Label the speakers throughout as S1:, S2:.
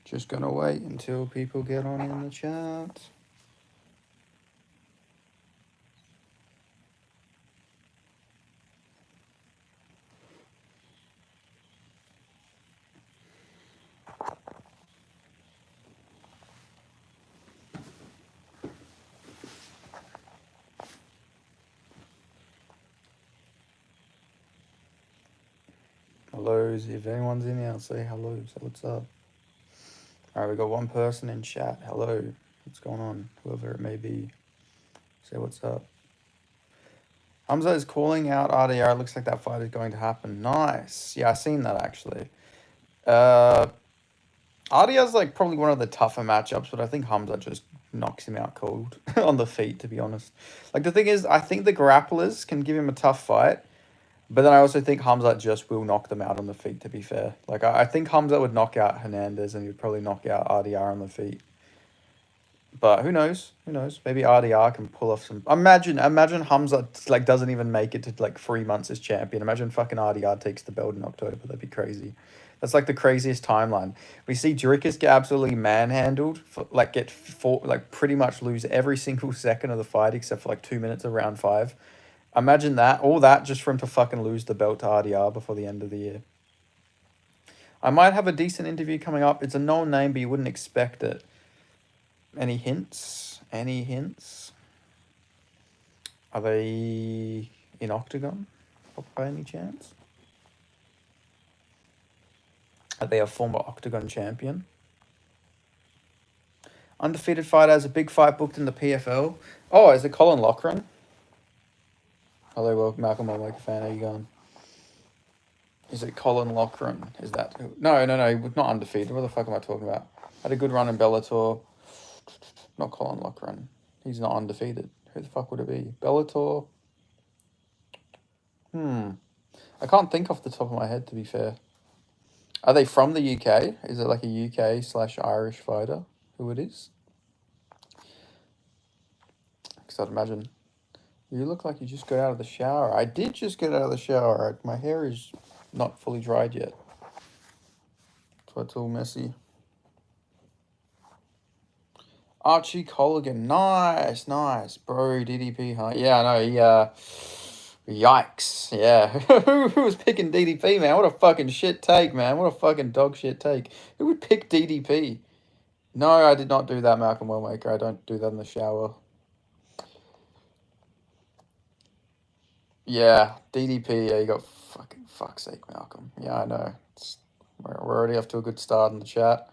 S1: Just gonna wait until people get on in the chat. Hellos, if anyone's in here, say hello, say what's up. Alright, we got one person in chat. Hello, what's going on? Whoever it may be, say what's up. Hamza is calling out RDR. It looks like that fight is going to happen. Nice. Yeah, I seen that actually. RDR's like probably one of the tougher matchups, but I think Hamza just knocks him out cold on the feet, to be honest. Like, the thing is, I think the grapplers can give him a tough fight, but then I also think Khamzat just will knock them out on the feet, to be fair. Like, I think Khamzat would knock out Hernandez and he would probably knock out RDR on the feet. But who knows? Who knows? Maybe RDR can pull off some... Imagine Khamzat, like, doesn't even make it to, like, 3 months as champion. Imagine fucking RDR takes the belt in October. That'd be crazy. That's, like, the craziest timeline. We see Dricus get absolutely manhandled, pretty much lose every single second of the fight except for, like, 2 minutes of round 5. Imagine that. All that just for him to fucking lose the belt to RDR before the end of the year. I might have a decent interview coming up. It's a known name, but you wouldn't expect it. Any hints? Any hints? Are they in Octagon by any chance? Are they a former Octagon champion? Undefeated fighter has a big fight booked in the PFL. Oh, is it Colin Loughran? Hello, welcome, Malcolm. I'm like a fan. How you going? Is it Colin Loughran? Is that who? No, he was not undefeated. What the fuck am I talking about? Had a good run in Bellator. Not Colin Loughran. He's not undefeated. Who the fuck would it be? Bellator? I can't think off the top of my head, to be fair. Are they from the UK? Is it like a UK/Irish fighter? Who it is? Because I'd imagine... You look like you just got out of the shower. I did just get out of the shower. My hair is not fully dried yet. So it's all messy. Archie Colligan. Nice. Bro, DDP, huh? Yeah, I know. Yikes. Yeah. Who was picking DDP, man? What a fucking shit take, man. What a fucking dog shit take. Who would pick DDP? No, I did not do that, Malcolm Wellmaker. I don't do that in the shower. Yeah, DDP. Yeah, you got fucking fuck's sake, Malcolm. Yeah, I know. We're already off to a good start in the chat.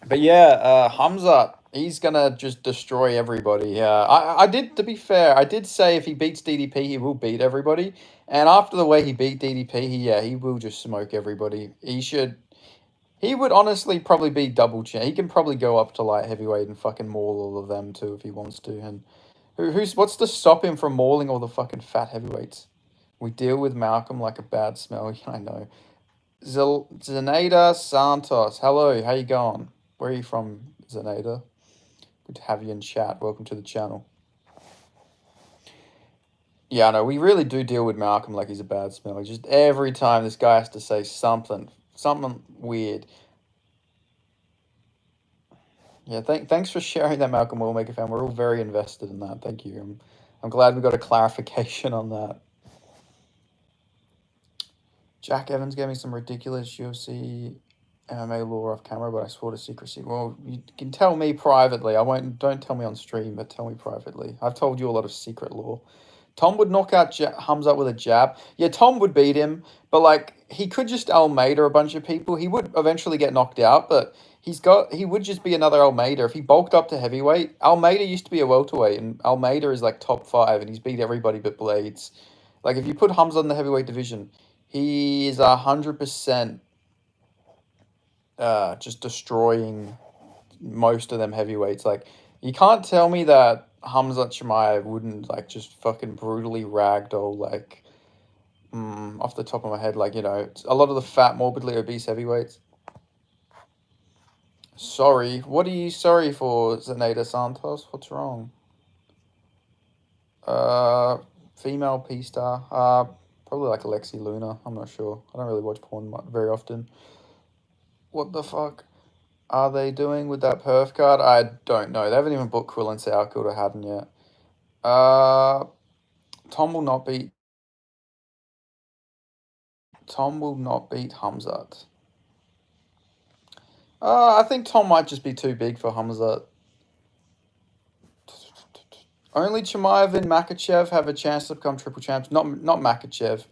S1: But yeah, Hamza, he's gonna just destroy everybody. Yeah, I did, to be fair, I did say if he beats DDP, he will beat everybody. And after the way he beat DDP, he will just smoke everybody. He would honestly probably be double champ. He can probably go up to light heavyweight and fucking maul all of them too if he wants to. And what's to stop him from mauling all the fucking fat heavyweights? We deal with Malcolm like a bad smell. Yeah, I know. Zenaida Santos. Hello, how you going? Where are you from, Zenaida? Good to have you in chat. Welcome to the channel. Yeah, I know. We really do deal with Malcolm like he's a bad smell. Just every time this guy has to say something weird. Yeah, thanks for sharing that, Malcolm Wellmaker fan. We're all very invested in that. Thank you. I'm glad we got a clarification on that. Jack Evans gave me some ridiculous UFC MMA law off camera, but I swore to secrecy. Well, you can tell me privately. Don't tell me on stream, but tell me privately. I've told you a lot of secret law. Tom would knock out Hamza with a jab. Yeah, Tom would beat him, but like he could just Almeida a bunch of people. He would eventually get knocked out, but he would just be another Almeida if he bulked up to heavyweight. Almeida used to be a welterweight, and Almeida is like top 5, and he's beat everybody but Blades. Like if you put Hamza in the heavyweight division, he is 100% just destroying most of them heavyweights. Like you can't tell me that Hamza Chimaev wouldn't like just fucking brutally ragdoll like off the top of my head, like, you know, a lot of the fat, morbidly obese heavyweights. Sorry. What are you sorry for, Zenaida Santos? What's wrong? Uh, Female P star. Probably like Alexi Luna. I'm not sure. I don't really watch porn very often. What the fuck are they doing with that perf card? I don't know. They haven't even booked Quill and Sourkill to Haddon yet. Uh, Tom will not beat. Tom will not beat Khamzat. I think Tom might just be too big for Hamza. Only Chimaev and Makachev have a chance to become triple champs. Not Makachev.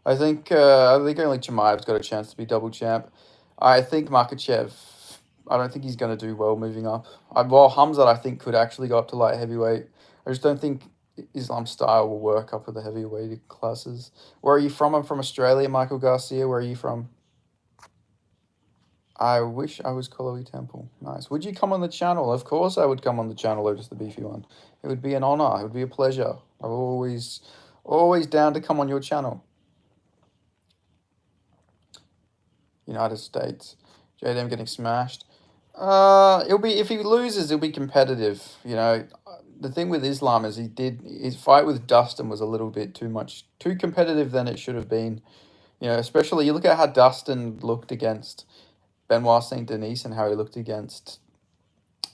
S1: I think only Chimaev's got a chance to be double champ. I think Makachev. I don't think he's going to do well moving up. Well, Hamza I think could actually go up to light heavyweight. I just don't think Islam style will work up with the heavyweight classes. Where are you from? I'm from Australia, Michael Garcia. Where are you from? I wish I was Koloe Temple. Nice. Would you come on the channel? Of course I would come on the channel, Lotus the Beefy One. It would be an honor. It would be a pleasure. I'm always down to come on your channel. United States. JDM getting smashed. It'll be, if he loses, it'll be competitive. You know, the thing with Islam is his fight with Dustin was a little bit too competitive than it should have been. You know, especially you look at how Dustin looked against Benoit Saint Denis and how he looked against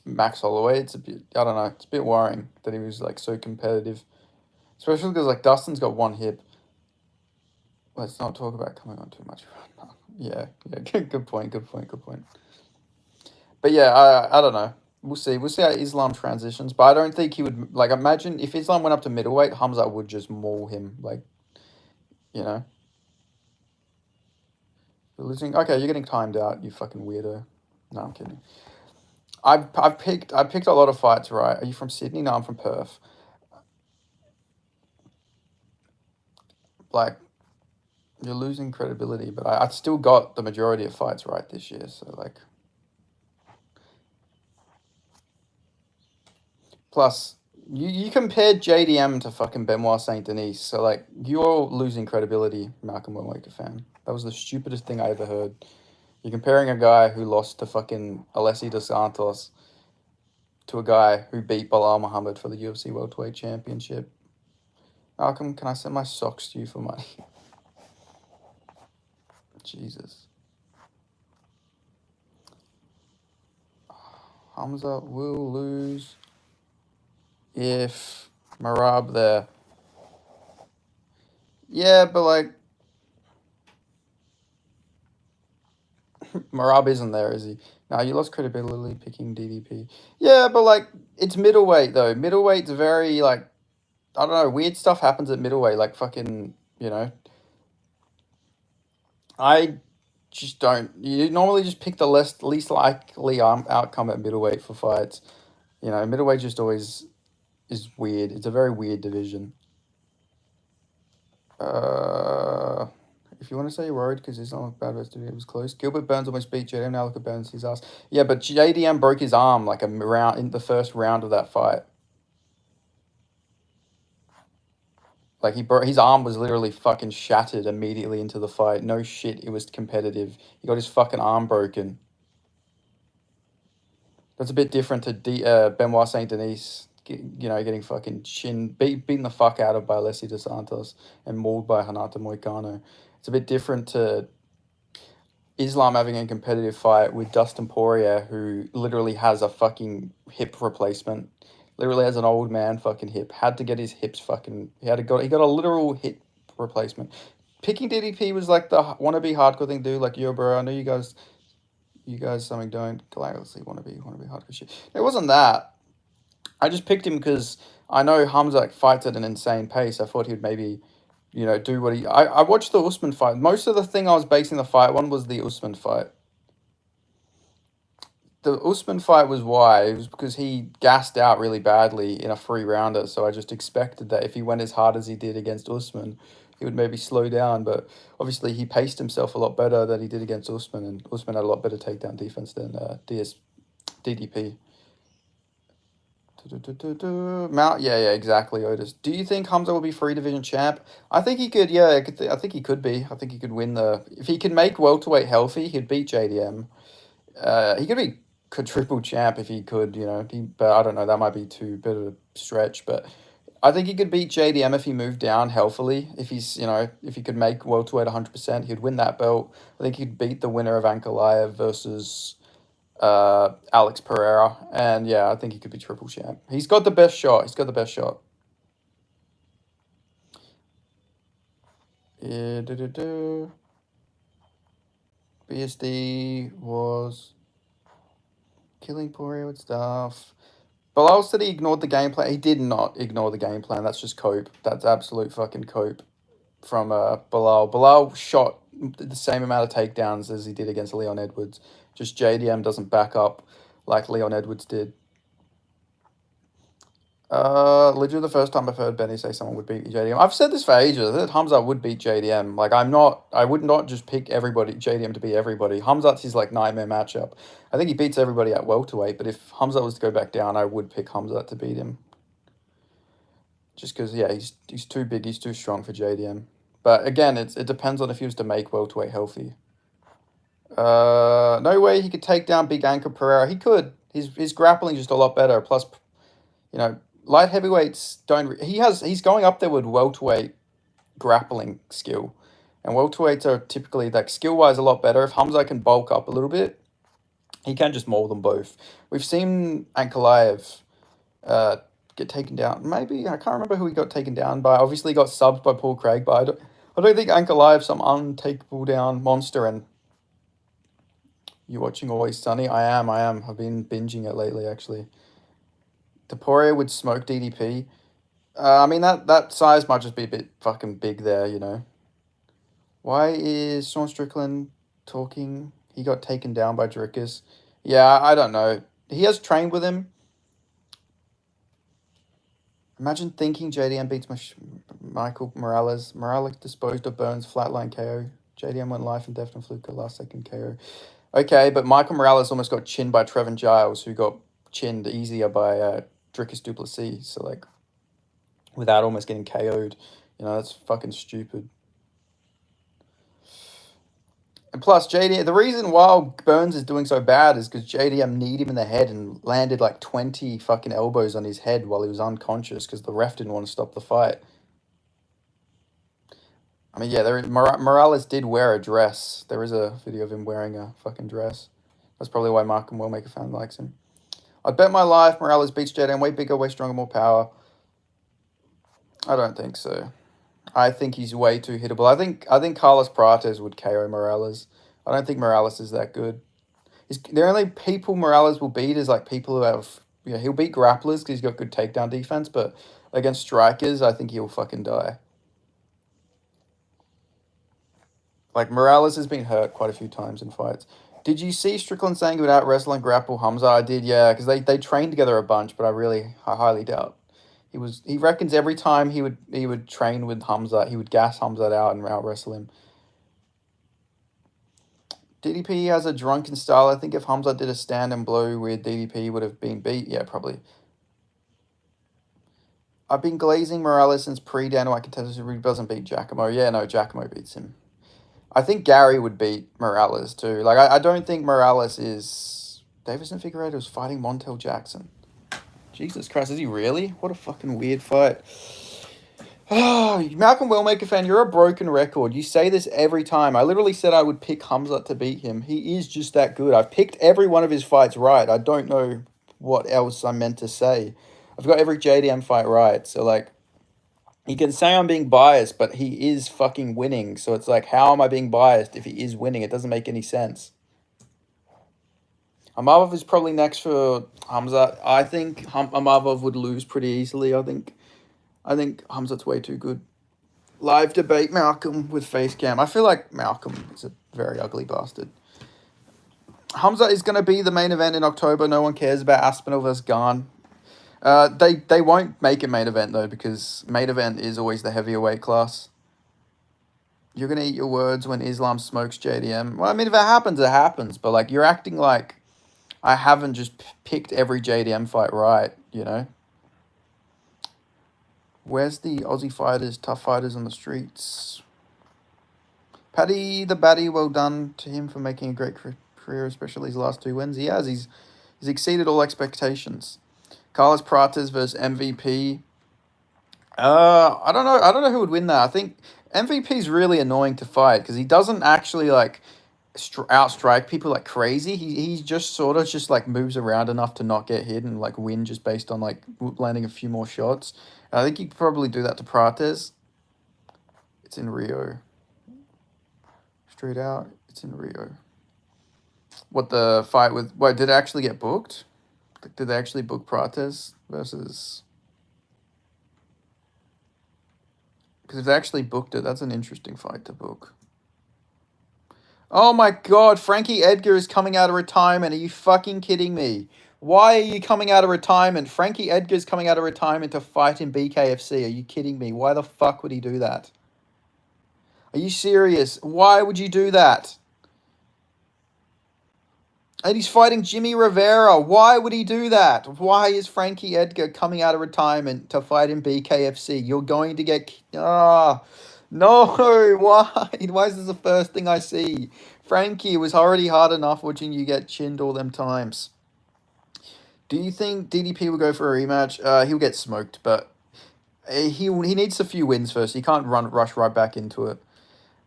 S1: Max Holloway. It's a bit, I don't know, it's a bit worrying that he was like so competitive, especially because like Dustin's got one hip. Let's not talk about coming on too much. Yeah, good point. But yeah, I don't know. We'll see. We'll see how Islam transitions. But I don't think he would, like, imagine if Islam went up to middleweight, Hamza would just maul him. Like, you know. You're losing. Okay, you're getting timed out, you fucking weirdo. No, I'm kidding. I picked a lot of fights, right? Are you from Sydney? No, I'm from Perth. Like, you're losing credibility, but I still got the majority of fights right this year. So like, plus you compared JDM to fucking Benoit Saint Denis, so like you're losing credibility, Malcolm Wemwaker fan. That was the stupidest thing I ever heard. You're comparing a guy who lost to fucking Alessi dos Santos to a guy who beat Bilal Muhammad for the UFC Welterweight Championship. Malcolm, can I send my socks to you for money? Jesus. Hamza will lose if Marab there. Yeah, but like Marab isn't there, is he? No, you lost credibility picking DDP. Yeah, but like it's middleweight though. Middleweight's very like, I don't know, weird stuff happens at middleweight. Like fucking, you know. I just don't. You normally just pick the least likely outcome at middleweight for fights. You know, middleweight just always is weird. It's a very weird division. Uh, if you want to say you're worried because he's not bad rest of it was close. Gilbert Burns almost beat JDM. Now look at Burns, his ass. Yeah, but JDM broke his arm like a round in the first round of that fight. Like he broke his arm was literally fucking shattered immediately into the fight. No shit, it was competitive. He got his fucking arm broken. That's a bit different to Benoit Saint Denis. Getting fucking beaten the fuck out of by Alessi dos Santos and mauled by Renato Moicano. It's a bit different to Islam having a competitive fight with Dustin Poirier, who literally has a fucking hip replacement. Literally has an old man fucking hip. Had to get his hips fucking. He got a literal hip replacement. Picking DDP was like the wannabe hardcore thing to do. Like, yo, bro, I know you guys something don't glamorously wannabe hardcore shit. It wasn't that. I just picked him because I know Hamza fights at an insane pace. I thought he'd maybe, do what he. I watched the Usman fight. Most of the thing I was basing the fight on was the Usman fight. The Usman fight was why. It was because he gassed out really badly in a 3-rounder. So I just expected that if he went as hard as he did against Usman, he would maybe slow down. But obviously he paced himself a lot better than he did against Usman. And Usman had a lot better takedown defense than DDP. Yeah, exactly, Otis. Do you think Hamza will be 3-division champ? I think he could, yeah, I think he could be. I think he could win if he can make welterweight healthy, he'd beat JDM. He could be could triple champ if he could, you know. But I don't know, that might be too bit of a stretch. But I think he could beat JDM if he moved down healthily. If he's, you know, if he could make welterweight 100%, he'd win that belt. I think he'd beat the winner of Ankalaev versus Alex Pereira. And yeah, I think he could be triple champ. He's got the best shot. He's got the best shot. Yeah, BSD was killing Poirier with stuff. Bilal said he ignored the game plan. He did not ignore the game plan. That's just cope. That's absolute fucking cope from Bilal. Bilal shot the same amount of takedowns as he did against Leon Edwards. Just JDM doesn't back up like Leon Edwards did. Literally the first time I've heard Benny say someone would beat JDM. I've said this for ages, that Hamza would beat JDM. Like, I would not just pick JDM to beat everybody. Hamzat's his, like, nightmare matchup. I think he beats everybody at welterweight, but if Hamza was to go back down, I would pick Hamza to beat him. Just because, yeah, he's too big, he's too strong for JDM. But, again, it depends on if he was to make welterweight healthy. No way he could take down Big Anchor Pereira. He could. His grappling is just a lot better. Plus, you know, light heavyweights don't. He's going up there with welterweight grappling skill, and welterweights are typically, like, skill wise, a lot better. If Hamza can bulk up a little bit, he can just maul them both. We've seen Ankalaev get taken down. Maybe I can't remember who he got taken down by. Obviously, he got subbed by Paul Craig, but I don't think Ankalaev's some untakeable down monster. And you watching Always Sunny? I am. I've been binging it lately, actually. Poirier would smoke DDP. I mean, that size might just be a bit fucking big there, you know. Why is Sean Strickland talking? He got taken down by Drickus. Yeah, I don't know. He has trained with him. Imagine thinking JDM beats Michael Morales. Morales disposed of Burns, flatline KO. JDM went life and death and fluke last second KO. Okay, but Michael Morales almost got chinned by Trevin Giles, who got chinned easier by Drickus Duplessis. So, like, without almost getting KO'd. You know, that's fucking stupid. And plus, the reason why Burns is doing so bad is because JDM kneed him in the head and landed like 20 fucking elbows on his head while he was unconscious because the ref didn't want to stop the fight. I mean, yeah, Morales did wear a dress. There is a video of him wearing a fucking dress. That's probably why Markham Wellmaker fan likes him. I'd bet my life Morales beats JDM. Way bigger, way stronger, more power. I don't think so. I think he's way too hittable. I think Carlos Prates would KO Morales. I don't think Morales is that good. The only people Morales will beat is like people who have, you know, he'll beat grapplers because he's got good takedown defense, but against strikers, I think he'll fucking die. Like, Morales has been hurt quite a few times in fights. Did you see Strickland saying he would out wrestle and grapple Hamza? I did, yeah, because they trained together a bunch, but I highly doubt. He reckons every time he would train with Hamza, he would gas Hamza out and out wrestle him. DDP has a drunken style. I think if Hamza did a stand and blow with DDP, he would have been beat. Yeah, probably. I've been glazing Morales since pre-Dana White contenders. He doesn't beat Giacomo. Yeah, no, Giacomo beats him. I think Gary would beat Morales too. Like, I don't think Morales is... Davison Figueiredo was fighting Montel Jackson. Jesus Christ, is he really? What a fucking weird fight. Oh, Malcolm Wellmaker fan, you're a broken record. You say this every time. I literally said I would pick Hamza to beat him. He is just that good. I've picked every one of his fights right. I don't know what else I'm meant to say. I've got every JDM fight right. So, like, you can say I'm being biased, but he is fucking winning. So it's like, how am I being biased if he is winning? It doesn't make any sense. Amavov is probably next for Hamza. I think Amavov would lose pretty easily. I think Hamza's way too good. Live debate Malcolm with face cam. I feel like Malcolm is a very ugly bastard. Hamza is going to be the main event in October. No one cares about Aspinall versus Garn. They won't make it main event, though, because main event is always the heavier weight class. You're going to eat your words when Islam smokes JDM. Well, I mean, if it happens, it happens. But, like, you're acting like I haven't just picked every JDM fight right, you know? Where's the Aussie fighters, tough fighters on the streets? Paddy the Batty, well done to him for making a great career, especially his last 2 wins. He has. He's exceeded all expectations. Carlos Prates versus MVP. I don't know. I don't know who would win that. I think MVP is really annoying to fight because he doesn't actually like outstrike people like crazy. He just sort of just like moves around enough to not get hit and like win just based on like landing a few more shots. And I think you could probably do that to Prates. It's in Rio. Straight out. It's in Rio. What the fight with? Wait, did it actually get booked? Did they actually book Prates versus? Because if they actually booked it, that's an interesting fight to book. Oh my god, Frankie Edgar is coming out of retirement. Are you fucking kidding me? Why are you coming out of retirement? Frankie Edgar's coming out of retirement to fight in BKFC. Are you kidding me? Why the fuck would he do that? Are you serious? Why would you do that? And he's fighting Jimmy Rivera. Why would he do that? Why is Frankie Edgar coming out of retirement to fight in BKFC? You're going to get... no. Why? Why is this the first thing I see? Frankie, it was already hard enough watching you get chinned all them times. Do you think DDP will go for a rematch? He'll get smoked, but he needs a few wins first. He can't rush right back into it.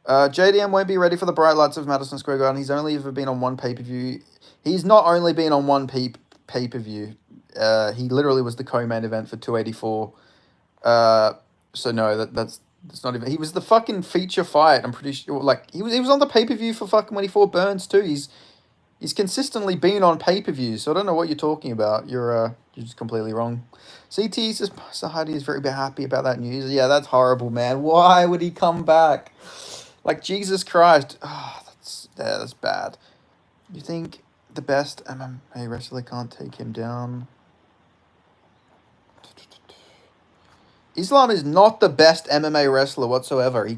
S1: JDM won't be ready for the bright lights of Madison Square Garden. He's only ever been on one pay-per-view. He's not only been on one pay-per-view. He literally was the co-main event for 284. So no, that's not even... He was the fucking feature fight. I'm pretty sure. Like he was on the pay-per-view for fucking when he fought Burns too. He's consistently been on pay-per-views. So I don't know what you're talking about. You're just completely wrong. CT says Sahadi is very happy about that news. Yeah, that's horrible, man. Why would he come back? Like, Jesus Christ. Oh, that's bad. You think the best MMA wrestler can't take him down? Islam is not the best MMA wrestler whatsoever.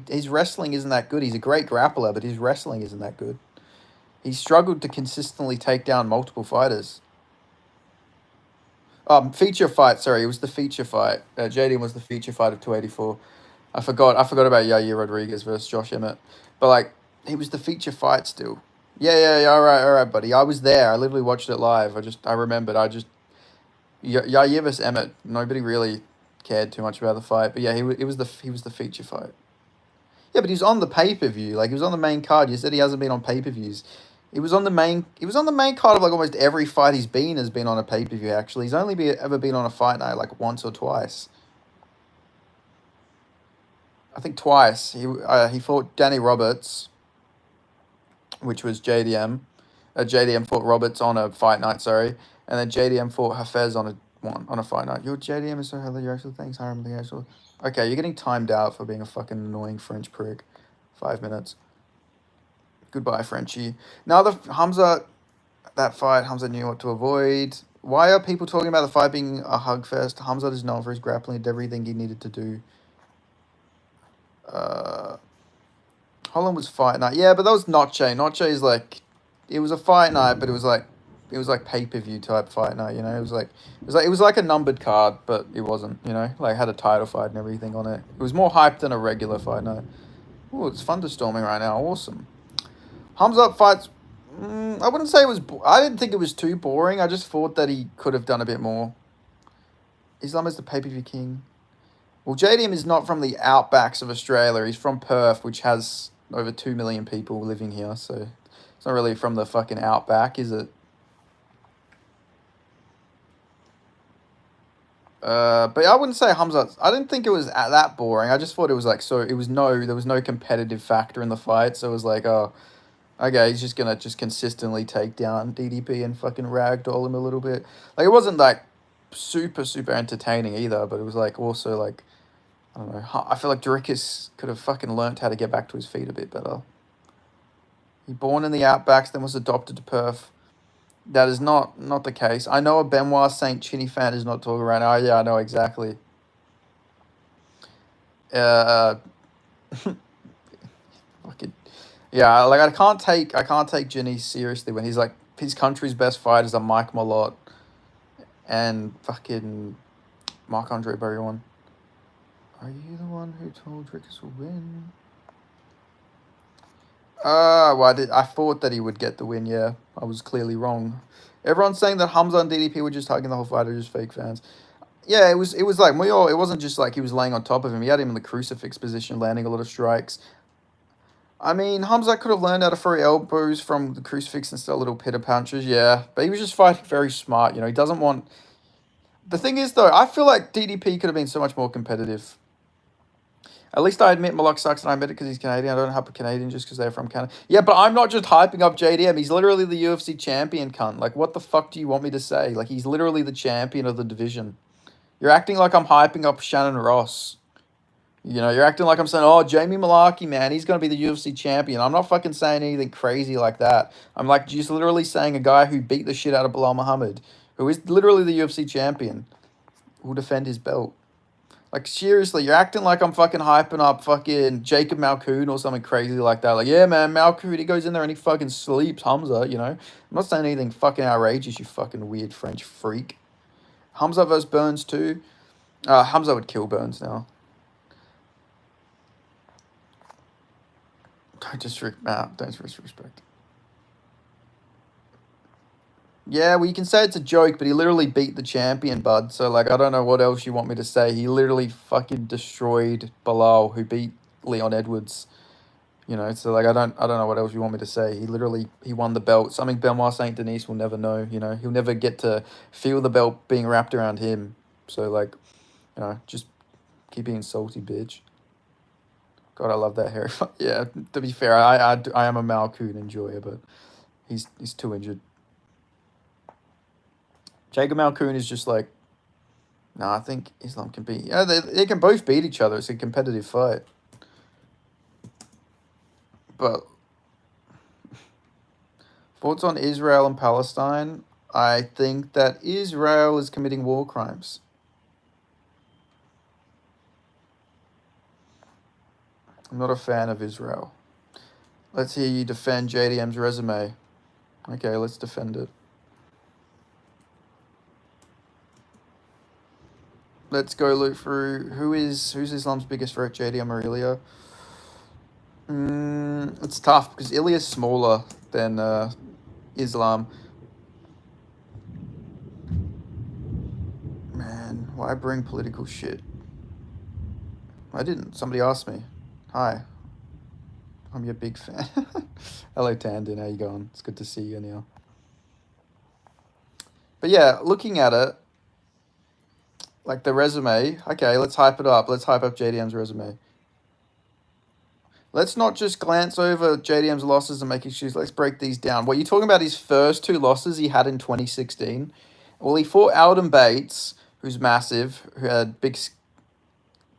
S1: His wrestling isn't that good. He's a great grappler, but his wrestling isn't that good. He struggled to consistently take down multiple fighters. Feature fight. Sorry, it was the feature fight. JD was the feature fight of 284. I forgot about Yair Rodriguez versus Josh Emmett. But, like, he was the feature fight still. Yeah, all right, buddy. I was there. I literally watched it live. I remembered. Yair versus Emmett. Nobody really cared too much about the fight. But, yeah, he was the feature fight. Yeah, but he was on the pay-per-view. Like, he was on the main card. You said he hasn't been on pay-per-views. He was on the main card of, like, almost every fight he's been has been on a pay-per-view, actually. He's only ever been on a fight night, like, once or twice. I think twice. He fought Danny Roberts, which was JDM. JDM fought Roberts on a fight night, sorry. And then JDM fought Hafez on a fight night. Your JDM is so hilarious. Thanks, Hiram. Okay, you're getting timed out for being a fucking annoying French prick. 5 minutes. Goodbye, Frenchie. Now Hamza, that fight, Hamza knew what to avoid. Why are people talking about the fight being a hug fest? Hamza is known for his grappling, did everything he needed to do. Holland was fight night. Yeah, but that was Noche. Noche is like, it was a fight night, but it was like pay-per-view type fight night, you know? It was like a numbered card, but it wasn't, you know? Like, had a title fight and everything on it. It was more hyped than a regular fight night. Oh, it's thunderstorming right now. Awesome. Hamza fights, I wouldn't say it was... I didn't think it was too boring. I just thought that he could have done a bit more. Islam is the pay-per-view king. Well, JDM is not from the outbacks of Australia. He's from Perth, which has over 2 million people living here. So it's not really from the fucking outback, is it? But I wouldn't say Hamza... I didn't think it was that boring. I just thought it was like... So there was no competitive factor in the fight. So it was like, oh, okay, he's just going to consistently take down DDP and fucking ragdoll him a little bit. Like, it wasn't like super, super entertaining either. But it was like also like... I don't know. I feel like Drickus could have fucking learnt how to get back to his feet a bit better. He born in the outbacks, then was adopted to Perth. That is not the case. I know a Benoit St. Chinny fan is not talking right now. Yeah, I know exactly. Fucking yeah. Like I can't take Ginny seriously when he's like his country's best fighters are Mike Malott and fucking Marc-Andre Barillon. Are you the one who told Drickus will win? Well, I thought that he would get the win, yeah. I was clearly wrong. Everyone's saying that Hamza and DDP were just hugging the whole fight, they're just fake fans. Yeah, it was like it wasn't just like he was laying on top of him. He had him in the crucifix position, landing a lot of strikes. I mean, Hamza could have learned how to throw elbows from the crucifix instead of little pitter punches, yeah. But he was just fighting very smart, you know. He doesn't want. The thing is, though, I feel like DDP could have been so much more competitive. At least I admit Malak sucks, and I admit it because he's Canadian. I don't hype a Canadian just because they're from Canada. Yeah, but I'm not just hyping up JDM. He's literally the UFC champion, cunt. Like, what the fuck do you want me to say? Like, he's literally the champion of the division. You're acting like I'm hyping up Shannon Ross. You know, you're acting like I'm saying, oh, Jamie Malarkey, man, he's going to be the UFC champion. I'm not fucking saying anything crazy like that. I'm like just literally saying a guy who beat the shit out of Bilal Muhammad, who is literally the UFC champion, will defend his belt. Like, seriously, you're acting like I'm fucking hyping up fucking Jacob Malkoon or something crazy like that. Like, yeah, man, Malkoon, he goes in there and he fucking sleeps Hamza, you know. I'm not saying anything fucking outrageous, you fucking weird French freak. Hamza versus Burns too. Hamza would kill Burns now. Don't disrespect. Yeah, well, you can say it's a joke, but he literally beat the champion, bud. So, like, I don't know what else you want me to say. He literally fucking destroyed Bilal, who beat Leon Edwards. You know, so, like, I don't know what else you want me to say. He won the belt. Something Benoit Saint Denis will never know, you know. He'll never get to feel the belt being wrapped around him. So, like, you know, just keep being salty, bitch. God, I love that hair. Yeah, to be fair, I am a Malkoon enjoyer, but he's too injured. Jacob Malkoon is just like, no, I think Islam can beat. Yeah, they can both beat each other. It's a competitive fight. But thoughts on Israel and Palestine? I think that Israel is committing war crimes. I'm not a fan of Israel. Let's hear you defend JDM's resume. Okay, let's defend it. Let's go look through who's Islam's biggest threat, JDM or Ilya. It's tough because Ilya's smaller than Islam. Man, why bring political shit? I didn't. Somebody asked me. Hi. I'm your big fan. Hello, Tandon. How you going? It's good to see you now. But yeah, looking at it, like the resume. Okay, let's hype it up. Let's hype up JDM's resume. Let's not just glance over JDM's losses and make excuses. Let's break these down. What you're talking about, his first two losses he had in 2016. Well, he fought Alden Bates, who's massive, who had big...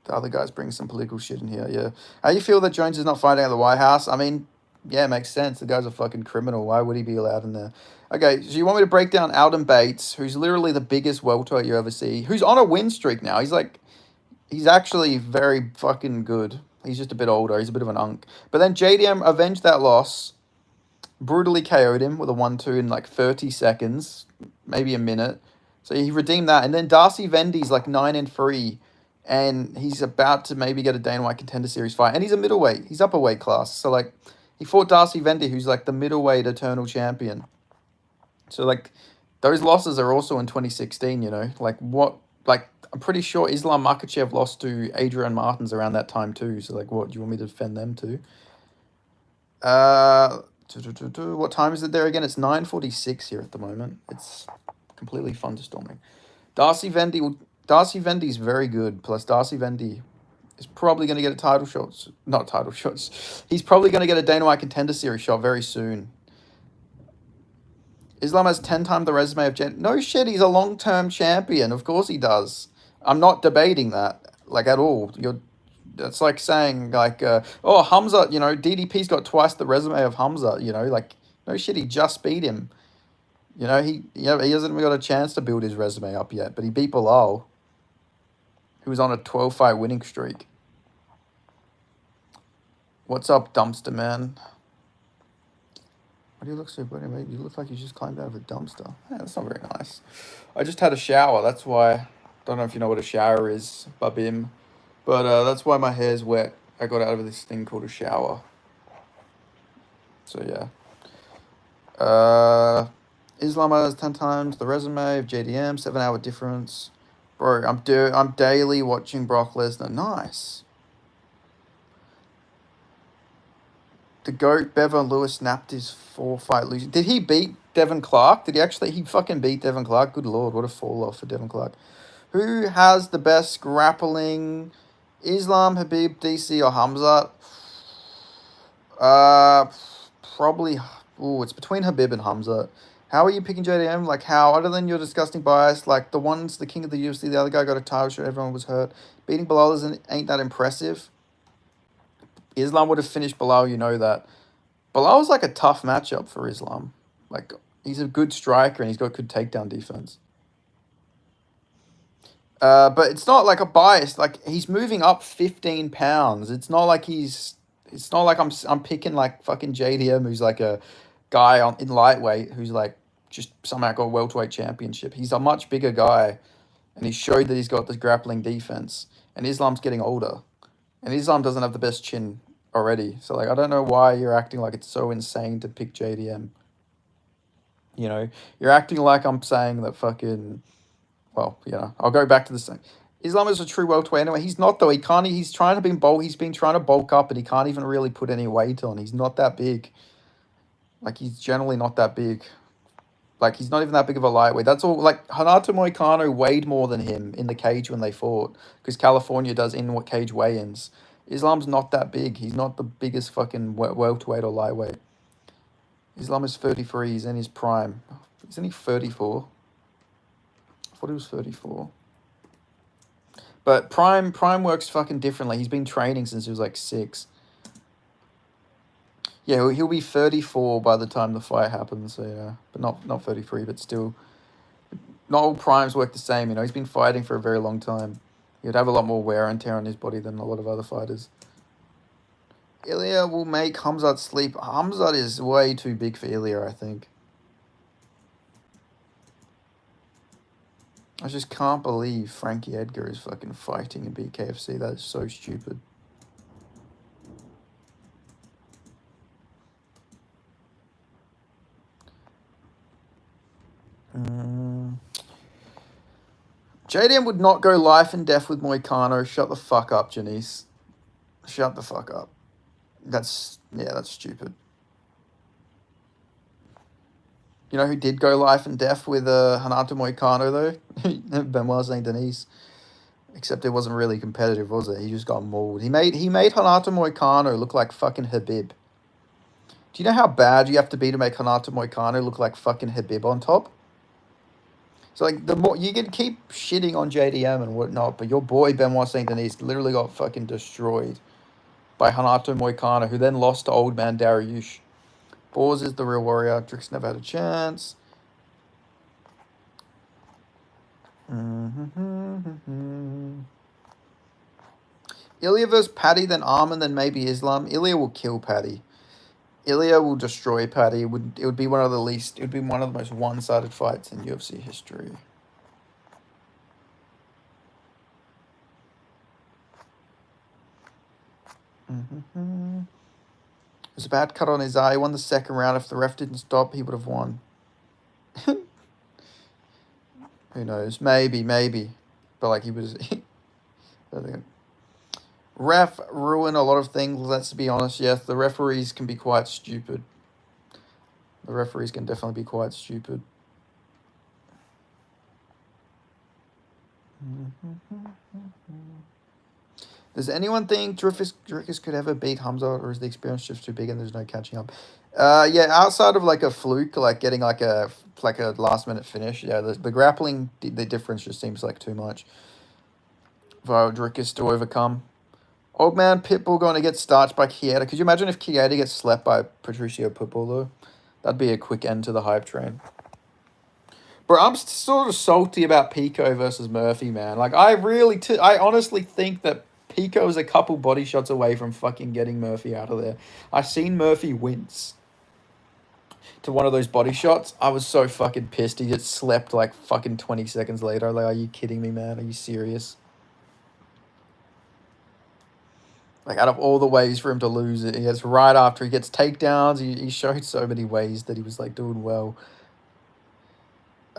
S1: The other guys bring some political shit in here, yeah. How you feel that Jones is not fighting at the White House? I mean, yeah, it makes sense. The guy's a fucking criminal. Why would he be allowed in there? Okay, so you want me to break down Alden Bates, who's literally the biggest welterweight you ever see, who's on a win streak now. He's actually very fucking good. He's just a bit older. He's a bit of an unk. But then JDM avenged that loss, brutally KO'd him with a 1-2 in like 30 seconds, maybe a minute. So he redeemed that. And then Darcy Vendy's like 9-3. And he's about to maybe get a Dana White Contender Series fight. And he's a middleweight. He's upper weight class. So, like, he fought Darcy Vendy, who's, like, the middleweight eternal champion. So, like, those losses are also in 2016, you know. Like, I'm pretty sure Islam Makhachev lost to Adrian Martins around that time, too. So, like, what, do you want me to defend them, too? What time is it there again? It's 9:46 here at the moment. It's completely thunderstorming. Darcy Vendy's very good. Plus, Darcy Vendy is probably going to get a title shot. Not title shots. He's probably going to get a Dana White Contender Series shot very soon. Islam has 10 times the resume of Jen. No shit, he's a long-term champion. Of course he does. I'm not debating that, like, at all. That's like saying, like, oh, Hamza, you know, DDP's got twice the resume of Hamza, you know. Like, no shit, he just beat him. You know, he hasn't even got a chance to build his resume up yet, but he beat Bilal, who was on a 12-fight winning streak. What's up, dumpster man? Why do you look so bloody, mate? You look like you just climbed out of a dumpster. Yeah, that's not very nice. I just had a shower. That's why. Don't know if you know what a shower is, babim. But that's why my hair's wet. I got out of this thing called a shower. So, yeah. Islam has 10 times the resume of JDM, 7-hour difference. Bro, I'm daily watching Brock Lesnar. Nice. The GOAT, Bevan Lewis, snapped his 4-fight losing. Did he beat Devin Clark? He fucking beat Devin Clark? Good lord, what a fall off for Devin Clark. Who has the best grappling? Islam, Habib, DC, or Hamza? Probably. Ooh, it's between Habib and Hamza. How are you picking JDM? Like, how? Other than your disgusting bias, like, the king of the UFC, the other guy got a title shot, everyone was hurt. Beating Bilal ain't that impressive. Islam would have finished Bilal, you know that. Bilal was like a tough matchup for Islam. Like, he's a good striker and he's got good takedown defense. But it's not like a bias. Like, he's moving up 15 pounds. It's not like I'm picking like fucking JDM, who's like a guy in lightweight who's like just somehow got a welterweight championship. He's a much bigger guy, and he showed that he's got this grappling defense. And Islam's getting older, and Islam doesn't have the best chin already. So like, I don't know why you're acting like it's so insane to pick JDM. You know, you're acting like I'm saying that fucking. Well, I'll go back to the same. Islam is a true welterweight anyway. He's not though. He can't. He's trying to be bulk. He's been trying to bulk up, and he can't even really put any weight on. He's not that big. Like, he's generally not that big. Like, he's not even that big of a lightweight. That's all. Like, Renato Moicano weighed more than him in the cage when they fought, because California does in cage weigh-ins. Islam's not that big. He's not the biggest fucking welterweight or lightweight. Islam is 33. He's in his prime. Isn't he 34? I thought he was 34. But Prime works fucking differently. He's been training since he was like 6. Yeah, he'll be 34 by the time the fight happens. So yeah, but not 33, but still, not all primes work the same. He's been fighting for a very long time. He'd have a lot more wear and tear on his body than a lot of other fighters. Ilya will make Khamzat sleep. Khamzat is way too big for Ilya, I think. I just can't believe Frankie Edgar is fucking fighting in BKFC. That is so stupid. JDM would not go life and death with Moicano. Shut the fuck up, Janice. Shut the fuck up. That's stupid. You know who did go life and death with Renato Moicano, though? Benoit Saint Denis. Except it wasn't really competitive, was it? He just got mauled. He made Renato Moicano look like fucking Habib. Do you know how bad you have to be to make Renato Moicano look like fucking Habib on top? So, like, the more you can keep shitting on JDM and whatnot, but your boy Benoit Saint Denis literally got fucking destroyed by Renato Moicano, who then lost to old man Dariush. Boars is the real warrior. Drix never had a chance. Ilya versus Paddy, then Arman, then maybe Islam. Ilya will kill Paddy. Ilya will destroy Paddy. It would be one of the most one-sided fights in UFC history. It was a bad cut on his eye. He won the second round. If the ref didn't stop, he would have won. Who knows? Maybe. But like, he was... Ref ruin a lot of things, let's be honest. Yes, the referees can be quite stupid. The referees can definitely be quite stupid. Does anyone think Drickus could ever beat Hamza, or is the experience just too big and there's no catching up? Yeah, outside of like a fluke, like getting like a last minute finish, yeah, the grappling, the difference just seems like too much for Drickus to overcome. Old man Pitbull going to get starched by Chieda. Could you imagine if Chieda gets slept by Patricio Pitbull, though? That'd be a quick end to the hype train. Bro, I'm sort of salty about Pico versus Murphy, man. Like, I honestly think that Pico is a couple body shots away from fucking getting Murphy out of there. I seen Murphy wince to one of those body shots. I was so fucking pissed. He gets slept like fucking 20 seconds later. Like, are you kidding me, man? Are you serious? Like, out of all the ways for him to lose it, he gets right after he gets takedowns. He showed so many ways that he was, like, doing well.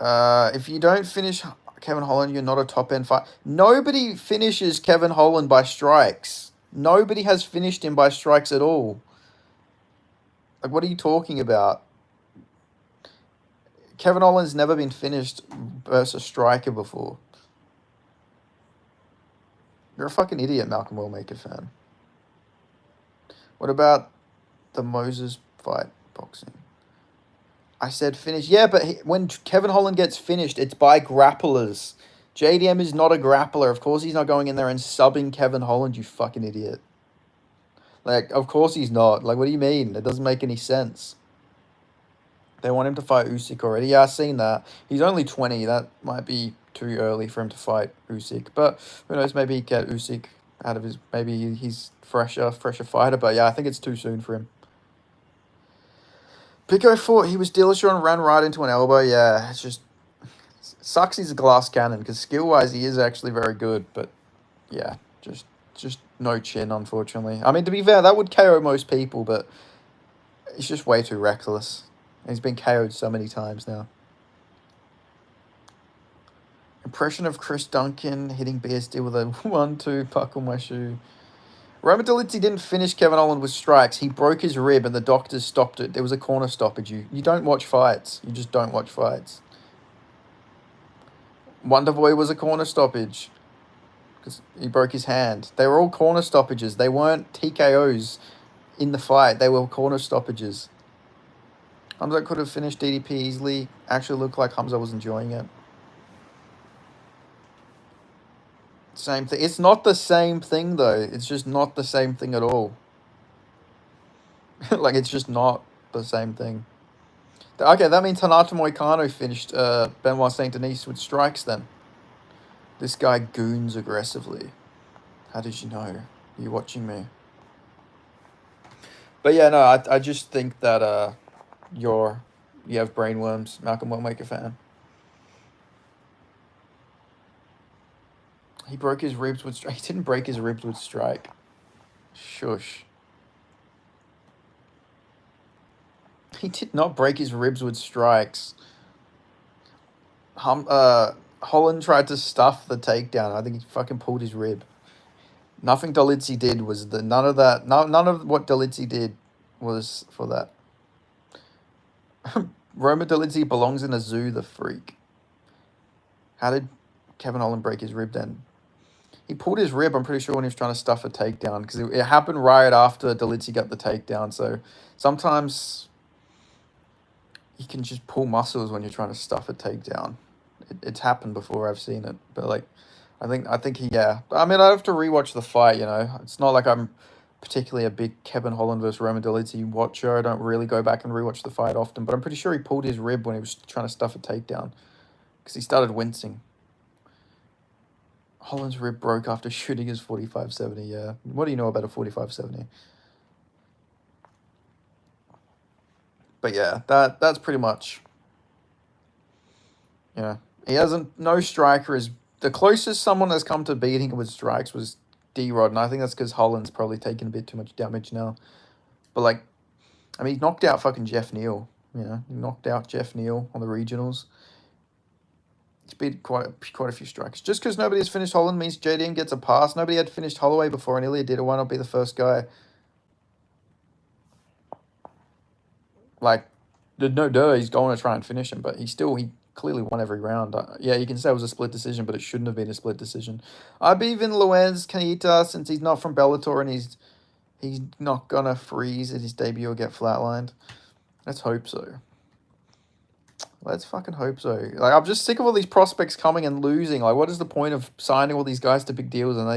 S1: If you don't finish Kevin Holland, you're not a top end fight. Nobody finishes Kevin Holland by strikes. Nobody has finished him by strikes at all. Like, what are you talking about? Kevin Holland's never been finished versus a striker before. You're a fucking idiot, Malcolm Wellmaker fan. What about the Moses fight boxing? I said finish. Yeah, but when Kevin Holland gets finished, it's by grapplers. JDM is not a grappler. Of course he's not going in there and subbing Kevin Holland, you fucking idiot. Like, of course he's not. Like, what do you mean? It doesn't make any sense. They want him to fight Usyk already. Yeah, I've seen that. He's only 20. That might be too early for him to fight Usyk. But who knows? Maybe he get Usyk out of his... Maybe he's fresher fighter. But yeah, I think it's too soon for him. Pico fought. He was Dillashaw and ran right into an elbow. Yeah, it's just... Sucks he's a glass cannon. Because skill-wise, he is actually very good. But yeah, just no chin, unfortunately. I mean, to be fair, that would KO most people. But it's just way too reckless. He's been KO'd so many times now. Impression of Chris Duncan hitting BSD with a 1-2 buckle my shoe. Roman Dolidze didn't finish Kevin Holland with strikes. He broke his rib and the doctors stopped it. There was a corner stoppage. You don't watch fights. You just don't watch fights. Wonderboy was a corner stoppage because he broke his hand. They were all corner stoppages. They weren't TKOs in the fight. They were corner stoppages. Hamza could have finished DDP easily. Actually looked like Hamza was enjoying it. Same thing. It's not the same thing, though. It's just not the same thing at all. Like, it's just not the same thing. Okay, that means Hanato Moicano finished Benoit Saint Denis with strikes then. This guy goons aggressively. How did you know? Are you watching me? But yeah, no, I just think that you have brainworms, Malcolm Wellmaker fan. He broke his ribs with strike. He didn't break his ribs with strike. Shush. He did not break his ribs with strikes. Holland tried to stuff the takedown. I think he fucking pulled his rib. Nothing Dolidze did was none of what Dolidze did was for that. Roma Dolidze belongs in a zoo, the freak. How did Kevin Holland break his rib then? He pulled his rib, I'm pretty sure, when he was trying to stuff a takedown. Because it happened right after Dolidze got the takedown. So sometimes you can just pull muscles when you're trying to stuff a takedown. It's happened before, I've seen it. But, like, I think he, yeah. I mean, I have to rewatch the fight, you know. It's not like I'm particularly a big Kevin Holland versus Roman Dolidze watcher. I don't really go back and rewatch the fight often. But I'm pretty sure he pulled his rib when he was trying to stuff a takedown. Because he started wincing. Holland's rib broke after shooting his 45-70, yeah. What do you know about a 45-70? But yeah, that's pretty much... Yeah. He hasn't... No striker is... The closest someone has come to beating him with strikes was D-Rod, and I think that's because Holland's probably taken a bit too much damage now. But, like... I mean, he knocked out fucking Jeff Neal, you know. He knocked out Jeff Neal on the regionals. He's beat quite a few strikes. Just because nobody has finished Holland means JDM gets a pass. Nobody had finished Holloway before, and Ilya did it. Why not be the first guy? Like, no duh, he's going to try and finish him, but he clearly won every round. Yeah, you can say it was a split decision, but it shouldn't have been a split decision. I believe in Luenz Kanita, since he's not from Bellator and he's not going to freeze at his debut or get flatlined. Let's hope so. Let's fucking hope so. Like, I'm just sick of all these prospects coming and losing. Like, what is the point of signing all these guys to big deals and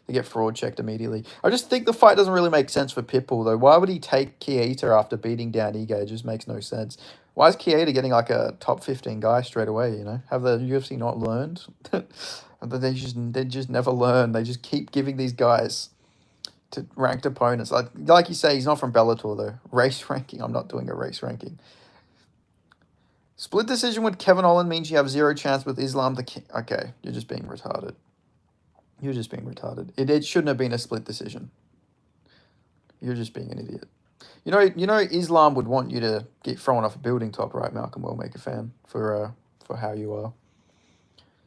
S1: they get fraud checked immediately? I just think the fight doesn't really make sense for Pitbull, though. Why would he take Keita after beating down Ige? It just makes no sense. Why is Keita getting like a top 15 guy straight away, you know? Have the UFC not learned? they just never learn. They just keep giving these guys to ranked opponents. Like you say, he's not from Bellator, though. Race ranking. I'm not doing a race ranking. Split decision with Kevin Holland means you have zero chance with Islam the King. Okay, you're just being retarded. You're just being retarded. It shouldn't have been a split decision. You're just being an idiot. You know, Islam would want you to get thrown off a building top, right, Malcolm Wellmaker fan, for for how you are.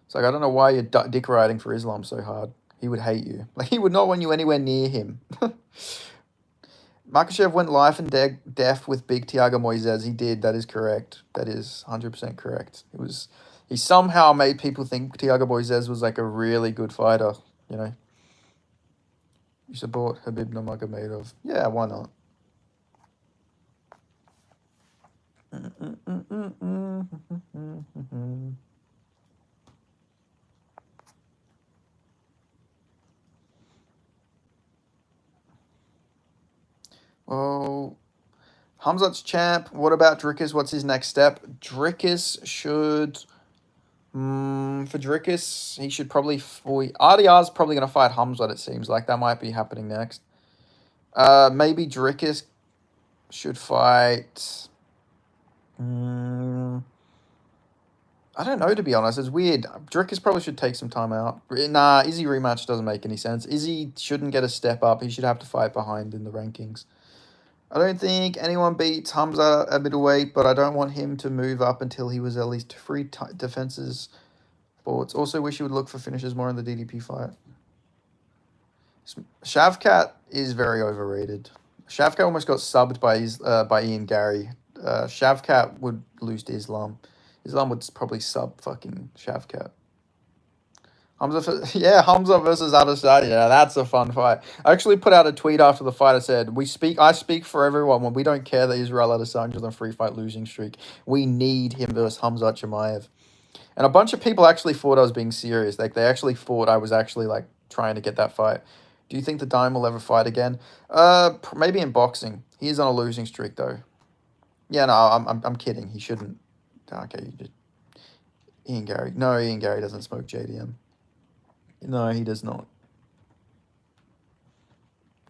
S1: It's like, I don't know why you're dick riding for Islam so hard. He would hate you. Like, he would not want you anywhere near him. Makhachev went life and death with big Thiago Moises. He did. That is correct. That is 100% correct. He somehow made people think Thiago Moises was like a really good fighter, you know. You support Habib Nurmagomedov. Yeah, why not? Well, Khamzat's champ. What about Dricus? What's his next step? Dricus should... for Dricus, he should probably... RDR's probably going to fight Khamzat, it seems like. That might be happening next. Maybe Dricus should fight... I don't know, to be honest. It's weird. Dricus probably should take some time out. Nah, Izzy rematch doesn't make any sense. Izzy shouldn't get a step up. He should have to fight behind in the rankings. I don't think anyone beats Hamza at middleweight, but I don't want him to move up until he was at least 3 defenses. Sports. Also wish he would look for finishes more in the DDP fight. Shavkat is very overrated. Shavkat almost got subbed by Ian Gary. Shavkat would lose to Islam. Islam would probably sub fucking Shavkat. Hamza versus Dagestani. Yeah, that's a fun fight. I actually put out a tweet after the fight. I said, I speak for everyone when we don't care that Israel Adesanya is on a free fight losing streak. We need him versus Khamzat Chimaev. And a bunch of people actually thought I was being serious. Like, they actually thought I was actually, like, trying to get that fight. Do you think the Dime will ever fight again? Maybe in boxing. He is on a losing streak, though. Yeah, no, I'm kidding. He shouldn't. Okay, you just... Ian Gary. No, Ian Gary doesn't smoke JDM. No, he does not.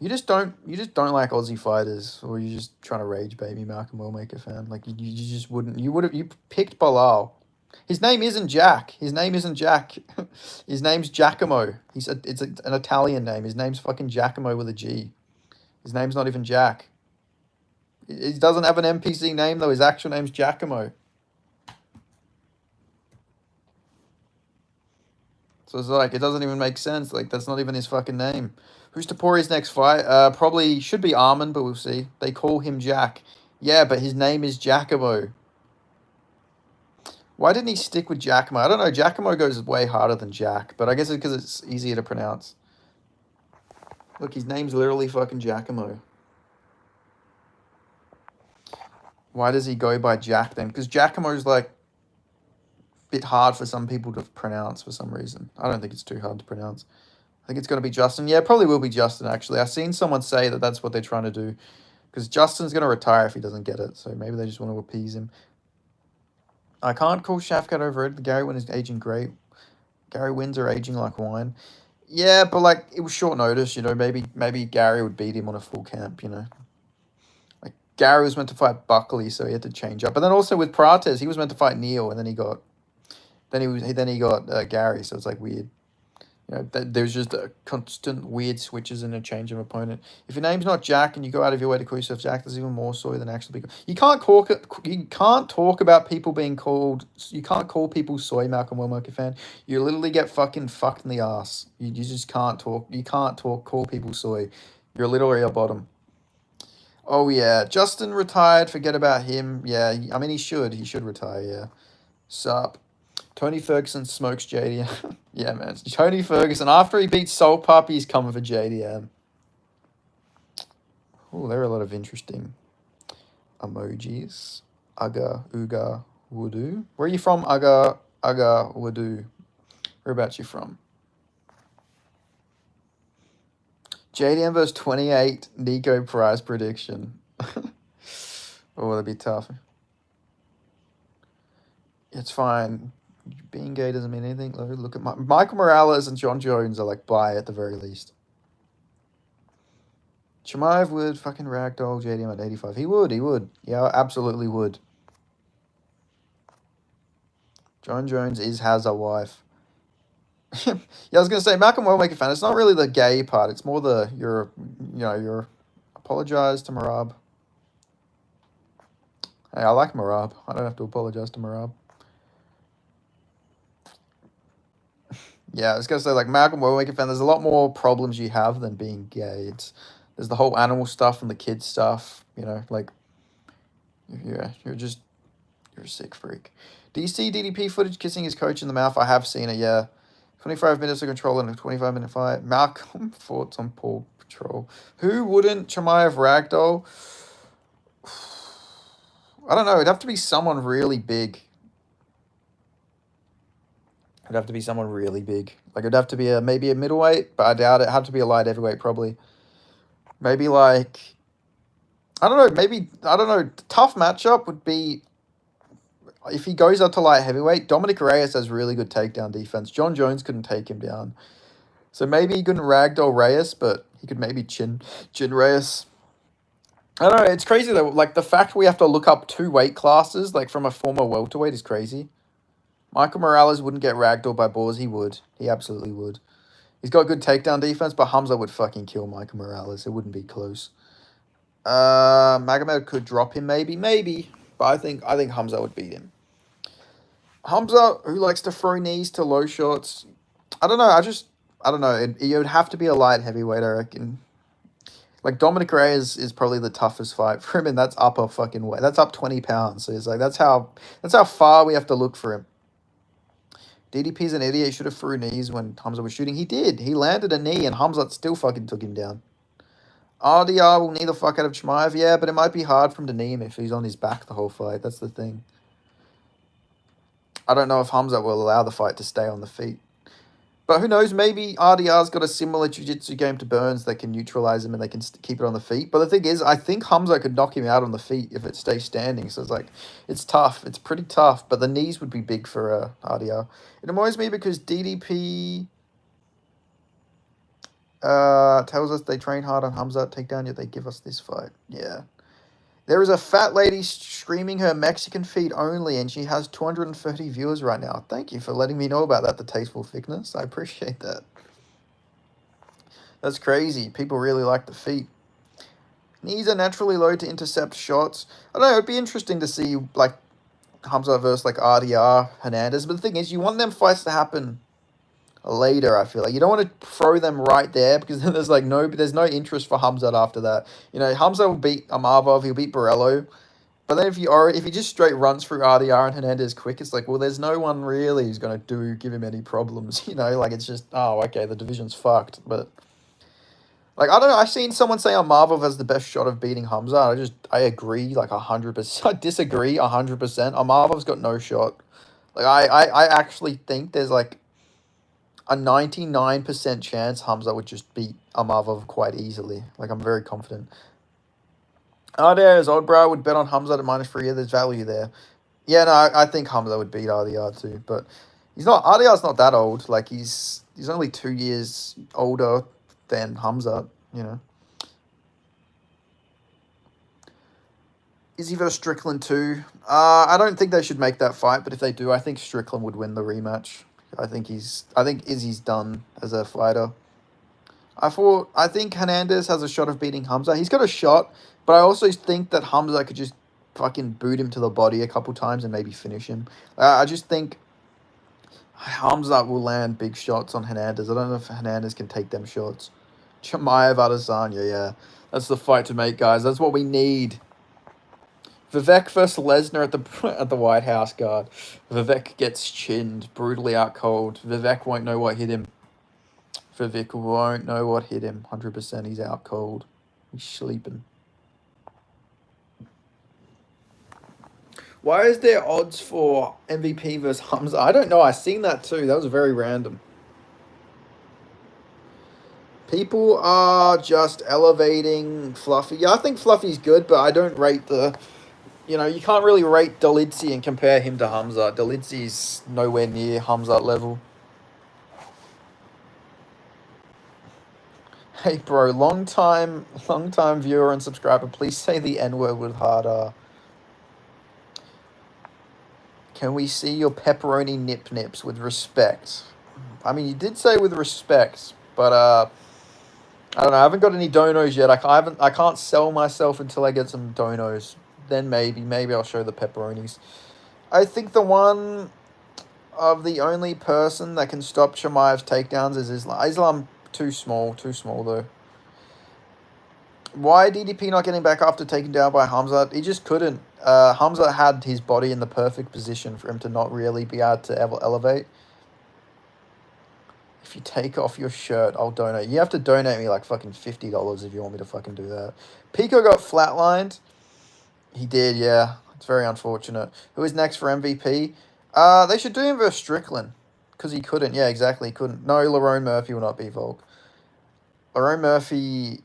S1: You just don't like Aussie fighters, or you're just trying to rage baby Malcolm Wellmaker fan. Like, you just wouldn't. You picked Bilal. His name isn't Jack. His name isn't Jack. His name's Giacomo. It's an Italian name. His name's fucking Giacomo with a G. His name's not even Jack. He doesn't have an NPC name though. His actual name's Giacomo. So it's like, it doesn't even make sense. Like, that's not even his fucking name. Who's Tapori's next fight? Probably should be Armin, but we'll see. They call him Jack. Yeah, but his name is Giacomo. Why didn't he stick with Giacomo? I don't know. Giacomo goes way harder than Jack, but I guess it's because it's easier to pronounce. Look, his name's literally fucking Giacomo. Why does he go by Jack then? Because Giacomo's like bit hard for some people to pronounce for some reason. I don't think it's too hard to pronounce. I think it's going to be Justin. Yeah, it probably will be Justin, actually. I've seen someone say that that's what they're trying to do. Because Justin's going to retire if he doesn't get it. So maybe they just want to appease him. I can't call Shavkat overrated. Gary Wynn is aging great. Gary Wynns are aging like wine. Yeah, but like, it was short notice, you know. Maybe Gary would beat him on a full camp, you know. Like, Gary was meant to fight Buckley, so he had to change up. But then also with Prates, he was meant to fight Neil, and then he got... Then he got Gary, so it's like weird. You know, there's just a constant weird switches and a change of opponent. If your name's not Jack and you go out of your way to call yourself Jack, there's even more soy than actually. You can't talk about people being called. You can't call people soy, Malcolm Wellmaker fan. You literally get fucking fucked in the ass. You just can't talk. You can't call people soy. You're literally a bottom. Oh yeah, Justin retired. Forget about him. Yeah, I mean he should retire. Yeah, sup. Tony Ferguson smokes JDM. Yeah, man. Tony Ferguson, after he beats Soul Puppy, he's coming for JDM. Oh, there are a lot of interesting emojis. Aga, Uga, Wudu. Where are you from, Aga, Wudu? Whereabouts you from? JDM versus 28, Nico prize prediction. Oh, that'd be tough. It's fine. Being gay doesn't mean anything. Look at Michael Morales and John Jones are like bi at the very least. Chimaev would fucking ragdoll JDM at 85. He would. Yeah, absolutely would. John Jones has a wife. Yeah, I was gonna say Malcolm Wellmaker fan. It's not really the gay part. It's more the you're apologize to Marab. Hey, I like Marab. I don't have to apologize to Marab. Yeah, I was gonna say like Malcolm Warwick fan. There's a lot more problems you have than being gay. There's the whole animal stuff and the kids stuff. You know, like yeah, you're a sick freak. Do you see DDP footage kissing his coach in the mouth? I have seen it. Yeah, 25 minutes of control in a 25-minute fight. Malcolm thoughts on Paw Patrol. Who wouldn't Chimaev ragdoll? I don't know. It'd have to be someone really big. It'd have to be someone really big. Like it'd have to be maybe a middleweight, but I doubt it. It'd have to be a light heavyweight probably. Maybe like I don't know. Maybe I don't know. Tough matchup would be if he goes up to light heavyweight. Dominic Reyes has really good takedown defense. John Jones couldn't take him down, so maybe he couldn't ragdoll Reyes, but he could maybe chin Reyes. I don't know. It's crazy though. Like the fact we have to look up 2 weight classes, like from a former welterweight, is crazy. Michael Morales wouldn't get ragdolled by Boars. He would. He absolutely would. He's got good takedown defense, but Hamza would fucking kill Michael Morales. It wouldn't be close. Magomed could drop him maybe, but I think Hamza would beat him. Hamza, who likes to throw knees to low shots. I don't know. I don't know. It would have to be a light heavyweight, I reckon. Like Dominic Reyes is probably the toughest fight for him, and that's up a fucking way. That's up 20 pounds. So it's like that's how far we have to look for him. DDP's an idiot. He should have threw knees when Hamza was shooting. He did. He landed a knee, and Hamza still fucking took him down. RDR will knee the fuck out of Chimaev, yeah, but it might be hard for him to knee him if he's on his back the whole fight. That's the thing. I don't know if Hamza will allow the fight to stay on the feet. But who knows, maybe RDR's got a similar jiu-jitsu game to Burns that can neutralize him and they can keep it on the feet. But the thing is, I think Hamza could knock him out on the feet if it stays standing. So it's like, it's tough. It's pretty tough. But the knees would be big for RDR. It annoys me because DDP tells us they train hard on Hamza takedown, yet they give us this fight. Yeah. There is a fat lady screaming her Mexican feed only, and she has 230 viewers right now. Thank you for letting me know about that, the Tasteful Thickness. I appreciate that. That's crazy. People really like the feet. Knees are naturally low to intercept shots. I don't know, it'd be interesting to see, like, Hamza versus, like, RDR, Hernandez. But the thing is, you want them fights to happen later, I feel like. You don't want to throw them right there because then there's no interest for Hamza after that. You know, Hamza will beat Amarvov, he'll beat Borello. But then if he just straight runs through RDR and Hernandez quick, it's like, well, there's no one really who's going to give him any problems. You know, like it's just, oh, okay, the division's fucked. But like, I don't know, I've seen someone say Amarvov has the best shot of beating Hamza. I agree like 100%. I disagree 100%. Amarvov's got no shot. Like I actually think there's like a 99% chance Hamza would just beat Amarvov quite easily. Like, I'm very confident. RDR's Oddbrow would bet on Hamza at -3. Yeah, there's value there. Yeah, no, I think Hamza would beat RDR too. But RDR's not that old. Like, he's only 2 years older than Hamza, you know. Izzy versus Strickland too. I don't think they should make that fight, but if they do, I think Strickland would win the rematch. I think Izzy's done as a fighter. I think Hernandez has a shot of beating Hamza. He's got a shot, but I also think that Hamza could just fucking boot him to the body a couple times and maybe finish him. I just think Hamza will land big shots on Hernandez. I don't know if Hernandez can take them shots. Chimaev Adesanya, yeah. That's the fight to make, guys. That's what we need. Vivek versus Lesnar at the White House guard. Vivek gets chinned, brutally out cold. Vivek won't know what hit him. 100%. He's out cold. He's sleeping. Why is there odds for MVP versus Hamza? I don't know. I seen that too. That was very random. People are just elevating Fluffy. Yeah, I think Fluffy's good, but I don't rate the... You know, you can't really rate Dolidze and compare him to Hamza. Dolidze's nowhere near Hamza level. Hey, bro, long time viewer and subscriber. Please say the N-word with hard R. Can we see your pepperoni nips with respect? I mean, you did say with respect, but I don't know. I haven't got any donos yet. I can't sell myself until I get some donos. Then maybe I'll show the pepperonis. I think the one of the only person that can stop Chimaev's takedowns is Islam. Islam too small though. Why DDP not getting back after taken down by Hamza? He just couldn't. Hamza had his body in the perfect position for him to not really be able to elevate. If you take off your shirt, I'll donate. You have to donate me like fucking $50 if you want me to fucking do that. Pico got flatlined. He did, yeah. It's very unfortunate. Who is next for MVP? They should do him versus Strickland. Because he couldn't. Yeah, exactly. He couldn't. No, Lerone Murphy will not be Volk. Lerone Murphy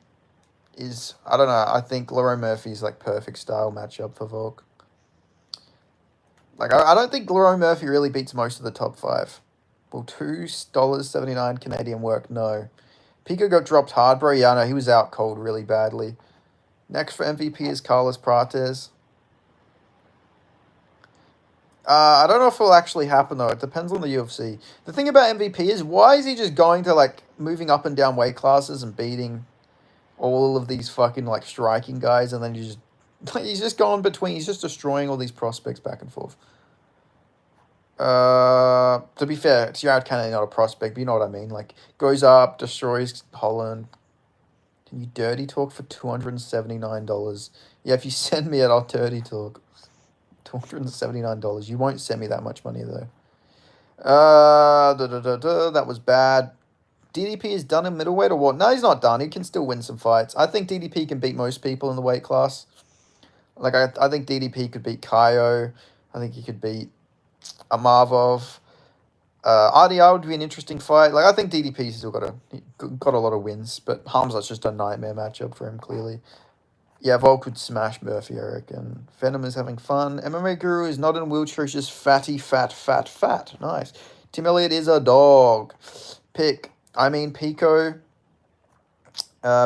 S1: is... I don't know. I think Lerone Murphy is like perfect style matchup for Volk. Like, I don't think Lerone Murphy really beats most of the top 5. Will $2.79 Canadian work? No. Pico got dropped hard, bro. Yeah, I know. He was out cold really badly. Next for MVP is Carlos Prates. I don't know if it'll actually happen, though. It depends on the UFC. The thing about MVP is, why is he just going to, like, moving up and down weight classes and beating all of these fucking, like, striking guys, and then he's just going between, he's just destroying all these prospects back and forth. To be fair, Jared Kennedy not a prospect, but you know what I mean. Like, goes up, destroys Holland. Can you dirty talk for $279? Yeah, if you send me it, I'll dirty talk. $279. You won't send me that much money, though. That was bad. DDP is done in middleweight or what? No, he's not done. He can still win some fights. I think DDP can beat most people in the weight class. Like, I think DDP could beat Kaio. I think he could beat Amavov. RDR would be an interesting fight. Like, I think DDP's still got a lot of wins, but Hamza's just a nightmare matchup for him, clearly. Yeah, Volk would smash Murphy, I reckon. Venom is having fun. MMA Guru is not in a wheelchair, he's just fatty, fat. Nice. Tim Elliott is a dog. Pico.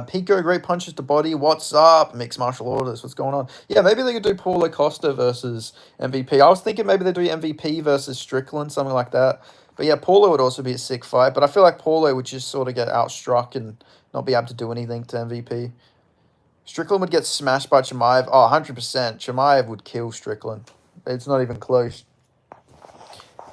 S1: Pico, great punches to body. What's up? Mixed martial orders. What's going on? Yeah, maybe they could do Paulo Costa versus MVP. I was thinking maybe they do MVP versus Strickland, something like that. But yeah, Paulo would also be a sick fight. But I feel like Paulo would just sort of get outstruck and not be able to do anything to MVP. Strickland would get smashed by Chimaev. Oh, 100%. Chimaev would kill Strickland. It's not even close.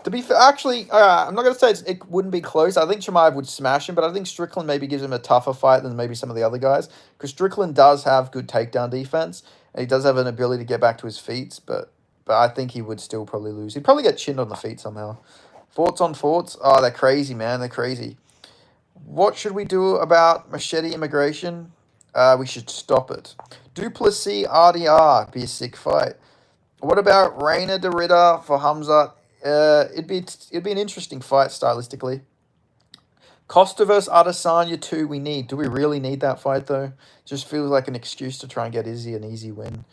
S1: To be fair, actually, I'm not going to say it wouldn't be close. I think Chimaev would smash him, but I think Strickland maybe gives him a tougher fight than maybe some of the other guys. Because Strickland does have good takedown defense, and he does have an ability to get back to his feet, but I think he would still probably lose. He'd probably get chinned on the feet somehow. Thoughts on thoughts? Oh, they're crazy, man. They're crazy. What should we do about machete immigration? We should stop it. Duplessis RDR. Be a sick fight. What about Reina de Ritter for Hamza? It'd be an interesting fight stylistically. Costa versus Adesanya 2 we need. Do we really need that fight, though? Just feels like an excuse to try and get an easy win.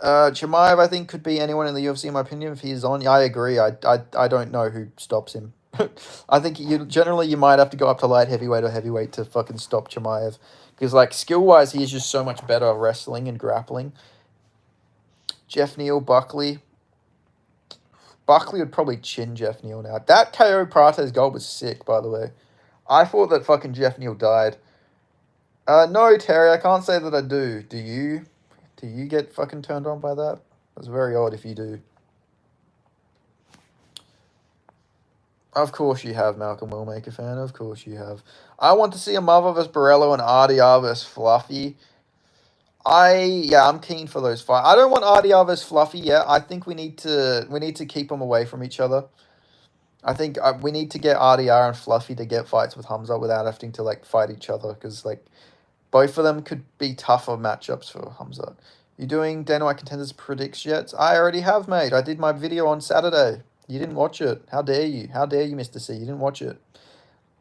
S1: Chimaev, I think, could be anyone in the UFC, in my opinion, if he is on. Yeah, I agree. I don't know who stops him. I think you might have to go up to light heavyweight or heavyweight to fucking stop Chimaev. Because, like, skill-wise, he is just so much better at wrestling and grappling. Jeff Neal, Buckley. Buckley would probably chin Jeff Neal now. That KO Prates goal was sick, by the way. I thought that fucking Jeff Neal died. No, Terry, I can't say that I do. Do you? Do you get fucking turned on by that? That's very odd if you do. Of course you have, Malcolm Willmaker fan. Of course you have. I want to see a Mother vs. Borello and RDR vs. Fluffy. I'm keen for those fights. I don't want RDR vs. Fluffy yet. I think we need to keep them away from each other. I think we need to get RDR and Fluffy to get fights with Hamza without having to like fight each other, because like both of them could be tougher matchups for Hamza. You doing Dana White Contenders predicts yet? I already have, mate. I did my video on Saturday. You didn't watch it. How dare you? How dare you, Mr. C? You didn't watch it.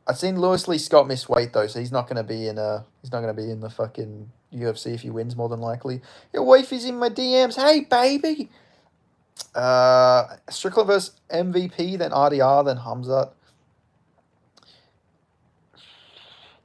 S1: I've seen Lewis Lee Scott miss weight though, so he's not gonna be in the fucking UFC if he wins, more than likely. Your wife is in my DMs. Hey baby. Strickland versus MVP, then RDR, then Khamzat.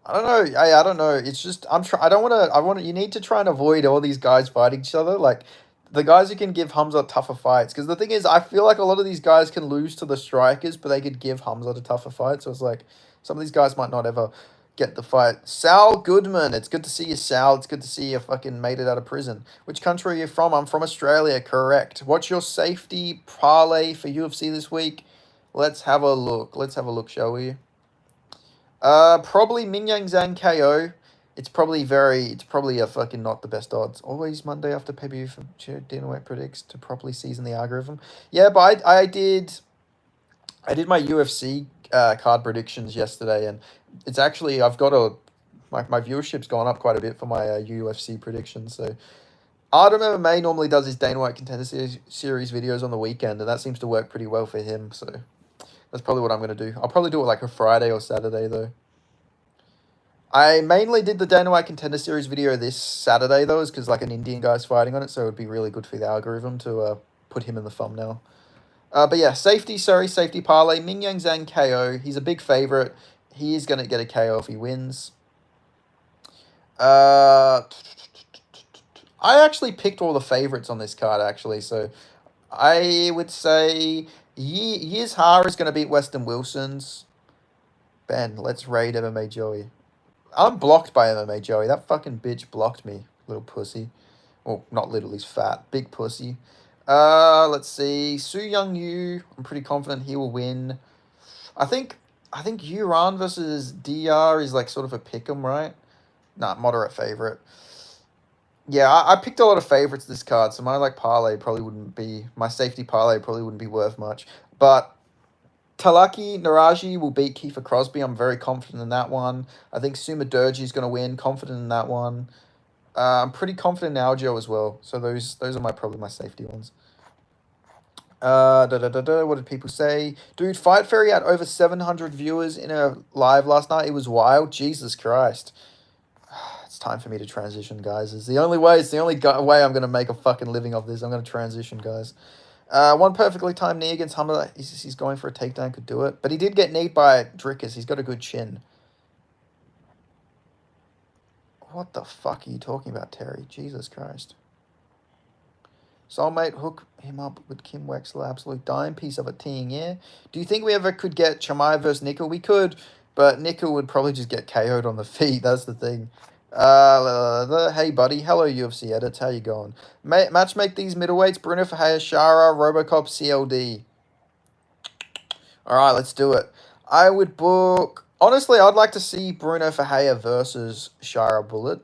S1: I don't know. I don't know. It's just you need to try and avoid all these guys fighting each other. Like the guys who can give Hamza tougher fights. Because the thing is, I feel like a lot of these guys can lose to the strikers, but they could give Hamza a tougher fight. So it's like some of these guys might not ever get the fight. Sal Goodman. It's good to see you, Sal. It's good to see you fucking made it out of prison. Which country are you from? I'm from Australia. Correct. What's your safety parlay for UFC this week? Let's have a look. Let's have a look, shall we? Probably Minyang Zhang KO. It's probably a fucking not the best odds. Always Monday after pay-per-view for Dinnerweight predicts to properly season the algorithm. Yeah, but I did my UFC card predictions yesterday, and it's actually I've got my viewership's gone up quite a bit for my UFC predictions. So Ardham MMA normally does his Dana White Contender Series videos on the weekend, and that seems to work pretty well for him. So that's probably what I'm gonna do. I'll probably do it like a Friday or Saturday though. I mainly did the Dana White Contender Series video this Saturday, though, is because, like, an Indian guy's fighting on it, so it would be really good for the algorithm to put him in the thumbnail. But yeah, safety parlay, Minyang Zhang KO. He's a big favorite. He is going to get a KO if he wins. I actually picked all the favorites on this card, actually, so I would say Yizhar is going to beat Weston Wilson's. Ben, let's raid MMA Joey. I'm blocked by MMA Joey. That fucking bitch blocked me, little pussy. Well, not little, he's fat. Big pussy. Let's see. Su Young Yu. I'm pretty confident he will win. I think Yuran versus DR is like sort of a pick'em, right? Nah, moderate favorite. Yeah, I picked a lot of favorites this card, so my my safety parlay probably wouldn't be worth much. But Talaki Naraji will beat Kiefer Crosby. I'm very confident in that one. I think Suma Durji is going to win. Confident in that one. I'm pretty confident in Aljo as well. So those are probably my safety ones. What did people say? Dude, Fight Fairy had over 700 viewers in a live last night. It was wild. Jesus Christ. It's time for me to transition, guys. It's the only way. It's the only way I'm going to make a fucking living off this. I'm going to transition, guys. One perfectly timed knee against Hamza. He's going for a takedown, could do it. But he did get kneed by Drickus. He's got a good chin. What the fuck are you talking about, Terry? Jesus Christ. Soulmate, hook him up with Kim Wexler. Absolute dime piece of a team, yeah? Do you think we ever could get Chimaev versus Nickel? We could, but Nickel would probably just get KO'd on the feet. That's the thing. Hey, buddy. Hello, UFC edits. How you going? Matchmake these middleweights. Bruno Ferreira, Shara, Robocop, CLD. All right, let's do it. I would book... Honestly, I'd like to see Bruno Ferreira versus Shara Bullet.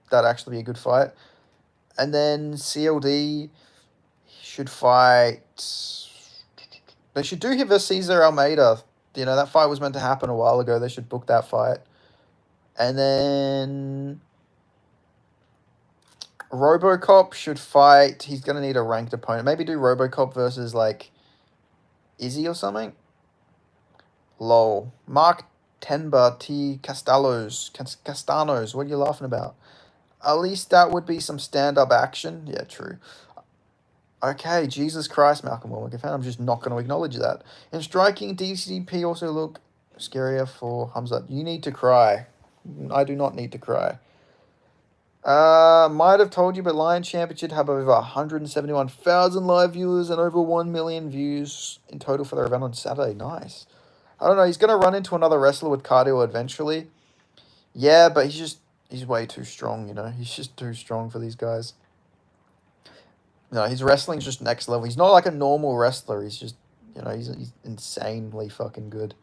S1: That'd actually be a good fight. And then CLD should fight... They should do him versus Cesar Almeida. You know, that fight was meant to happen a while ago. They should book that fight. And then Robocop should fight. He's going to need a ranked opponent. Maybe do Robocop versus, like, Izzy or something. Lol. Mark Tenba T. Castanos. What are you laughing about? At least that would be some stand-up action. Yeah, true. Okay, Jesus Christ, Malcolm Wilmington. I'm just not going to acknowledge that. In striking, DCP also look scarier for Hamza. You need to cry. I do not need to cry. Might have told you, but Lion Championship have over 171,000 live viewers and over 1 million views in total for their event on Saturday. Nice. I don't know. He's going to run into another wrestler with cardio eventually. Yeah, but he's way too strong, you know. He's just too strong for these guys. No, his wrestling's just next level. He's not like a normal wrestler. He's just, you know, he's insanely fucking good.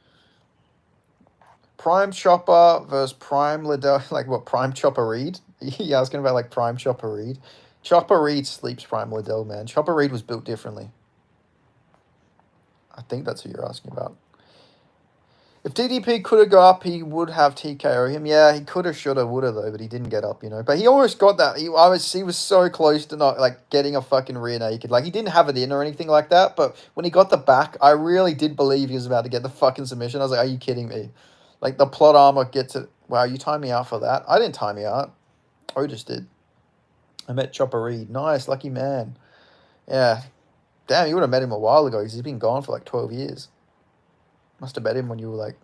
S1: Prime Chopper versus Prime Liddell. Like, what, Prime Chopper Reed? Yeah, I was going about, like, Prime Chopper Reed. Chopper Reed sleeps Prime Liddell, man. Chopper Reed was built differently. I think that's who you're asking about. If DDP could have got up, he would have TKO him. Yeah, he could have, should have, would have, though, but he didn't get up, you know. But he almost got that. He was so close to not, like, getting a fucking rear naked. Like, he didn't have it in or anything like that, but when he got the back, I really did believe he was about to get the fucking submission. I was like, are you kidding me? Like, the plot armor gets it. Wow, you timed me out for that. I didn't time me out. Otis did. I met Chopper Reed. Nice, lucky man. Yeah. Damn, you would have met him a while ago because he's been gone for like 12 years. Must have met him when you were like...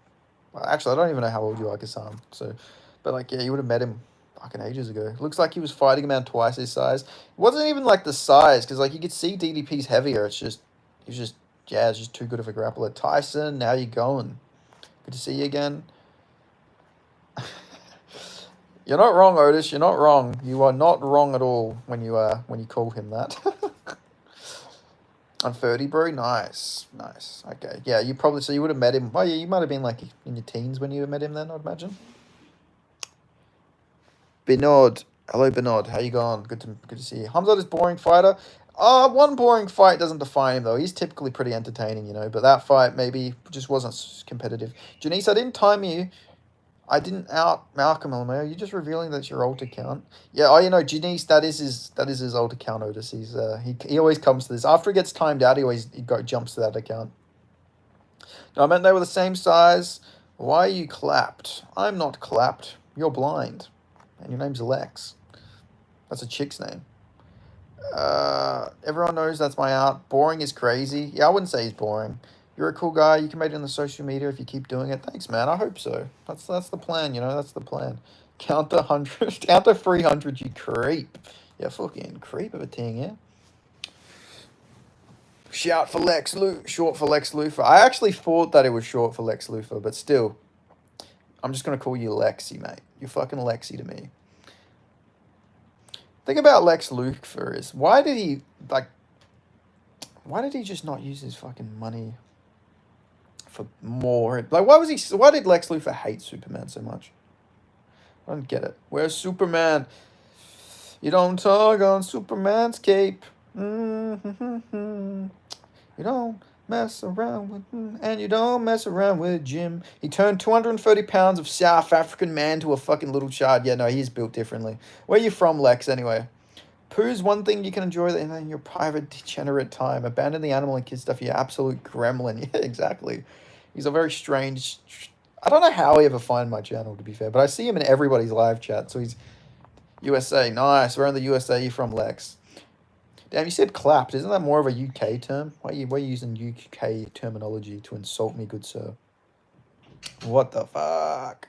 S1: Well, actually, I don't even know how old you are, Kasam. So, but like, yeah, you would have met him fucking ages ago. Looks like he was fighting him around twice his size. It wasn't even like the size because like you could see DDP's heavier. It's just it's just too good of a grappler. Tyson, how you going? Good to see you again. You're not wrong, Otis. You're not wrong. You are not wrong at all when you call him that. On 30, bro? Nice. Nice. Okay. Yeah, you probably... So you would have met him... Oh, yeah, you might have been, like, in your teens when you met him then, I'd imagine. Binod. Hello, Binod. How you going? Good to see you. Khamzat is boring fighter. One boring fight doesn't define him, though. He's typically pretty entertaining, you know. But that fight maybe just wasn't competitive. Janice, I didn't time you. I didn't out Malcolm Are you just revealing that's your alt account? Yeah, oh, you know, Janice, that is his alt account, Otis. He always comes to this. After he gets timed out, jumps to that account. No, I meant they were the same size. Why are you clapped? I'm not clapped. You're blind. And your name's Lex. That's a chick's name. Everyone knows that's my art. Boring is crazy. Yeah, I wouldn't say he's boring. You're a cool guy. You can make it on the social media if you keep doing it. Thanks, man. I hope so. That's the plan, you know. That's the plan. Count the 100. Count the 300, you creep. Yeah, fucking creep of a thing, yeah. Shout for Lex Luthor. Short for Lex Luthor. I actually thought that it was short for Lex Luthor, but still. I'm just going to call you Lexi, mate. You're fucking Lexi to me. Thing about Lex Luthor is, why did he just not use his fucking money for more? Like, why did Lex Luthor hate Superman so much? I don't get it. Where's Superman? You don't tug on Superman's cape. You don't mess around with, and you don't mess around with Jim. He turned 230 pounds of South African man to a fucking little child. Yeah, no, he's built differently. Where are you from, Lex, anyway? Poo's one thing you can enjoy in your private degenerate time. Abandon the animal and kid stuff, you absolute gremlin. Yeah, exactly. He's a very strange... I don't know how he ever find my channel, to be fair, but I see him in everybody's live chat, so he's... USA, nice. Where in the USA are you from, Lex? Damn, you said clapped. Isn't that more of a UK term? Why are you using UK terminology to insult me, good sir? What the fuck?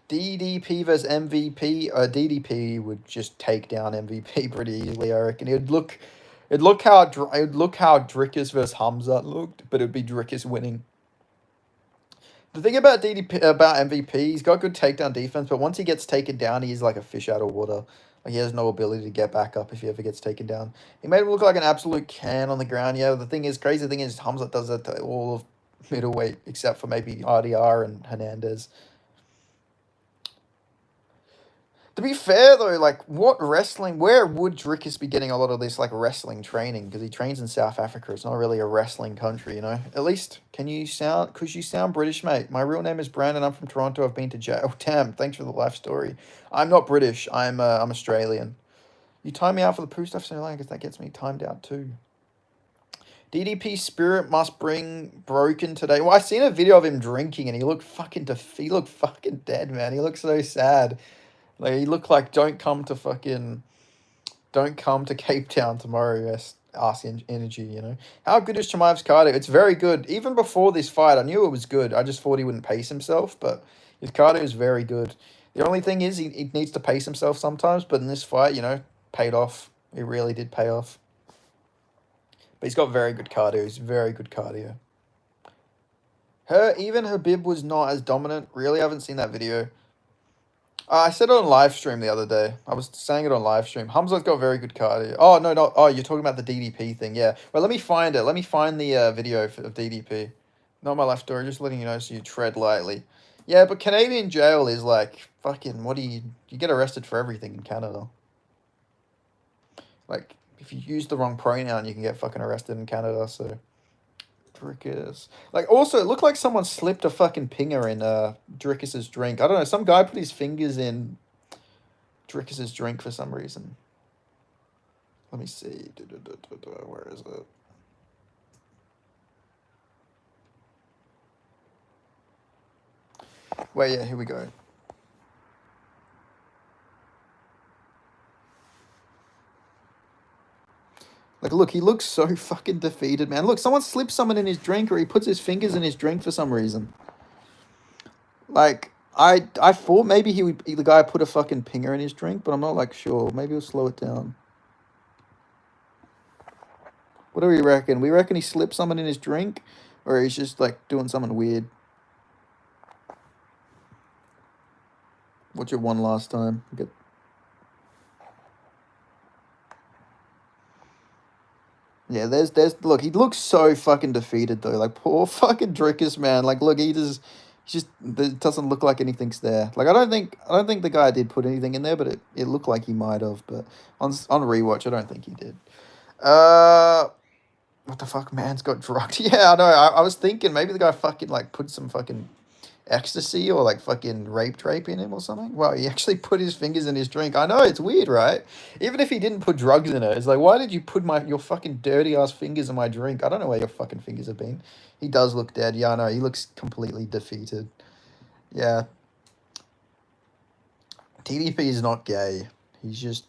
S1: DDP versus MVP. DDP would just take down MVP pretty easily, I reckon. It'd look how Drickus versus Hamza looked, but it'd be Drickus winning. The thing about MVP, he's got good takedown defense, but once he gets taken down, he's like a fish out of water. Like, he has no ability to get back up if he ever gets taken down. He made him look like an absolute can on the ground. Yeah, crazy thing is Hamza does that to all of middleweight, except for maybe RDR and Hernandez. To be fair, though, like, where would Drickus be getting a lot of this, like, wrestling training? Because he trains in South Africa. It's not really a wrestling country, you know? At least, because you sound British, mate. My real name is Brandon. I'm from Toronto. I've been to jail. Oh, damn, thanks for the life story. I'm not British. I'm Australian. You time me out for the poo stuff so long, because that gets me timed out, too. DDP spirit must bring broken today. Well, I seen a video of him drinking, and he looked fucking dead, man. He looked so sad. Like, he looked like don't come to Cape Town tomorrow, yes, ass energy, you know. How good is Chimaev's cardio? It's very good. Even before this fight, I knew it was good. I just thought he wouldn't pace himself, but his cardio is very good. The only thing is he needs to pace himself sometimes, but in this fight, you know, paid off. It really did pay off. But he's got very good cardio. He's very good cardio. Even Habib was not as dominant. Really, I haven't seen that video. I said it on live stream the other day. I was saying it on live stream. Hamza's got very good cardio. Oh, no, no. Oh, you're talking about the DDP thing. Yeah. Well, let me find it. Let me find the video of DDP. Not my life story. Just letting you know so you tread lightly. Yeah, but Canadian jail is like, fucking, you get arrested for everything in Canada. Like, if you use the wrong pronoun, you can get fucking arrested in Canada, so... Drickus. Like, also, it looked like someone slipped a fucking pinger in Drickus's drink. I don't know, some guy put his fingers in Drickus's drink for some reason. Let me see. Where is it? Wait, yeah, here we go. Like, look, he looks so fucking defeated, man. Look, someone slips something in his drink, or he puts his fingers in his drink for some reason. Like, I thought maybe the guy put a fucking pinger in his drink, but I'm not, like, sure. Maybe he'll slow it down. What do we reckon? We reckon he slipped something in his drink, or he's just, like, doing something weird. What's your one last time? Yeah, look, he looks so fucking defeated though. Like poor fucking Drickus, man. Like look, he just it doesn't look like anything's there. Like I don't think the guy did put anything in there, but it looked like he might have. But on rewatch, I don't think he did. Uh, what the fuck, man's got drugged. Yeah, I know. I was thinking maybe the guy fucking like put some fucking ecstasy or like fucking rape in him or something. Well, he actually put his fingers in his drink. I know, it's weird, right? Even if he didn't put drugs in it, it's like, why did you put your fucking dirty ass fingers in my drink? I don't know where your fucking fingers have been. He does look dead. Yeah, I know. He looks completely defeated. Yeah. TDP is not gay. He's just,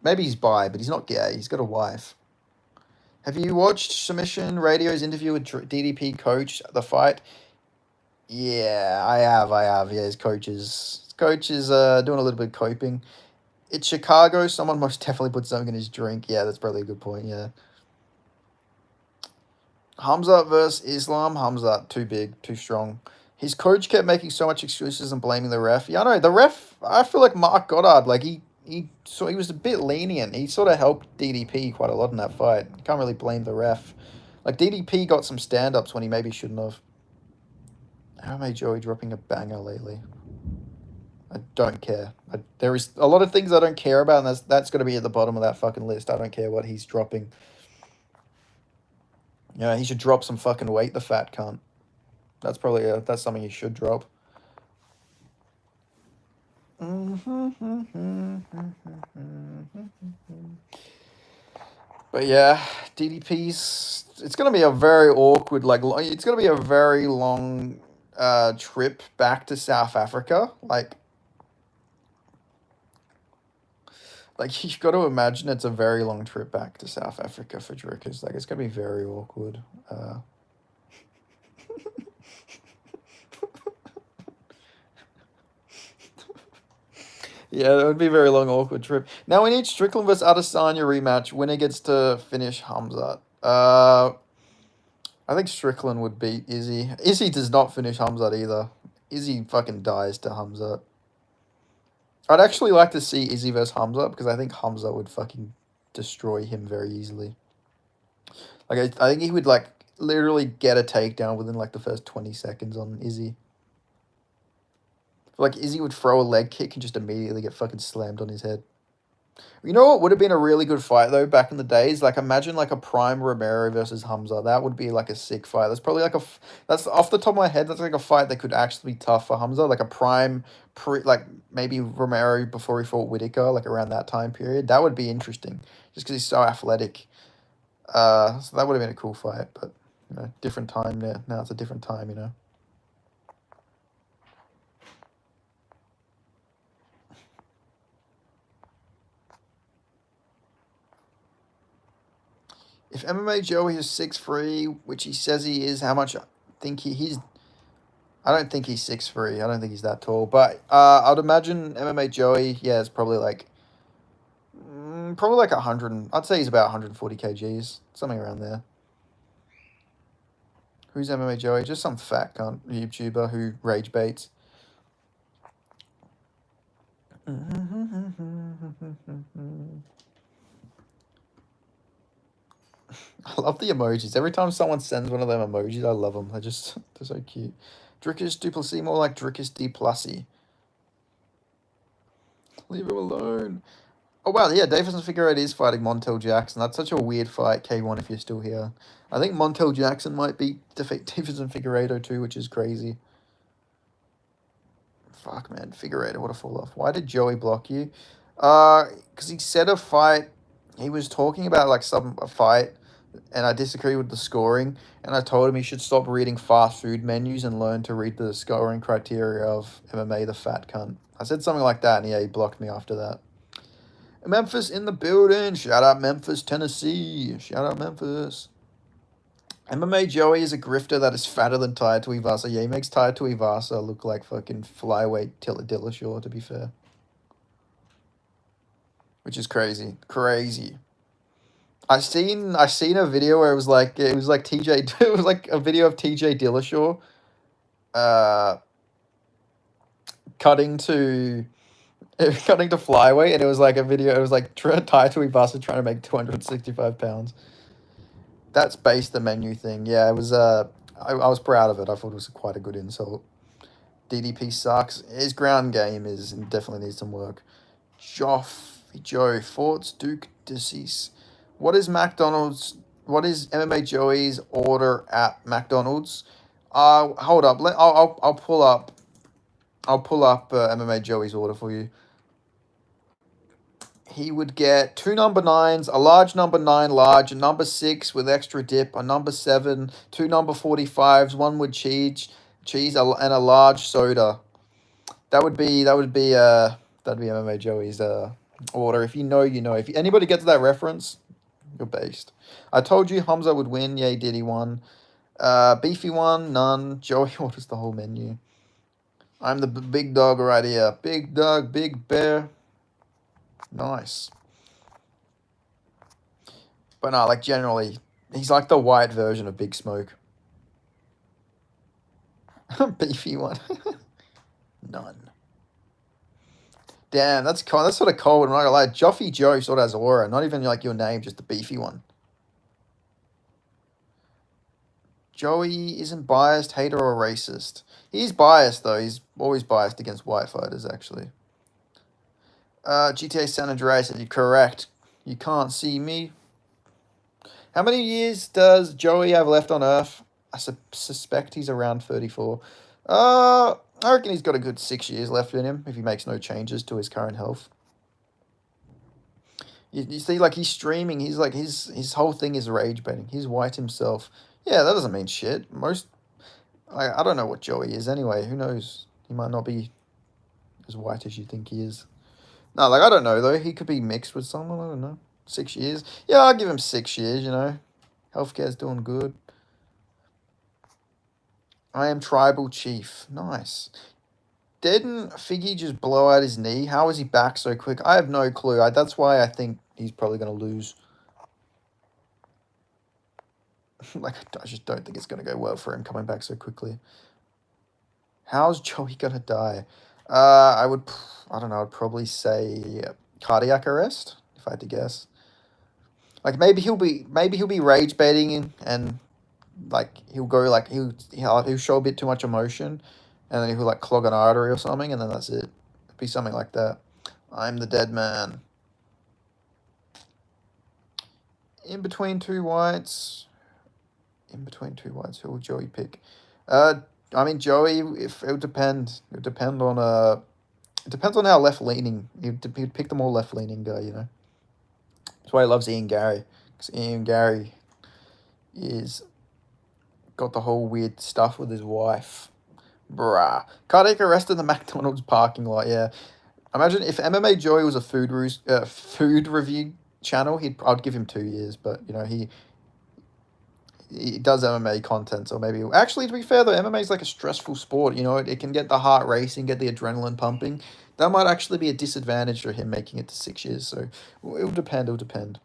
S1: maybe he's bi, but he's not gay. He's got a wife. Have you watched Submission Radio's interview with DDP coach the fight? Yeah, I have. Yeah, his coach is doing a little bit of coping. It's Chicago. Someone most definitely put something in his drink. Yeah, that's probably a good point. Yeah. Hamza versus Islam. Hamza too big, too strong. His coach kept making so much excuses and blaming the ref. Yeah, I know the ref. I feel like Mark Goddard. Like he was a bit lenient. He sort of helped DDP quite a lot in that fight. You can't really blame the ref. Like DDP got some stand ups when he maybe shouldn't have. How made Joey dropping a banger lately? I don't care. There is a lot of things I don't care about, and that's going to be at the bottom of that fucking list. I don't care what he's dropping. Yeah, he should drop some fucking weight, the fat cunt. That's probably that's something he should drop. But yeah, DDP's. It's gonna be a very awkward, it's gonna be a very long, trip back to South Africa. Like you've got to imagine it's a very long trip back to South Africa for Drickers. Like it's gonna be very awkward. Yeah, it would be a very long, awkward trip. Now we need Strickland versus Adesanya rematch. Winner gets to finish Hamza. I think Strickland would beat Izzy. Izzy does not finish Hamza either. Izzy fucking dies to Hamza. I'd actually like to see Izzy versus Hamza because I think Hamza would fucking destroy him very easily. Like I think he would like literally get a takedown within like the first 20 seconds on Izzy. Like Izzy would throw a leg kick and just immediately get fucking slammed on his head. You know what would have been a really good fight though back in the days? Like imagine like a prime Romero versus Hamza. That would be like a sick fight. That's probably like that's off the top of my head. That's like a fight that could actually be tough for Hamza. Like a prime like maybe Romero before he fought Whitaker, like around that time period. That would be interesting, just because he's so athletic. So that would have been a cool fight, but different time now. Now it's a different time. If MMA Joey is 6'3", which he says he is, how much I think he's... I don't think he's 6'3". I don't think he's that tall. But I'd imagine MMA Joey, yeah, it's probably like... probably like 100... I'd say he's about 140 kgs. Something around there. Who's MMA Joey? Just some fat cunt YouTuber who rage baits. I love the emojis. Every time someone sends one of them emojis, I love them. They're so cute. Drickus Duplessis, more like Drickus D Plussy. Leave him alone. Oh wow, yeah, Davison Figueroa is fighting Montel Jackson. That's such a weird fight, K1, if you're still here. I think Montel Jackson might defeat Davison Figueroa too, which is crazy. Fuck, man, Figueroa, what a fall off. Why did Joey block you? Because he said a fight. He was talking about like a fight, and I disagree with the scoring. And I told him he should stop reading fast food menus and learn to read the scoring criteria of MMA, the fat cunt. I said something like that, and yeah, he blocked me after that. Memphis in the building. Shout out Memphis, Tennessee. Shout out Memphis. MMA Joey is a grifter that is fatter than Tai Tuivasa. Yeah, he makes Tai Tuivasa look like fucking flyweight Dillashaw, to be fair. Which is crazy. Crazy. I seen a video where it was like TJ it was like a video of TJ Dillashaw cutting to flyweight, and it was like a video, it was like Tai Tuivasa trying to make 265 pounds. That's base the menu thing. Yeah, it was. I was proud of it. I thought it was quite a good insult. DDP sucks. His ground game is definitely needs some work. Joe Forts Duke Decease. What is McDonald's? What is MMA Joey's order at McDonald's? Hold up. I'll pull up. I'll pull up MMA Joey's order for you. He would get 2 number 9s, a large number 9 large, a number 6 with extra dip, a number 7, 2 number 45s, one with cheese, and a large soda. That'd be MMA Joey's order. If you know, you know. If anybody gets that reference, you're based. I told you Hamza would win. Yeah, he did. He won. Beefy one, none. Joey orders the whole menu. I'm the big dog right here. Big dog, big bear. Nice. But no, like generally, he's like the white version of Big Smoke. Beefy one. None. Damn, that's sort of cold. I'm not gonna lie. Joffy Joe sort of has aura. Not even like your name, just the beefy one. Joey isn't biased, hater, or racist. He's biased though. He's always biased against white fighters, actually. GTA San Andreas said you're correct. You can't see me. How many years does Joey have left on Earth? I suspect he's around 34. I reckon he's got a good 6 years left in him if he makes no changes to his current health. You see, like, he's streaming. He's like, his whole thing is rage baiting. He's white himself. Yeah, that doesn't mean shit. I don't know what Joey is anyway. Who knows? He might not be as white as you think he is. No, like, I don't know, though. He could be mixed with someone. I don't know. 6 years. Yeah, I'll give him 6 years, you know. Healthcare's doing good. I am tribal chief. Nice. Didn't Figgy just blow out his knee? How is he back so quick? I have no clue. That's why I think he's probably going to lose. Like, I just don't think it's going to go well for him coming back so quickly. How's Joey going to die? I don't know, I'd probably say cardiac arrest, if I had to guess. Like, maybe he'll be rage baiting and like, he'll go, like, he'll show a bit too much emotion, and then he'll, like, clog an artery or something, and then that's it. It'd be something like that. I'm the dead man. In between two whites, who will Joey pick? I mean, Joey, it would depend. It would depend on it depends on how left-leaning. He'd pick the more left-leaning guy, you know. That's why he loves Ian Gary. Because Ian Gary is got the whole weird stuff with his wife. Bruh. Cardiac arrest in the McDonald's parking lot, yeah. Imagine if MMA Joey was a food review channel, I'd give him 2 years, but, you know, he does MMA content, so maybe... Actually, to be fair, though, MMA is like a stressful sport, you know. It can get the heart racing, get the adrenaline pumping. That might actually be a disadvantage for him making it to 6 years, so it'll depend.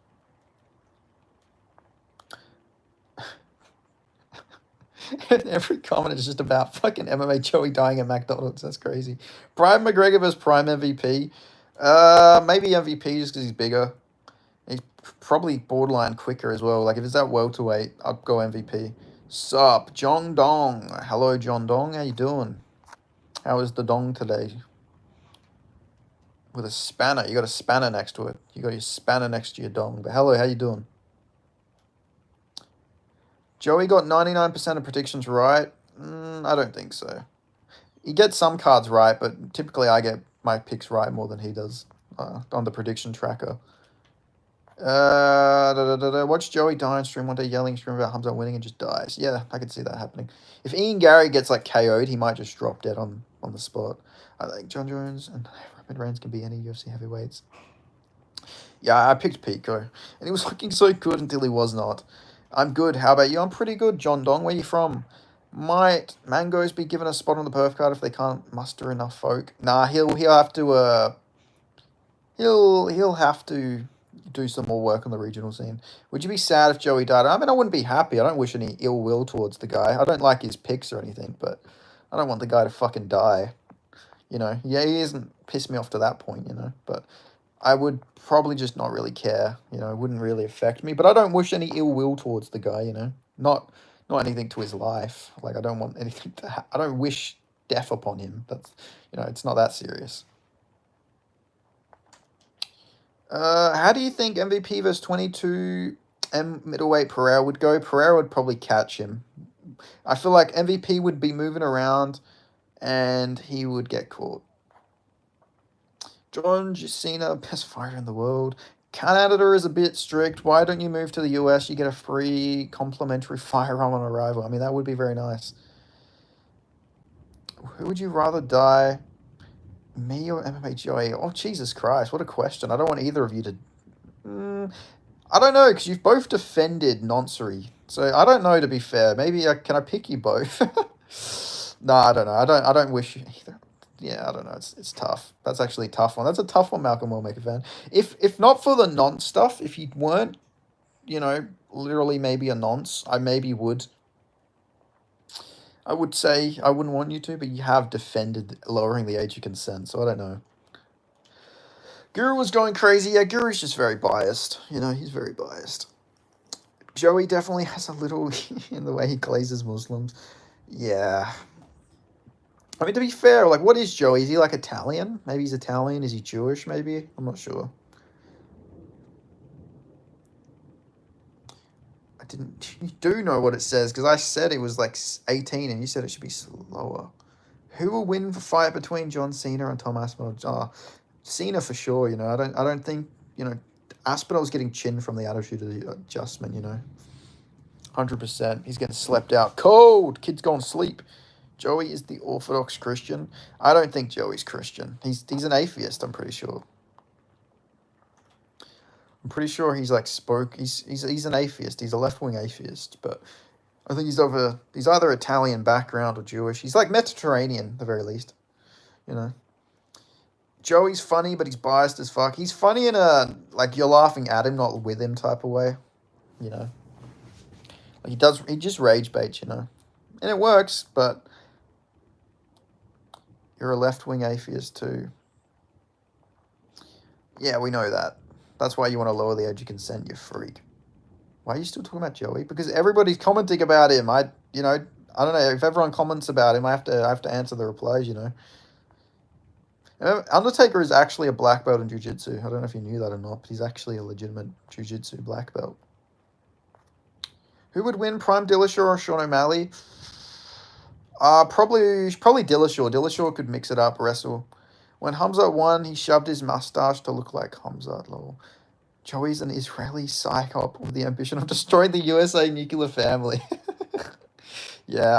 S1: Every comment is just about fucking MMA Joey dying at McDonald's. That's crazy. Brian McGregor versus Prime MVP. Maybe MVP just because he's bigger. He's probably borderline quicker as well. Like, if it's that welterweight, I'd go MVP. Sup, John Dong. Hello, John Dong. How you doing? How is the dong today? With a spanner. You got a spanner next to it. You got your spanner next to your dong. But hello, how you doing? Joey got 99% of predictions right. I don't think so. He gets some cards right, but typically I get my picks right more than he does on the prediction tracker. Watch Joey die on stream one day yelling stream about Hamza winning and just dies. Yeah, I could see that happening. If Ian Gary gets like KO'd, he might just drop dead on the spot. I think John Jones and Roman Reigns can be any UFC heavyweights. Yeah, I picked Pico, and he was looking so good until he was not. I'm good. How about you? I'm pretty good, John Dong. Where you from? Might Mangoes be given a spot on the perf card if they can't muster enough folk? Nah, he'll have to he'll have to do some more work on the regional scene. Would you be sad if Joey died? I mean, I wouldn't be happy. I don't wish any ill will towards the guy. I don't like his picks or anything, but I don't want the guy to fucking die. You know, yeah, he hasn't pissed me off to that point, you know, but I would probably just not really care. You know, it wouldn't really affect me. But I don't wish any ill will towards the guy. You know, not anything to his life. Like I don't want anything to. I don't wish death upon him. That's it's not that serious. How do you think MVP versus 22 middleweight Pereira would go? Pereira would probably catch him. I feel like MVP would be moving around, and he would get caught. John Cena, best fighter in the world. Canada is a bit strict. Why don't you move to the US? You get a free complimentary firearm on arrival. I mean, that would be very nice. Who would you rather die? Me or MMA Joey? Oh, Jesus Christ. What a question. I don't want either of you to... I don't know, because you've both defended Nonsuri. So, I don't know, to be fair. Maybe, can I pick you both? No, I don't know. I don't wish you either. Yeah, I don't know. It's tough. That's actually a tough one. That's a tough one, Malcolm Wellmaker fan. If not for the nonce stuff, if you weren't, literally maybe a nonce, I maybe would. I would say I wouldn't want you to, but you have defended lowering the age of consent, so I don't know. Guru was going crazy. Yeah, Guru's just very biased. He's very biased. Joey definitely has a little in the way he glazes Muslims. Yeah. I mean, to be fair, like, what is Joey? Is he, like, Italian? Maybe he's Italian. Is he Jewish, maybe? I'm not sure. You do know what it says, because I said it was, like, 18, and you said it should be slower. Who will win the fight between John Cena and Tom Aspinall? Oh, Cena for sure, I don't think, Aspinall's getting chin from the attitude adjustment, 100%. He's getting slept out. Cold! Kid's gone to sleep. Joey is the Orthodox Christian. I don't think Joey's Christian. He's an atheist, I'm pretty sure. I'm pretty sure he's like he's an atheist. He's a left-wing atheist, but I think he's either Italian background or Jewish. He's like Mediterranean, at the very least. Joey's funny, but he's biased as fuck. He's funny in a like you're laughing at him, not with him type of way. Like he just rage baits, and it works, but you're a left-wing atheist too. Yeah, we know that. That's why you want to lower the age of consent, you freak. Why are you still talking about Joey? Because everybody's commenting about him. I don't know. If everyone comments about him, I have to answer the replies, Undertaker is actually a black belt in jiu-jitsu. I don't know if you knew that or not, but he's actually a legitimate jiu-jitsu black belt. Who would win, Prime Dillashaw or Sean O'Malley? Probably Dillashaw. Dillashaw could mix it up, wrestle. When Hamza won, he shoved his mustache to look like Khamzat. Lol. Joey's an Israeli psychop with the ambition of destroying the USA nuclear family. Yeah,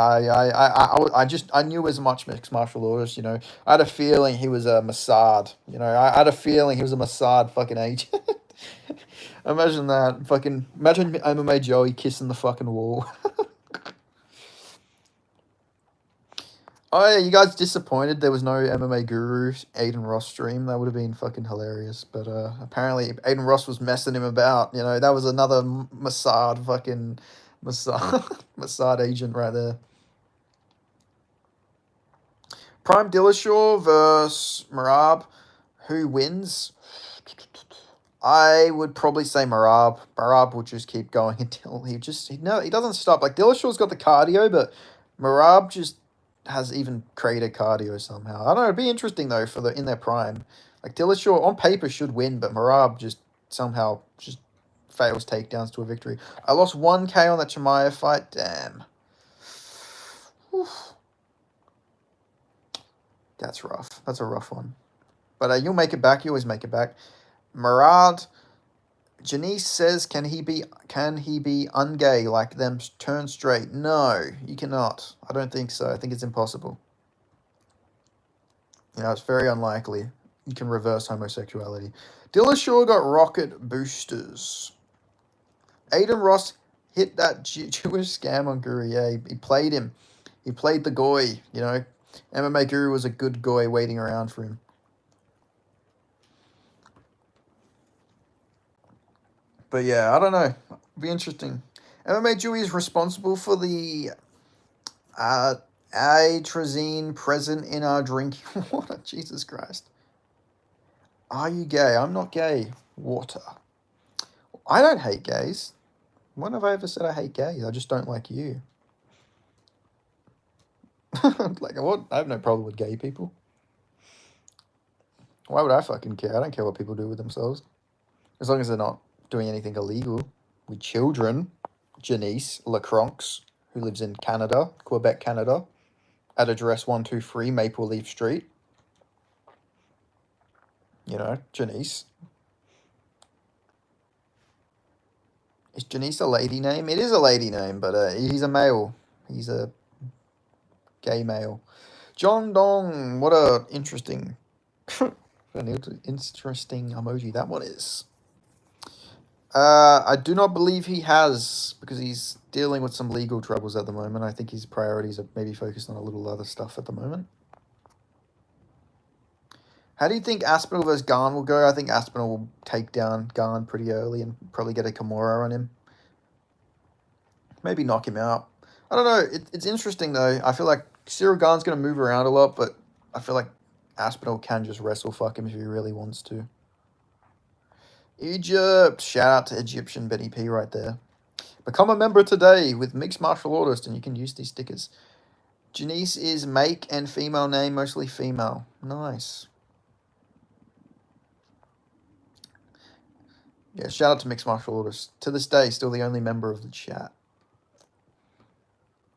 S1: I knew as much mixed martial artist, I had a feeling he was a Mossad, I had a feeling he was a Mossad fucking agent. Imagine that, imagine MMA Joey kissing the fucking wall. Oh yeah, you guys disappointed there was no MMA Guru Aiden Ross stream? That would have been fucking hilarious. But apparently Aiden Ross was messing him about. That was another Mossad Mossad agent right there. Prime Dillashaw versus Merab. Who wins? I would probably say Merab. Merab will just keep going until he doesn't stop. Like Dillashaw's got the cardio, but Merab just has even greater cardio somehow. I don't know. It'd be interesting though in their prime. Like Dillashaw on paper should win, but Merab just somehow just fails takedowns to a victory. I lost 1K on that Chimaev fight. Damn. Oof. That's rough. That's a rough one. But you'll make it back. You always make it back. Murad. Janice says, can he be ungay like them turn straight? No, you cannot. I don't think so. I think it's impossible. It's very unlikely. You can reverse homosexuality. Dillashaw got rocket boosters. Aiden Ross hit that Jewish scam on Guru. Yeah, he played him. He played the goy, MMA Guru was a good goy waiting around for him. But yeah, I don't know. It'll be interesting. MMA Dewey is responsible for the atrazine present in our drinking water. Jesus Christ. Are you gay? I'm not gay. Water. I don't hate gays. When have I ever said I hate gays? I just don't like you. Like, what? I have no problem with gay people. Why would I fucking care? I don't care what people do with themselves. As long as they're not doing anything illegal with children. Janice Lacronx, who lives in Canada, Quebec, Canada, at address 123 Maple Leaf Street. You know, Janice. Is Janice a lady name? It is a lady name, but he's a male. He's a gay male. John Dong, what a interesting, interesting emoji that one is. I do not believe he has, because he's dealing with some legal troubles at the moment. I think his priorities are maybe focused on a little other stuff at the moment. How do you think Aspinall versus Garn will go? I think Aspinall will take down Garn pretty early and probably get a Kimura on him. Maybe knock him out. I don't know. It's interesting, though. I feel like Cyril Garn's going to move around a lot, but I feel like Aspinall can just wrestle fuck him if he really wants to. Egypt. Shout out to Egyptian Benny P right there. Become a member today with Mixed Martial Artist, and you can use these stickers. Janice is make and female name, mostly female. Nice. Yeah, shout out to Mixed Martial Artist. To this day, still the only member of the chat.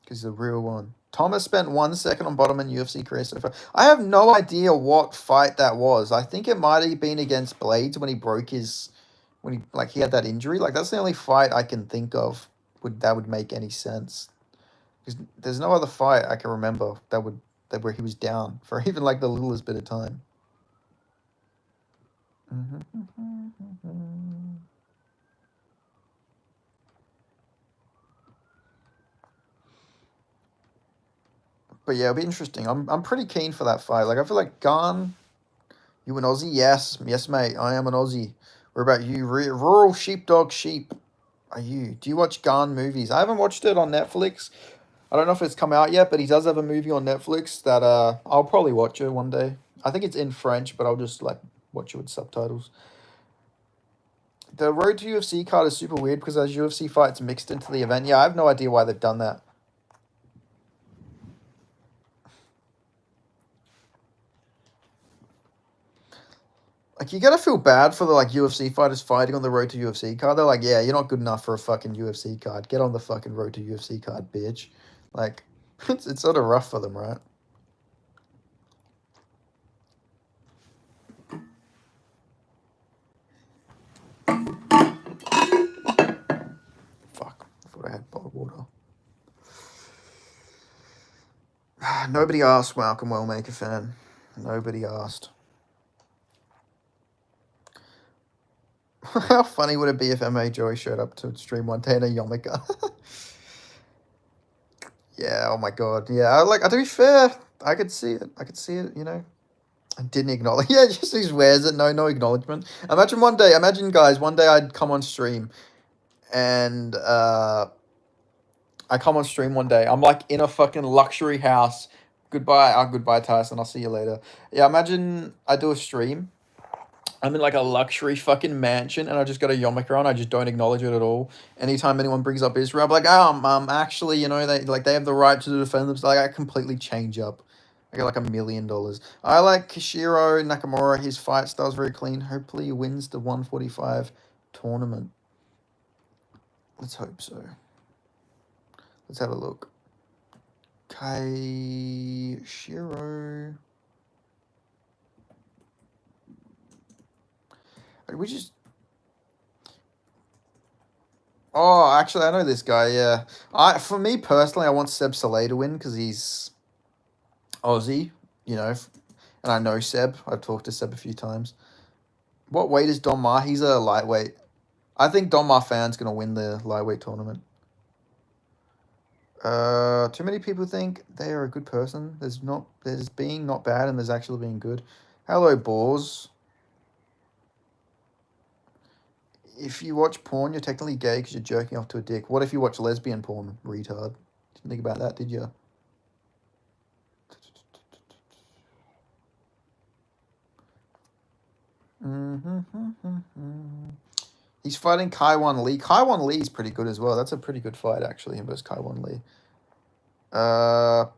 S1: Because he's the real one. Thomas spent 1 second on bottom in UFC career so far. I have no idea what fight that was. I think it might have been against Blades when he broke his... When he had that injury. Like, that's the only fight I can think of that would make any sense. Because there's no other fight I can remember where he was down for even, like, the littlest bit of time. But yeah, it'll be interesting. I'm pretty keen for that fight. Like, I feel like Garn, you an Aussie? Yes, mate. I am an Aussie. What about you? Rural sheepdog sheep. Are you? Do you watch Garn movies? I haven't watched it on Netflix. I don't know if it's come out yet, but he does have a movie on Netflix that I'll probably watch it one day. I think it's in French, but I'll just like watch it with subtitles. The Road to UFC card is super weird because there's UFC fights mixed into the event. Yeah, I have no idea why they've done that. Like, you gotta feel bad for the, like, UFC fighters fighting on the Road to UFC card. They're like, yeah, you're not good enough for a fucking UFC card. Get on the fucking Road to UFC card, bitch. Like, it's sort of rough for them, right? Fuck. I thought I had bottled water. Nobody asked, Malcolm Wellmaker fan. Nobody asked. How funny would it be if MA Joey showed up to stream one day in a yarmulke? Yeah, oh my god. Yeah, to be fair, I could see it, you know. I didn't acknowledge. Yeah, just he wears it, no acknowledgement. Imagine guys, one day I'd come on stream and I come on stream one day. I'm like in a fucking luxury house. Goodbye Tyson, I'll see you later. Yeah, imagine I do a stream. I'm in like a luxury fucking mansion and I just got a yarmulke on. I just don't acknowledge it at all. Anytime anyone brings up Israel, I'm like, actually, you know, they have the right to defend themselves. Like, I completely change up. I get like $1 million. I like Kishiro Nakamura. His fight style's very clean. Hopefully he wins the 145 tournament. Let's hope so. Let's have a look. Kishiro. We just... Oh, actually, I know this guy, yeah. For me, personally, I want Seb Saleh to win because he's Aussie, you know, and I know Seb. I've talked to Seb a few times. What weight is Don Ma? He's a lightweight. I think Don Ma Fan's going to win the lightweight tournament. Too many people think they are a good person. There's being not bad and there's actually being good. Hello, Boars. If you watch porn, you're technically gay because you're jerking off to a dick. What if you watch lesbian porn, retard? Didn't think about that, did you? He's fighting Kaiwan Lee. Kaiwan Lee is pretty good as well. That's a pretty good fight, actually, him versus Kaiwan Lee. But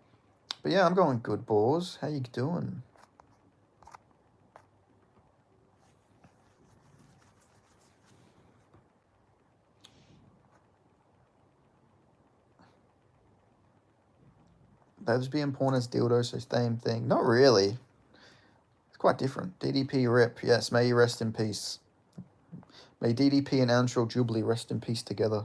S1: yeah, I'm going good, balls. How you doing? Lesbian porn as dildo, so same thing. Not really. It's quite different. DDP rip. Yes, may you rest in peace. May DDP and Anshul Jubilee rest in peace together.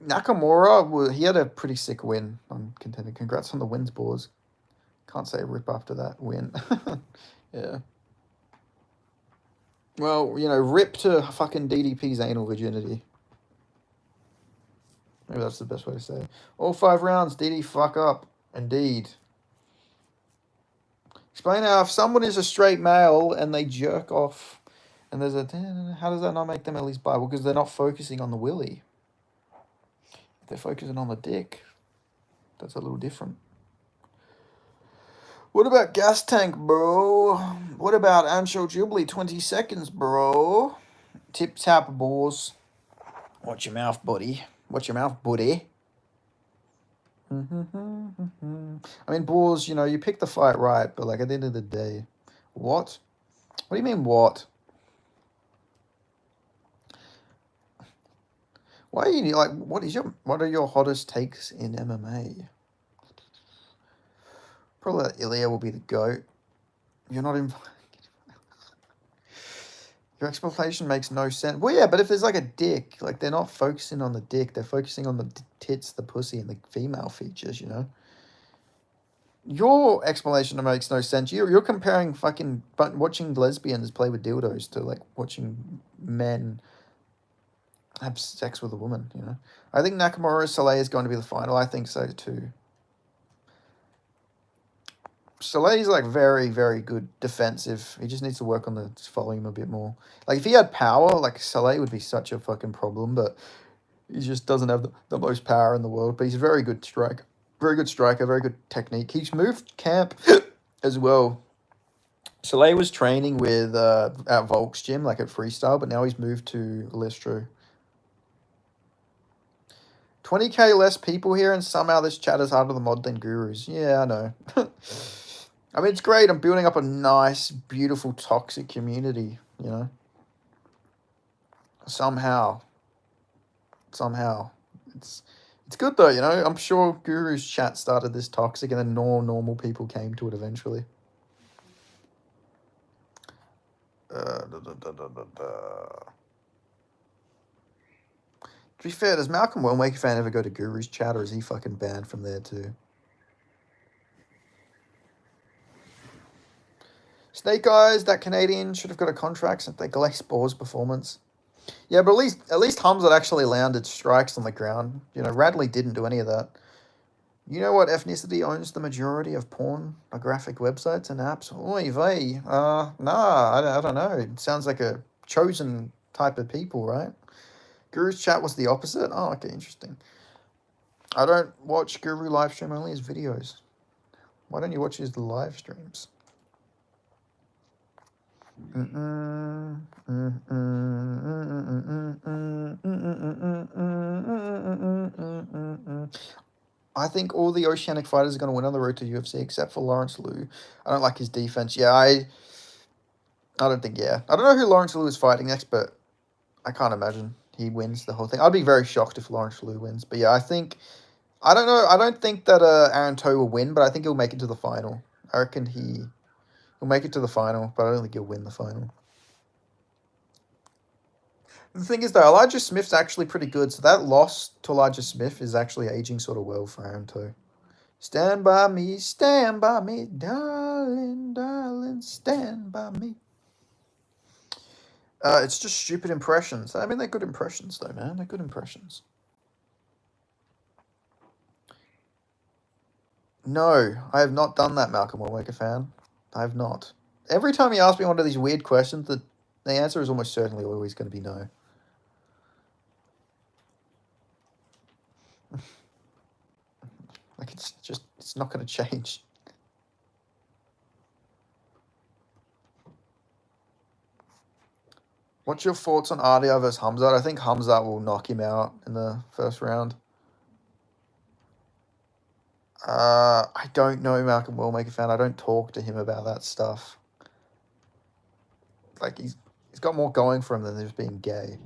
S1: Nakamura, he had a pretty sick win on Contender. Congrats on the wins, boys. Can't say rip after that win. Yeah. Well, you know, rip to fucking DDP's anal virginity. Maybe that's the best way to say it. All 5 rounds, DD fuck up. Indeed. Explain how if someone is a straight male and they jerk off and there's a... How does that not make them at least bi? Well, because they're not focusing on the willy. If they're focusing on the dick, that's a little different. What about Gas Tank, bro? What about Anshul Jubilee? 20 seconds, bro. Tip tap, balls. Watch your mouth, buddy. Watch your mouth, buddy. I mean, balls, you know, you pick the fight right, but like at the end of the day, what? What do you mean, what? Why are you like? What are your hottest takes in MMA? Probably that Ilya will be the GOAT. You're not in. Your explanation makes no sense. Well, yeah, but if there's like a dick, like they're not focusing on the dick, they're focusing on the tits, the pussy, and the female features, you know? Your explanation makes no sense. You're comparing fucking watching lesbians play with dildos to like watching men have sex with a woman, you know? I think Nakamura Soleil is going to be the final. I think so too. Soleil's like very, very good defensive. He just needs to work on the volume a bit more. Like if he had power, like Soleil would be such a fucking problem, but he just doesn't have the most power in the world. But he's a very good striker. Very good striker, very good technique. He's moved camp as well. Soleil was training with at Volk's gym, like at Freestyle, but now he's moved to Listro. 20k less people here, and somehow this chat is harder than mod than gurus. Yeah, I know. I mean, it's great. I'm building up a nice, beautiful, toxic community, you know? Somehow. It's good, though, you know? I'm sure Guru's chat started this toxic, and then normal people came to it eventually. To be fair, does Malcolm Wellmaker fan ever go to Guru's chat, or is he fucking banned from there, too? Snake Eyes, that Canadian should have got a contract since they glazed Boar's performance. Yeah, but at least Hamza actually landed strikes on the ground. You know, Radley didn't do any of that. You know what ethnicity owns the majority of pornographic websites and apps? Oy vey. Nah, I don't know. It sounds like a chosen type of people, right? Guru's chat was the opposite? Oh, okay, interesting. I don't watch Guru live stream, only his videos. Why don't you watch his live streams? I think all the Oceanic fighters are going to win on the road to UFC except for Lawrence Liu. I don't like his defense. Yeah, I don't think, yeah. I don't know who Lawrence Liu is fighting next, but I can't imagine he wins the whole thing. I'd be very shocked if Lawrence Liu wins. But yeah, I don't know. I don't think that Aaron Toe will win, but I think he'll make it to the final. I reckon he'll make it to the final, but I don't think he'll win the final. The thing is, though, Elijah Smith's actually pretty good, so that loss to Elijah Smith is actually aging sort of well for Aaron Toe. Stand by me, darling, stand by me. It's just stupid impressions. I mean, they're good impressions, though, man. They're good impressions. No, I have not done that, Malcolm Wellmaker fan. I have not. Every time you ask me one of these weird questions, the answer is almost certainly always going to be no. Like, it's not going to change. What's your thoughts on RDR versus Khamzat? I think Khamzat will knock him out in the first round. I don't know Malcolm Wellmaker fan. I don't talk to him about that stuff. Like, he's got more going for him than just being gay.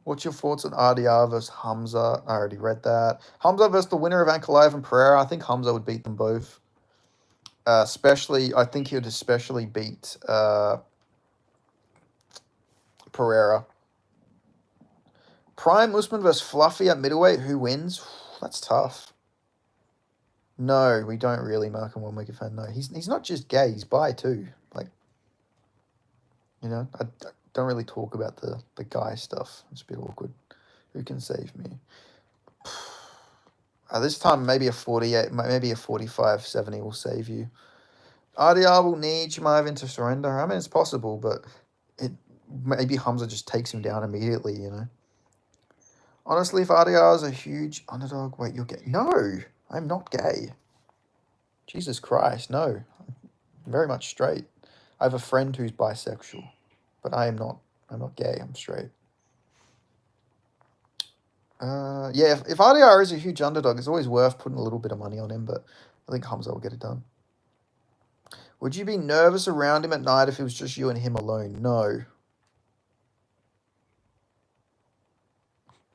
S1: What's your thoughts on RDR versus Hamza? I already read that. Hamza versus the winner of Ankalaev and Pereira. I think Hamza would beat them both. Especially, I think he would especially beat Pereira. Prime Usman versus Fluffy at middleweight. Who wins? That's tough. No, we don't really, Malcolm Wellmaker fan. No, he's not just gay. He's bi too. Like, you know, I don't really talk about the guy stuff. It's a bit awkward. Who can save me? This time, maybe a 48, maybe a 45-70 will save you. RDR will need Chimaev into surrender. I mean, it's possible, but maybe Hamza just takes him down immediately, you know. Honestly, if RDR is a huge underdog... Wait, you're gay? No, I'm not gay. Jesus Christ, no. I'm very much straight. I have a friend who's bisexual, but I'm not gay, I'm straight. Yeah, if RDR is a huge underdog, it's always worth putting a little bit of money on him, but I think Hamza will get it done. Would you be nervous around him at night if it was just you and him alone? No.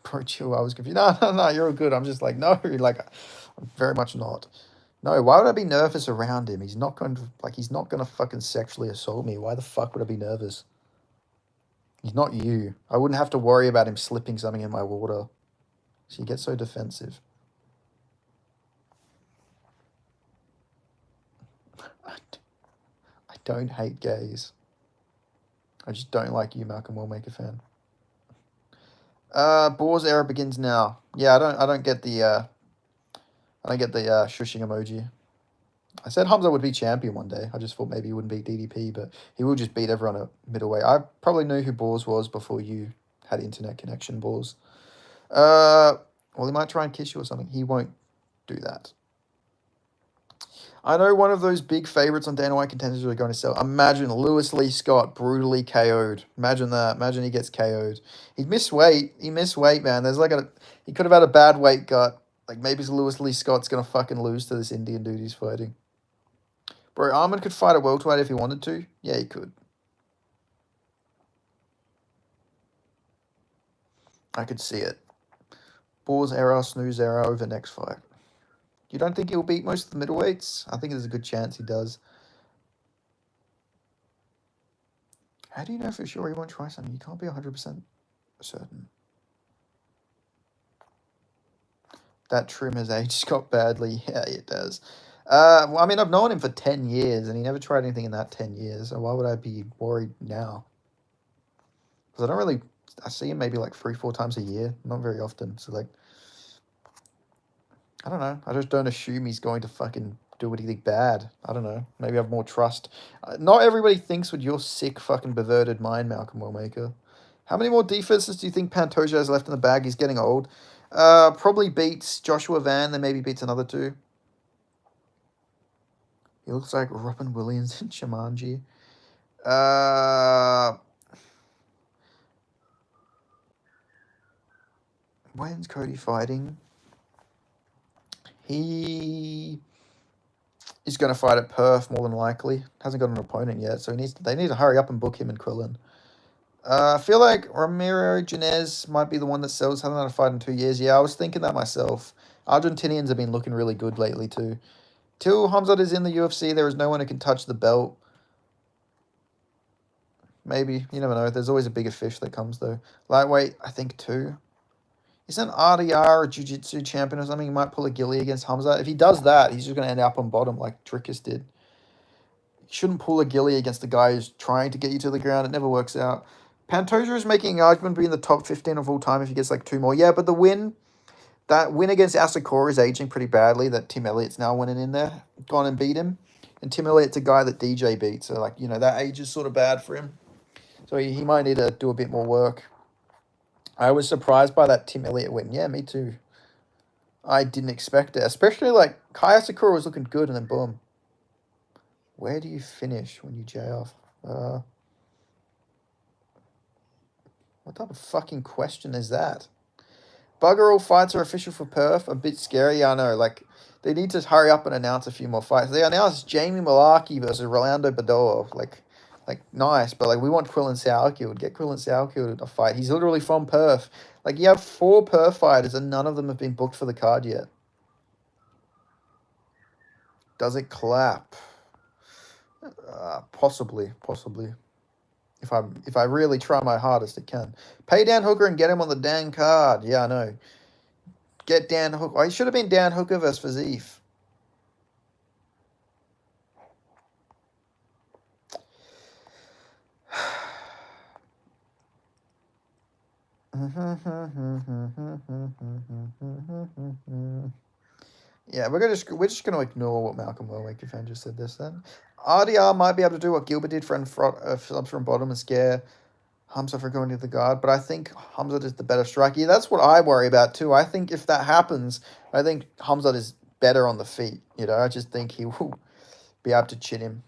S1: Bro, chill, I was confused. No, you're all good. I'm just like, no, like, I'm very much not. No, why would I be nervous around him? He's not going to fucking sexually assault me. Why the fuck would I be nervous? He's not you. I wouldn't have to worry about him slipping something in my water. So you get so defensive. I don't hate gays. I just don't like you, Malcolm Wellmaker fan. Boar's era begins now. Yeah, I don't get the shushing emoji. I said Hamza would be champion one day. I just thought maybe he wouldn't beat DDP, but he will just beat everyone at middleweight. I probably knew who Boars was before you had internet connection, Boars. Well, he might try and kiss you or something. He won't do that. I know one of those big favorites on Dana White contenders are going to sell. Imagine Lewis Lee Scott brutally KO'd. Imagine that. Imagine he gets KO'd. He missed weight. Man. There's he could have had a bad weight cut. Like, maybe Lewis Lee Scott's going to fucking lose to this Indian dude he's fighting. Bro, Armin could fight at welterweight if he wanted to. Yeah, he could. I could see it. Boar's era, snooze era over next fight. You don't think he'll beat most of the middleweights? I think there's a good chance he does. How do you know for sure he won't try something? You can't be 100% certain. That trim has aged Scott badly. Yeah, it does. Well, I mean, I've known him for 10 years, and he never tried anything in that 10 years. So why would I be worried now? Because I see him maybe like 3-4 times a year. Not very often. So, like, I don't know. I just don't assume he's going to fucking do anything bad. I don't know. Maybe I have more trust. Not everybody thinks with your sick fucking perverted mind, Malcolm Wellmaker. How many more defenses do you think Pantoja has left in the bag? He's getting old. Probably beats Joshua Van, then maybe beats another two. He looks like Robin Williams and Jumanji. When's Cody fighting? He is going to fight at Perth more than likely. Hasn't got an opponent yet, so they need to hurry up and book him and Krillin. I feel like Ramiro Janez might be the one that sells. Hasn't had a fight in 2 years. Yeah, I was thinking that myself. Argentinians have been looking really good lately too. Till Khamzat is in the UFC, there is no one who can touch the belt. Maybe. You never know. There's always a bigger fish that comes, though. Lightweight, I think 2. Isn't RDR a jiu-jitsu champion or something? He might pull a ghillie against Hamza. If he does that, he's just going to end up on bottom like Trickus did. You shouldn't pull a ghillie against the guy who's trying to get you to the ground. It never works out. Pantoja is making an argument being the top 15 of all time if he gets like 2 more. Yeah, but that win against Asakura is aging pretty badly. That Tim Elliott's now winning in there. Gone and beat him. And Tim Elliott's a guy that DJ beat. So, like, you know, that age is sort of bad for him. So he might need to do a bit more work. I was surprised by that Tim Elliott win. Yeah, me too. I didn't expect it. Especially, like, Kaya Sakura was looking good, and then boom. Where do you finish when you J off? What type of fucking question is that? Bugger all fights are official for Perth. A bit scary, I know. Like, they need to hurry up and announce a few more fights. They announced Jamie Malarkey versus Rolando Bador. Like nice, but like we want Quillen Sauerkield. Get Quillen Sauerkield a fight. He's literally from Perth. Like you have 4 Perth fighters and none of them have been booked for the card yet. Does it clap? Possibly. If I really try my hardest, it can. Pay Dan Hooker and get him on the Dan card. Yeah, I know. Get Dan Hooker. Oh, he should have been Dan Hooker versus Fazif. Yeah, we're just gonna ignore what Malcolm Wellmaker fan just said this then. RDR might be able to do what Gilbert did for subs from bottom and scare Hamza for going to the guard, but I think Khamzat is the better striker. Yeah, that's what I worry about too. I think if that happens, I think Khamzat is better on the feet. You know, I just think he will be able to chin him.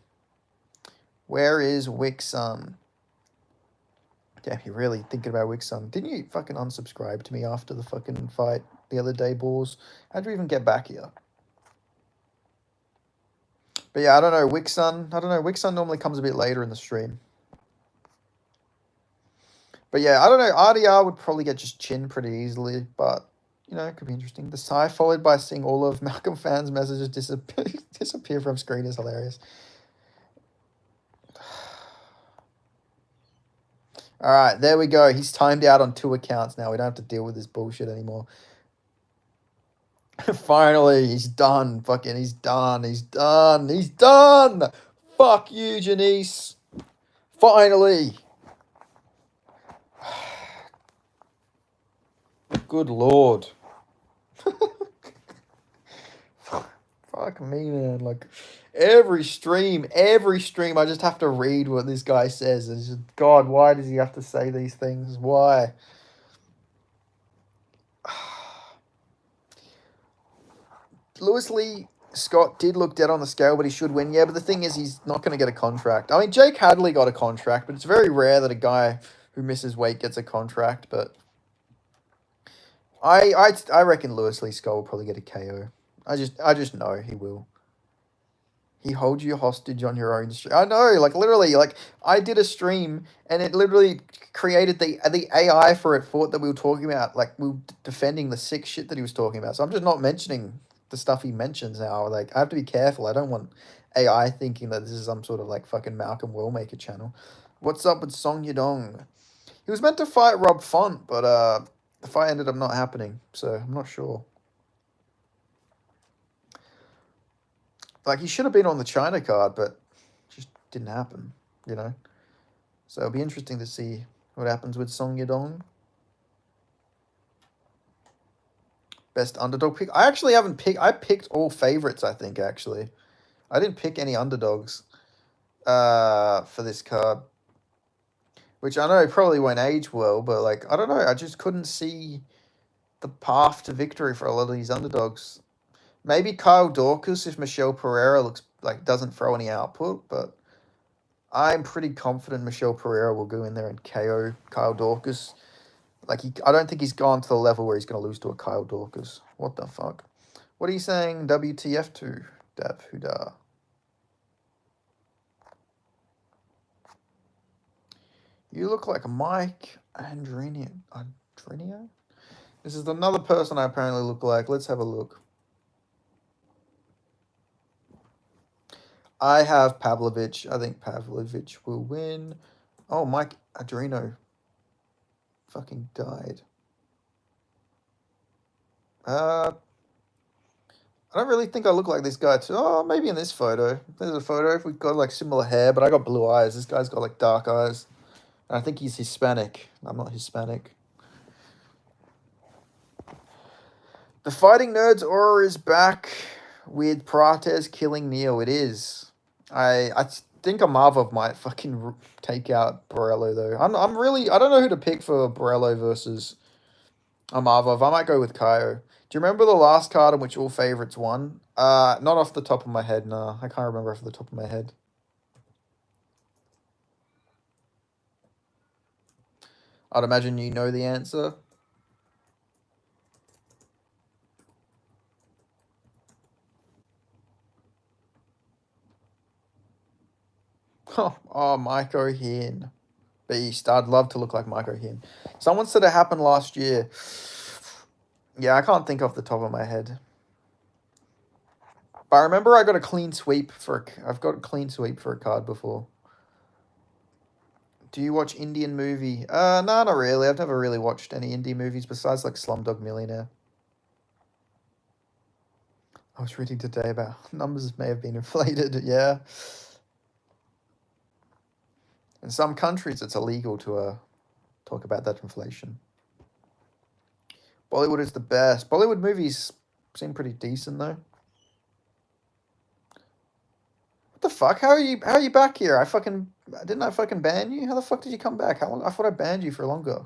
S1: Where is Wixon? Damn, you're really thinking about Wixon. Didn't you fucking unsubscribe to me after the fucking fight the other day, balls? How'd you even get back here? But yeah, I don't know. Wixon normally comes a bit later in the stream. But yeah, I don't know. RDR would probably get just chin pretty easily, but you know, it could be interesting. The sigh followed by seeing all of Malcolm fans' messages disappear from screen is hilarious. All right, there we go. He's timed out on 2 accounts now. We don't have to deal with this bullshit anymore. Finally, he's done. Fucking, he's done. He's done. He's done. Fuck you, Janice. Finally. Good Lord. Fuck me, man. Like, every stream, I just have to read what this guy says. It's just, God, why does he have to say these things? Why? Lewis Lee Scott did look dead on the scale, but he should win. Yeah, but the thing is, he's not going to get a contract. I mean, Jake Hadley got a contract, but it's very rare that a guy who misses weight gets a contract. But I reckon Lewis Lee Scott will probably get a KO. I just know he will. He holds you hostage on your own stream. I know, like literally, like I did a stream and it literally created the AI for it thought that we were talking about, like we were defending the sick shit that he was talking about. So I'm just not mentioning the stuff he mentions now. Like I have to be careful. I don't want AI thinking that this is some sort of like fucking Malcolm Wellmaker channel. What's up with Song Yadong? He was meant to fight Rob Font, but the fight ended up not happening. So I'm not sure. Like, he should have been on the China card, but just didn't happen, you know? So it'll be interesting to see what happens with Song Yadong. Best underdog pick? I actually haven't picked... I picked all favorites, I think, actually. I didn't pick any underdogs for this card. Which I know probably won't age well, but, like, I don't know. I just couldn't see the path to victory for a lot of these underdogs. Maybe Kyle Dorcas if Michelle Pereira looks like doesn't throw any output, but I'm pretty confident Michelle Pereira will go in there and KO Kyle Dorcas. Like I don't think he's gone to the level where he's going to lose to a Kyle Dorcas. What the fuck? What are you saying? WTF to Dav Huda? You look like Mike Andrinio. This is another person I apparently look like. Let's have a look. I have Pavlovich. I think Pavlovich will win. Oh, Mike Adreno fucking died. I don't really think I look like this guy too. Oh, maybe in this photo. There's a photo if we've got like similar hair, but I got blue eyes. This guy's got like dark eyes. And I think he's Hispanic. I'm not Hispanic. The Fighting Nerds aura is back with Prates killing Neo. It is. I think Amava might fucking take out Borello though. I don't know who to pick for Borello versus I'm Arvov. I might go with Kaio. Do you remember the last card in which all favorites won? Not off the top of my head, no. I can't remember off the top of my head. I'd imagine you know the answer. Oh, Mike O'Hearn. Beast. I'd love to look like Mike O'Hearn. Someone said it happened last year. Yeah, I can't think off the top of my head. But I remember I got a clean sweep for... I've got a clean sweep for a card before. Do you watch Indian movie? No, not really. I've never really watched any indie movies besides like Slumdog Millionaire. I was reading today about numbers may have been inflated. Yeah. In some countries, it's illegal to talk about that inflation. Bollywood is the best. Bollywood movies seem pretty decent though. What the fuck? How are you back here? Didn't I fucking ban you? How the fuck did you come back? How long? I thought I banned you for longer.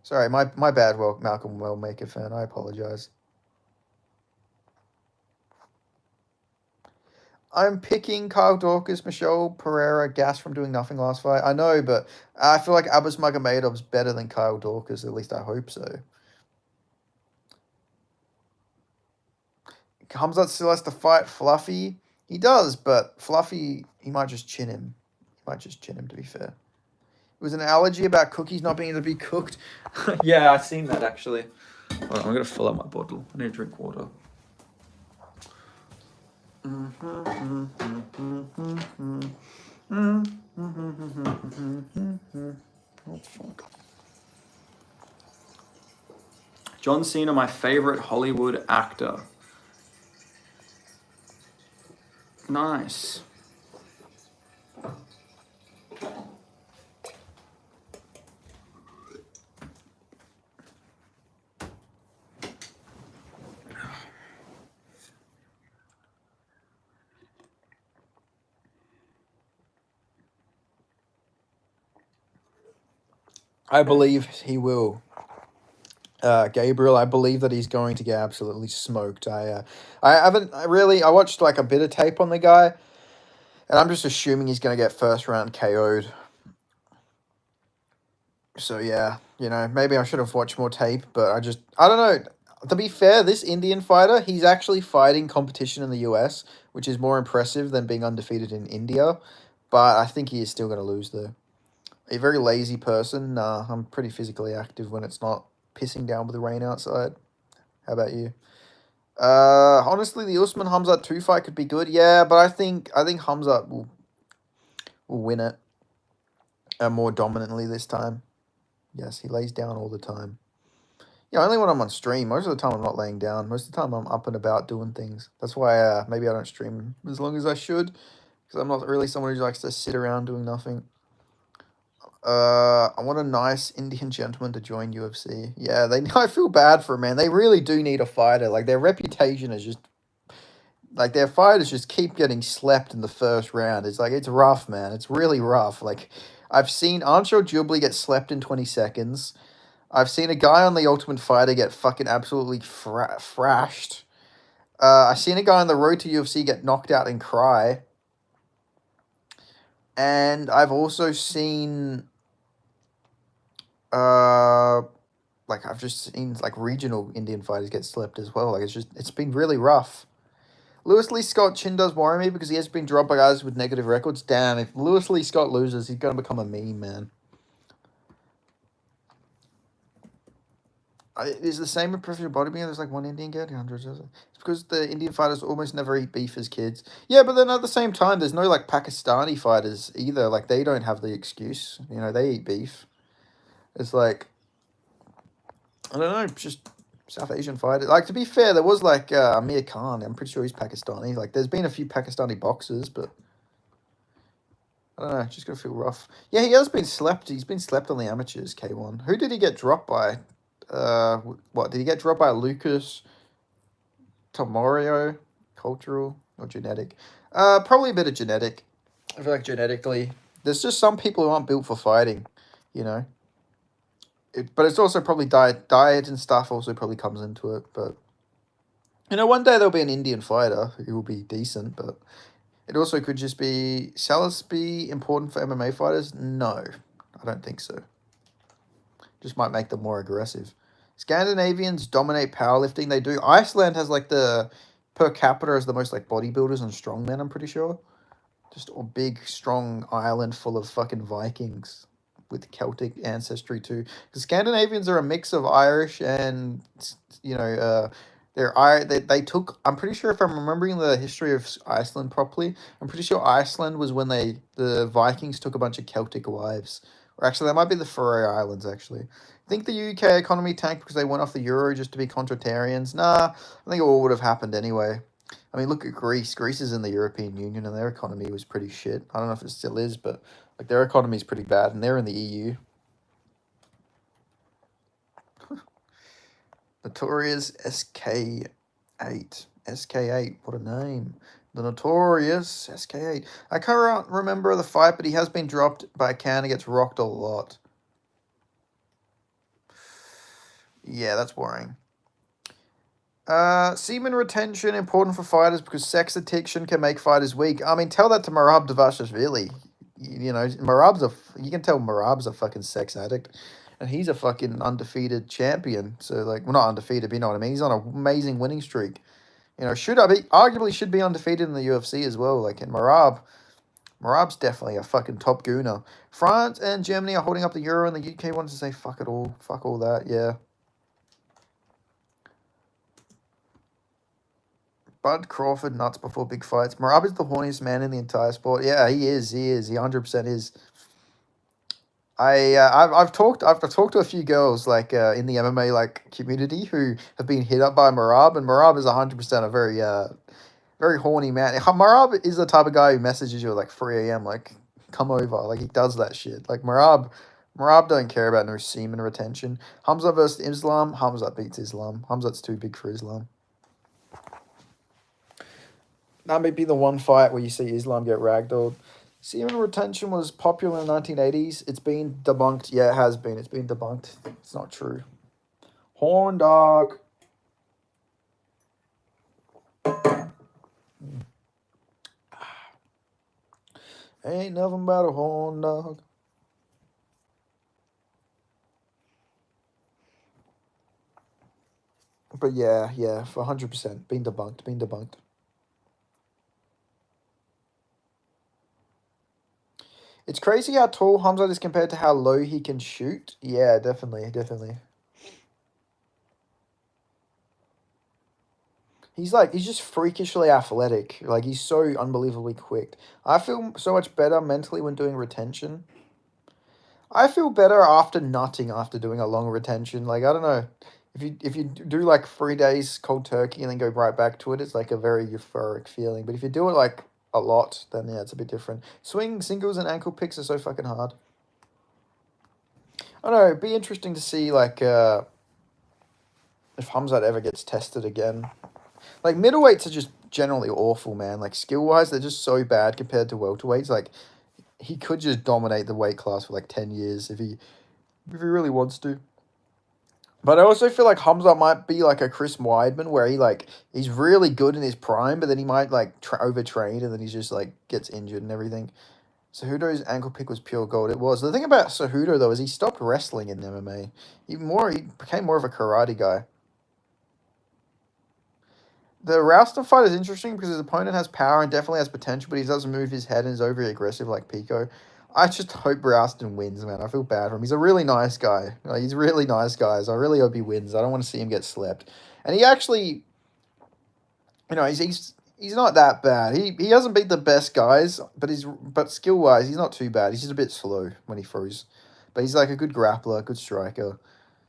S1: Sorry, my bad. Well, Malcolm Wellmaker fan. I apologize. I'm picking Kyle Dorcas, Michelle Pereira, gas from doing nothing last fight. I know, but I feel like Abbas Magomedov's better than Kyle Dorcas. At least I hope so. Khamzat still has to fight Fluffy. He does, but Fluffy, he might just chin him. To be fair. It was an allergy about cookies not being able to be cooked. Yeah, I've seen that actually. Hold on, I'm going to fill up my bottle. I need to drink water. Oh, fuck. John Cena, my favorite Hollywood actor. Nice. I believe he will. Gabriel, I believe that he's going to get absolutely smoked. I watched like a bit of tape on the guy, and I'm just assuming he's going to get first round KO'd. So yeah, maybe I should have watched more tape, but I don't know. To be fair, this Indian fighter, he's actually fighting competition in the US, which is more impressive than being undefeated in India, but I think he is still going to lose though. A very lazy person. Nah, I'm pretty physically active when it's not pissing down with the rain outside. How about you? Honestly, the Usman Hamzat 2 fight could be good. Yeah, but I think Hamzat will win it more dominantly this time. Yes, he lays down all the time. Yeah, only when I'm on stream. Most of the time I'm not laying down. Most of the time I'm up and about doing things. That's why maybe I don't stream as long as I should, because I'm not really someone who likes to sit around doing nothing. I want a nice Indian gentleman to join UFC. Yeah, I feel bad for him, man. They really do need a fighter. Like, their reputation is just... Like, their fighters just keep getting slept in the first round. It's like, it's rough, man. It's really rough. Like, I've seen Ancho Jubilee get slept in 20 seconds. I've seen a guy on The Ultimate Fighter get fucking absolutely thrashed. I've seen a guy on the road to UFC get knocked out and cry. And I've also seen... I've just seen like regional Indian fighters get slept as well. Like, it's been really rough. Lewis Lee Scott chin does worry me because he has been dropped by guys with negative records. Damn, if Lewis Lee Scott loses, he's gonna become a meme, man. Is the same with professional bodybuilding? There's like one Indian kid, hundreds. It's because the Indian fighters almost never eat beef as kids. Yeah, but then at the same time, there's no like Pakistani fighters either. Like, they don't have the excuse. They eat beef. It's like, I don't know, just South Asian fighter. Like, to be fair, there was like Amir Khan. I'm pretty sure he's Pakistani. Like, there's been a few Pakistani boxers, but I don't know. It's just gonna feel rough. Yeah, he has been slept. He's been slept on the amateurs. K1. Who did he get dropped by? What did he get dropped by? Lucas, Tomorio, cultural or genetic? Probably a bit of genetic. I feel like genetically, there's just some people who aren't built for fighting, you know. But it's also probably diet and stuff also probably comes into it. But one day there'll be an Indian fighter who will be decent. But it also could just be, shall this be important for MMA fighters? No, I don't think so. Just might make them more aggressive. Scandinavians dominate powerlifting. They do. Iceland has like the per capita as the most like bodybuilders and strongmen. I'm pretty sure. Just a big, strong island full of fucking Vikings with Celtic ancestry too. Because Scandinavians are a mix of Irish and they took. I'm pretty sure if I'm remembering the history of Iceland properly, I'm pretty sure Iceland was when the Vikings took a bunch of Celtic wives. Or actually, that might be the Faroe Islands. Actually, I think the UK economy tanked because they went off the euro just to be contrarians. Nah, I think it all would have happened anyway. I mean, look at Greece. Greece is in the European Union, and their economy was pretty shit. I don't know if it still is, but like their economy is pretty bad, and they're in the EU. Notorious SK8. SK8, what a name. The Notorious SK8. I can't remember the fight, but he has been dropped by a can and gets rocked a lot. Yeah, that's boring. Semen retention important for fighters because sex addiction can make fighters weak. I mean, tell that to Merab Dvalishvili. You can tell Merab's a fucking sex addict, and he's a fucking undefeated champion. So like, well, not undefeated, but you know what I mean. He's on an amazing winning streak. Arguably should be undefeated in the UFC as well. Like in Merab's definitely a fucking top gooner. France and Germany are holding up the euro, and the UK wants to say fuck it all, fuck all that. Yeah. Bud Crawford nuts before big fights. Merab is the horniest man in the entire sport. Yeah, he is. He 100% is. I've talked to a few girls like in the MMA like community who have been hit up by Merab, and Merab is 100% a very horny man. Merab is the type of guy who messages you at like 3 a.m. like come over, like he does that shit. Like Merab don't care about no semen retention. Hamza versus Islam. Hamza beats Islam. Hamza's too big for Islam. That may be the one fight where you see Islam get ragdolled. Semen retention was popular in the 1980s. It's been debunked. Yeah, it has been. It's been debunked. It's not true. Horn dog. Ain't nothing but a horn dog. But yeah, for 100%. Been debunked. It's crazy how tall Khamzat is compared to how low he can shoot. Yeah, definitely. He's just freakishly athletic. Like, he's so unbelievably quick. I feel so much better mentally when doing retention. I feel better after nutting after doing a long retention. Like, I don't know. If you do like 3 days cold turkey and then go right back to it, it's like a very euphoric feeling. But if you do it like a lot, then yeah, it's a bit different. Swing, singles, and ankle picks are so fucking hard. I don't know, it'd be interesting to see like if Hamzat ever gets tested again. Like middleweights are just generally awful, man. Like skill wise, they're just so bad compared to welterweights. Like he could just dominate the weight class for like 10 years if he really wants to. But I also feel like Hamza might be like a Chris Weidman where he's really good in his prime, but then he might like overtrain and then he's just like gets injured and everything. Cejudo's ankle pick was pure gold. It was. The thing about Cejudo though is he stopped wrestling in MMA. He became more of a karate guy. The Rouston fight is interesting because his opponent has power and definitely has potential, but he doesn't move his head and is overly aggressive like Pico. I just hope Rouston wins, man. I feel bad for him. He's a really nice guy. Like, he's really nice, guys. I really hope he wins. I don't want to see him get slept. And he actually, he's not that bad. He hasn't beat the best guys, but skill wise, he's not too bad. He's just a bit slow when he throws. But he's like a good grappler, good striker.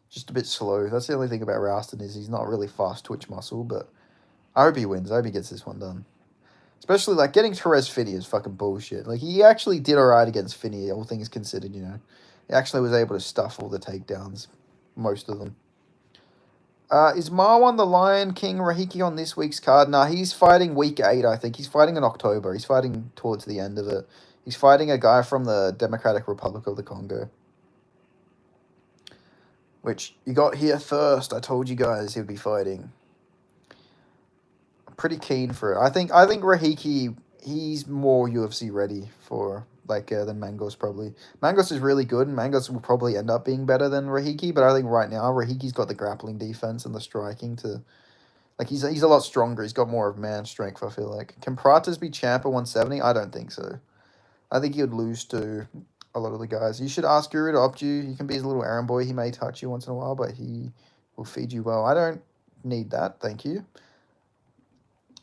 S1: Just a bit slow. That's the only thing about Rouston is he's not really fast twitch muscle, but I hope he wins. I hope he gets this one done. Especially, like, getting Therese Finney is fucking bullshit. Like, he actually did alright against Finney, all things considered, He actually was able to stuff all the takedowns. Most of them. Is Marwan the Lion King Rahiki on this week's card? Nah, he's fighting week 8, I think. He's fighting in October. He's fighting towards the end of it. He's fighting a guy from the Democratic Republic of the Congo. Which you got here first. I told you guys he'd be fighting. I'm pretty keen for it. I think Rahiki, he's more UFC ready for than Mangos probably. Mangos is really good, and Mangos will probably end up being better than Rahiki. But I think right now Rahiki's got the grappling defense and the striking to, he's a lot stronger. He's got more of man strength. I feel like. Can Pratas be champ at 170? I don't think so. I think he would lose to a lot of the guys. You should ask Guru to opt you. You can be his little errand boy. He may touch you once in a while, but he will feed you well. I don't need that. Thank you.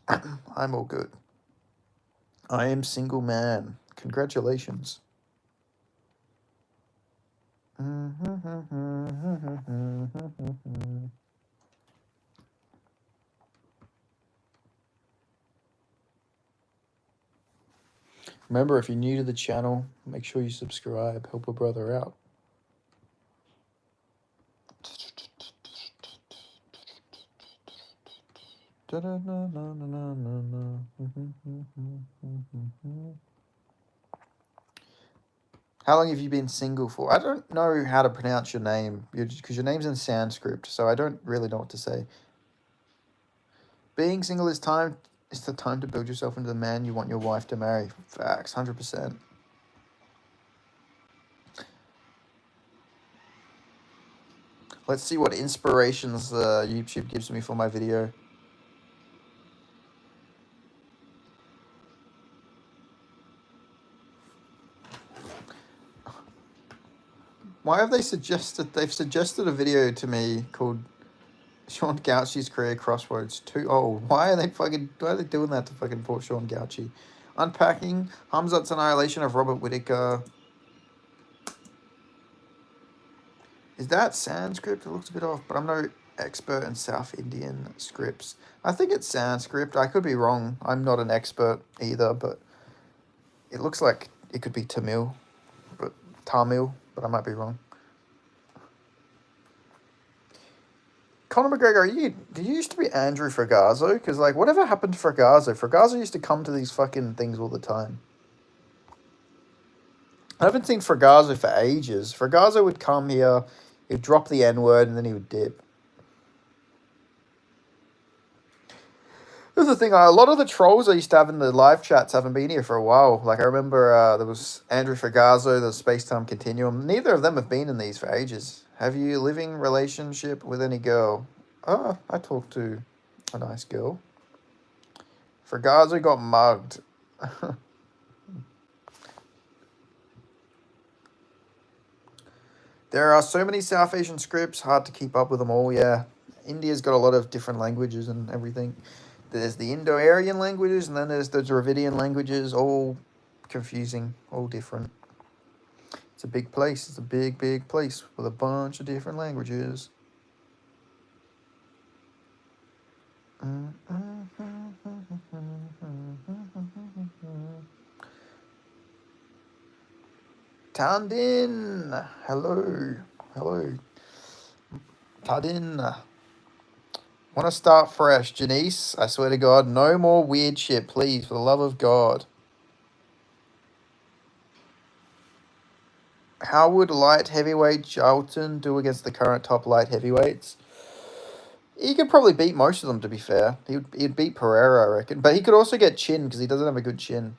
S1: I'm all good. I am single man. Congratulations. Remember, if you're new to the channel, make sure you subscribe. Help a brother out. How long have you been single for? I don't know how to pronounce your name because your name's in Sanskrit, so I don't really know what to say. Being single is the time to build yourself into the man you want your wife to marry. Facts, 100%. Let's see what inspirations YouTube gives me for my video. Why have they've suggested a video to me called Sean Gauchi's Career Crossroads Too Old. Why are they doing that to fucking poor Sean Gauchi? Unpacking Khamzat's annihilation of Robert Whittaker. Is that Sanskrit? It looks a bit off, but I'm no expert in South Indian scripts. I think it's Sanskrit. I could be wrong. I'm not an expert either, but it looks like it could be Tamil, but I might be wrong. Conor McGregor, did you used to be Andrew Fragasso? Because, whatever happened to Fragasso? Fragasso used to come to these fucking things all the time. I haven't seen Fragasso for ages. Fragasso would come here, he'd drop the N-word, and then he would dip. This is the thing, a lot of the trolls I used to have in the live chats haven't been here for a while. I remember there was Andrew Fragasso, the Space-Time Continuum. Neither of them have been in these for ages. Have you a living relationship with any girl? Oh, I talked to a nice girl. Fragasso got mugged. There are so many South Asian scripts, hard to keep up with them all, yeah. India's got a lot of different languages and everything. There's the Indo-Aryan languages, and then there's the Dravidian languages, all confusing, all different. It's a big place. It's a big, big place with a bunch of different languages. Tandin, hello. Tandin. Want to start fresh, Janice? I swear to God, no more weird shit, please, for the love of God. How would light heavyweight Jalton do against the current top light heavyweights? He could probably beat most of them, to be fair. He'd beat Pereira, I reckon. But he could also get chin, because he doesn't have a good chin.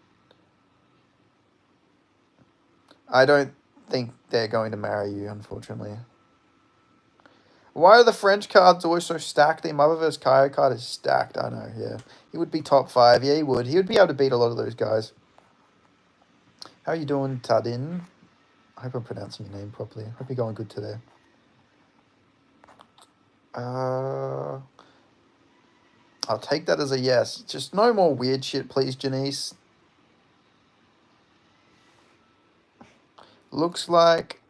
S1: I don't think they're going to marry you, unfortunately. Why are the French cards always so stacked? The Mother vs. Kaya card is stacked, I know, yeah. He would be top 5, yeah, he would. He would be able to beat a lot of those guys. How are you doing, Tadin? I hope I'm pronouncing your name properly. Hope you're going good today. I'll take that as a yes. Just no more weird shit, please, Janice. Looks like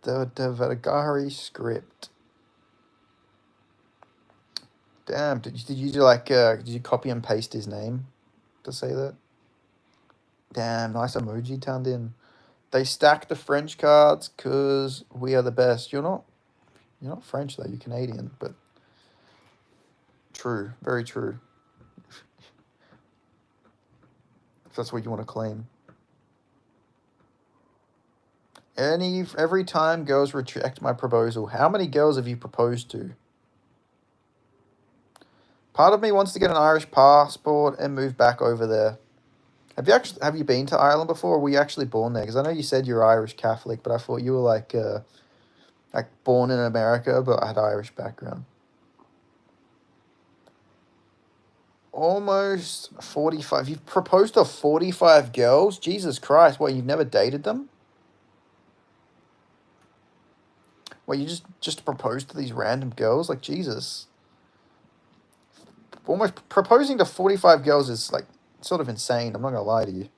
S1: the Devagari script. Damn, did you do did you copy and paste his name to say that? Damn, nice emoji turned in. They stack the French cards because we are the best. You're not French though, you're Canadian, but true, very true. that's what you want to claim. Every time girls reject my proposal. How many girls have you proposed to? Part of me wants to get an Irish passport and move back over there. Have you been to Ireland before? Or were you actually born there? Because I know you said you're Irish Catholic, but I thought you were like born in America, but had Irish background. Almost 45. You've proposed to 45 girls? Jesus Christ. What, you've never dated them? What, you just proposed to these random girls? Like, Jesus. Almost proposing to 45 girls is, like, sort of insane. I'm not going to lie to you.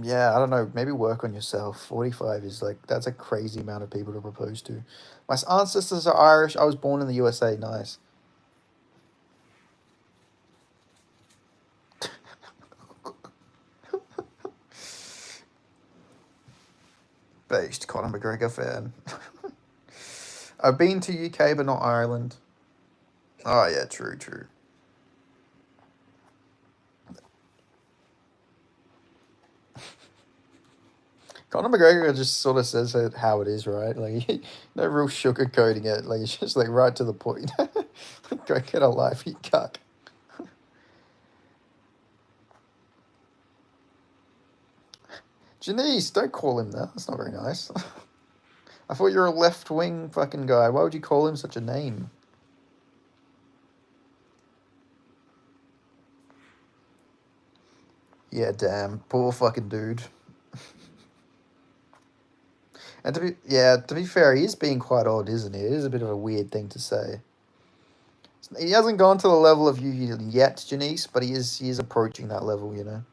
S1: Yeah, I don't know. Maybe work on yourself. 45 is, like, that's a crazy amount of people to propose to. My ancestors are Irish. I was born in the USA. Nice. Based Conor McGregor fan. I've been to UK, but not Ireland. Oh, yeah, true. Conor McGregor just sort of says it how it is, right? Like, no real sugarcoating it. Like, it's just, like, right to the point. Go get a life, you cuck. Janice, don't call him that. That's not very nice. I thought you were a left-wing fucking guy. Why would you call him such a name? Yeah, damn. Poor fucking dude. And to be fair, he is being quite odd, isn't he? It is a bit of a weird thing to say. He hasn't gone to the level of you yet, Janice, but he is approaching that level, you know.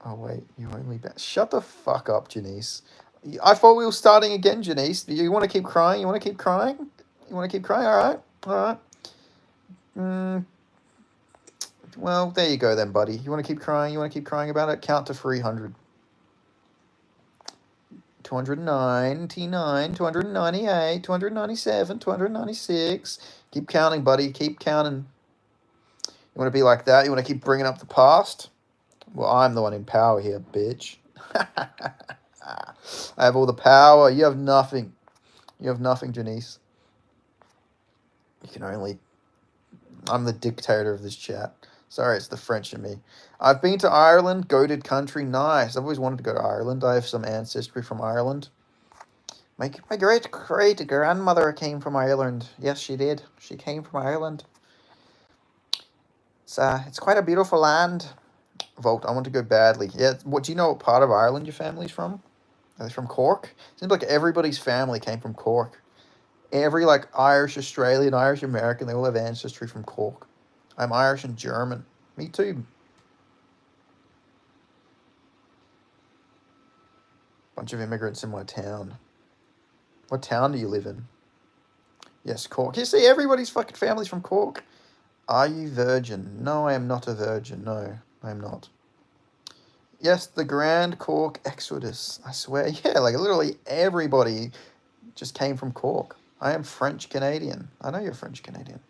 S1: Oh, wait, you only bet. Shut the fuck up, Janice. I thought we were starting again, Janice. Do you want to keep crying? You want to keep crying? You want to keep crying? All right. Well, there you go then, buddy. You want to keep crying? You want to keep crying about it? Count to 300. 299, 298, 297, 296. Keep counting, buddy. Keep counting. You want to be like that? You want to keep bringing up the past? Well, I'm the one in power here, bitch. I have all the power. You have nothing. You have nothing, Janice. You can only... I'm the dictator of this chat. Sorry, it's the French in me. I've been to Ireland. Goated country. Nice. I've always wanted to go to Ireland. I have some ancestry from Ireland. My great-great-grandmother came from Ireland. Yes, she did. She came from Ireland. It's quite a beautiful land. Volt, I want to go badly. Yeah, what, do you know what part of Ireland your family's from? Are they from Cork? Seems like everybody's family came from Cork. Every, like, Irish Australian, Irish American, they all have ancestry from Cork. I'm Irish and German. Me too. Bunch of immigrants in my town. What town do you live in? Yes, Cork. You see, everybody's fucking family's from Cork. Are you virgin? No, I am not a virgin. No, I am not. Yes, the Grand Cork Exodus. I swear. Yeah, like literally everybody just came from Cork. I am French-Canadian. I know you're French-Canadian.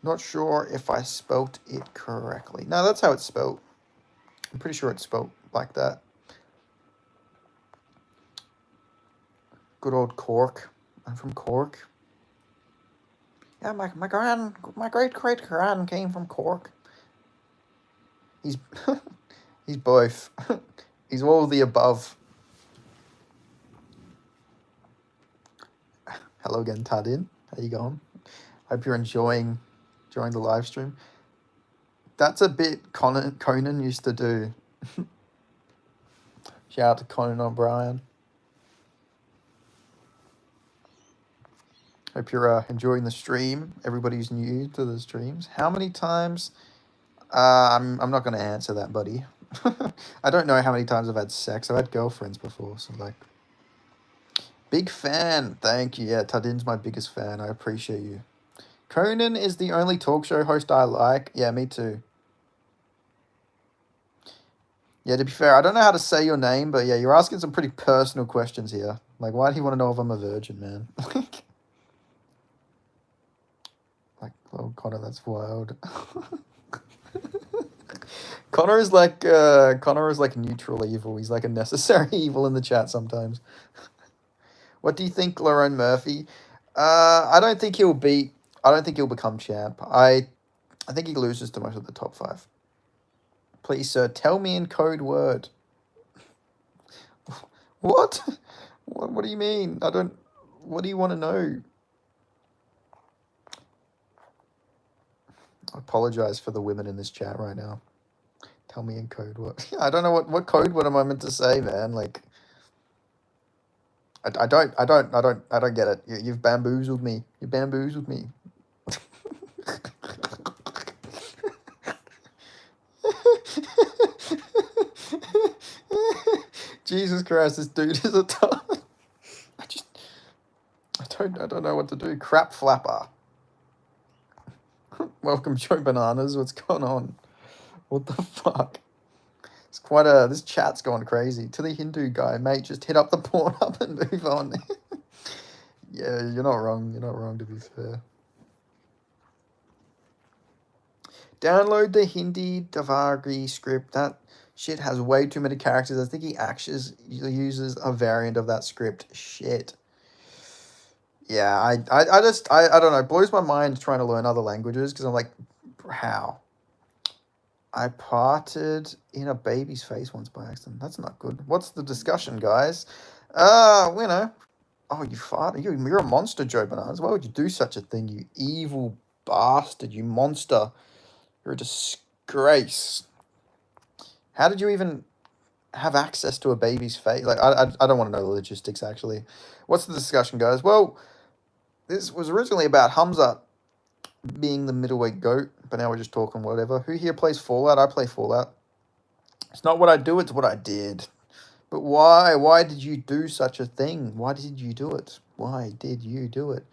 S1: Not sure if I spelt it correctly. No, that's how it's spelt. I'm pretty sure it's spelt like that. Good old Cork. I'm from Cork. Yeah, my great-great-grand came from Cork. He's he's both. He's all of the above. Hello again, Tadin. How you going? Hope you're enjoying the live stream. That's a bit Conan used to do. Shout out to Conan O'Brien. Hope you're enjoying the stream. Everybody's new to the streams. How many times? I'm not going to answer that, buddy. I don't know how many times I've had sex. I've had girlfriends before, so like... Big fan. Thank you. Yeah, Tadin's my biggest fan. I appreciate you. Conan is the only talk show host I like. Yeah, me too. Yeah, to be fair, I don't know how to say your name, but yeah, you're asking some pretty personal questions here. Like, why do you want to know if I'm a virgin, man? Oh, Connor, that's wild. Connor is like neutral evil. He's like a necessary evil in the chat sometimes. What do you think, Lerone Murphy? I don't think he'll beat. I don't think he'll become champ. I think he loses to most of the top 5. Please, sir, tell me in code word. What? What do you mean? I don't. What do you want to know? I apologize for the women in this chat right now. Tell me in code word. I don't know what code word am I meant to say, man. Like, I don't get it. You've bamboozled me. You bamboozled me. Jesus Christ, this dude is a ton. I don't know what to do. Crap flapper. Welcome, Joe Bananas. What's going on? What the fuck? It's quite this chat's going crazy. To the Hindu guy, mate, just hit up the porn up and move on. Yeah, you're not wrong. You're not wrong, to be fair. Download the Hindi Davari script. That shit has way too many characters. I think he actually uses a variant of that script. Shit. Yeah, I don't know. It blows my mind trying to learn other languages because I'm like, how? I parted in a baby's face once by accident. That's not good. What's the discussion, guys? You know. Oh, you farted. You're a monster, Joe Bananas. Why would you do such a thing, you evil bastard, you monster? You're a disgrace. How did you even have access to a baby's face? Like, I don't want to know the logistics, actually. What's the discussion, guys? Well, this was originally about Hamza being the middleweight GOAT, but now we're just talking whatever. Who here plays Fallout? I play Fallout. It's not what I do, it's what I did. But why? Why did you do such a thing? Why did you do it? Why did you do it?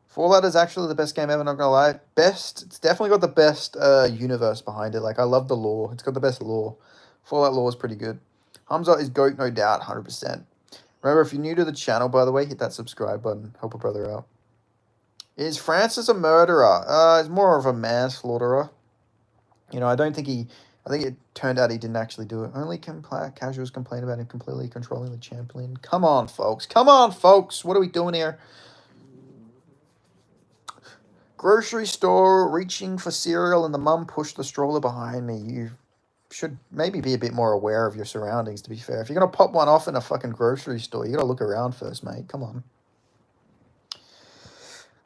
S1: Fallout is actually the best game ever, not gonna lie. Best, it's definitely got the best universe behind it. Like, I love the lore. It's got the best lore. Fallout lore is pretty good. Hamza is GOAT, no doubt, 100%. Remember, if you're new to the channel, by the way, hit that subscribe button. Help a brother out. Is Francis a murderer? He's more of a manslaughterer. You know, I think it turned out he didn't actually do it. Only casuals complain about him completely controlling the champion. Come on, folks. Come on, folks. What are we doing here? Grocery store, reaching for cereal, and the mum pushed the stroller behind me. You should maybe be a bit more aware of your surroundings, to be fair. If you're going to pop one off in a fucking grocery store, you got to look around first, mate. Come on.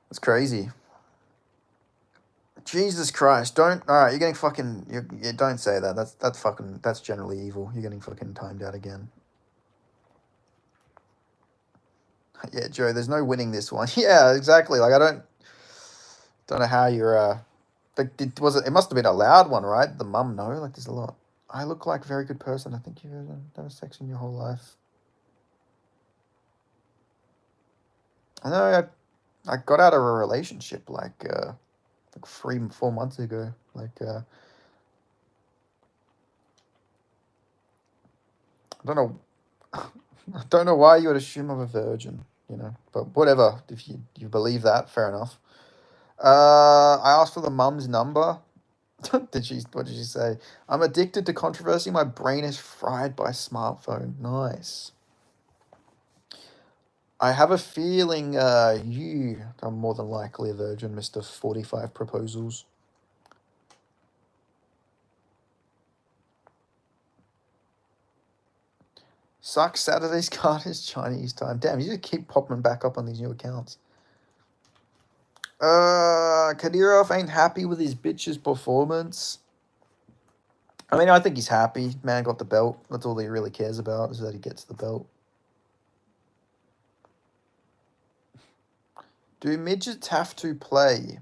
S1: That's crazy. Jesus Christ! Don't. All right, you're getting fucking. You don't say that. That's generally evil. You're getting fucking timed out again. Yeah, Joe. There's no winning this one. Yeah, exactly. Like, I don't know how you're. Was it? It must have been a loud one, right? The mum, no. Like, there's a lot. I look like a very good person. I think you've never sex in your whole life. I know. I got out of a relationship like 3-4 months ago. Like, I don't know. I don't know why you would assume I'm a virgin, you know. But whatever. If you believe that, fair enough. I asked for the mum's number. What did she say? I'm addicted to controversy. My brain is fried by smartphone. Nice. I have a feeling you are more than likely a virgin, Mr. 45 Proposals. Sucks Saturday's card is Chinese time. Damn, you just keep popping back up on these new accounts. Kadyrov ain't happy with his bitch's performance. I mean, I think he's happy. Man got the belt. That's all he really cares about, is that he gets the belt. Do midgets have to play?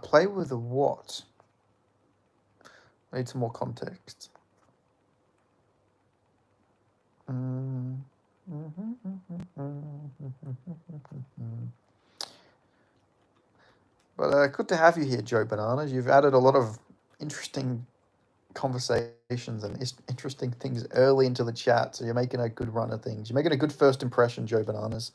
S1: Play with a what? I need some more context. But good to have you here, Joe Bananas. You've added a lot of interesting conversations and interesting things early into the chat, so you're making a good run of things. You're making a good first impression, Joe Bananas.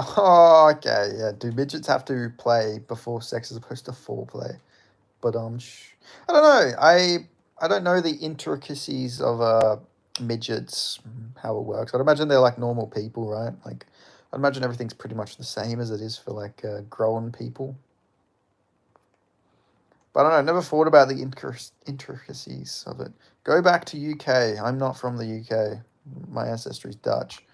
S1: Oh, okay, yeah. Do midgets have to play before sex as opposed to foreplay? But I don't know. I don't know the intricacies of midgets, how it works. I'd imagine they're like normal people, right? Like, I'd imagine everything's pretty much the same as it is for like grown people. But I don't know. I never thought about the intricacies of it. Go back to UK. I'm not from the UK. My ancestry is Dutch.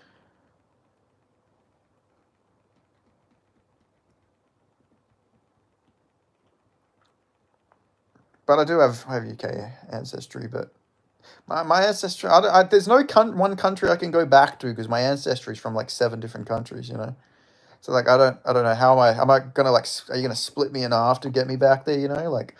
S1: But I do have UK ancestry, but my ancestry, there's no one country I can go back to because my ancestry is from like 7 different countries, you know. So like I don't know how am I gonna like are you gonna split me in half to get me back there, you know? Like,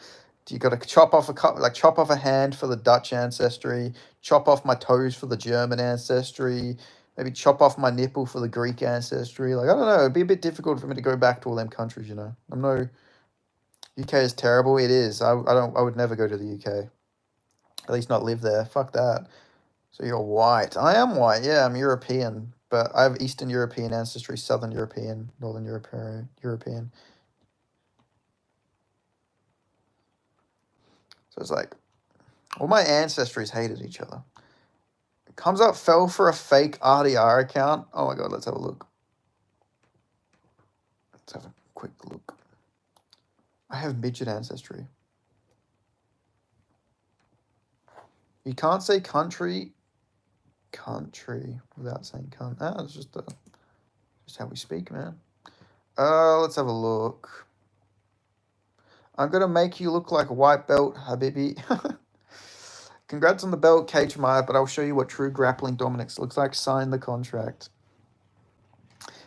S1: do you got to chop off chop off a hand for the Dutch ancestry, chop off my toes for the German ancestry, maybe chop off my nipple for the Greek ancestry? Like I don't know, it'd be a bit difficult for me to go back to all them countries, you know. I'm no UK is terrible. It is. I would never go to the UK. At least not live there. Fuck that. So you're white. I am white. Yeah, I'm European, but I have Eastern European ancestry, Southern European, Northern European. So it's like all my ancestries hated each other. Khamzat fell for a fake RDR account. Oh my god, let's have a look. Let's have a quick look. I have midget ancestry. You can't say country without saying cunt. Ah, it's just how we speak, man. Let's have a look. I'm gonna make you look like a white belt, Habibi. Congrats on the belt, Chimaev, but I'll show you what true grappling dominance looks like. Sign the contract.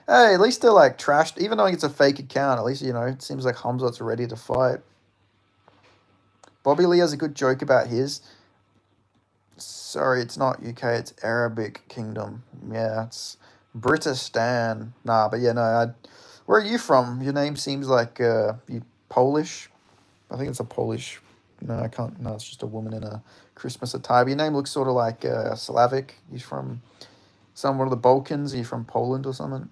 S1: Hey, at least they're like trashed, even though it's a fake account. At least you know it seems like Khamzat's ready to fight. Bobby Lee has a good joke about his. Sorry, it's not UK. It's Arabic Kingdom. Yeah, it's Britistan. Nah, but yeah, no. Where are you from? Your name seems like you Polish. I think it's a Polish. No, I can't. No, it's just a woman in a Christmas attire. But your name looks sort of like Slavic. You're from somewhere of the Balkans. Are you from Poland or something?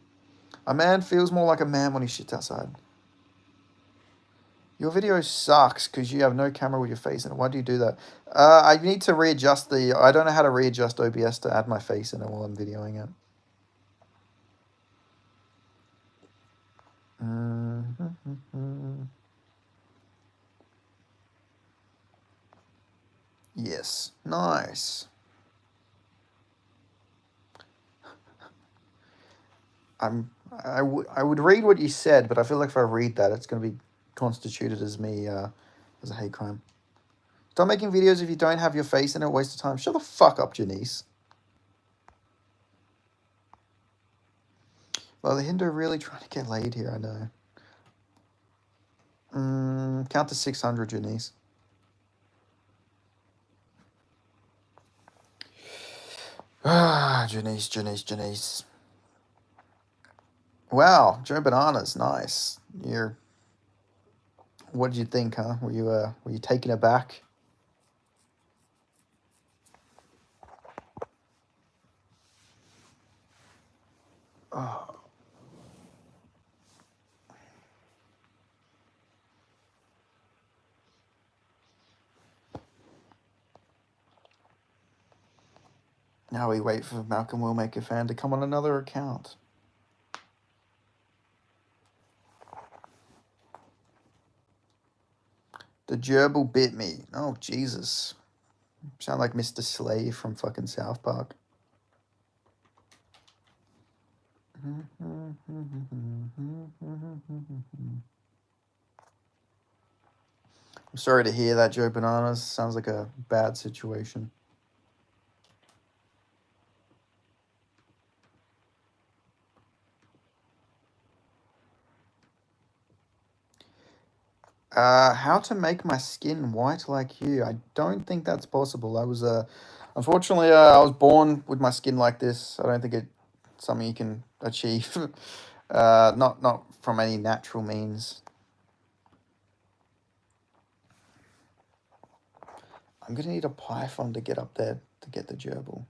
S1: A man feels more like a man when he shits outside. Your video sucks because you have no camera with your face in it. Why do you do that? I need to readjust the... I don't know how to readjust OBS to add my face in it while I'm videoing it. Yes. Nice. I would read what you said, but I feel like if I read that, it's going to be constituted as me as a hate crime. Stop making videos if you don't have your face in it. Waste of time. Shut the fuck up, Janice. Well, the Hindu really trying to get laid here, I know. Count to 600, Janice. Janice. Wow, Joe Bananas, nice. What did you think, huh? Were you taken aback? Oh. Now we wait for Malcolm Willmaker fan to come on another account. The gerbil bit me. Oh, Jesus. Sound like Mr. Slave from fucking South Park. I'm sorry to hear that, Joe Bananas. Sounds like a bad situation. How to make my skin white like you? I don't think that's possible. Unfortunately, I was born with my skin like this. I don't think it's something you can achieve. Not from any natural means. I'm gonna need a python to get up there to get the gerbil.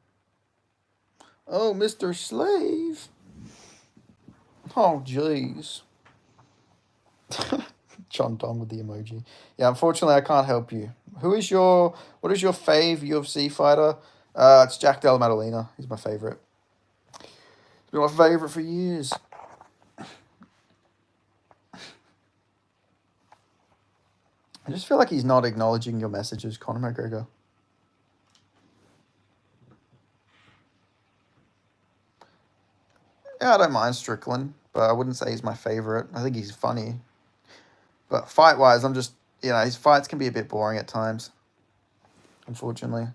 S1: Oh, Mr. Slave. Oh, jeez. John Dong with the emoji. Yeah, unfortunately, I can't help you. What is your fave UFC fighter? It's Jack Della Maddalena. He's my favorite. He's been my favorite for years. I just feel like he's not acknowledging your messages, Conor McGregor. Yeah, I don't mind Strickland, but I wouldn't say he's my favorite. I think he's funny. But fight-wise, I'm just, his fights can be a bit boring at times, unfortunately.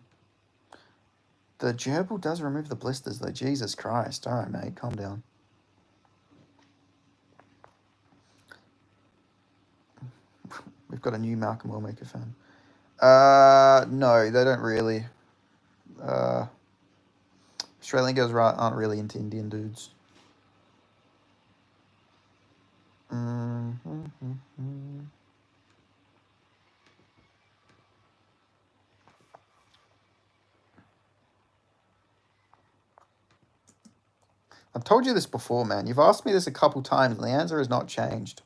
S1: The gerbil does remove the blisters, though. Jesus Christ. All right, mate, calm down. We've got a new Malcolm Wellmaker fan. No, they don't really. Australian girls aren't really into Indian dudes. I've told you this before, man. You've asked me this a couple times, and the answer has not changed.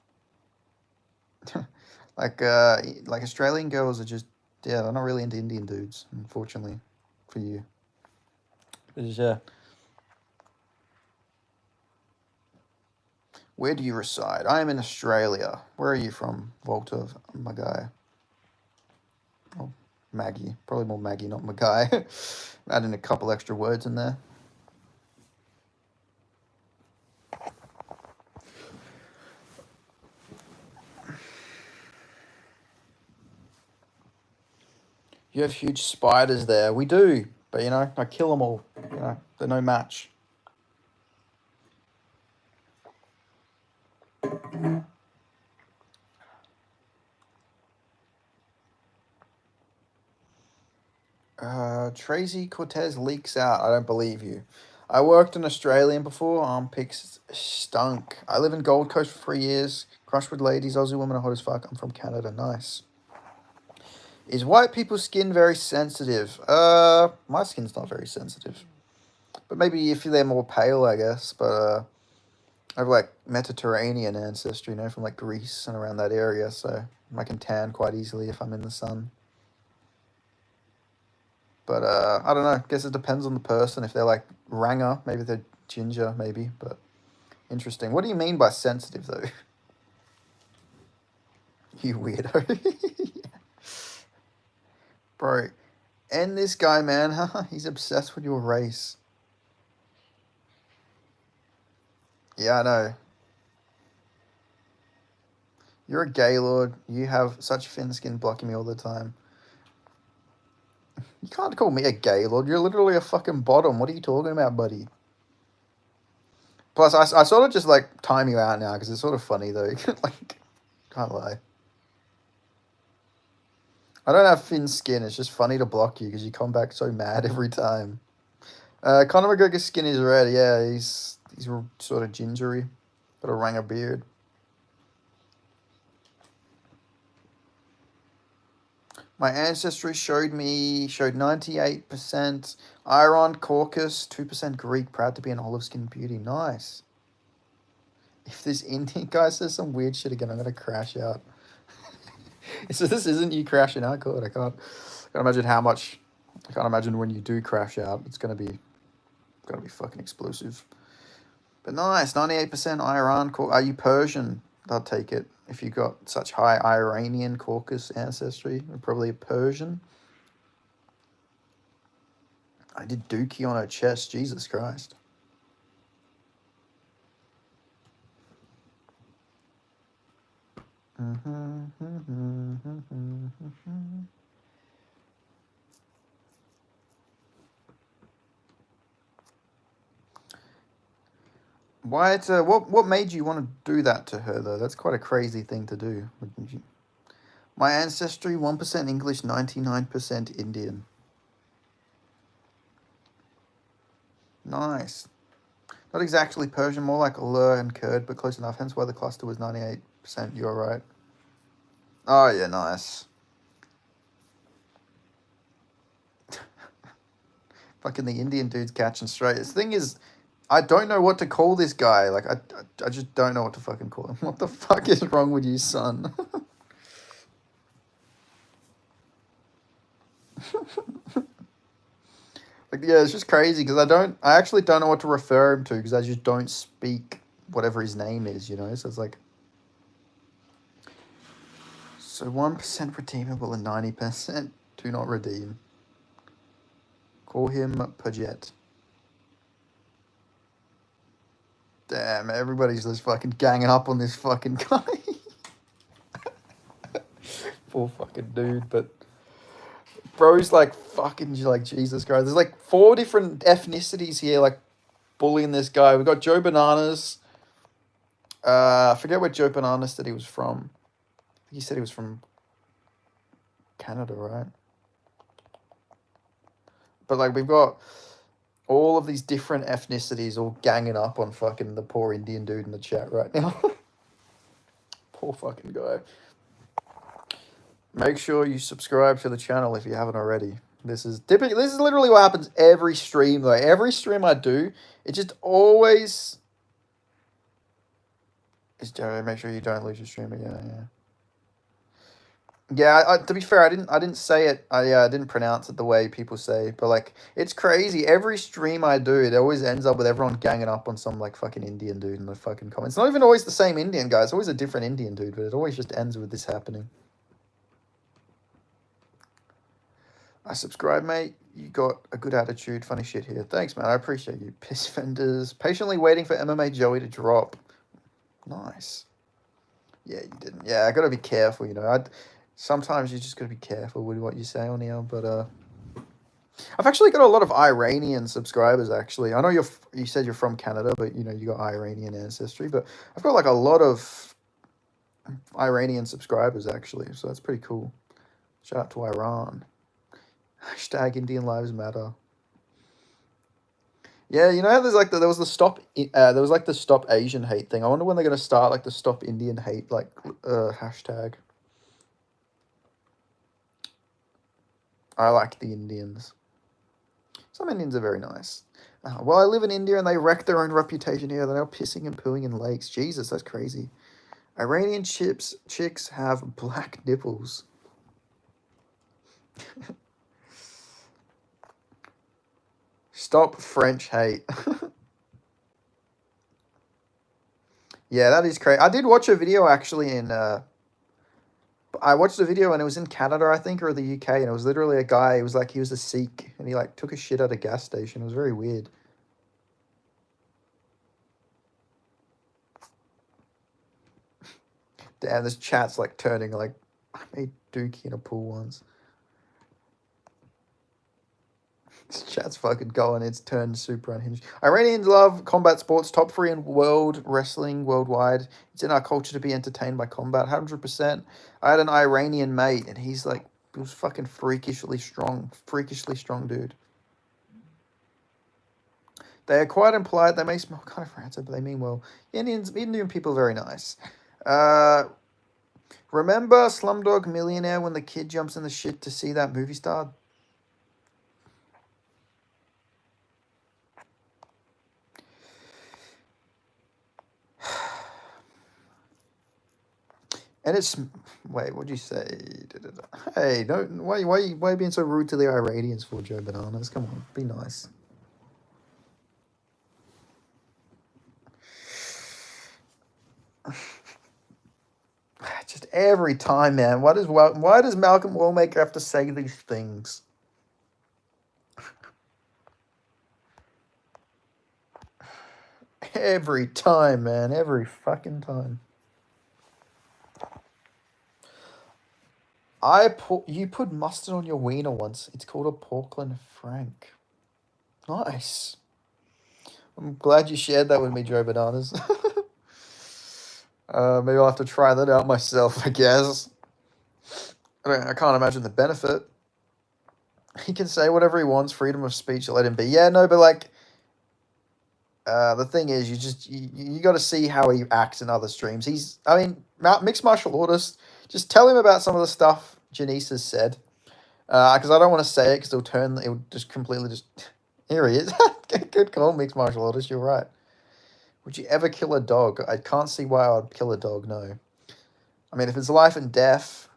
S1: like Australian girls are just, they're not really into Indian dudes, unfortunately, for you. Yeah. Where do you reside? I am in Australia. Where are you from, Walter, my guy? Oh, Maggie. Probably more Maggie, not my guy. Adding a couple extra words in there. You have huge spiders there. We do. But, I kill them all. They're no match. Tracy Cortez leaks out. I don't believe you. I worked in Australian before. Armpits stunk. I live in Gold Coast for 3 years. Crushed with ladies. Aussie women are hot as fuck. I'm from Canada. Nice. Is white people's skin very sensitive? My skin's not very sensitive. But maybe if they're more pale, I guess. But I have Mediterranean ancestry, from Greece and around that area, so I can tan quite easily if I'm in the sun. But I don't know. I guess it depends on the person. If they're Ranger, maybe they're ginger, maybe. But interesting. What do you mean by sensitive, though? You weirdo. Bro, end this guy, man. He's obsessed with your race. Yeah, I know. You're a gaylord. You have such thin skin blocking me all the time. You can't call me a gaylord. You're literally a fucking bottom. What are you talking about, buddy? Plus, I sort of just time you out now because it's sort of funny though. Can't lie. I don't have thin skin. It's just funny to block you because you come back so mad every time. Conor McGregor's skin is red. Yeah, he's sort of gingery. Got a Ranger beard. My ancestry showed 98% Iron, Caucasus, 2% Greek, proud to be an olive-skinned beauty. Nice. If this Indian guy says some weird shit again, I'm going to crash out. So this isn't you crashing out, God. I can't imagine how much. I can't imagine when you do crash out. It's going to be fucking explosive. But nice, 98% Iran. Are you Persian? I'll take it. If you got such high Iranian Caucasus ancestry, you're probably a Persian. I did dookie on her chest. Jesus Christ. Why? What made you want to do that to her though? That's quite a crazy thing to do. My ancestry: 1% English, 99% Indian. Nice. Not exactly Persian, more like Alur and Kurd, but close enough. Hence why the cluster was 98%. You're right. Oh yeah, nice. Fucking the Indian dudes catching straight. The thing is, I don't know what to call this guy. Like, I just don't know what to fucking call him. What the fuck is wrong with you, son? Like, yeah, it's just crazy because I actually don't know what to refer him to because I just don't speak whatever his name is, you know? So it's like, so 1% redeemable and 90% do not redeem. Call him Paget. Damn, everybody's just fucking ganging up on this fucking guy. Poor fucking dude, but bro's like fucking like Jesus Christ. There's like 4 different ethnicities here, like bullying this guy. We got Joe Bananas. I forget where Joe Bananas said he was from. He said he was from Canada, right? But like we've got all of these different ethnicities all ganging up on fucking the poor Indian dude in the chat right now. Poor fucking guy. Make sure you subscribe to the channel if you haven't already. This is literally what happens every stream though. Every stream I do, it just always is Jerry, make sure you don't lose your stream again. Yeah, to be fair, I didn't say it. I didn't pronounce it the way people say. But like, it's crazy. Every stream I do, it always ends up with everyone ganging up on some like fucking Indian dude in the fucking comments. It's not even always the same Indian guy. It's always a different Indian dude. But it always just ends with this happening. I subscribe, mate. You got a good attitude. Funny shit here. Thanks, man. I appreciate you. Piss fenders. Patiently waiting for MMA Joey to drop. Nice. Yeah, you didn't. Yeah, I gotta be careful. You know, sometimes you just gotta be careful with what you say on here. But I've actually got a lot of Iranian subscribers. Actually, I know you said you're from Canada, but you know you got Iranian ancestry. But I've got like a lot of Iranian subscribers actually, so that's pretty cool. Shout out to Iran. Hashtag Indian Lives Matter. Yeah, you know how there's like there was the stop Asian hate thing. I wonder when they're gonna start like the stop Indian hate like hashtag. I like the Indians. Some Indians are very nice. Well, I live in India and they wreck their own reputation here. They're now pissing and pooing in lakes. Jesus, that's crazy. Iranian chicks have black nipples. Stop French hate. Yeah, that is crazy. I did watch a video actually I watched a video and it was in Canada, I think, or the UK, and it was literally a guy. It was like he was a Sikh and he like took a shit at a gas station. It was very weird. Damn, this chat's like turning like I made Dookie in a pool once. This chat's fucking going. It's turned super unhinged. Iranians love combat sports. Top 3 in world wrestling worldwide. It's in our culture to be entertained by combat. 100%. I had an Iranian mate, and he was fucking freakishly strong. Freakishly strong dude. They are quiet and polite. They may smell kind of rancid, but they mean well. Indian people are very nice. Remember Slumdog Millionaire when the kid jumps in the shit to see that movie star? And it's wait, what'd you say? Hey, don't why are you being so rude to the Iranians for, Joe Bananas? Come on, be nice. Just every time, man. Why does Malcolm Wallmaker have to say these things? Every time, man. Every fucking time. You put mustard on your wiener once. It's called a Portland Frank. Nice. I'm glad you shared that with me, Joe Bananas. Maybe I'll have to try that out myself, I guess. I can't imagine the benefit. He can say whatever he wants, freedom of speech, let him be. Yeah, no, but like, the thing is, you got to see how he acts in other streams. Mixed martial artist. Just tell him about some of the stuff Janice has said, because I don't want to say it because it'll just completely just. Here he is. Good call, mixed martial artist. You're right. Would you ever kill a dog? I can't see why I'd kill a dog, no. I mean, if it's life and death,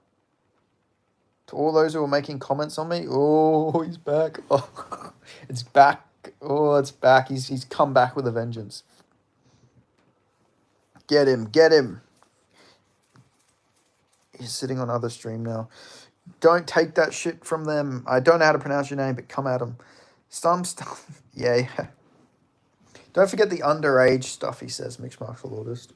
S1: to all those who are making comments on me, oh, he's back. Oh, it's back. Oh, it's back. He's come back with a vengeance. Get him. Get him. He's sitting on other stream now. Don't take that shit from them. I don't know how to pronounce your name, but come at him. Some stuff. Yeah. Don't forget the underage stuff, he says, mixed martial artist.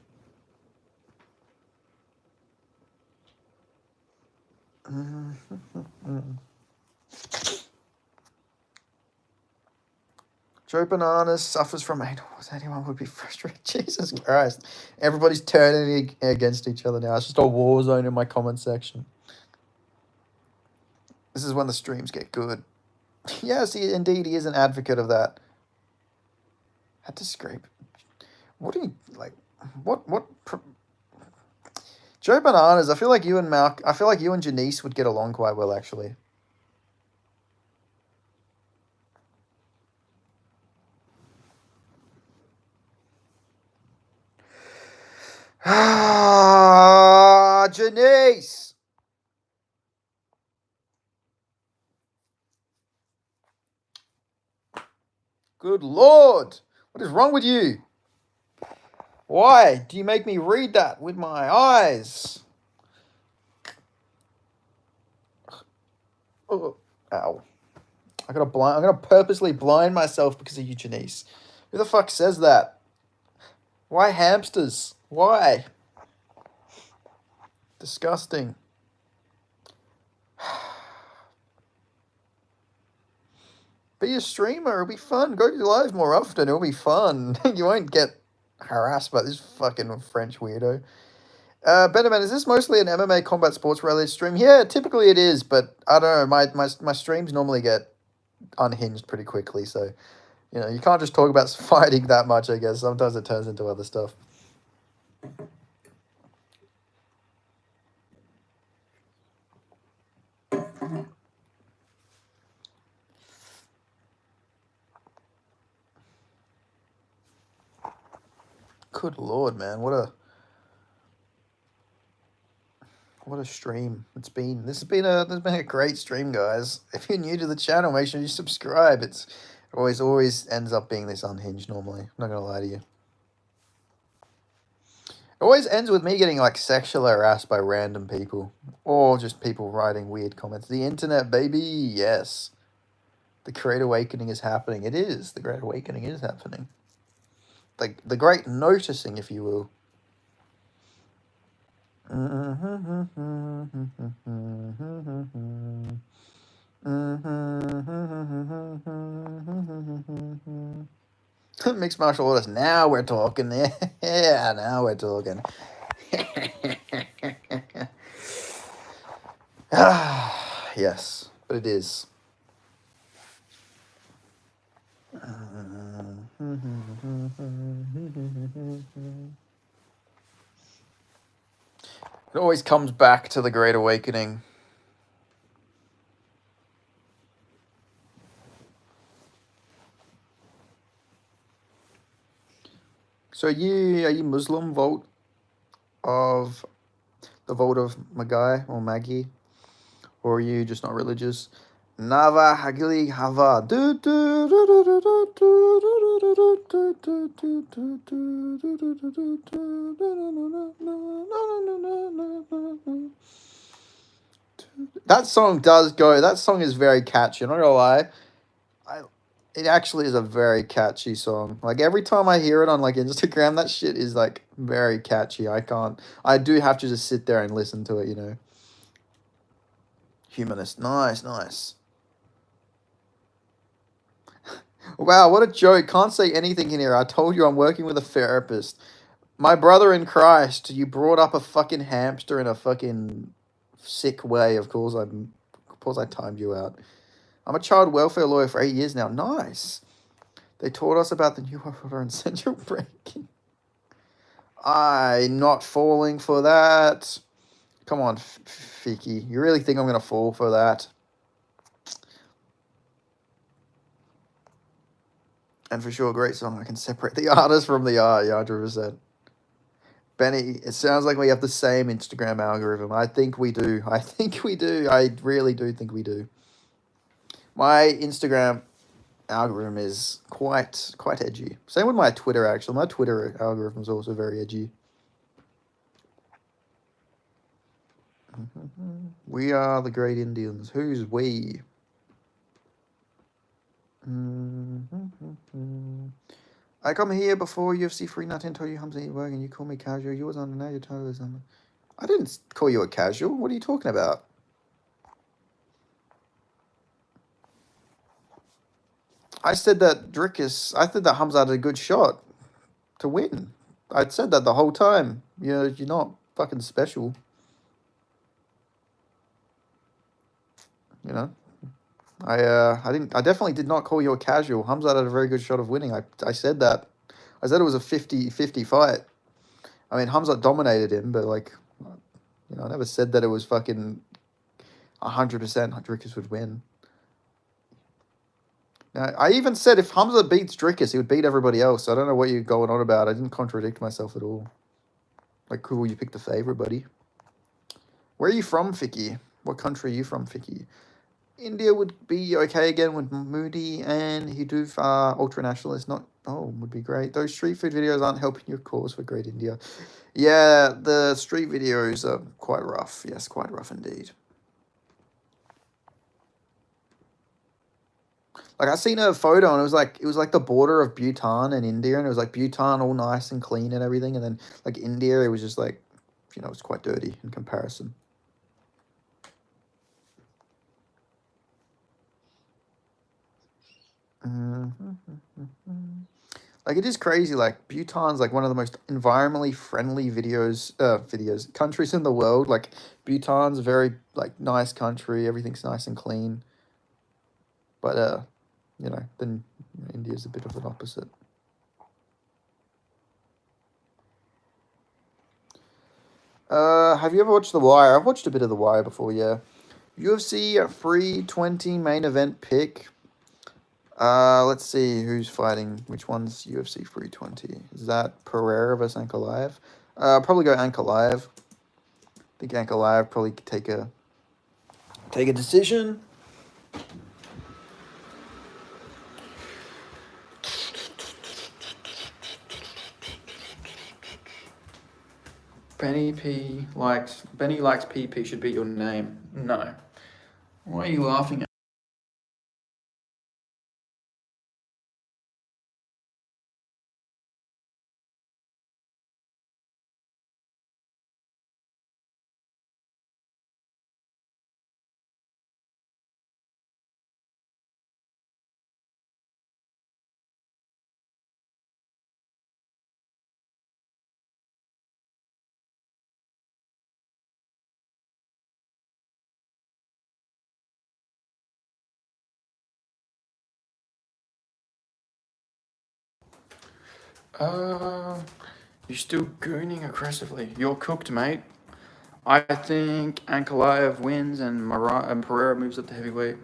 S1: Joe Bananas suffers from anal. Anyone would be frustrated. Jesus Christ. Everybody's turning against each other now. It's just a war zone in my comment section. This is when the streams get good. Yes, indeed, he is an advocate of that. Had to scrape. What do you, like, Joe Bananas, I feel like you and Janice would get along quite well, actually. Ah, Janice! Good Lord! What is wrong with you? Why do you make me read that with my eyes? Oh, ow. I'm gonna purposely blind myself because of you, Janice. Who the fuck says that? Why hamsters? Why? Disgusting. Be a streamer. It'll be fun. Go live more often. It'll be fun. You won't get harassed by this fucking French weirdo. Benjamin, is this mostly an MMA combat sports related stream? Yeah, typically it is, but I don't know. My streams normally get unhinged pretty quickly, so you know you can't just talk about fighting that much. I guess sometimes it turns into other stuff. Good Lord, man, what a stream it's been. This has been a great stream, guys. If you're new to the channel, make sure you subscribe. It always ends up being this unhinged normally. I'm not gonna lie to you. It always ends with me getting like sexually harassed by random people or just people writing weird comments. The internet, baby, yes. The Great Awakening is happening. It is. The Great Awakening is happening. Like the Great Noticing, if you will. Mixed martial artists. Now we're talking. Yeah, now we're talking. Yes, but it is. It always comes back to the Great Awakening. So are you Muslim vote of Magai or Maggie? Or are you just not religious? Nava Hagili Hava. That song does go. That song is very catchy. I'm not gonna lie. It actually is a very catchy song. Like every time I hear it on like Instagram, that shit is like very catchy. I do have to just sit there and listen to it, you know. Humanist. Nice. Wow, what a joke. Can't say anything in here. I told you I'm working with a therapist. My brother in Christ, you brought up a fucking hamster in a fucking sick way. Of course I timed you out. I'm a child welfare lawyer for 8 years now. Nice. They taught us about the New World Order and central breaking. I'm not falling for that. Come on, Fiki. You really think I'm going to fall for that? And for sure, great song. I can separate the artist from the art. Yeah, 100%. Benny, it sounds like we have the same Instagram algorithm. I think we do. I think we do. I really do think we do. My Instagram algorithm is quite edgy. Same with my Twitter, actually. My Twitter algorithm is also very edgy. We are the great Indians. Who's we? I come here before UFC 319 told you Hamza ain't working. You call me casual. You was on now you're totally something. I didn't call you a casual. What are you talking about? I said that I said that Hamza had a good shot to win. I said that the whole time. You're not fucking special. You know? I definitely did not call you a casual. Hamza had a very good shot of winning. I said that. I said it was a 50-50 fight. I mean, Hamza dominated him, but like, I never said that it was fucking 100% Drickus would win. Now, I even said if Hamza beats Drickus, he would beat everybody else. I don't know what you're going on about. I didn't contradict myself at all. Like, cool, you picked the favorite, buddy. Where are you from, Ficky? What country are you from, Ficky? India would be okay again with Moody and Hiduf ultra-nationalist. Would be great. Those street food videos aren't helping your cause for Great India. Yeah, the street videos are quite rough. Yes, quite rough indeed. Like, I seen a photo and it was like the border of Bhutan and India, and it was like Bhutan all nice and clean and everything, and then like India, it was just like, it's quite dirty in comparison. Like, it is crazy. Like, Bhutan's like one of the most environmentally friendly countries in the world. Like, Bhutan's a very like nice country. Everything's nice and clean. But then India's a bit of an opposite. Have you ever watched The Wire? I've watched a bit of The Wire before, yeah. UFC 320 main event pick. Let's see who's fighting. Which one's UFC 320? Is that Pereira versus Ankalaev? Probably go Ankalaev. I think Ankalaev probably could take a decision. Benny likes PP should be your name. No. Why are you laughing at? You're still gooning aggressively. You're cooked, mate. I think Ankalaev wins and Pereira moves up to heavyweight.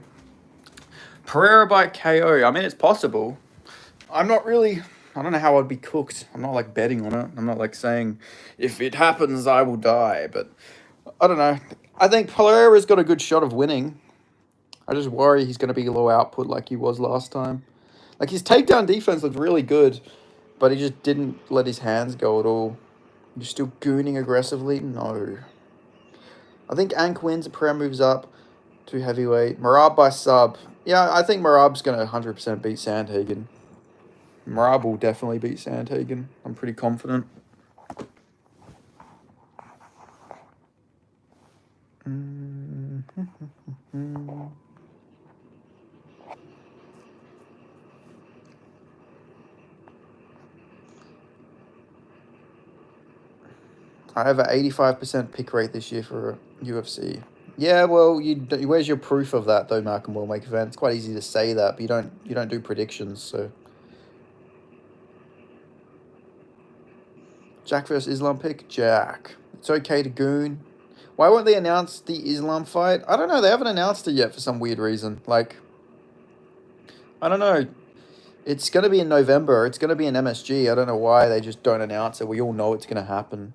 S1: Pereira by KO. I mean, it's possible. I don't know how I'd be cooked. I'm not like betting on it. I'm not like saying if it happens, I will die. But I don't know. I think Pereira's got a good shot of winning. I just worry he's going to be low output like he was last time. Like, his takedown defense looked really good, but he just didn't let his hands go at all. You're still gooning aggressively? No. I think Ank wins and Pereira moves up to heavyweight. Marab by sub. Yeah, I think Marab's going to 100% beat Sandhagen. Marab will definitely beat Sandhagen. I'm pretty confident. I have an 85% pick rate this year for UFC. Yeah, well, where's your proof of that though, Malcolm Wellmaker fan? It's quite easy to say that, but you don't do predictions, so. Jack versus Islam pick? Jack. It's okay to goon. Why won't they announce the Islam fight? I don't know. They haven't announced it yet for some weird reason. Like, I don't know. It's going to be in November. It's going to be in MSG. I don't know why they just don't announce it. We all know it's going to happen.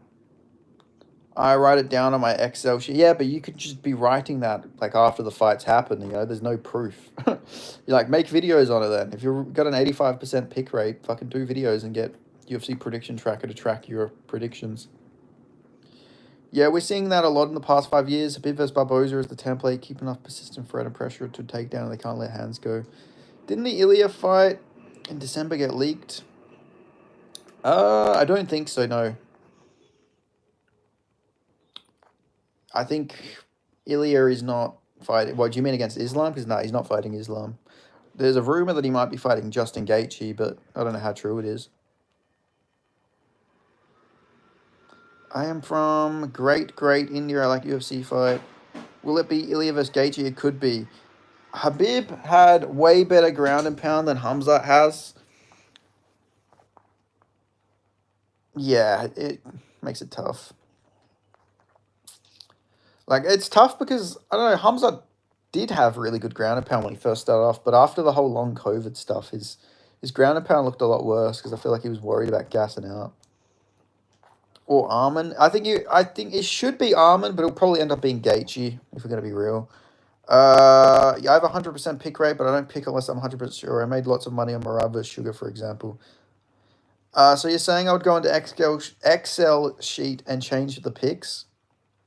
S1: I write it down on my Excel sheet. Yeah, but you could just be writing that like after the fights happen. You know, there's no proof. You like make videos on it then. If you've got an 85% pick rate, fucking do videos and get UFC prediction tracker to track your predictions. Yeah, we're seeing that a lot in the past 5 years. Habib vs Barboza is the template. Keep enough persistent threat and pressure to take down, and they can't let hands go. Didn't the Ilya fight in December get leaked? I don't think so. No. I think Ilya is not fighting. What do you mean against Islam? Because no, he's not fighting Islam. There's a rumor that he might be fighting Justin Gaethje, but I don't know how true it is. I am from great India. I like UFC fight. Will it be Ilya vs Gaethje? It could be. Habib had way better ground and pound than Hamza has. Yeah, it makes it tough. Like, it's tough because, I don't know, Hamza did have really good ground and pound when he first started off, but after the whole long COVID stuff, his ground and pound looked a lot worse because I feel like he was worried about gassing out. Or Armin. I think it should be Armin, but it'll probably end up being Gaethje, if we're going to be real. Yeah, I have a 100% pick rate, but I don't pick unless I'm 100% sure. I made lots of money on Marab versus Sugar, for example. So you're saying I would go into Excel sheet and change the picks?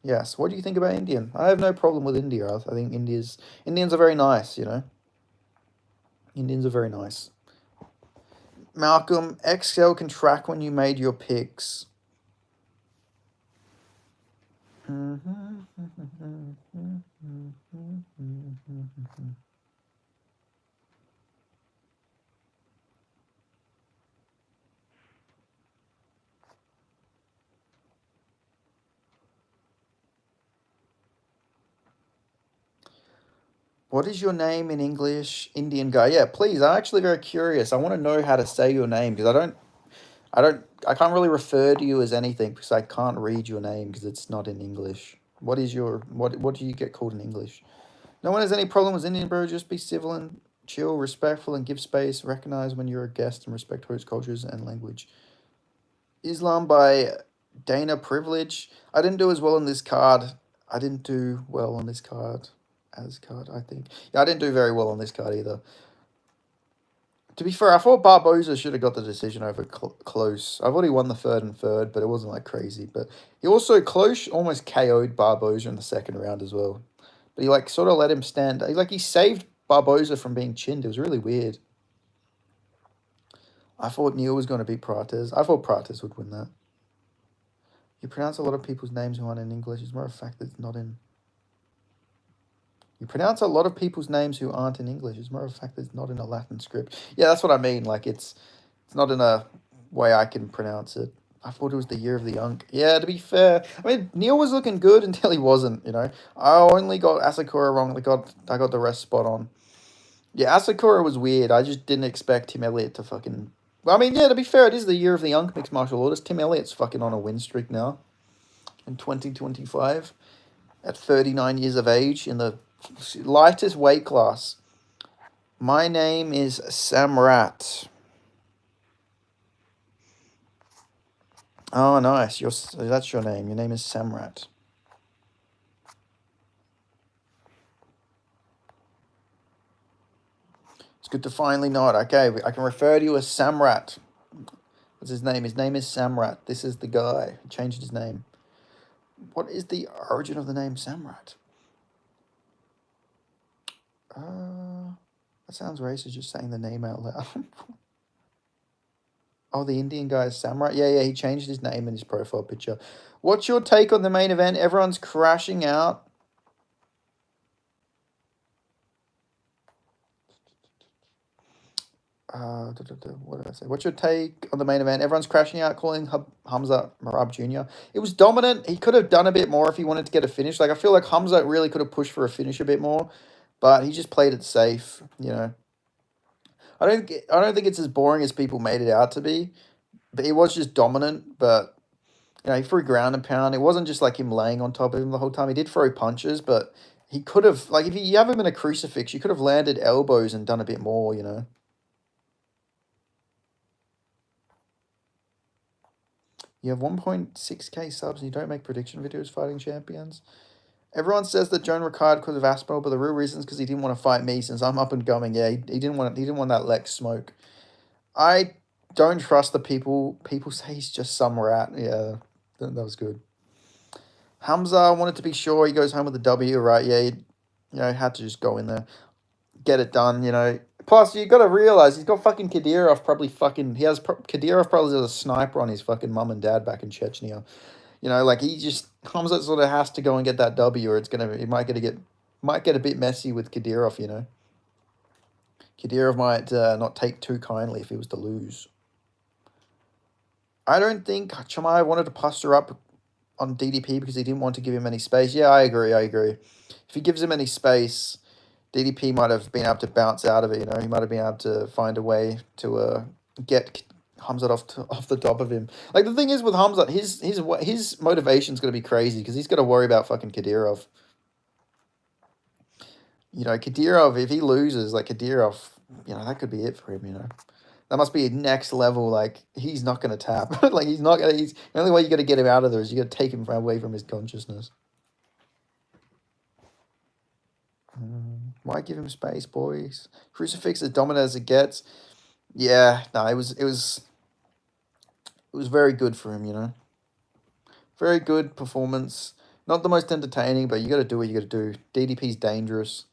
S1: Yes. What do you think about Indian? I have no problem with India. I think Indians are very nice, you know. Indians are very nice. Malcolm, Excel can track when you made your picks. What is your name in English, Indian guy? Yeah, please. I'm actually very curious. I want to know how to say your name because I can't really refer to you as anything because I can't read your name because it's not in English. What do you get called in English? No one has any problem with Indian, bro. Just be civil and chill, respectful, and give space. Recognize when you're a guest and respect host cultures and language. Islam by Dana Privilege. I didn't do as well on this card. I didn't do well on this card. I think. Yeah, I didn't do very well on this card either. To be fair, I thought Barboza should have got the decision over Close. I've already won the third, but it wasn't like crazy. But he also, Close almost KO'd Barboza in the second round as well. But he like sort of let him stand. He saved Barboza from being chinned. It was really weird. I thought Neil was going to beat Prates. I thought Prates would win that. You pronounce a lot of people's names who aren't in English. It's more a fact that it's not in... You pronounce a lot of people's names who aren't in English. It's more of a fact that it's not in a Latin script. Yeah, that's what I mean. Like, it's not in a way I can pronounce it. I thought it was the year of the young. Yeah, to be fair. I mean, Neil was looking good until he wasn't, you know. I only got Asakura wrong. I got the rest spot on. Yeah, Asakura was weird. I just didn't expect Tim Elliott to fucking... Well, I mean, yeah, to be fair, it is the year of the young mixed martial artist. Tim Elliott's fucking on a win streak now. In 2025. At 39 years of age in the lightest weight class. My name is Samrat. Oh, nice. That's your name. Your name is Samrat. It's good to finally know it. Okay, I can refer to you as Samrat. What's his name? His name is Samrat. This is the guy. He changed his name. What is the origin of the name Samrat? That sounds racist, just saying the name out loud. Oh, the Indian guy is Samrat? Yeah, he changed his name in his profile picture. What's your take on the main event? Everyone's crashing out. What did I say? What's your take on the main event? Everyone's crashing out, calling Hamza Marab Jr. It was dominant. He could have done a bit more if he wanted to get a finish. Like, I feel like Hamza really could have pushed for a finish a bit more, but he just played it safe, you know. I don't think it's as boring as people made it out to be, but he was just dominant. But you know, he threw ground and pound. It wasn't just like him laying on top of him the whole time. He did throw punches, but he could have, like, if you have him in a crucifix, you could have landed elbows and done a bit more, you know. You have 1.6k subs and you don't make prediction videos fighting champions. Everyone says that Joan retired because of Aspinall, but the real reason is because he didn't want to fight me since I'm up and going. Yeah, he didn't want that Lex smoke. I don't trust the people. People say he's just some rat. Yeah, that was good. Hamza wanted to be sure he goes home with a W, right? Yeah, he, had to just go in there, get it done. Plus, you got to realize he's got fucking Kadyrov probably fucking. Kadyrov probably has a sniper on his fucking mum and dad back in Chechnya. Like Khamzat sort of has to go and get that W, or it might get a bit messy with Kadyrov. Kadyrov might not take too kindly if he was to lose. I don't think Chimaev wanted to posture up on DDP because he didn't want to give him any space. Yeah, I agree. If he gives him any space, DDP might have been able to bounce out of it. He might have been able to find a way to get Khamzat off the top of him. Like, the thing is with Khamzat, his motivation's going to be crazy because he's got to worry about fucking Kadyrov. Kadyrov, if he loses, like, Kadyrov, that could be it for him. That must be next level. Like, he's not going to tap. Like, the only way you got to get him out of there is you got to take him away from his consciousness. Why give him space, boys? Crucifix as dominant as it gets. Yeah, no, it was very good for him, Very good performance. Not the most entertaining, but you got to do what you got to do. DDP's dangerous.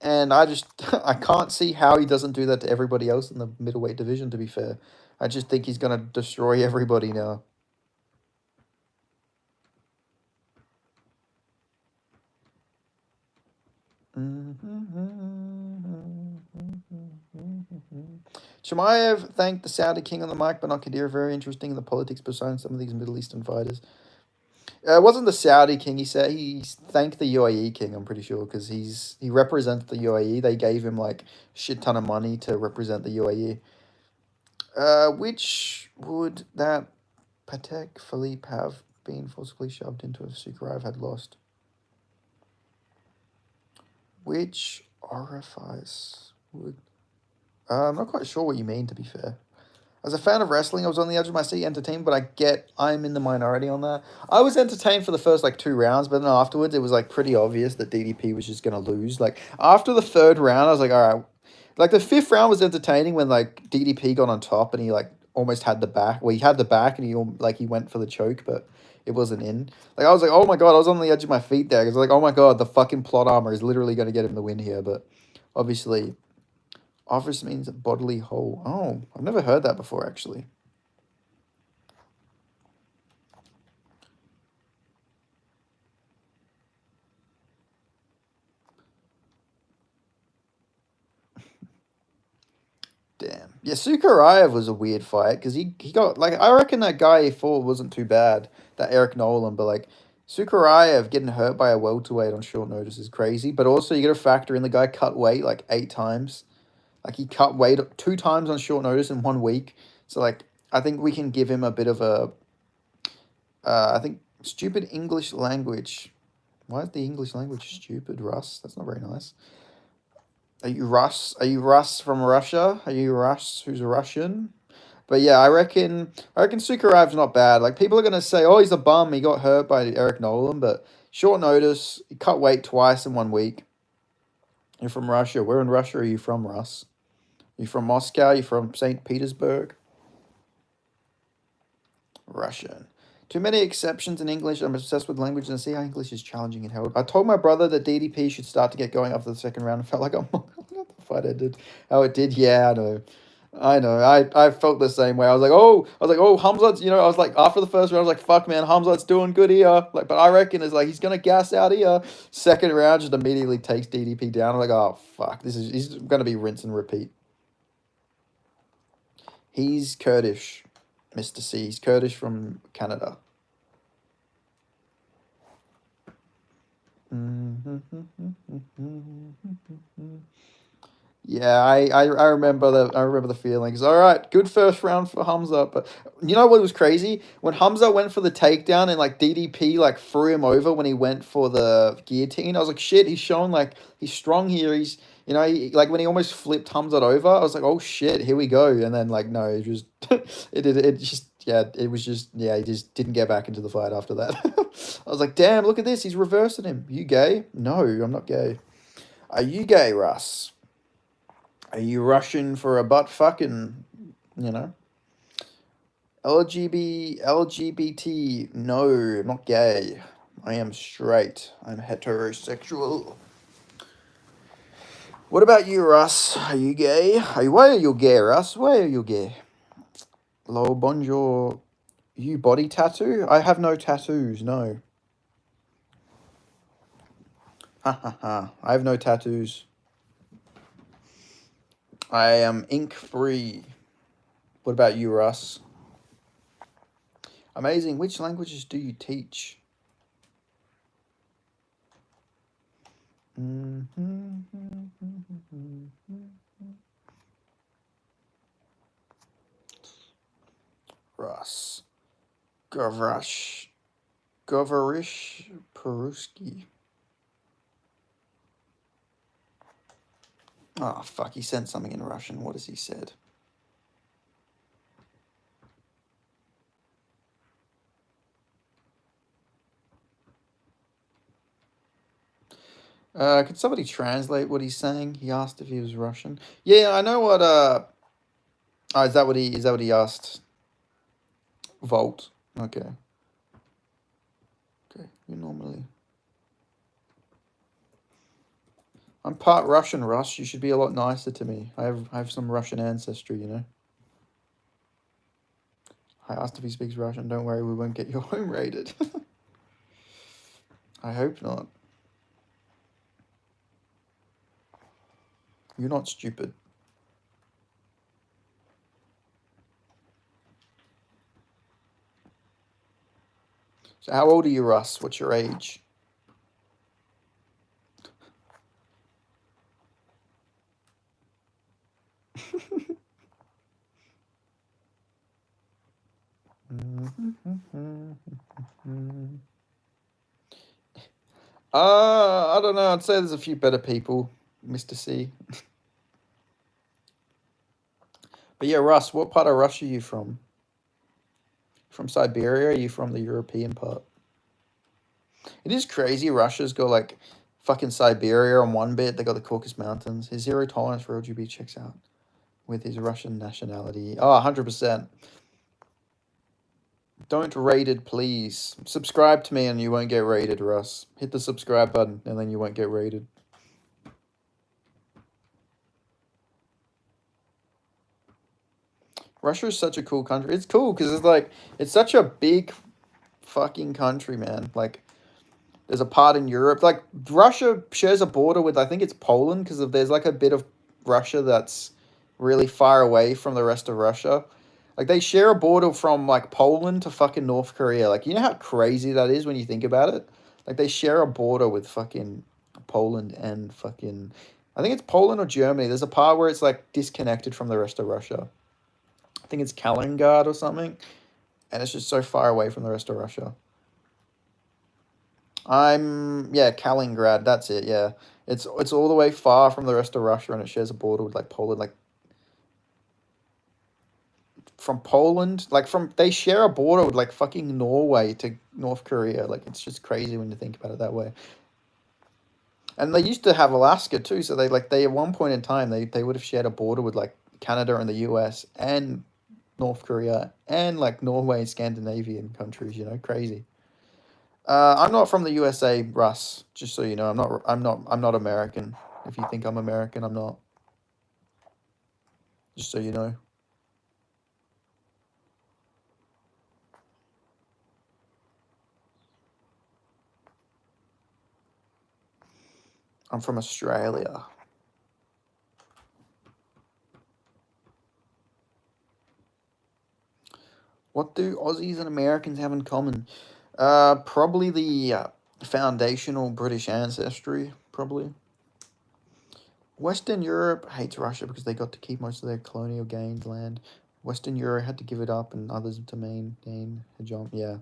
S1: And I can't see how he doesn't do that to everybody else in the middleweight division, to be fair. I just think he's going to destroy everybody now. Chimaev thanked the Saudi king on the mic, but not Kadir. Very interesting in the politics behind some of these Middle Eastern fighters. It wasn't the Saudi king. He said he thanked the UAE king. I'm pretty sure because he represents the UAE. They gave him like shit ton of money to represent the UAE. Which would that Patek Philippe have been forcibly shoved into if Sukarev had lost? Which orifice would? I'm not quite sure what you mean, to be fair. As a fan of wrestling, I was on the edge of my seat entertained, but I'm in the minority on that. I was entertained for the first, 2 rounds, but then afterwards, it was, pretty obvious that DDP was just going to lose. After the 3rd round, I was like, all right. The 5th round was entertaining when, DDP got on top and he, almost had the back. Well, he had the back and he went for the choke, but it wasn't in. I was like, oh my God, I was on the edge of my feet there. Because, oh my God, the fucking plot armor is literally going to get him the win here. But, obviously, office means bodily whole. Oh, I've never heard that before, actually. Damn. Yeah, Sukarev was a weird fight because he got, I reckon that guy he fought wasn't too bad, that Eric Nolan, but, Sukarev getting hurt by a welterweight on short notice is crazy, but also you got to factor in the guy cut weight, 8 times. He cut weight 2 times on short notice in 1 week. So, I think we can give him a bit of a, I think, stupid English language. Why is the English language stupid, Russ? That's not very nice. Are you Russ? Are you Russ from Russia? Are you Russ who's a Russian? But yeah, I reckon Sukarev's not bad. People are gonna say, oh, he's a bum. He got hurt by Eric Nolan, but short notice, he cut weight twice in 1 week. You're from Russia. Where in Russia are you from, Russ? Are you from Moscow? Are you from St. Petersburg? Russian. Too many exceptions in English. I'm obsessed with language and I see how English is challenging and held. I told my brother that DDP should start to get going after the 2nd round. I felt like I'm not the fight ended. How it did. Yeah, I know. I felt the same way. I was like, oh, Khamzat's, I was like, after the 1st round, I was like, fuck, man, Khamzat's doing good here. But I reckon it's he's going to gas out here. 2nd round just immediately takes DDP down. I'm like, oh, fuck, he's going to be rinse and repeat. He's Kurdish, Mr. C. He's Kurdish from Canada. Yeah, I remember the feelings. All right, good 1st round for Hamza, but you know what was crazy? When Hamza went for the takedown and DDP threw him over when he went for the guillotine, I was like, shit, he's showing he's strong here. He's when he almost flipped Hamza over, I was like, oh shit, here we go. And then no, it was It just, yeah, it was just, yeah, he just didn't get back into the fight after that. I was like, damn, look at this. He's reversing him. You gay? No, I'm not gay. Are you gay, Russ? Are you Russian for a butt fucking, you know? LGBT, no, I'm not gay. I am straight. I'm heterosexual. What about you, Russ? Are you gay? Why are you gay, Russ? Why are you gay? Hello, bonjour. You body tattoo? I have no tattoos, no. Ha ha ha. I have no tattoos. I am ink free. What about you, Russ? Amazing. Which languages do you teach? Russ. Govarish Peruski. Oh, fuck. He sent something in Russian. What has he said? Could somebody translate what he's saying? He asked if he was Russian. Yeah, I know what. Oh, is that what he asked? Volt. Okay. Okay. You normally. I'm part Russian, Russ. You should be a lot nicer to me. I have some Russian ancestry, you know. I asked if he speaks Russian. Don't worry, we won't get your home raided. I hope not. You're not stupid. So how old are you, Russ? What's your age? I don't know. I'd say there's a few better people, Mr. C. But yeah, Russ, what part of Russia are you from? From Siberia? Are you from the European part? It is crazy. Russia's got like fucking Siberia on one bit. They got the Caucasus Mountains. His zero tolerance for LGBT checks out with his Russian nationality. Oh, 100%. Don't raided, please. Subscribe to me and you won't get raided, Russ. Hit the subscribe button and then you won't get raided. Russia is such a cool country. It's cool because it's like, it's such a big fucking country, man. Like, there's a part in Europe. Like, Russia shares a border with, I think it's Poland, because there's like a bit of Russia that's really far away from the rest of Russia. Like, they share a border from, like, Poland to fucking North Korea. Like, you know how crazy that is when you think about it? Like, they share a border with fucking Poland and fucking... I think it's Poland or Germany. There's a part where it's, like, disconnected from the rest of Russia. I think it's Kaliningrad or something. And it's just so far away from the rest of Russia. Yeah, Kaliningrad, that's it, yeah. It's all the way far from the rest of Russia and it shares a border with, like, Poland, like... From Poland, like they share a border with like fucking Norway to North Korea. Like it's just crazy when you think about it that way. And they used to have Alaska too, so they at one point in time they would have shared a border with like Canada and the US and North Korea and like Norway and Scandinavian countries, you know, crazy. I'm not from the USA, Russ, just so you know. I'm not American. If you think I'm American, I'm not. Just so you know. I'm from Australia. What do Aussies and Americans have in common? Probably the foundational British ancestry, probably. Western Europe hates Russia because they got to keep most of their colonial gains land. Western Europe had to give it up and others to maintain hegemony. Yeah,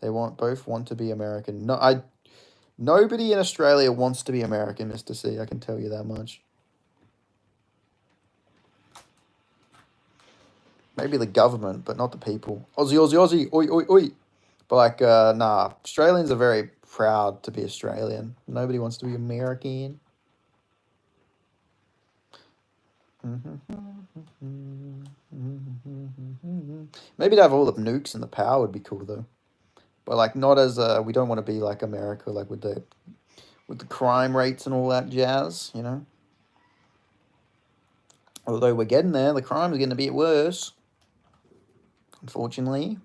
S1: they both want to be American. Nobody in Australia wants to be American, Mr. C, I can tell you that much. Maybe the government, but not the people. Aussie, Aussie, Aussie, oi, oi, oi. But like, nah, Australians are very proud to be Australian. Nobody wants to be American. Maybe to have all the nukes and the power would be cool though. But like, not as we don't want to be like America, like with the crime rates and all that jazz, you know. Although we're getting there, the crime is going to be worse, unfortunately.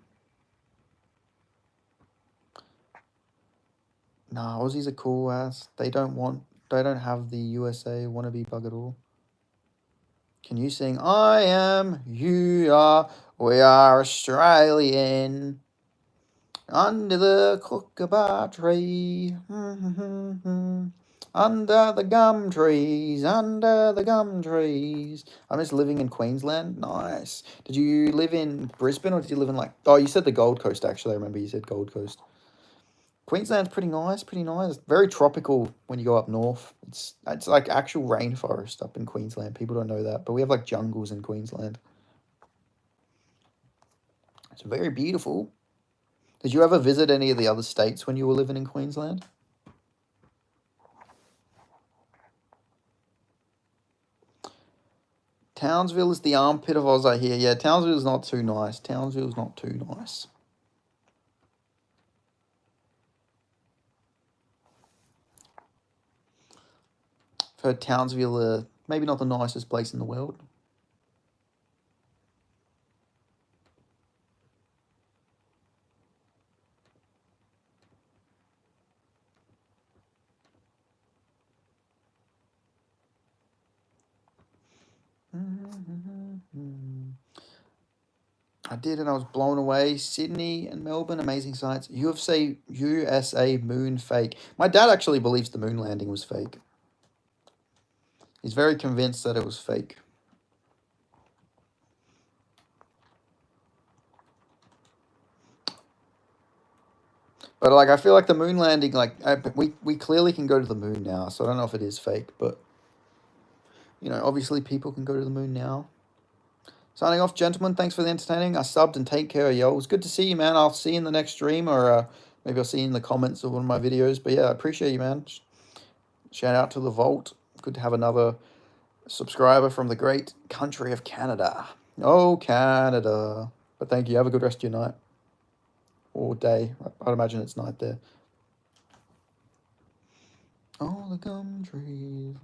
S1: Nah, Aussies are cool ass. They don't have the USA wannabe bug at all. Can you sing I am, you are, we are Australian? Under the kookaburra tree. Under the gum trees, under the gum trees. I miss living in Queensland. Nice. Did you live in Brisbane or did you live in like... Oh, you said the Gold Coast, actually. I remember you said Gold Coast. Queensland's pretty nice, pretty nice. Very tropical when you go up north. It's like actual rainforest up in Queensland. People don't know that, but we have like jungles in Queensland. It's very beautiful. Did you ever visit any of the other states when you were living in Queensland? Townsville is the armpit of Oz, I hear. Yeah, Townsville's not too nice. Townsville's not too nice. I've heard Townsville, maybe not the nicest place in the world. I did, and I was blown away. Sydney and Melbourne, amazing sights. USA moon fake. My dad actually believes the moon landing was fake. He's very convinced that it was fake. But like, I feel like the moon landing, like we clearly can go to the moon now. So I don't know if it is fake, but you know, obviously people can go to the moon now. Signing off, gentlemen. Thanks for the entertaining. I subbed and take care, yo. It was good to see you, man. I'll see you in the next stream, or maybe I'll see you in the comments of one of my videos. But yeah, I appreciate you, man. Shout out to the Vault. Good to have another subscriber from the great country of Canada. Oh, Canada. But thank you. Have a good rest of your night. Or day. I'd imagine it's night there. All the gum trees.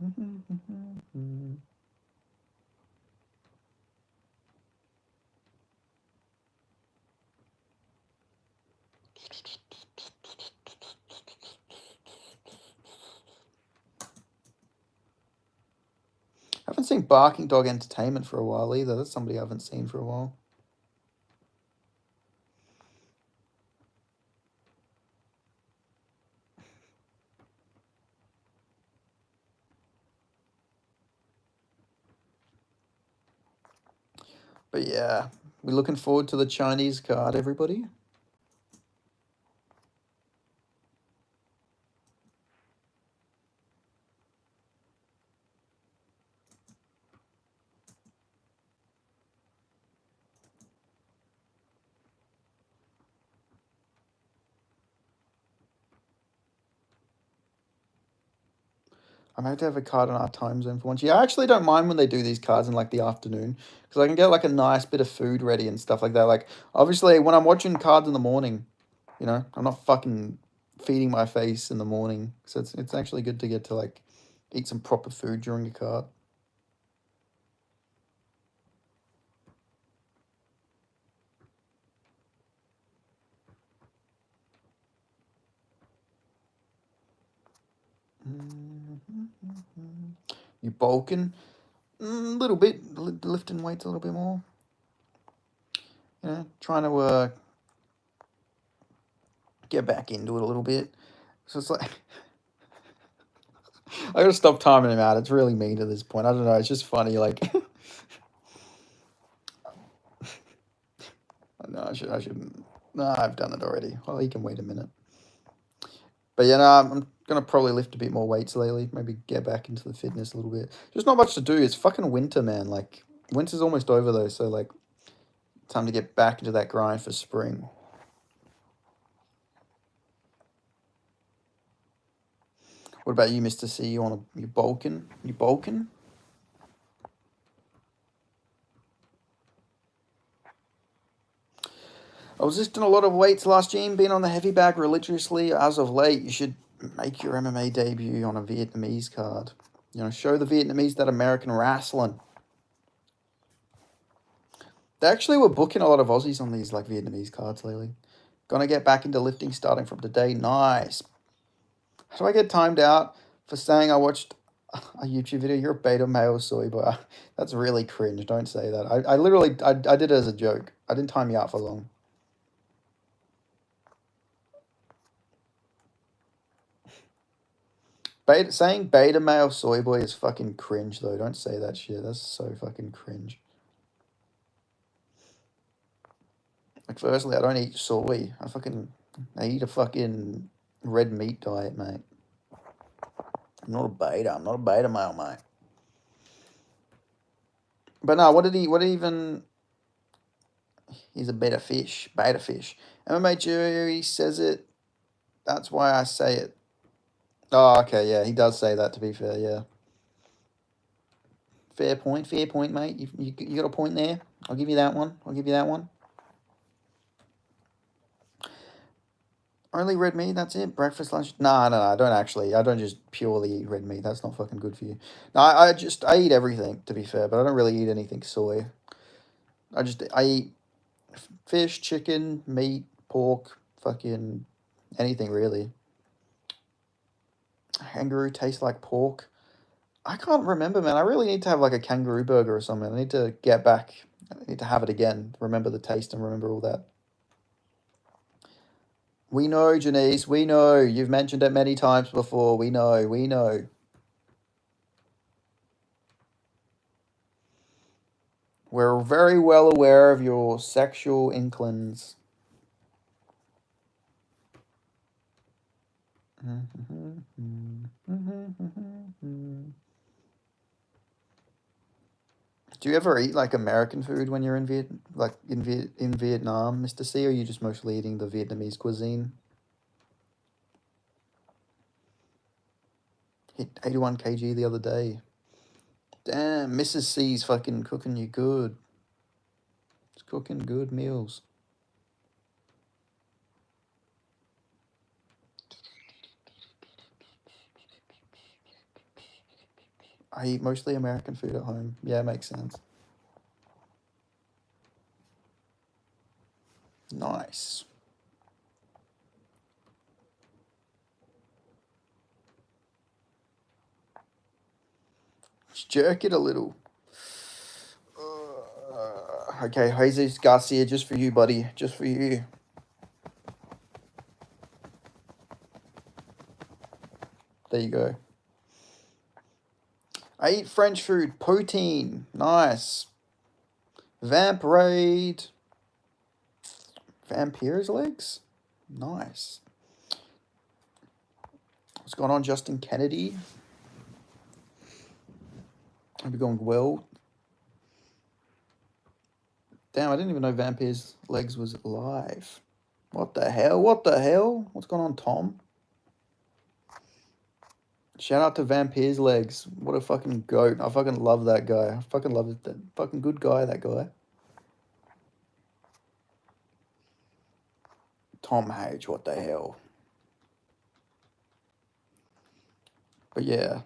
S1: I haven't seen Barking Dog Entertainment for a while either. That's somebody I haven't seen for a while. But yeah, we're looking forward to the Chinese card, everybody. I might have to have a card in our time zone for once. Yeah, I actually don't mind when they do these cards in like the afternoon because I can get like a nice bit of food ready and stuff like that. Like obviously when I'm watching cards in the morning, you know, I'm not fucking feeding my face in the morning. So it's actually good to get to like eat some proper food during a card. You bulking? A little bit, lifting weights a little bit more. You know, trying to get back into it a little bit. So it's like I gotta stop timing him out. It's really mean at this point. I don't know. It's just funny. Like, no, I shouldn't. No, I've done it already. Well, he can wait a minute. But yeah, no, I'm gonna probably lift a bit more weights lately. Maybe get back into the fitness a little bit. Just not much to do. It's fucking winter, man. Like, winter's almost over though. So like, Time to get back into that grind for spring. What about you, Mr. C? You bulking? You bulking? I was lifting a lot of weights last gym, being on the heavy bag religiously. As of late, you should make your MMA debut on a Vietnamese card. You know, show the Vietnamese that American wrestling. They actually were booking a lot of Aussies on these like Vietnamese cards lately. Gonna get back into lifting starting from today. Nice. How do I get timed out for saying I watched a YouTube video? You're a beta male soy boy. That's really cringe. Don't say that. I literally I did it as a joke. I didn't time you out for long. Saying beta male soy boy is fucking cringe though. Don't say that shit. That's so fucking cringe. Like, firstly, I don't eat soy. I eat a fucking red meat diet, mate. I'm not a beta. I'm not a beta male, mate. But no, what did he even... He's a beta fish. Beta fish. MMA jury says it. That's why I say it. Oh, okay, yeah. He does say that, to be fair, yeah. Fair point, mate. You got a point there. I'll give you that one. Only red meat, that's it? Breakfast, lunch? No, I don't actually. I don't just purely eat red meat. That's not fucking good for you. No, I eat everything, to be fair, but I don't really eat anything soy. I eat fish, chicken, meat, pork, fucking anything, really. Kangaroo tastes like pork. I can't remember, man. I really need to have, like, a kangaroo burger or something. I need to get back. I need to have it again. Remember the taste and remember all that. We know, Janice. We know. You've mentioned it many times before. We know. We're very well aware of your sexual inclines. Do you ever eat like American food when you're in Vietnam, Mr. C, or are you just mostly eating the Vietnamese cuisine? Hit 81 kg the other day. Damn, Mrs. C's fucking cooking you good. It's cooking good meals. I eat mostly American food at home. Yeah, it makes sense. Nice. Just jerk it a little. Okay, Jesus Garcia, just for you, buddy. Just for you. There you go. I eat French food. Poutine. Nice. Vamp Raid. Vampire's legs. Nice. What's going on, Justin Kennedy? Hope you're going well. Damn, I didn't even know Vampire's legs was live. What the hell? What's going on, Tom? Shout out to Vampire's legs. What a fucking goat. I fucking love that guy. I fucking love it. That fucking good guy, that guy. Tom Hage, what the hell? But yeah.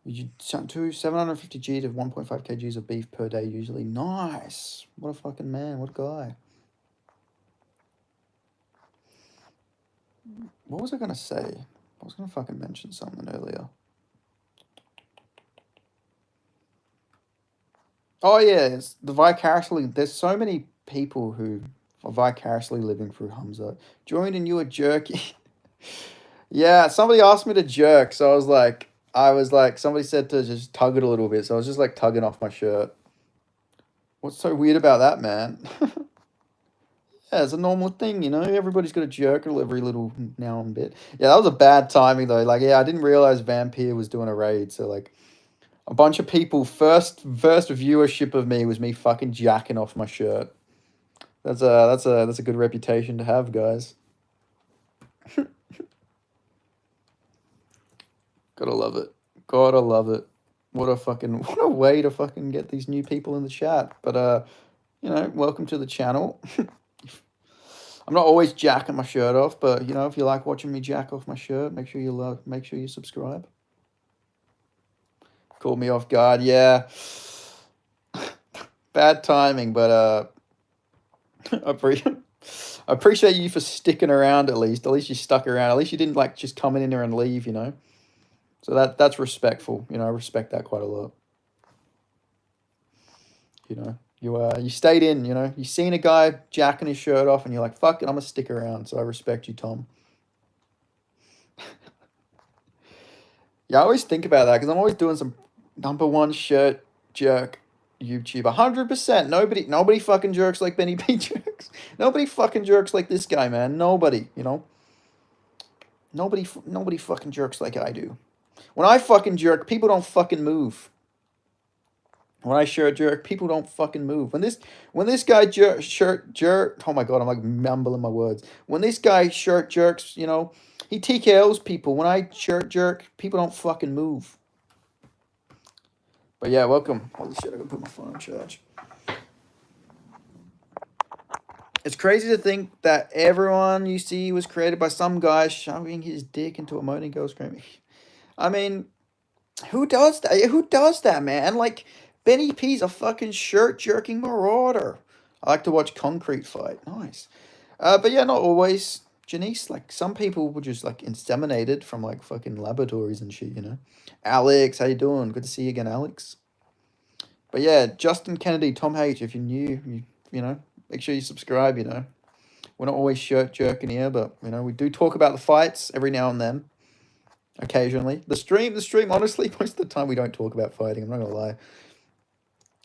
S1: You do 750 G to 1.5 kgs of beef per day usually. Nice. What a fucking man. What a guy. What was I going to say? I was going to fucking mention something earlier. Oh, yeah. It's the vicariously... There's so many people who are vicariously living through Hamza. Joined and you were jerky. Yeah, somebody asked me to jerk, so I was like, somebody said to just tug it a little bit, so I was just like tugging off my shirt. What's so weird about that, man? Yeah, it's a normal thing, you know? Everybody's got a jerk every little now and bit. Yeah, that was a bad timing, though. Like, yeah, I didn't realize Vampire was doing a raid, so, like, a bunch of people, first viewership of me was me fucking jacking off my shirt. That's a good reputation to have, guys. Gotta love it. Gotta love it. What a way to fucking get these new people in the chat. But you know, welcome to the channel. I'm not always jacking my shirt off, but you know, if you like watching me jack off my shirt, make sure you subscribe. Called me off guard, yeah. Bad timing, but I appreciate you for sticking around at least. At least you stuck around. At least you didn't like just come in there and leave, you know. So that's respectful. You know, I respect that quite a lot. You know, you stayed in, you know. You seen a guy jacking his shirt off and you're like, fuck it, I'm gonna stick around. So I respect you, Tom. Yeah, I always think about that because I'm always doing some #1 shirt jerk YouTube. 100%. Nobody fucking jerks like Benny B jerks. Nobody fucking jerks like this guy, man. Nobody, you know. Nobody fucking jerks like I do. When I fucking jerk, people don't fucking move. When I shirt jerk, people don't fucking move. When this guy jerk, oh my god, I'm like mumbling my words. When this guy shirt jerks, you know, he TKOs people. When I shirt jerk, people don't fucking move. But yeah, welcome. Holy shit, I gotta put my phone on charge. It's crazy to think that everyone you see was created by some guy shoving his dick into a moaning girl screaming. I mean, who does that? Who does that, man? Like, Benny P's a fucking shirt jerking marauder. I like to watch Concrete fight. Nice. But yeah, not always. Janice, like, some people were just, like, inseminated from, like, fucking laboratories and shit, you know? Alex, how you doing? Good to see you again, Alex. But yeah, Justin Kennedy, Tom H, if you're new, you know, make sure you subscribe, you know. We're not always shirt jerking here, but, you know, we do talk about the fights every now and then. Occasionally. The stream, honestly, most of the time we don't talk about fighting, I'm not gonna lie.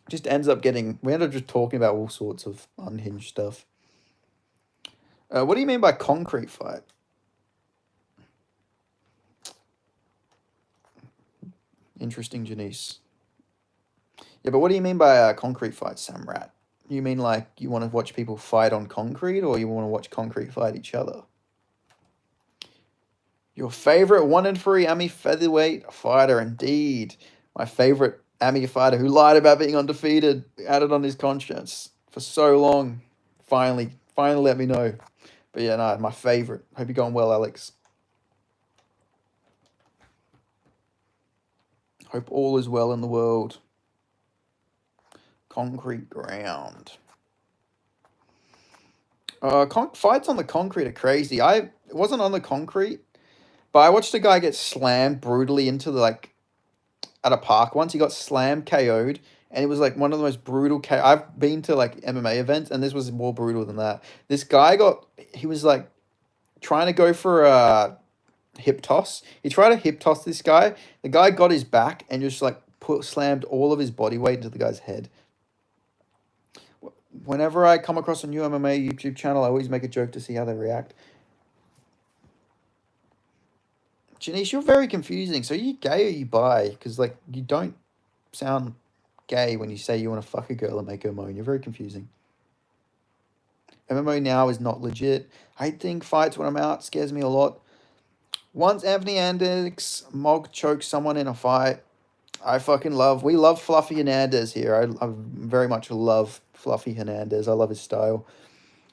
S1: Just ends up we end up just talking about all sorts of unhinged stuff. What do you mean by concrete fight? Interesting, Janice. Yeah, but what do you mean by concrete fight, Samrat? You mean like you want to watch people fight on concrete, or you want to watch concrete fight each other? Your favorite 1-3 AMI featherweight fighter, indeed. My favorite AMI fighter who lied about being undefeated, had it on his conscience for so long. Finally let me know. But yeah, no, my favorite. Hope you're going well, Alex. Hope all is well in the world. Concrete ground. Fights on the concrete are crazy. It wasn't on the concrete, but I watched a guy get slammed brutally into at a park once. He got slammed, KO'd, and it was like one of the most brutal I've been to like MMA events, and this was more brutal than that. This guy he was like trying to go for a hip toss. He tried to hip toss this guy. The guy got his back and just like slammed all of his body weight into the guy's head. Whenever I come across a new MMA YouTube channel, I always make a joke to see how they react. Janice, you're very confusing. So are you gay or you bi? Because like you don't sound gay when you say you want to fuck a girl and make her moan. You're very confusing. MMO now is not legit. I think fights when I'm out scares me a lot. Once Anthony Andex Mog choked someone in a fight, we love Fluffy Hernandez here. I very much love Fluffy Hernandez. I love his style.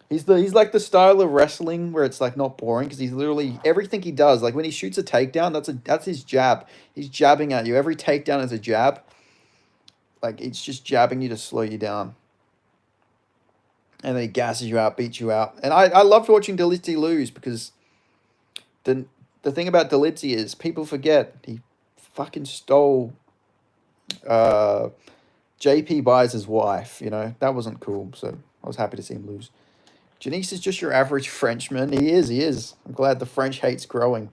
S1: He's like the style of wrestling where it's like not boring because he's literally everything he does. Like when he shoots a takedown, that's his jab. He's jabbing at you. Every takedown is a jab. Like it's just jabbing you to slow you down. And then he gasses you out, beats you out. And I loved watching Delizzi lose because the thing about Delizzi is people forget he fucking stole JP Buys' wife, you know. That wasn't cool, so I was happy to see him lose. Janice is just your average Frenchman. He is. I'm glad the French hate's growing.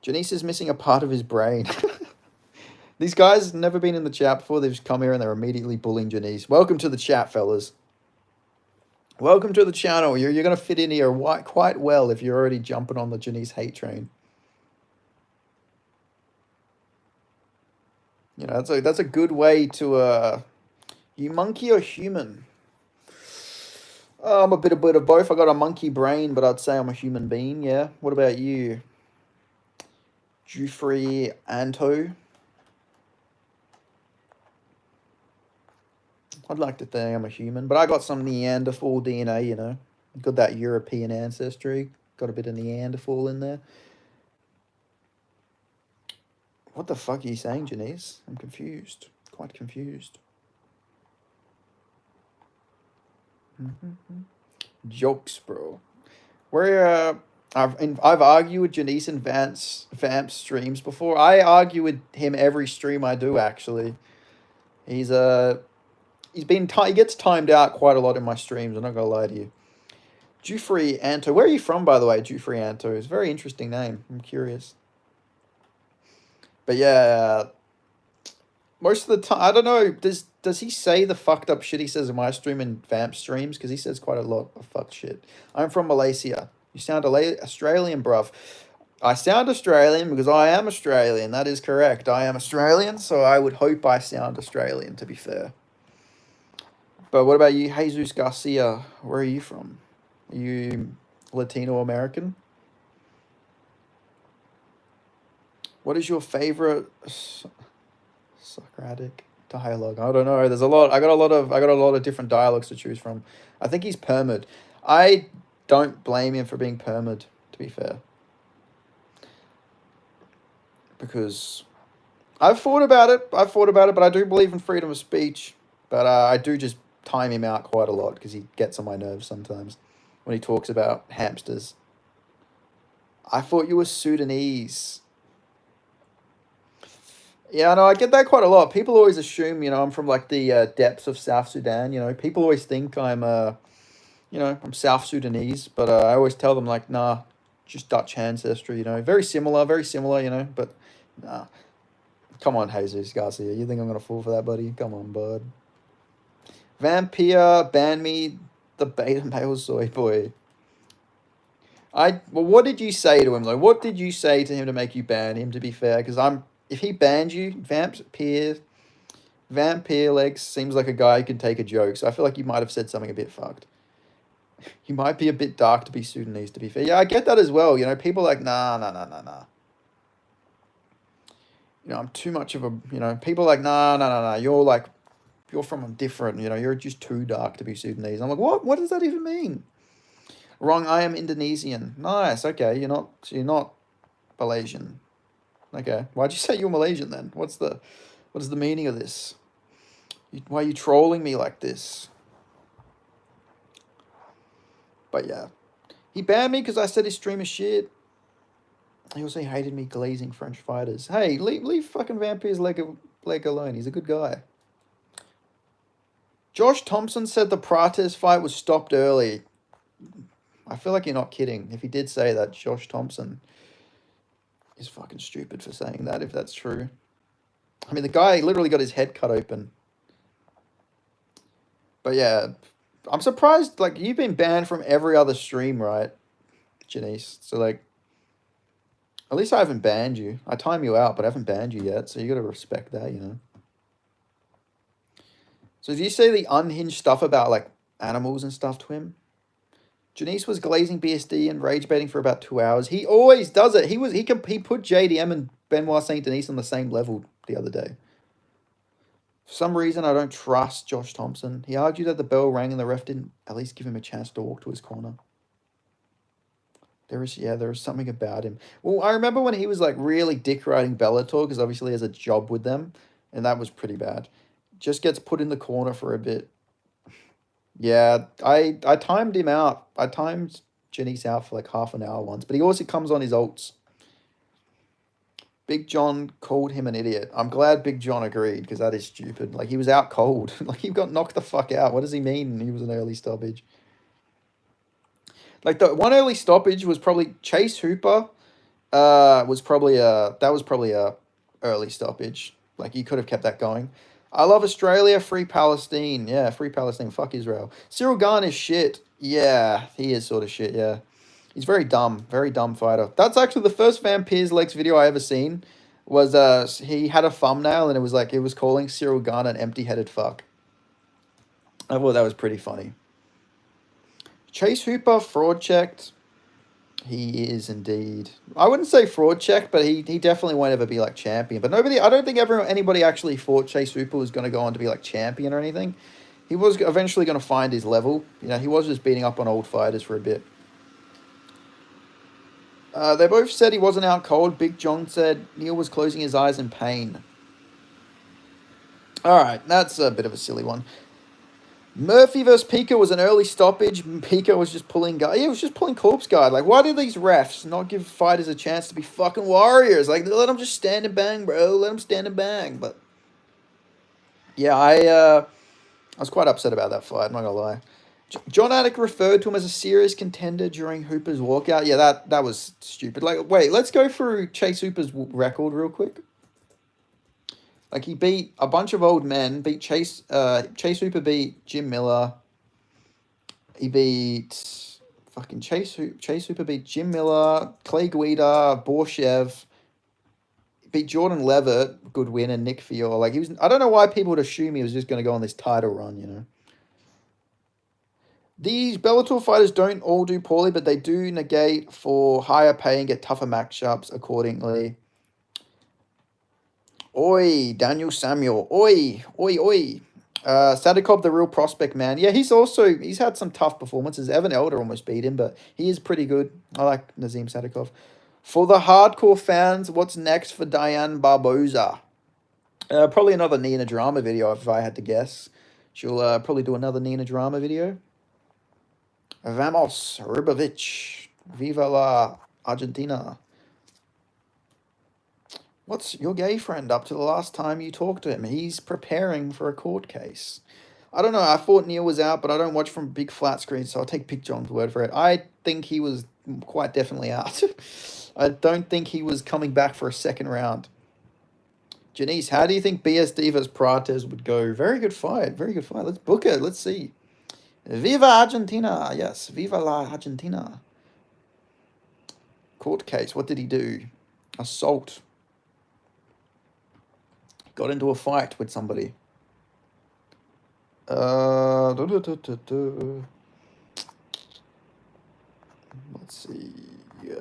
S1: Janice is missing a part of his brain. These guys have never been in the chat before. They've just come here and they're immediately bullying Janice. Welcome to the chat, fellas. Welcome to the channel. You're going to fit in here quite well if you're already jumping on the Janice hate train. You know, that's a good way to you monkey or human? I'm a bit of both. I got a monkey brain, but I'd say I'm a human being. Yeah. What about you, Jufrey Anto? I'd like to think I'm a human, but I got some Neanderthal DNA. You know, got that European ancestry. Got a bit of Neanderthal in there. What the fuck are you saying, Janice? I'm confused. Quite confused. Jokes, bro. Where I've argued with Janice and Vamp's streams before. I argue with him every stream I do. Actually, he's he gets timed out quite a lot in my streams. I'm not gonna lie to you. Jufrey Anto. Where are you from, by the way? Jufrey Anto. It's a very interesting name. I'm curious. But yeah, most of the time, I don't know. Does he say the fucked up shit he says in my stream and Vamp streams? Because he says quite a lot of fucked shit. I'm from Malaysia. You sound Australian, bruv. I sound Australian because I am Australian. That is correct. I am Australian, so I would hope I sound Australian, to be fair. But what about you, Jesus Garcia? Where are you from? Are you Latino American? What is your favorite Socratic dialogue? I don't know. There's a lot. I got a lot of different dialogues to choose from. I think he's permed. I don't blame him for being permed, to be fair. Because I've thought about it, but I do believe in freedom of speech. But I do just time him out quite a lot because he gets on my nerves sometimes when he talks about hamsters. I thought you were Sudanese. Yeah, no, I get that quite a lot. People always assume, I'm from like the depths of South Sudan. People always think I'm South Sudanese, but I always tell them like, nah, just Dutch ancestry. Very similar, but nah. Come on, Jesus Garcia, you think I'm gonna fall for that, buddy? Come on, bud. Vampire, ban me, the beta male soy boy. Well, what did you say to him though? What did you say to him to make you ban him? To be fair, because if he banned you, Vampire Legs seems like a guy who can take a joke. So I feel like you might have said something a bit fucked. You might be a bit dark to be Sudanese, to be fair. Yeah, I get that as well. People are like, nah, nah, nah, nah, nah. I'm too much of a, people are like, nah, nah, nah, nah. You're from a different, you're just too dark to be Sudanese. I'm like, what? What does that even mean? Wrong, I am Indonesian. Nice, okay. You're not Malaysian. Okay. Why'd you say you're Malaysian then? What is the meaning of this? Why are you trolling me like this? But yeah. He banned me because I said his stream is shit. He also hated me glazing French fighters. Hey, leave fucking Vampire's leg alone. He's a good guy. Josh Thompson said the Prates fight was stopped early. I feel like you're not kidding. If he did say that, Josh Thompson is fucking stupid for saying that, if that's true. I mean, the guy literally got his head cut open. But yeah, I'm surprised, like, you've been banned from every other stream, right, Janice? So, like, at least I haven't banned you. I time you out, but I haven't banned you yet, so you gotta respect that, So did you say the unhinged stuff about, like, animals and stuff to him? Janice was glazing BSD and rage baiting for about 2 hours. He always does it. He put JDM and Benoit Saint Denis on the same level the other day. For some reason, I don't trust Josh Thompson. He argued that the bell rang and the ref didn't at least give him a chance to walk to his corner. There is something about him. Well, I remember when he was like really dick riding Bellator because obviously he has a job with them, and that was pretty bad. Just gets put in the corner for a bit. Yeah, I timed him out. I timed Janice out for like half an hour once, but he also comes on his ults. Big John called him an idiot. I'm glad Big John agreed because that is stupid. Like, he was out cold. Like, he got knocked the fuck out. What does he mean he was an early stoppage? Like, the one early stoppage was probably Chase Hooper. That was probably a early stoppage. Like, you could have kept that going. I love Australia. Free Palestine. Yeah, free Palestine. Fuck Israel. Cyril Gahn is shit. Yeah, he is sort of shit. Yeah. He's very dumb fighter. That's actually the first Vampire's Legs video I ever seen. Was he had a thumbnail and it was calling Cyril Gahn an empty-headed fuck. I thought that was pretty funny. Chase Hooper, fraud checked. He is indeed. I wouldn't say fraud checked, but he definitely won't ever be like champion. But nobody, I don't think anybody actually thought Chase Hooper was going to go on to be like champion or anything. He was eventually going to find his level. You know, he was just beating up on old fighters for a bit. They both said he wasn't out cold. Big John said Neil was closing his eyes in pain. All right, that's a bit of a silly one. Murphy versus Pico was an early stoppage. Pico was just pulling guy. He was just pulling corpse guard. Like, why do these refs not give fighters a chance to be fucking warriors? Like, let them just stand and bang, bro. Let them stand and bang. But yeah, I was quite upset about that fight. I'm not gonna lie. John Attic referred to him as a serious contender during Hooper's walkout. Yeah, that was stupid. Like, wait, let's go through Chase Hooper's record real quick. Like, he beat a bunch of old men. Beat Chase Hooper beat Jim Miller. He beat fucking Chase Hooper beat Jim Miller, Clay Guida, Borshev. Beat Jordan Levitt, good win, and Nick Fior. Like, he was. I don't know why people would assume he was just going to go on this title run. You know. These Bellator fighters don't all do poorly, but they do negate for higher pay and get tougher matchups accordingly. Oi, Daniel Samuel. Oi, oi, oi. Sadikov, the real prospect, man. Yeah, he's had some tough performances. Evan Elder almost beat him, but he is pretty good. I like Nazim Sadikov. For the hardcore fans, what's next for Diane Barboza? Probably another Nina drama video, if I had to guess. She'll probably do another Nina drama video. Vamos, Rubovic. Viva la Argentina. What's your gay friend up to the last time you talked to him? He's preparing for a court case. I don't know. I thought Neil was out, but I don't watch from big flat screens, so I'll take Big John's word for it. I think he was quite definitely out. I don't think he was coming back for a second round. Janice, how do you think BSD versus Prates would go? Very good fight. Very good fight. Let's book it. Let's see. Viva Argentina. Yes, Viva la Argentina. Court case. What did he do? Assault. Got into a fight with somebody. Let's see. Yeah.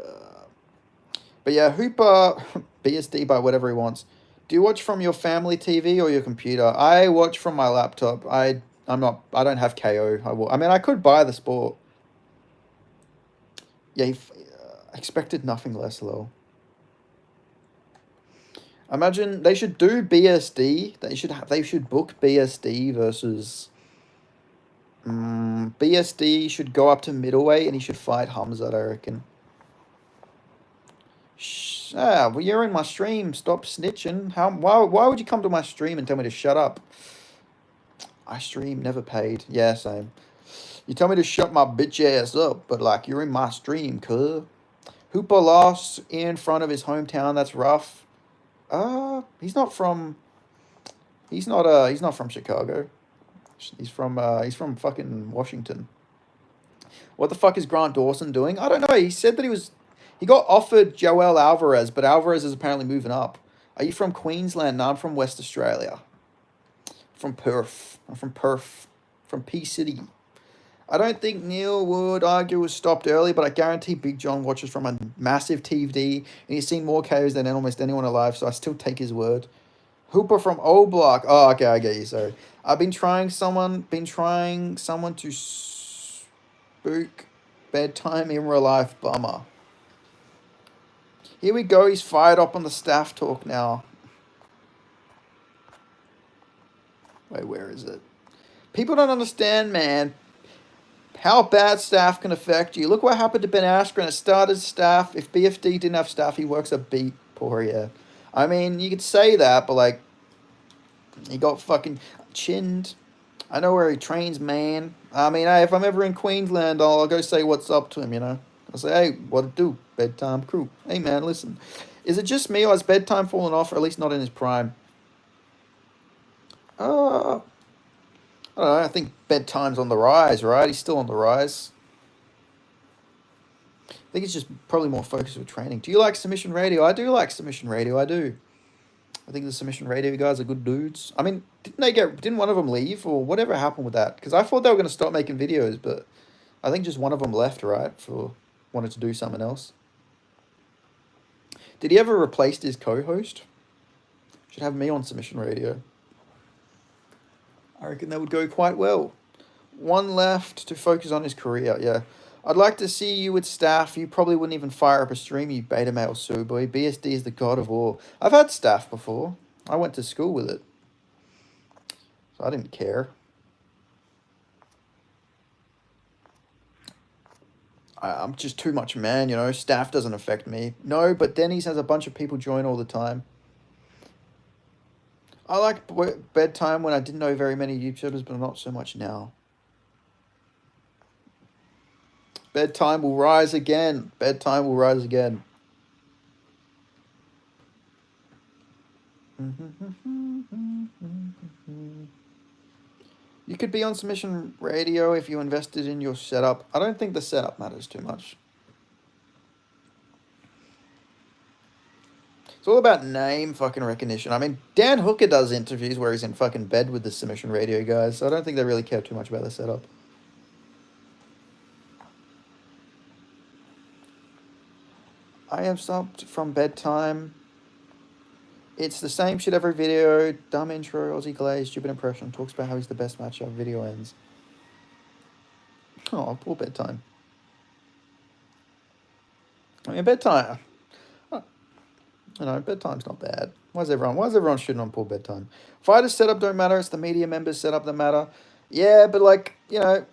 S1: But yeah, Hooper, BSD by whatever he wants. Do you watch from your family TV or your computer? I watch from my laptop. I don't have KO. I could buy the sport. Yeah, I expected nothing less, though. Imagine they should do BSD. They should book BSD versus. BSD should go up to middleweight and he should fight Hamza, I reckon. Well, you're in my stream. Stop snitching. Why would you come to my stream and tell me to shut up? I stream, never paid. Yeah, same. You tell me to shut my bitch ass up, but like you're in my stream, cuh. Hooper lost in front of his hometown. That's rough. He's not from Chicago. He's from fucking Washington. What the fuck is Grant Dawson doing? I don't know. He said that he got offered Joel Alvarez, but Alvarez is apparently moving up. Are you from Queensland? No, I'm from West Australia. From Perth. I'm from Perth. From P City. I don't think Neil would argue was stopped early, but I guarantee Big John watches from a massive TV and he's seen more KOs than almost anyone alive, so I still take his word. Hooper from Old Block. Oh, okay, I get you, sorry. I've been trying someone to spook bedtime in real life. Bummer. Here we go, he's fired up on the staff talk now. Wait, where is it? People don't understand, man, how bad staff can affect you. Look what happened to Ben Askren. It started staff. If BFD didn't have staff, he works a beat. Poirier. I mean, you could say that, but like, he got fucking chinned. I know where he trains, man. I mean, hey, if I'm ever in Queensland, I'll go say what's up to him, you know. I'll say, hey, what it do? Bedtime crew. Hey, man, listen. Is it just me or has bedtime fallen off, or at least not in his prime? I don't know. I think bedtime's on the rise, right? He's still on the rise. I think it's just probably more focused with training. Do you like Submission Radio? I do like Submission Radio. I do. I think the Submission Radio guys are good dudes. I mean, didn't one of them leave or whatever happened with that? Because I thought they were going to stop making videos, but I think just one of them left, right, for wanted to do something else. Did he ever replace his co-host? Should have me on Submission Radio. I reckon that would go quite well. One left to focus on his career, yeah. I'd like to see you with staff. You probably wouldn't even fire up a stream, you beta male boy. BSD is the god of war. I've had staff before. I went to school with it. So I didn't care. I'm just too much man, you know. Staff doesn't affect me. No, but Denny's has a bunch of people join all the time. I like bedtime when I didn't know very many YouTubers, but not so much now. Bedtime will rise again. Bedtime will rise again. You could be on Submission Radio if you invested in your setup. I don't think the setup matters too much. It's all about name fucking recognition. I mean, Dan Hooker does interviews where he's in fucking bed with the Submission Radio guys, so I don't think they really care too much about the setup. I have subbed from bedtime. It's the same shit every video. Dumb intro, Aussie glaze, stupid impression. Talks about how he's the best matchup. Video ends. Oh, poor bedtime. I mean, bedtime. You know, bedtime's not bad. Why is everyone shitting on poor bedtime? Fighters setup don't matter. It's the media members setup that matter. Yeah, but like, you know,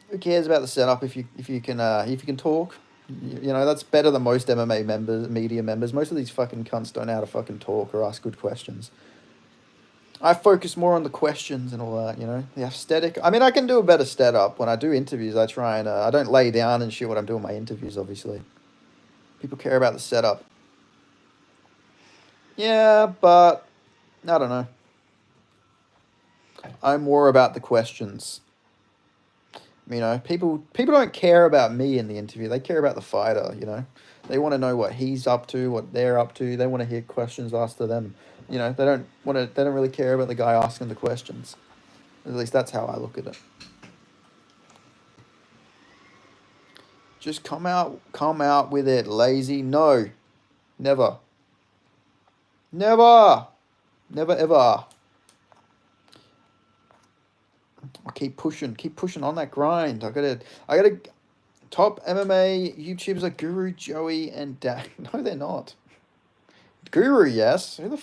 S1: who cares about the setup if you can talk? You know, that's better than most MMA members, media members. Most of these fucking cunts don't know how to fucking talk or ask good questions. I focus more on the questions and all that, you know, the aesthetic. I mean, I can do a better setup. When I do interviews, I try and, I don't lay down and shit when I'm doing my interviews, obviously. People care about the setup. Yeah, but, I don't know. I'm more about the questions. You know, people don't care about me in the interview. They care about the fighter, you know. They want to know what he's up to, what they're up to. They want to hear questions asked to them. You know, they don't really care about the guy asking the questions. At least that's how I look at it. Just come out with it, lazy. No. Never. Never. Never ever. I keep pushing on that grind. I gotta top MMA YouTubers like Guru, Joey, and Dak. No, they're not. Guru, yes. Who the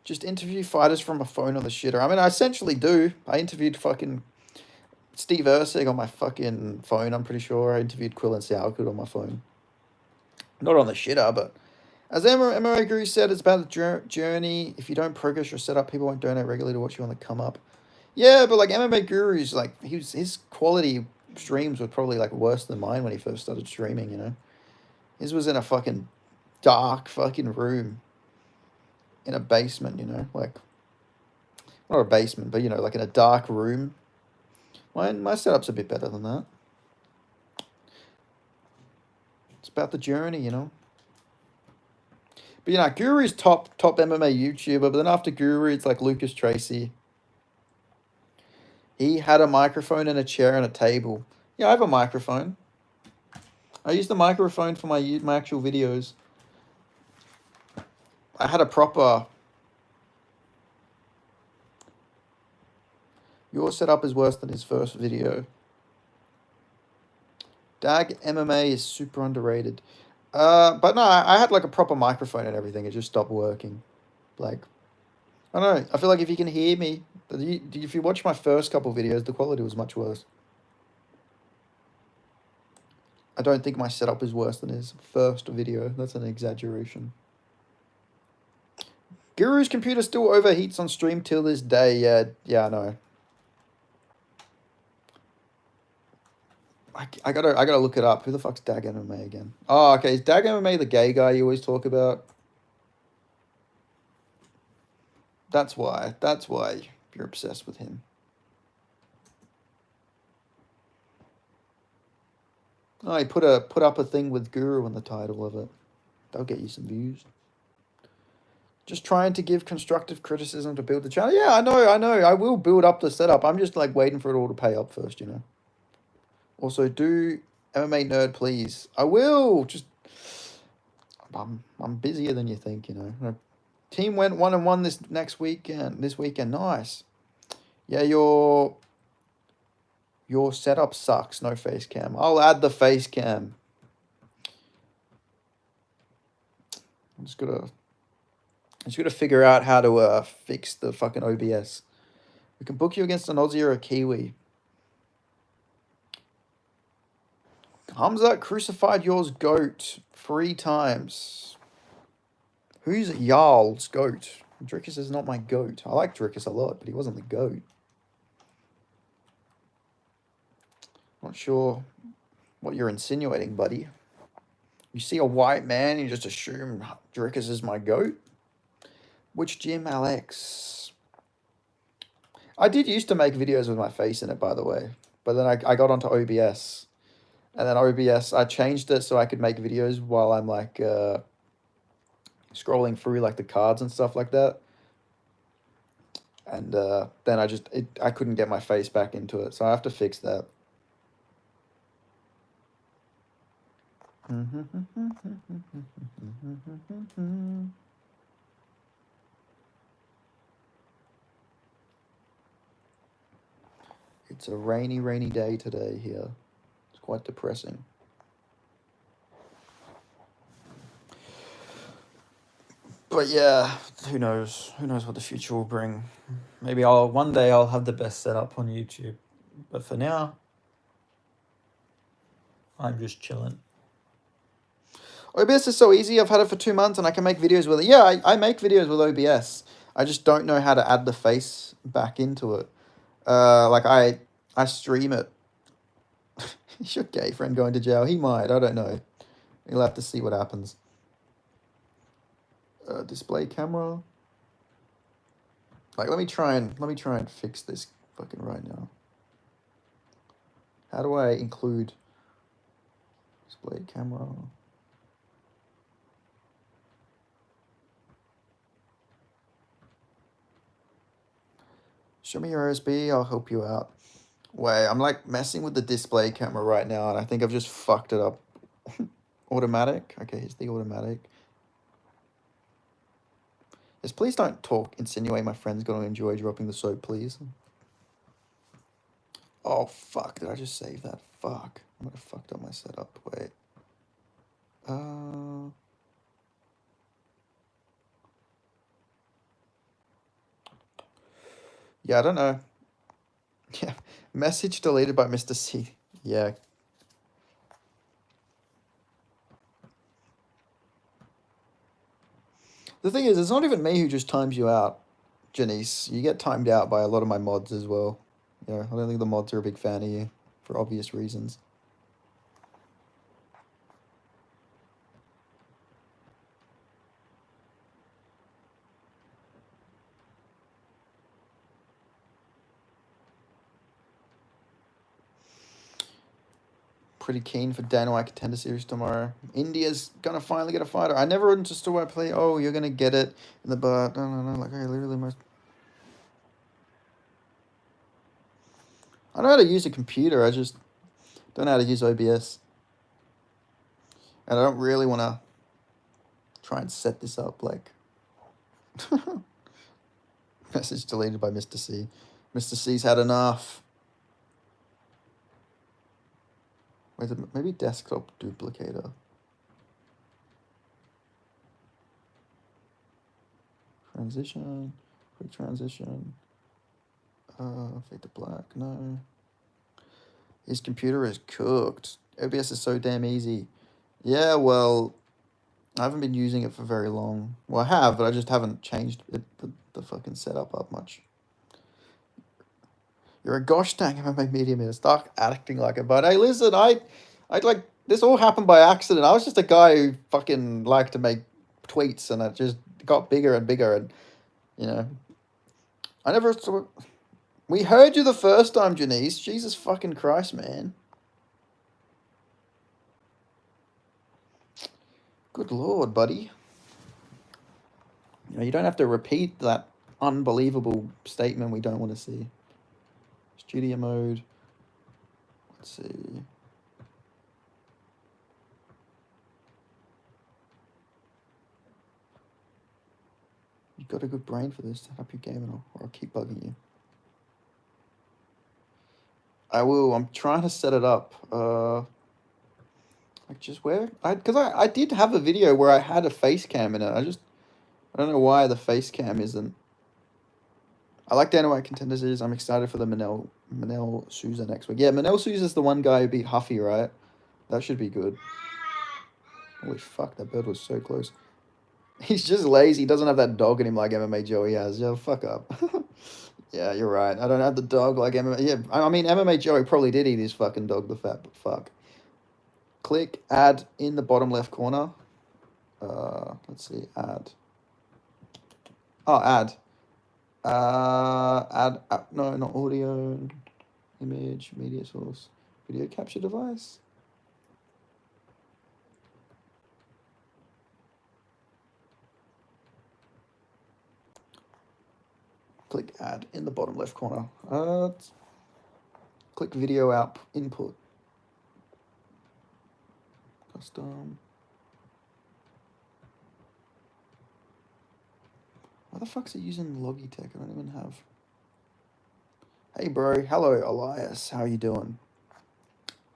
S1: just interview fighters from a phone on the shitter. I mean, I essentially do. I interviewed fucking Steve Erceg on my fucking phone, I'm pretty sure. I interviewed Quill and Sauerkud on my phone. Not on the shitter, but as MMA Guru said, it's about the journey. If you don't progress your setup, people won't donate regularly to watch you on the come up. Yeah, but like MMA Guru's, like his quality streams were probably like worse than mine when he first started streaming, you know. His was in a fucking dark fucking room in a basement, you know, like not a basement, but you know, like in a dark room. My setup's a bit better than that. It's about the journey, you know. But you know, Guru's top MMA YouTuber, but then after Guru, it's like Lucas Tracy. He had a microphone and a chair and a table. Yeah, I have a microphone. I use the microphone for my actual videos. I had a proper... Your setup is worse than his first video. Dag MMA is super underrated. But no, I had like a proper microphone and everything. It just stopped working. Like, I don't know. I feel like if you can hear me... If you watch my first couple videos, the quality was much worse. I don't think my setup is worse than his first video. That's an exaggeration. Guru's computer still overheats on stream till this day. Yeah, I know. I gotta look it up. Who the fuck's Dag MMA again? Oh, okay. Is Dag MMA the gay guy you always talk about? That's why you're obsessed with him. Oh, he put up a thing with Guru in the title of it. That'll get you some views. Just trying to give constructive criticism to build the channel. Yeah, I know. I will build up the setup. I'm just like waiting for it all to pay up first, you know. Also, do MMA Nerd, please. I will. Just I'm busier than you think. You know. Team went 1-1 this weekend. This weekend, nice. Yeah, your setup sucks. No face cam. I'll add the face cam. I'm just gotta figure out how to fix the fucking OBS. We can book you against an Aussie or a Kiwi. Hamza crucified yours goat 3 times. Who's Jarl's goat? Drickus is not my goat. I like Drickus a lot, but he wasn't the goat. Not sure what you're insinuating, buddy. You see a white man, you just assume Drickus is my goat? Which gym, Alex? I did used to make videos with my face in it, by the way. But then I got onto OBS. And then OBS, I changed it so I could make videos while I'm like scrolling through like the cards and stuff like that. And then I couldn't get my face back into it. So I have to fix that. It's a rainy day today here. It's quite depressing. But yeah, who knows? Who knows what the future will bring? Maybe one day I'll have the best setup on YouTube. But for now, I'm just chilling. OBS is so easy. I've had it for 2 months and I can make videos with it. Yeah, I make videos with OBS. I just don't know how to add the face back into it. Like I stream it. Is your gay friend going to jail? He might. I don't know. You'll have to see what happens. Display camera. Like let me try and fix this fucking right now. How do I include display camera? Show me your OSB, I'll help you out. Wait, I'm like messing with the display camera right now and I think I've just fucked it up. Automatic. Okay, here's the automatic. Yes, please don't insinuate my friend's going to enjoy dropping the soap, please. Oh, fuck. Did I just save that? Fuck. I might have fucked up my setup. Wait. Yeah, I don't know. Yeah. Message deleted by Mr. C. Yeah. The thing is, it's not even me who just times you out, Janice. You get timed out by a lot of my mods as well. Yeah, I don't think the mods are a big fan of you for obvious reasons. Pretty keen for Dana White Contender Series tomorrow. India's gonna finally get a fighter. I never understood why I play. Oh, you're gonna get it in the butt. No. Like I literally most. I know how to use a computer. I just don't know how to use OBS. And I don't really want to try and set this up like. Message deleted by Mr. C. Mr. C's had enough. Wait, maybe desktop duplicator. Transition. Quick transition. Fade to black. No. His computer is cooked. OBS is so damn easy. Yeah, well, I haven't been using it for very long. Well, I have, but I just haven't changed the fucking setup up much. You're a gosh dang MMA medium here. Start acting like it. But hey, listen, I like this all happened by accident. I was just a guy who fucking liked to make tweets, and it just got bigger and bigger, and you know, I never saw. We heard you the first time, Janice. Jesus fucking Christ, man. Good Lord, buddy. You know, you don't have to repeat that unbelievable statement we don't want to see. Studio mode. Let's see. You've got a good brain for this. Set up your game or I'll keep bugging you. I will. I'm trying to set it up. Like just where? Because I did have a video where I had a face cam in it. I don't know why the face cam isn't. I like Dana Contender Series. I'm excited for the Manel Souza next week. Yeah, Manel Souza's the one guy who beat Huffy, right? That should be good. Holy fuck, that bird was so close. He's just lazy. He doesn't have that dog in him like MMA Joey has. Yeah, fuck up. Yeah, you're right. I don't have the dog like MMA. Yeah, I mean, MMA Joey probably did eat his fucking dog, the fat, but fuck. Click add in the bottom left corner. Let's see, add. Oh, add. No, not audio, image, media source, video capture device. Click add in the bottom left corner. Click video out input. Custom. Why the fuck's it using Logitech? I don't even have. Hey bro, hello Elias. How are you doing?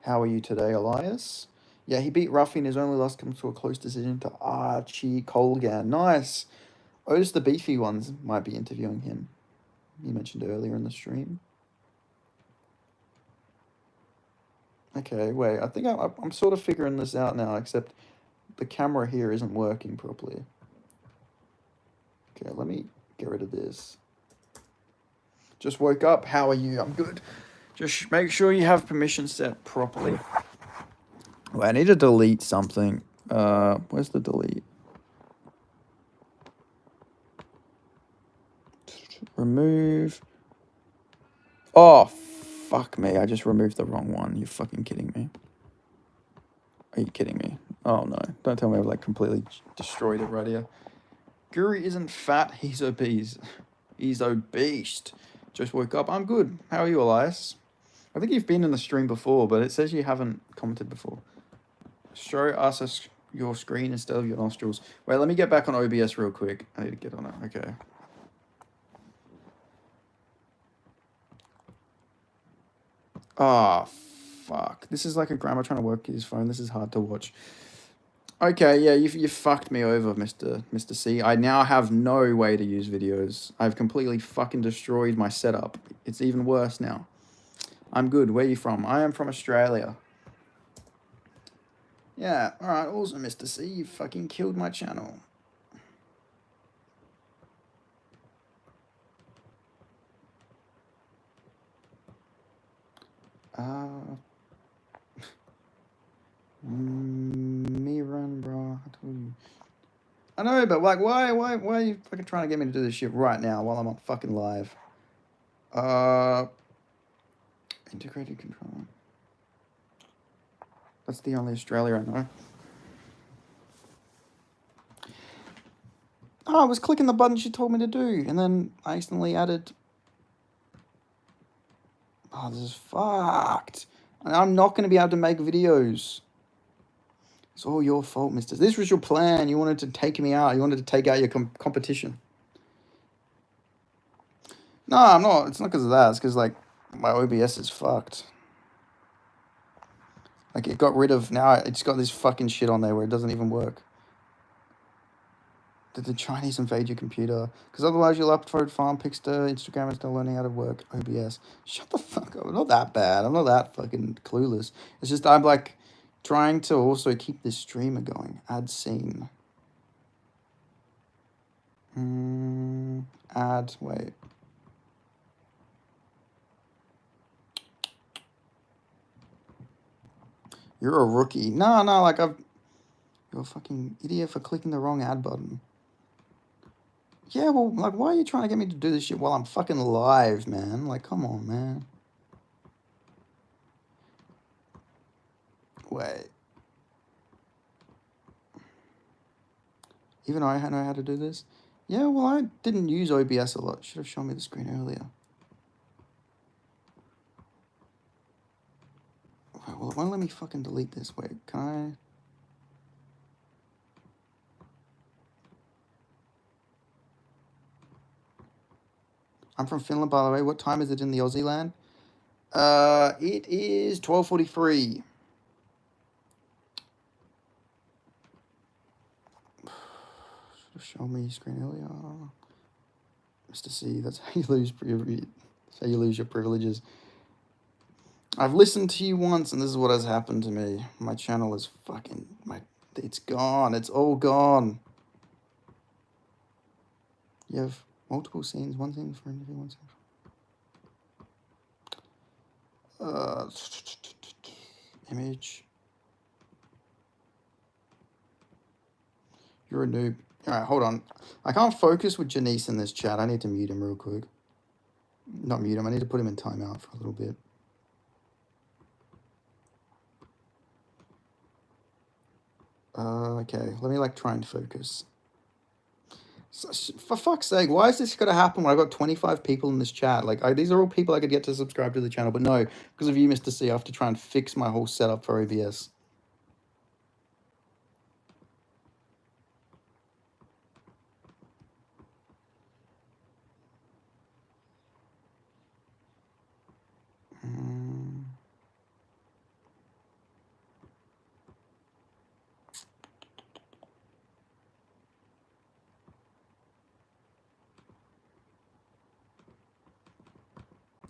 S1: How are you today, Elias? Yeah, he beat Ruffy in his only loss comes to a close decision to Archie Colgan. Nice. Otis the Beefy ones might be interviewing him. You mentioned earlier in the stream. Okay, wait. I think I'm sort of figuring this out now, except the camera here isn't working properly. Okay, let me get rid of this. Just woke up. How are you? I'm good. Just make sure you have permission set properly. Wait, I need to delete something. Where's the delete? Remove. Oh, fuck me. I just removed the wrong one. You're fucking kidding me. Are you kidding me? Oh, no. Don't tell me I've, like, completely destroyed it right here. Guru isn't fat. He's obese. He's obese. Just woke up. I'm good. How are you, Elias? I think you've been in the stream before, but it says you haven't commented before. Show us your screen instead of your nostrils. Wait, let me get back on OBS real quick. I need to get on it. Okay. Ah, fuck. This is like a grandma trying to work his phone. This is hard to watch. Okay, yeah, you fucked me over, Mr. C. I now have no way to use videos. I've completely fucking destroyed my setup. It's even worse now. I'm good. Where are you from? I am from Australia. Yeah, alright, awesome, Mr. C. You fucking killed my channel. Me run, bro. I told you. I know, but like, why are you fucking trying to get me to do this shit right now while I'm on fucking live? Integrated controller. That's the only Australia I know. Oh, I was clicking the button she told me to do, and then I accidentally added. Oh, this is fucked. I'm not going to be able to make videos. It's all your fault, mister. This was your plan. You wanted to take me out. You wanted to take out your competition. No, I'm not. It's not because of that. It's because, like, my OBS is fucked. Like, it got rid of... Now it's got this fucking shit on there where it doesn't even work. Did the Chinese invade your computer? Because otherwise you'll upload farm pics to Instagram and still learning how to work OBS. Shut the fuck up. I'm not that bad. I'm not that fucking clueless. It's just I'm, like, trying to also keep this streamer going. Add scene. Add... Wait. You're a rookie. No, like You're a fucking idiot for clicking the wrong ad button. Yeah, well, like, why are you trying to get me to do this shit while I'm fucking live, man? Like, come on, man. Wait. Even I know how to do this? Yeah, well, I didn't use OBS a lot. Should have shown me the screen earlier. Well, it won't let me fucking delete this. Wait, can I? I'm from Finland, by the way. What time is it in the Aussie land? It is 12:43. Show me screen earlier. Mr. C, that's how you lose your privileges. I've listened to you once, and this is what has happened to me. My channel is fucking it's gone. It's all gone. You have multiple scenes. One scene for interview. One scene. Image. You're a noob. All right, hold on. I can't focus with Janice in this chat. I need to mute him real quick. Not mute him. I need to put him in timeout for a little bit. Okay, let me try and focus. So, for fuck's sake, why is this gonna happen when I've got 25 people in this chat? These are all people I could get to subscribe to the channel, but no, because of you, Mr. C, I have to try and fix my whole setup for OBS.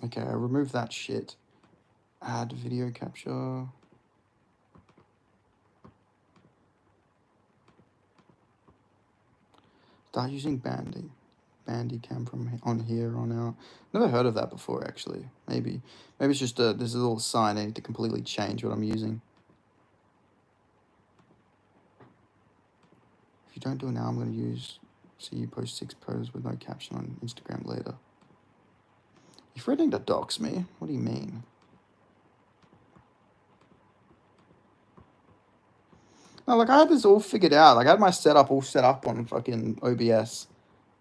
S1: Okay, I removed that shit. Add video capture. Start using Bandicam from on here on out. Never heard of that before, actually. Maybe it's just there's a little sign I need to completely change what I'm using. If you don't do it now, I'm going to see you post 6 posts with no caption on Instagram later. You're threatening to dox me? What do you mean? No, I had this all figured out. I had my setup all set up on fucking OBS.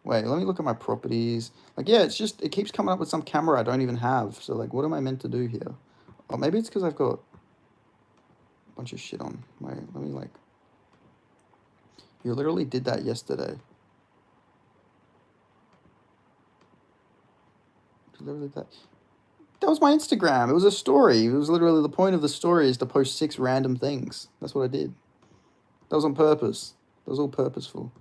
S1: Wait, let me look at my properties. Yeah, it keeps coming up with some camera I don't even have. So, what am I meant to do here? Oh, maybe it's because I've got a bunch of shit on. Wait, let me, You literally did that yesterday. You literally did that. That was my Instagram. It was a story. It was literally the point of the story is to post 6 random things. That's what I did. That was on purpose. That was all purposeful.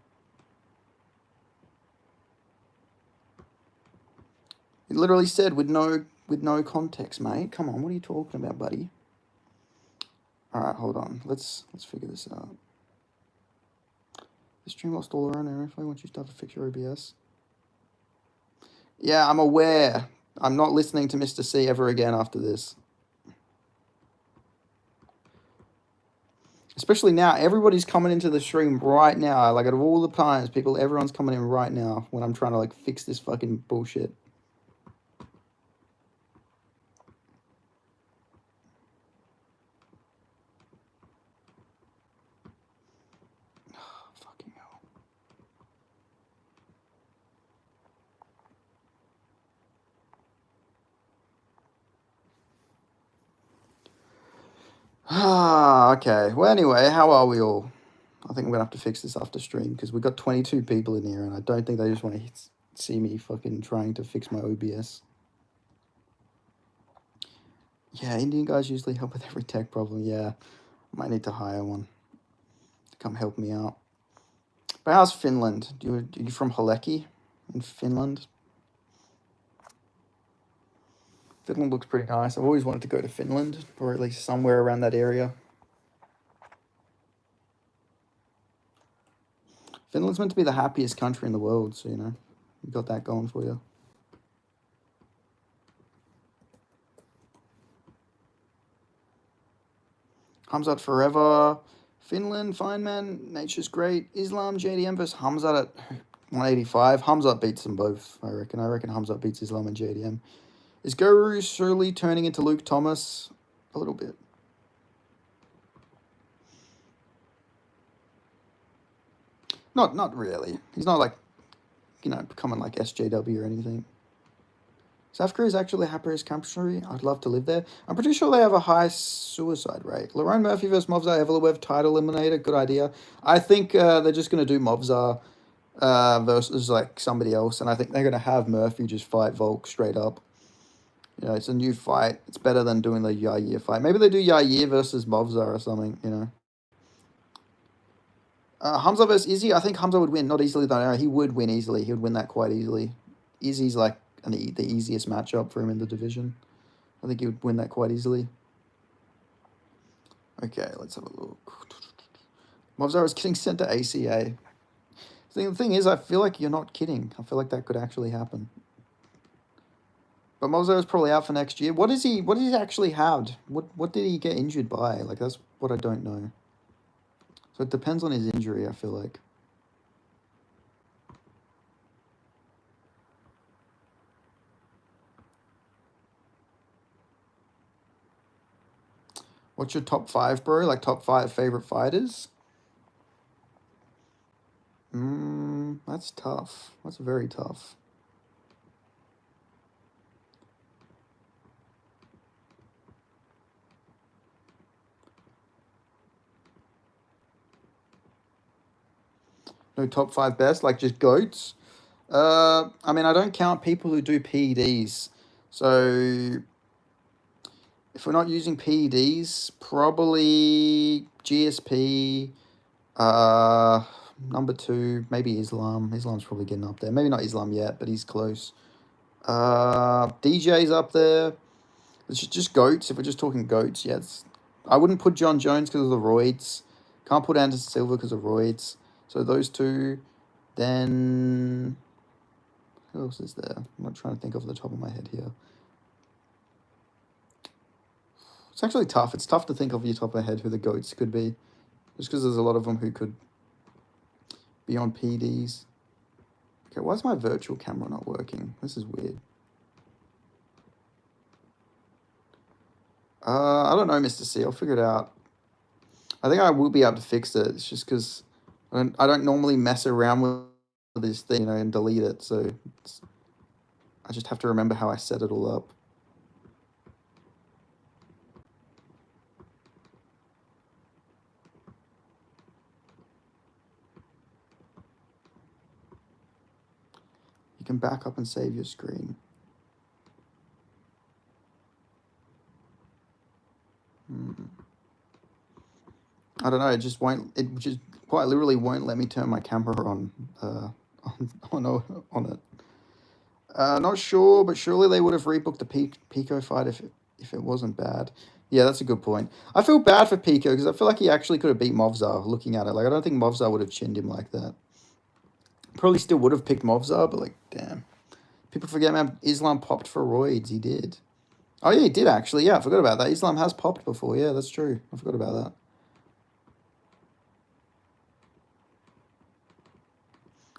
S1: It literally said with no context, mate. Come on, what are you talking about, buddy? All right, hold on. Let's figure this out. The stream lost all around airflow once you start to fix your OBS. Yeah, I'm aware. I'm not listening to Mr. C ever again after this. Especially now, everybody's coming into the stream right now. Out of all the times, everyone's coming in right now when I'm trying to fix this fucking bullshit. Fucking hell. Okay. Well, anyway, how are we all? I think I'm gonna have to fix this after stream because we've got 22 people in here, and I don't think they just want to see me fucking trying to fix my OBS. Yeah, Indian guys usually help with every tech problem. Yeah, I might need to hire one to come help me out. But how's Finland? Are you from Helsinki in Finland? Finland looks pretty nice. I've always wanted to go to Finland, or at least somewhere around that area. Finland's meant to be the happiest country in the world, so, you got that going for you. Khamzat forever. Finland, fine man. Nature's great. Islam, JDM versus Khamzat at 185. Khamzat beats them both, I reckon. I reckon Khamzat beats Islam and JDM. Is Guru surely turning into Luke Thomas? A little bit. Not really. He's not becoming like SJW or anything. South Korea is actually the happiest country. I'd love to live there. I'm pretty sure they have a high suicide rate. Lerone Murphy versus Movzar Evloev title eliminator. Good idea. I think they're just going to do Movzar versus like somebody else, and I think they're going to have Murphy just fight Volk straight up. You know, it's a new fight. It's better than doing the Yair fight. Maybe they do Yair versus Movzar or something, you know. Hamza versus Izzy. I think Hamza would win. Not easily, though. No, he would win easily. He would win that quite easily. Izzy's like the easiest matchup for him in the division. I think he would win that quite easily. Okay, let's have a look. Movzar is getting sent to ACA. The thing is, I feel like you're not kidding. I feel like that could actually happen. But Movzar is probably out for next year. What does he actually have? What did he get injured by? Like, that's what I don't know. So it depends on his injury, I feel like. What's your top 5, bro? Like, top 5 favorite fighters? That's tough. That's very tough. No top 5 best, like just GOATs? I mean, I don't count people who do PEDs. So, if we're not using PEDs, probably GSP, number 2, maybe Islam. Islam's probably getting up there. Maybe not Islam yet, but he's close. DJ's up there. It's just GOATs. If we're just talking GOATs, yeah. I wouldn't put John Jones because of the roids. Can't put Anderson Silva because of roids. So those two. Then who else is there? I'm not trying to think off the top of my head here. It's actually tough. It's tough to think off your top of the head who the GOATs could be. Just because there's a lot of them who could be on PDs. Okay, why is my virtual camera not working? This is weird. I don't know, Mr. C. I'll figure it out. I think I will be able to fix it. It's just because I don't normally mess around with this thing, you know, and delete it. So I just have to remember how I set it all up. You can back up and save your screen. I don't know. It just won't. It just quite literally won't let me turn my camera on. On it. Not sure, but surely they would have rebooked the Pico fight if it wasn't bad. Yeah, that's a good point. I feel bad for Pico because I feel like he actually could have beat Movzar. Looking at it, like I don't think Movzar would have chinned him like that. Probably still would have picked Movzar, but like, damn. People forget, man. Islam popped for roids. He did. Oh yeah, he did actually. Yeah, I forgot about that. Islam has popped before. Yeah, that's true. I forgot about that.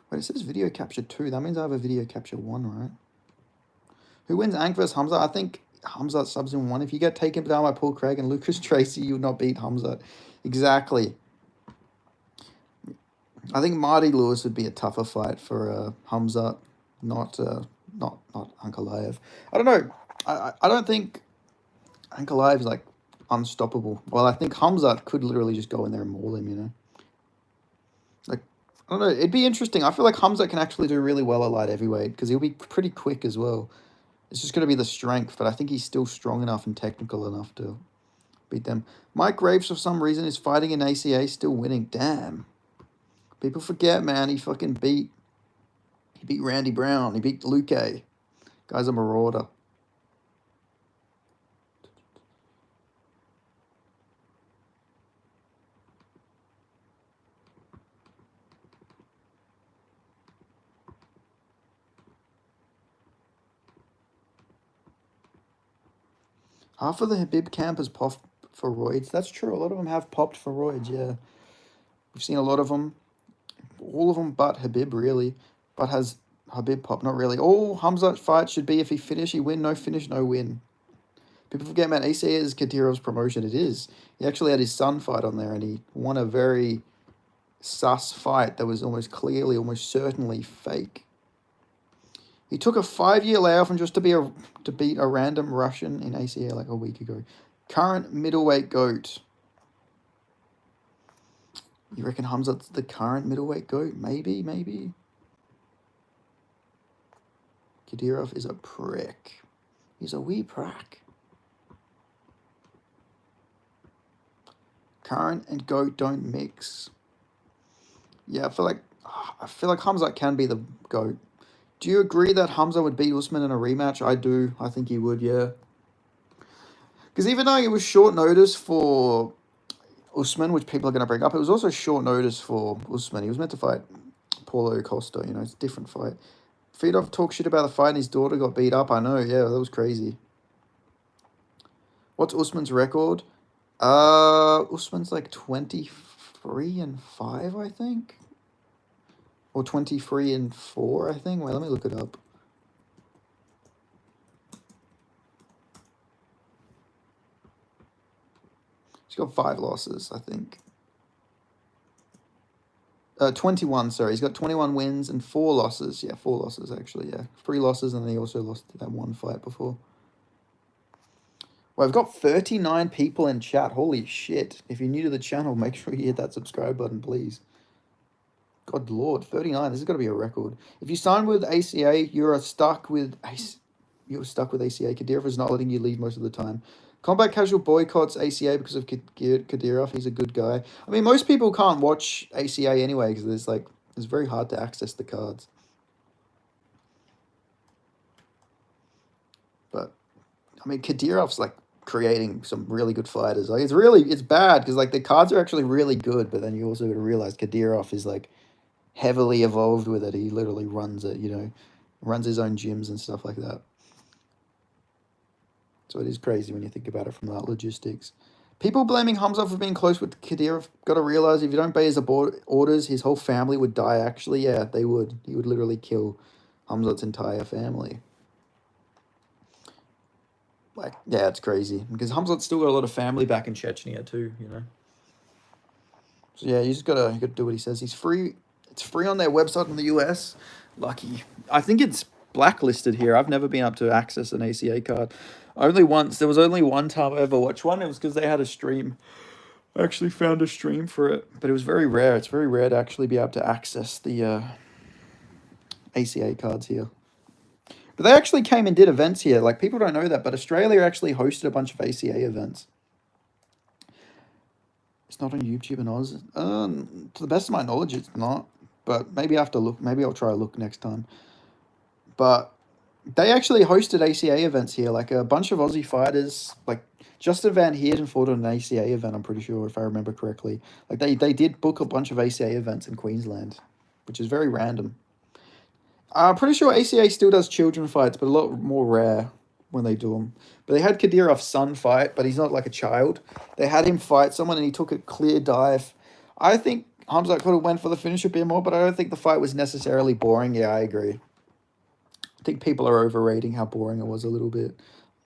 S1: Wait, it says video capture 2. That means I have a video capture 1, right? Who wins Ank versus Hamza? I think Hamza subs in 1. If you get taken down by Paul Craig and Lucas Tracy, you would not beat Hamza. Exactly. I think Marty Lewis would be a tougher fight for Hamza, not Ankalaev. I don't know. I don't think Ankalaev is like unstoppable. Well, I think Hamza could literally just go in there and maul him, you know? Like, I don't know. It'd be interesting. I feel like Hamza can actually do really well at light heavyweight because he'll be pretty quick as well. It's just going to be the strength, but I think he's still strong enough and technical enough to beat them. Mike Graves, for some reason, is fighting in ACA, still winning. Damn. People forget, man. He beat Randy Brown. He beat Luque. Guy's a marauder. Half of the Habib camp has popped for roids. That's true. A lot of them have popped for roids, yeah. We've seen a lot of them. All of them but Habib, really. But has Habib popped? Not really. All Hamza fights should be if he finish, he win. No finish, no win. People forget, man, ACA is Kadirov's promotion. It is. He actually had his son fight on there, and he won a very sus fight that was almost clearly, almost certainly fake. He took a 5-year layoff and just to beat a random Russian in ACA like a week ago. Current middleweight GOAT. You reckon Khamzat's the current middleweight GOAT? Maybe. Kadyrov is a prick. He's a wee prick. Current and GOAT don't mix. Yeah, I feel like Khamzat can be the GOAT. Do you agree that Hamza would beat Usman in a rematch? I do. I think he would, yeah. Because even though it was short notice for Usman, which people are going to bring up, it was also short notice for Usman. He was meant to fight Paulo Costa, it's a different fight. Fedorov talked shit about the fight and his daughter got beat up. I know, yeah, that was crazy. What's Usman's record? Usman's like 23-5, I think. Or 23-4, I think. Wait, let me look it up. He's got 5 losses, I think. 21, sorry. He's got 21 wins and 4 losses. Yeah, 4 losses, actually, yeah. 3 losses, and then he also lost that one fight before. Well, I've got 39 people in chat. Holy shit. If you're new to the channel, make sure you hit that subscribe button, please. God Lord, 39. This has got to be a record. If you sign with ACA, you're stuck with ACA. Kadyrov is not letting you leave most of the time. Combat Casual boycotts ACA because of Kadyrov. He's a good guy. I mean, most people can't watch ACA anyway because it's very hard to access the cards. But I mean, Kadyrov's like creating some really good fighters. Like it's bad because like the cards are actually really good, but then you also got to realize Kadyrov is like heavily evolved with it. He literally runs it, runs his own gyms and stuff like that. So it is crazy when you think about it from that logistics. People blaming Hamza for being close with Kadyrov. Got to realize if you don't obey his orders, his whole family would die. Actually, yeah, they would. He would literally kill Hamzat's entire family. Like, yeah, it's crazy because Khamzat's still got a lot of family back in Chechnya too, So yeah, you got to do what he says. He's free. It's free on their website in the US. Lucky. I think it's blacklisted here. I've never been able to access an ACA card. Only once. There was only one time I ever watched one. It was because they had a stream. I actually found a stream for it, but it was very rare. It's very rare to actually be able to access the ACA cards here. But they actually came and did events here. Like, people don't know that, but Australia actually hosted a bunch of ACA events. It's not on YouTube in Oz. To the best of my knowledge, it's not. But maybe I have to look. Maybe I'll try to look next time. But they actually hosted ACA events here. Like, a bunch of Aussie fighters. Like, Justin Van Heerden fought on an ACA event, I'm pretty sure, if I remember correctly. Like, they did book a bunch of ACA events in Queensland, which is very random. I'm pretty sure ACA still does children fights, but a lot more rare when they do them. But they had Kadyrov's son fight, but he's not like a child. They had him fight someone, and he took a clear dive. I think Hamza could have went for the finish a bit more, but I don't think the fight was necessarily boring. Yeah, I agree. I think people are overrating how boring it was a little bit.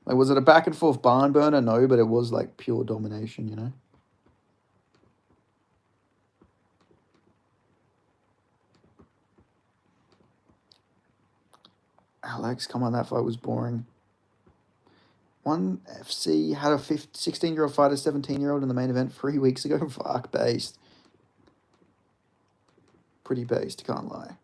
S1: Like, was it a back and forth barn burner? No, but it was like pure domination, Alex, come on, that fight was boring. One FC had a 16-year-old fight a 17-year-old in the main event 3 weeks ago. Fuck, based. Pretty based, can't lie.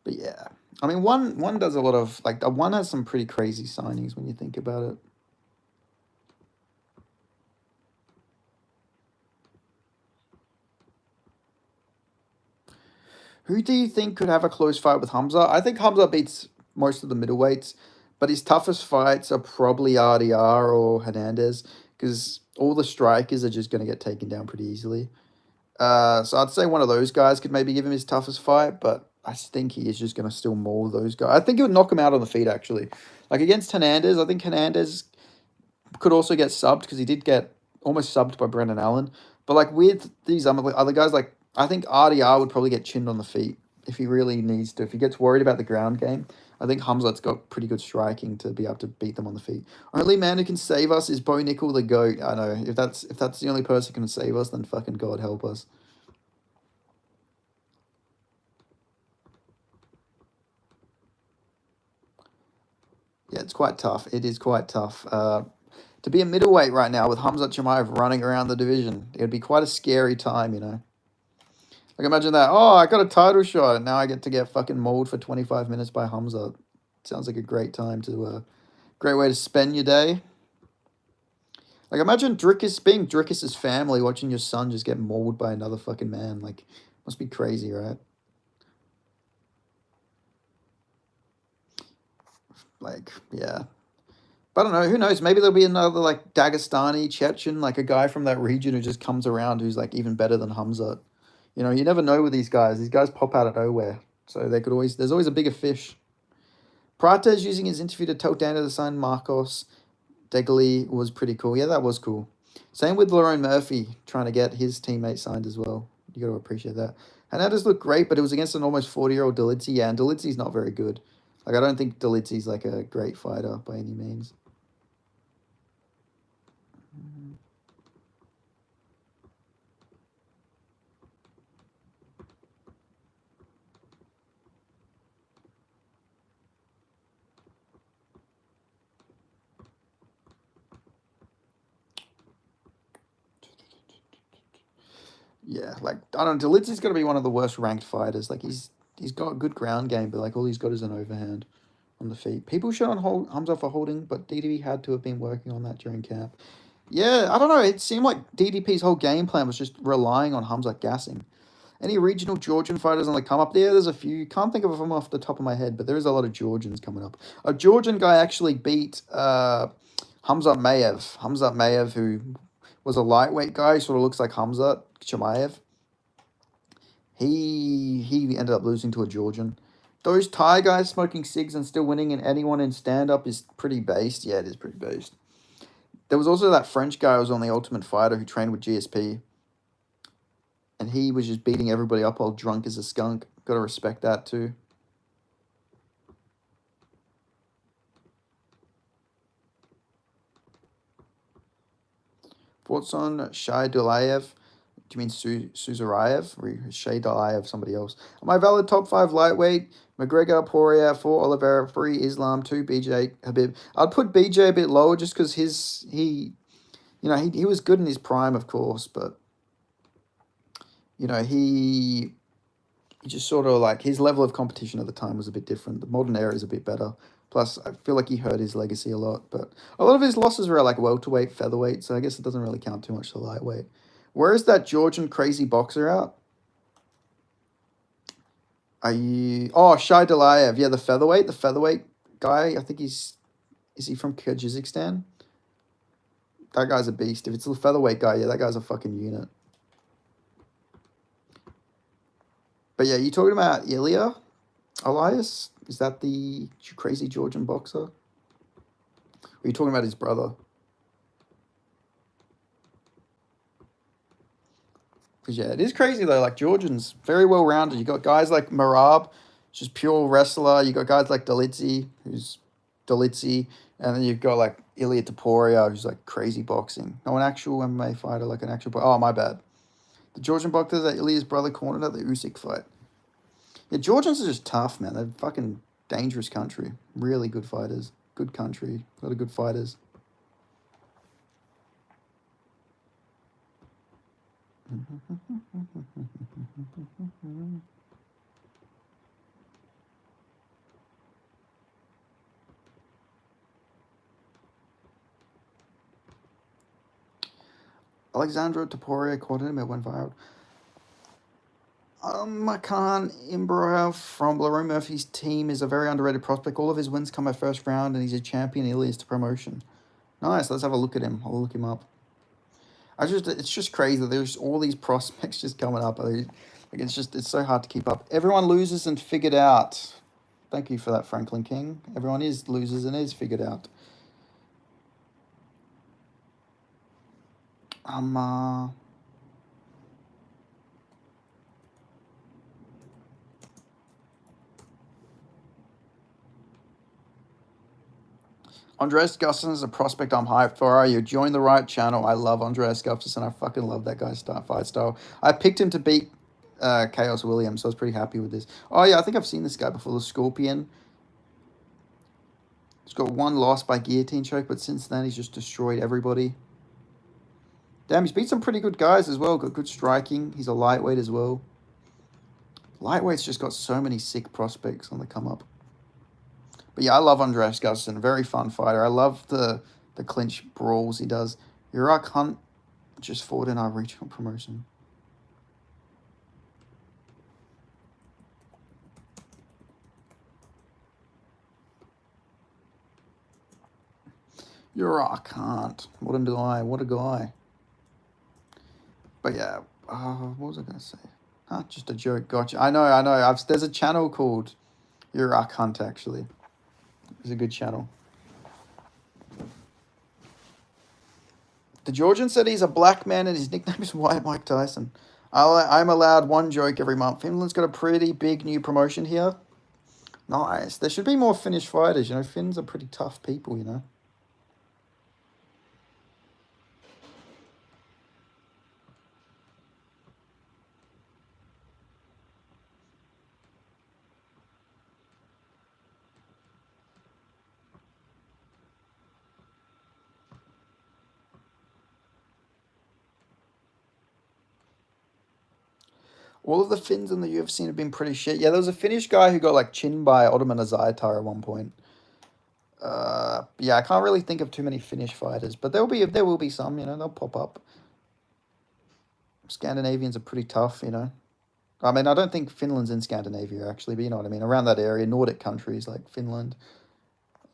S1: But yeah, I mean, one does a lot of, like, one has some pretty crazy signings when you think about it. Who do you think could have a close fight with Hamza? I think Hamza beats most of the middleweights, but his toughest fights are probably RDR or Hernandez, because all the strikers are just going to get taken down pretty easily. So I'd say one of those guys could maybe give him his toughest fight, but I think he is just going to still maul those guys. I think he would knock him out on the feet, actually. Like, against Hernandez, I think Hernandez could also get subbed, because he did get almost subbed by Brendan Allen. But, like, with these other guys, like, I think RDR would probably get chinned on the feet if he really needs to. If he gets worried about the ground game, I think Khamzat's got pretty good striking to be able to beat them on the feet. Only man who can save us is Bo Nickel the GOAT. I know. If that's the only person who can save us, then fucking God help us. Yeah, it's quite tough. It is quite tough. To be a middleweight right now with Hamza Chimaev running around the division, it would be quite a scary time, you know. Like, imagine that. Oh, I got a title shot, and now I get to get fucking mauled for 25 minutes by Hamza. Sounds like a great time to, great way to spend your day. Like, imagine being Drickus' family, watching your son just get mauled by another fucking man. Like, must be crazy, right? Like, yeah. But I don't know, who knows? Maybe there'll be another, like, Dagestani, Chechen, like a guy from that region who just comes around who's, like, even better than Hamza. You know, you never know with these guys. These guys pop out of nowhere. So there's always a bigger fish. Prates using his interview to tell Dana to sign Marcos Degli was pretty cool. Yeah, that was cool. Same with Lerone Murphy, trying to get his teammate signed as well. You got to appreciate that. Hernandez looked great, but it was against an almost 40-year-old Dalitzi. Yeah, and Dalitzi's not very good. Like, I don't think Dalitzi's, like, a great fighter by any means. Yeah, like, I don't know, Dalitzi's got to be one of the worst ranked fighters. Like, he's got a good ground game, but, like, all he's got is an overhand on the feet. People shit on Hamza for holding, but DDP had to have been working on that during camp. Yeah, I don't know. It seemed like DDP's whole game plan was just relying on Hamza gassing. Any regional Georgian fighters on the come up? Yeah, there's a few. Can't think of them off the top of my head, but there is a lot of Georgians coming up. A Georgian guy actually beat Khamzat Mayev. Khamzat Mayev, who was a lightweight guy, sort of looks like Khamzat Chimaev. He ended up losing to a Georgian. Those Thai guys smoking cigs and still winning, and anyone in stand-up is pretty based. Yeah, it is pretty based. There was also that French guy who was on The Ultimate Fighter who trained with GSP. And he was just beating everybody up while drunk as a skunk. Got to respect that too. Thoughts on Shai Dulayev? Do you mean Suzarayev? Or Shai Dulayev, somebody else? Am I valid top 5 lightweight? McGregor, Poirier, 4 Oliveira, 3 Islam, 2 BJ Habib. I'd put BJ a bit lower just because he was good in his prime, of course, but you know, he just sort of, like, his level of competition at the time was a bit different. The modern era is a bit better. Plus, I feel like he hurt his legacy a lot. But a lot of his losses were at, like, welterweight, featherweight, so I guess it doesn't really count too much to lightweight. Where is that Georgian crazy boxer out? Oh, Shai Dulayev. Yeah, the featherweight guy. I think is he from Kyrgyzstan? That guy's a beast. If it's the featherweight guy, yeah, that guy's a fucking unit. But yeah, you talking about Ilya Elias? Is that the crazy Georgian boxer? Or are you talking about his brother? Because yeah, it is crazy though. Like, Georgians, very well rounded. You got guys like Marab, just pure wrestler. You got guys like Dalitzi, who's Dalitzi, and then you've got like Ilya Topuria, who's like crazy boxing. No, an actual MMA fighter, like an actual. Oh, my bad. The Georgian boxer that Ilya's brother cornered at the Usyk fight. Yeah, Georgians are just tough, man. They're fucking dangerous country. Really good fighters. Good country. A lot of good fighters. Alexandra Topuria caught him. It went viral. Makan Imbrov from Lerone Murphy's team is a very underrated prospect. All of his wins come at first round, and he's a champion. He leads to promotion. Nice. Let's have a look at him. I'll look him up. It's just crazy. There's all these prospects just coming up. Like, it's so hard to keep up. Everyone loses and figured out. Thank you for that, Franklin King. Everyone is losers and is figured out. Andreas Gustafsson is a prospect I'm hyped for. You joined the right channel. I love Andreas Gustafsson. I fucking love that guy's fight style. I picked him to beat Chaos Williams, so I was pretty happy with this. Oh, yeah, I think I've seen this guy before. The Scorpion. He's got one loss by guillotine choke, but since then he's just destroyed everybody. Damn, he's beat some pretty good guys as well. Got good striking. He's a lightweight as well. Lightweight's just got so many sick prospects on the come up. But yeah, I love Andreas Gustafsson. Very fun fighter. I love the clinch brawls he does. Urak Hunt just fought in our regional promotion. Urak Hunt. What a guy. What a guy. But yeah, what was I going to say? Huh, just a joke. Gotcha. I know. There's a channel called Urak Hunt, actually. It's a good channel. The Georgian said he's a black man and his nickname is White Mike Tyson. I'm allowed one joke every month. Finland's got a pretty big new promotion here. Nice. There should be more Finnish fighters. You know, Finns are pretty tough people, you know. All of the Finns in the UFC have been pretty shit. Yeah, there was a Finnish guy who got like chinned by Ottoman Azaitar at one point. Yeah, I can't really think of too many Finnish fighters, but there will be some. You know, they'll pop up. Scandinavians are pretty tough. You know, I mean, I don't think Finland's in Scandinavia actually, but you know what I mean. Around that area, Nordic countries like Finland,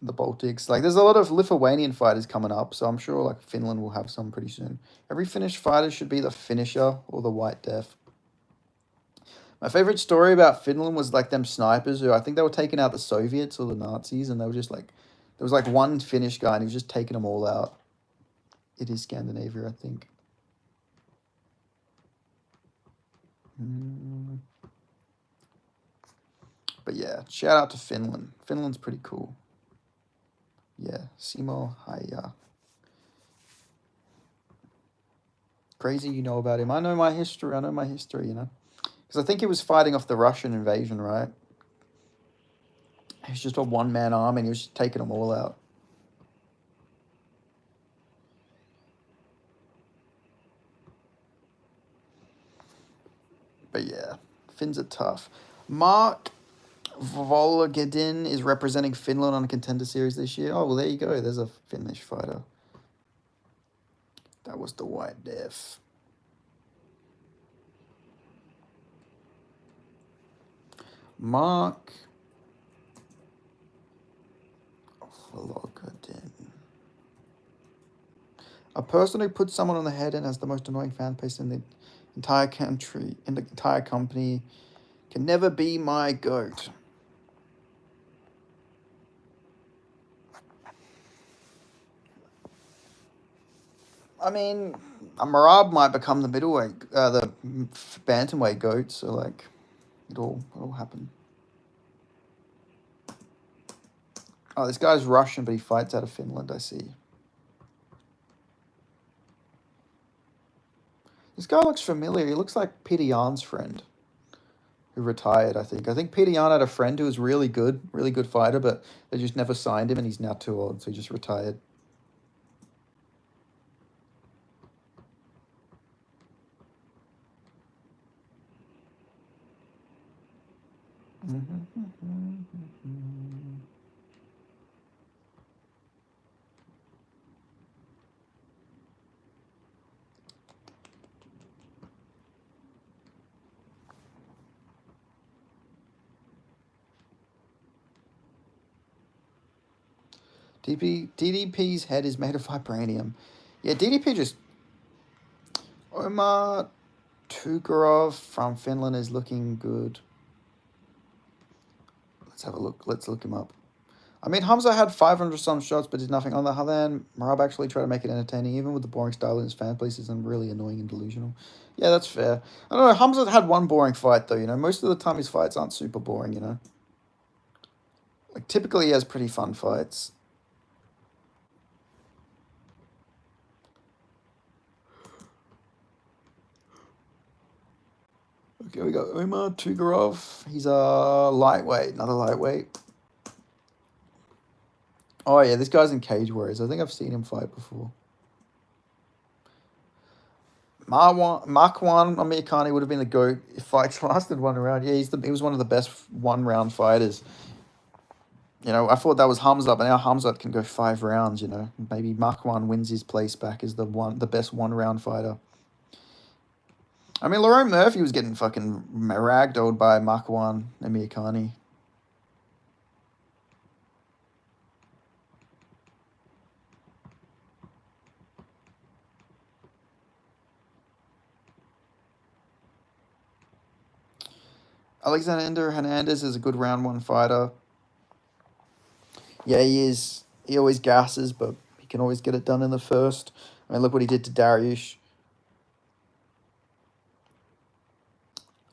S1: the Baltics. Like, there's a lot of Lithuanian fighters coming up, so I'm sure like Finland will have some pretty soon. Every Finnish fighter should be the finisher or the White Death. My favorite story about Finland was like them snipers who I think they were taking out the Soviets or the Nazis, and they were just like, there was like one Finnish guy and he was just taking them all out. It is Scandinavia, I think. But yeah, shout out to Finland. Finland's pretty cool. Yeah, Simo Haya. Crazy you know about him. I know my history, you know. Because I think he was fighting off the Russian invasion, right? He was just a one-man army and he was just taking them all out. But yeah, Finns are tough. Mark Volgedin is representing Finland on a Contender Series this year. Oh, well, there you go. There's a Finnish fighter. That was the White Death. Mark Volgedin. A person who puts someone on the head and has the most annoying fan base in the entire country, in the entire company, can never be my GOAT. I mean, Marab might become the middleweight, the bantamweight GOAT, so like, it'll happen. Oh, this guy's Russian, but he fights out of Finland, I see. This guy looks familiar. He looks like Peter Yan's friend, who retired, I think. I think Peter Yan had a friend who was really good fighter, but they just never signed him, and he's now too old, so he just retired. DDP's head is made of vibranium. Yeah, DDP just... Omar Tukarov from Finland is looking good. Let's have a look. Let's look him up. I mean, Hamza had 500 some shots, but did nothing. On the other hand, Marab actually tried to make it entertaining, even with the boring style in his fan places and really annoying and delusional. Yeah, that's fair. I don't know, Hamza had one boring fight, though, you know. Most of the time his fights aren't super boring, you know. Like, typically he has pretty fun fights. Okay, we got Umar Tugarov. He's a lightweight, another lightweight. Oh yeah, this guy's in Cage Warriors. I think I've seen him fight before. Markwan Amirkhani would have been the GOAT if fights lasted one round. Yeah, he was one of the best one-round fighters. You know, I thought that was Hamza, but now Hamza can go 5 rounds, you know. Maybe Markwan wins his place back as the best one-round fighter. I mean, Lerone Murphy was getting fucking ragdolled by Markwan Amirkhani. Alexander Hernandez is a good round 1 fighter. Yeah, he is. He always gasses, but he can always get it done in the first. I mean, look what he did to Dariush.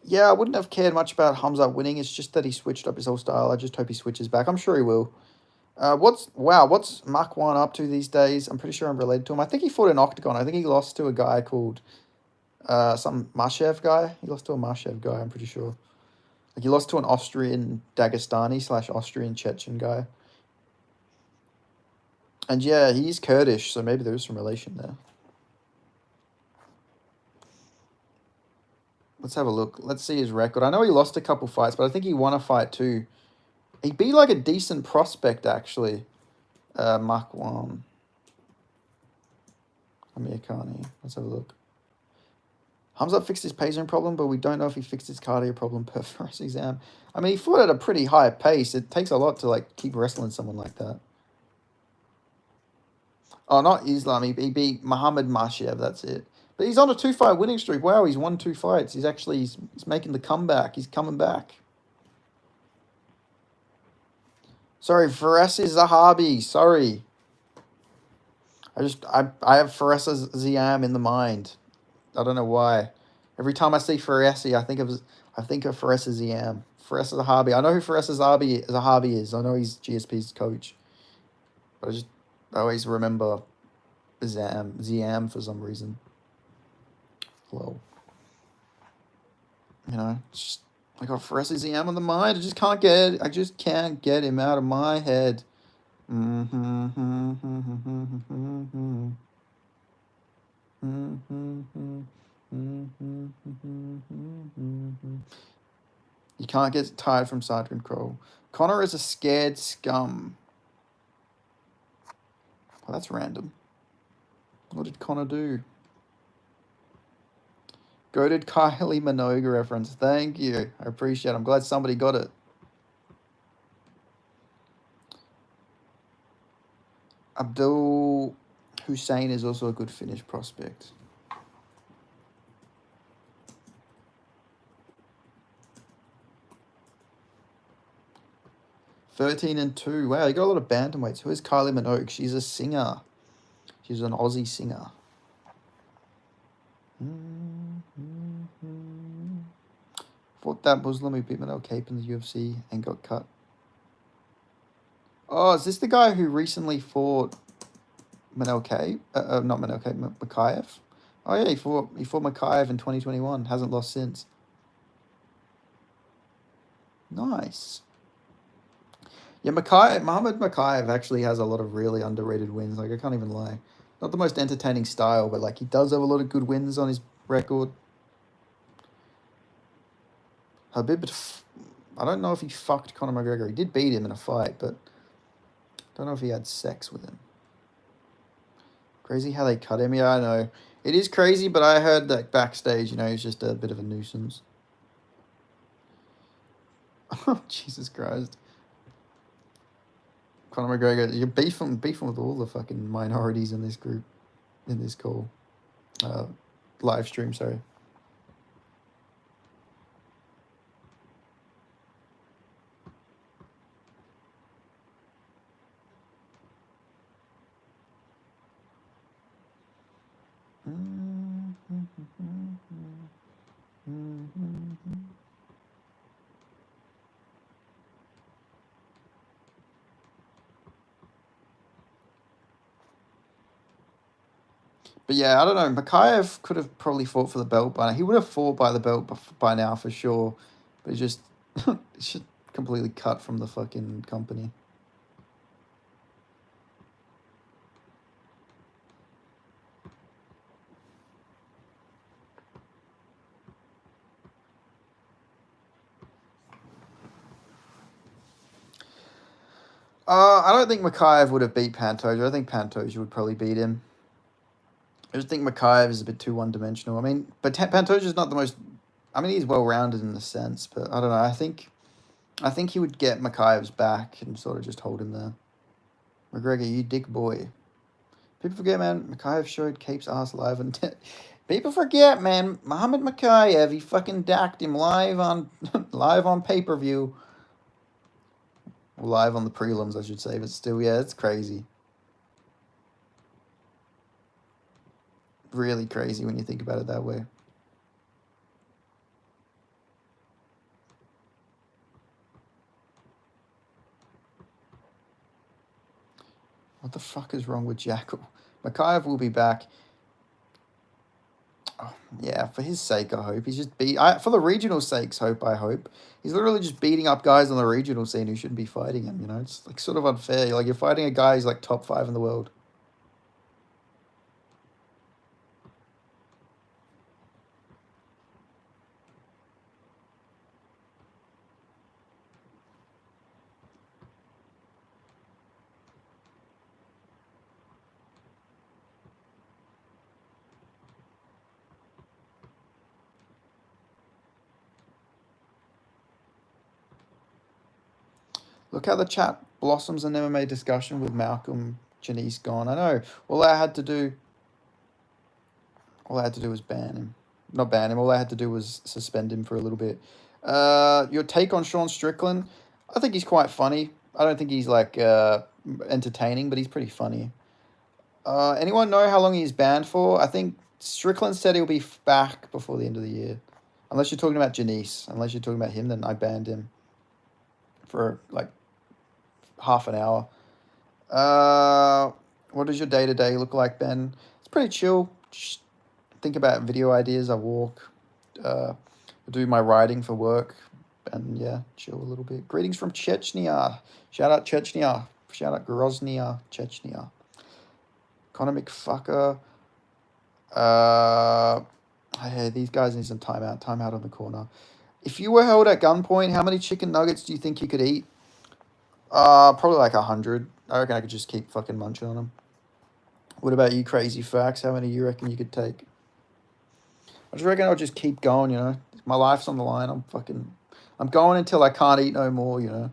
S1: Yeah, I wouldn't have cared much about Hamza winning. It's just that he switched up his whole style. I just hope he switches back. I'm sure he will. What's Markwan up to these days? I'm pretty sure I'm related to him. I think he fought in Octagon. I think he lost to a guy called some Mashev guy. He lost to a Mashev guy, I'm pretty sure. Like he lost to an Austrian Dagestani / Austrian Chechen guy. And yeah, he's Kurdish, so maybe there is some relation there. Let's have a look. Let's see his record. I know he lost a couple fights, but I think he won a fight too. He beat like a decent prospect, actually. Markwan Amirkhani. Let's have a look. Hamza fixed his pacing problem, but we don't know if he fixed his cardio problem per first exam. I mean, he fought at a pretty high pace. It takes a lot to like keep wrestling someone like that. Oh, not Islam. He beat Muhammad Mashev. That's it. But he's on a 2-fight winning streak. Wow, he's won 2 fights. He's making the comeback. He's coming back. Sorry, Fares Zahabi. Sorry. I have Fares Ziam in the mind. I don't know why. Every time I see Faresi, I think of Fares Ziam. Fares Zahabi. I know who Fares Zahabi is. I know he's GSP's coach. But I always remember Ziam for some reason. Well, you know, it's just, I got Fares Ziam on the mind. I just can't get him out of my head. You can't get tired from side control. Connor is a scared scum. Well, that's random. What did Connor do? Goated Kylie Minogue reference. Thank you. I appreciate it. I'm glad somebody got it. Abdul Hussein is also a good finish prospect. (13-2). Wow, you got a lot of bantamweights. Who is Kylie Minogue? She's a singer. She's an Aussie singer. Fought that Muslim who beat Manel Cape in the UFC and got cut. Oh, is this the guy who recently fought Manel Cape? Not Manel Cape, Mikhaev? Oh yeah, he fought Mikhaev in 2021. Hasn't lost since. Nice. Yeah, Muhammad Mikhaev actually has a lot of really underrated wins. Like, I can't even lie. Not the most entertaining style, but like he does have a lot of good wins on his record. Habib, I don't know if he fucked Conor McGregor. He did beat him in a fight, but I don't know if he had sex with him. Crazy how they cut him. Yeah, I know. It is crazy, but I heard that backstage, you know, he's just a bit of a nuisance. Oh, Jesus Christ. Conor McGregor, you're beefing with all the fucking minorities in this group, in this call. Live stream, sorry. But yeah, I don't know. Mikhaev could have probably fought for the belt by now. He would have fought by the belt by now for sure. But he just, it's just completely cut from the fucking company. I don't think Mikhaev would have beat Pantoja. I think Pantoja would probably beat him. I just think Mikhaev is a bit too one-dimensional. I mean, but Pantoja's not the most... I mean, he's well-rounded in a sense, but I don't know. I think he would get Mikhaev's back and sort of just hold him there. McGregor, you dick boy. People forget, man, Mikhaev showed Cape's ass live on... People forget, man, Muhammad Mikhaev, he fucking dacked him live on live on pay-per-view. Live on the prelims, I should say, but still, yeah, it's crazy. Really crazy when you think about it that way. What the fuck is wrong with Jackal? Mikhaev will be back. Oh, yeah, for his sake, I hope. He's just for the regional sake's I hope. He's literally just beating up guys on the regional scene who shouldn't be fighting him, you know? It's like sort of unfair. Like you're fighting a guy who's like top 5 in the world. Look how the chat blossoms an MMA discussion with Malcolm Janice gone. I know. All I had to do was ban him. Not ban him. All I had to do was suspend him for a little bit. Your take on Sean Strickland? I think he's quite funny. I don't think he's like entertaining, but he's pretty funny. Anyone know how long he's banned for? I think Strickland said he'll be back before the end of the year. Unless you're talking about Janice. Unless you're talking about him, then I banned him for like half an hour. What does your day-to-day look like, Ben? It's pretty chill. Just think about video ideas. I walk. Do my writing for work. And yeah, chill a little bit. Greetings from Chechnya. Shout out Chechnya. Shout out Groznya, Chechnya. Conor McFucker. Hey, these guys need some timeout. Timeout on the corner. If you were held at gunpoint, how many chicken nuggets do you think you could eat? Probably like 100. I reckon I could just keep fucking munching on them. What about you, crazy facts? How many you reckon you could take? I just reckon I'll just keep going, you know. My life's on the line. I'm going until I can't eat no more, you know.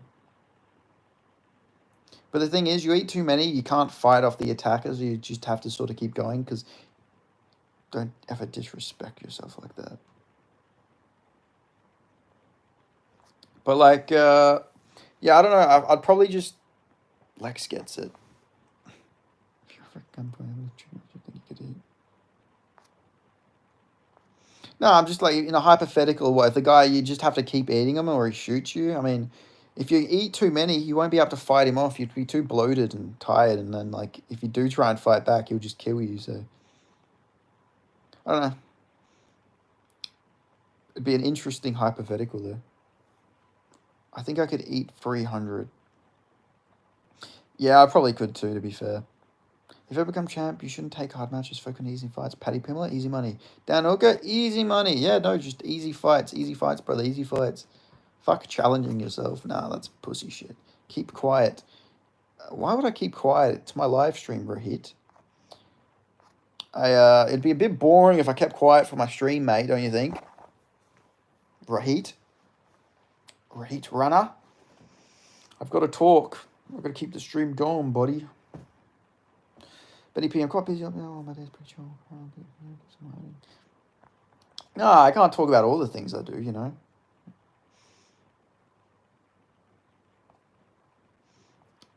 S1: But the thing is, you eat too many, you can't fight off the attackers. You just have to sort of keep going because don't ever disrespect yourself like that. But like, yeah, I don't know. I'd probably just Lex gets it. If you're for gunpoint, you think you could eat? No, I'm just like in a hypothetical way. If the guy, you just have to keep eating him or he shoots you. I mean, if you eat too many, you won't be able to fight him off. You'd be too bloated and tired. And then, like, if you do try and fight back, he'll just kill you. So, I don't know. It'd be an interesting hypothetical, though. I think I could eat 300. Yeah, I probably could, too, to be fair. If you ever become champ, you shouldn't take hard matches, focus on easy fights. Paddy Pimler, easy money. Dan Hooker, easy money. Yeah, no, just easy fights. Easy fights, brother, easy fights. Fuck challenging yourself. Nah, that's pussy shit. Keep quiet. Why would I keep quiet? It's my live stream, Rahit. It'd be a bit boring if I kept quiet for my stream, mate, don't you think? Rahit? Rahit runner? I've got to talk. I've got to keep the stream going, buddy. Betty PM, quite busy. Oh, my day's pretty chill. No, I can't talk about all the things I do, you know.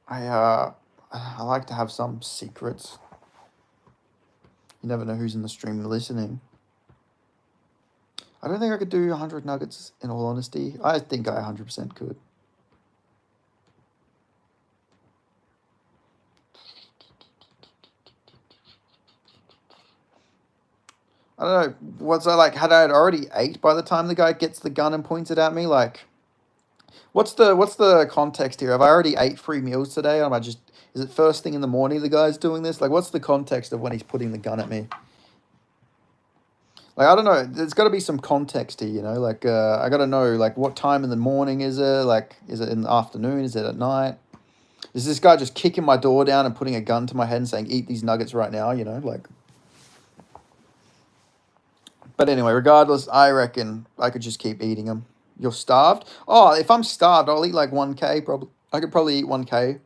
S1: I like to have some secrets. You never know who's in the stream listening. I don't think I could do 100 nuggets, in all honesty. I think I 100% could. I don't know. Was I like, had I already ate by the time the guy gets the gun and points it at me? Like, what's the context here? Have I already ate 3 meals today? Or am I just, is it first thing in the morning the guy's doing this? Like, what's the context of when he's putting the gun at me? Like, I don't know. There's got to be some context here, you know? Like, I got to know, like, what time in the morning is it? Like, is it in the afternoon? Is it at night? Is this guy just kicking my door down and putting a gun to my head and saying, eat these nuggets right now, you know? Like, but anyway, regardless, I reckon I could just keep eating them. You're starved? Oh, if I'm starved, I'll eat like 1K, probably. I could probably eat 1K.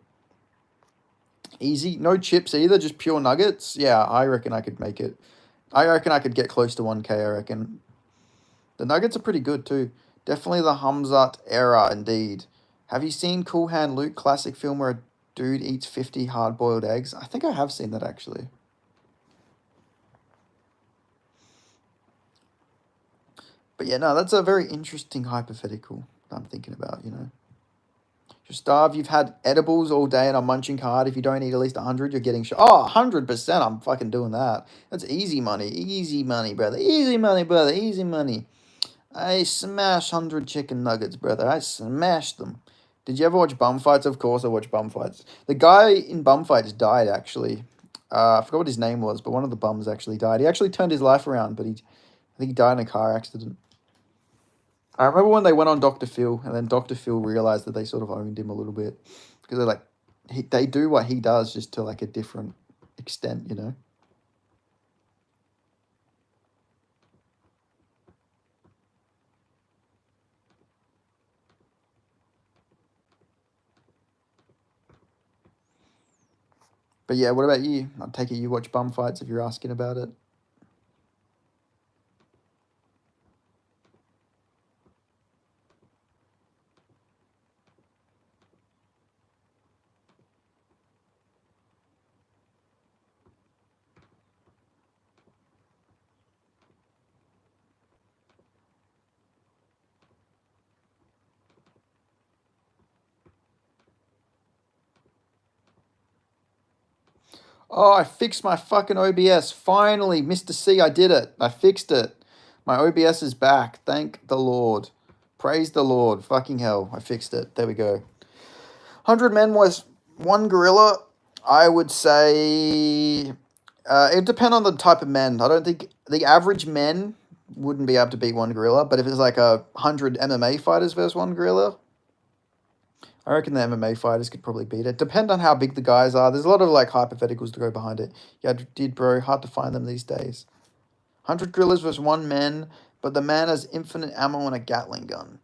S1: Easy. No chips either, just pure nuggets. Yeah, I reckon I could make it. I reckon I could get close to 1K, I reckon. The nuggets are pretty good too. Definitely the Khamzat era, indeed. Have you seen Cool Hand Luke classic film where a dude eats 50 hard-boiled eggs? I think I have seen that, actually. But yeah, no, that's a very interesting hypothetical I'm thinking about, you know. You're starved, you've had edibles all day and I'm munching hard. If you don't eat at least 100, you're getting shot. Oh, 100%, I'm fucking doing that. That's easy money. Easy money, brother. Easy money, brother. Easy money. I smash 100 chicken nuggets, brother. I smash them. Did you ever watch bum fights? Of course I watch bum fights. The guy in bum fights died, actually. I forgot what his name was, but one of the bums actually died. He actually turned his life around, but I think he died in a car accident. I remember when they went on Dr. Phil, and then Dr. Phil realized that they sort of owned him a little bit. Because they're like, they do what he does, just to like a different extent, you know? But yeah, what about you? I take it you watch bum fights if you're asking about it. Oh, I fixed my fucking OBS. Finally, Mr. C, I did it. I fixed it. My OBS is back. Thank the Lord. Praise the Lord. Fucking hell. I fixed it. There we go. 100 men was one gorilla. I would say it depend on the type of men. I don't think the average men wouldn't be able to beat one gorilla, but if it's like 100 MMA fighters versus one gorilla, I reckon the MMA fighters could probably beat it. Depend on how big the guys are. There's a lot of like hypotheticals to go behind it. Yeah, did bro. Hard to find them these days. 100 gorillas versus one man, but the man has infinite ammo and a Gatling gun.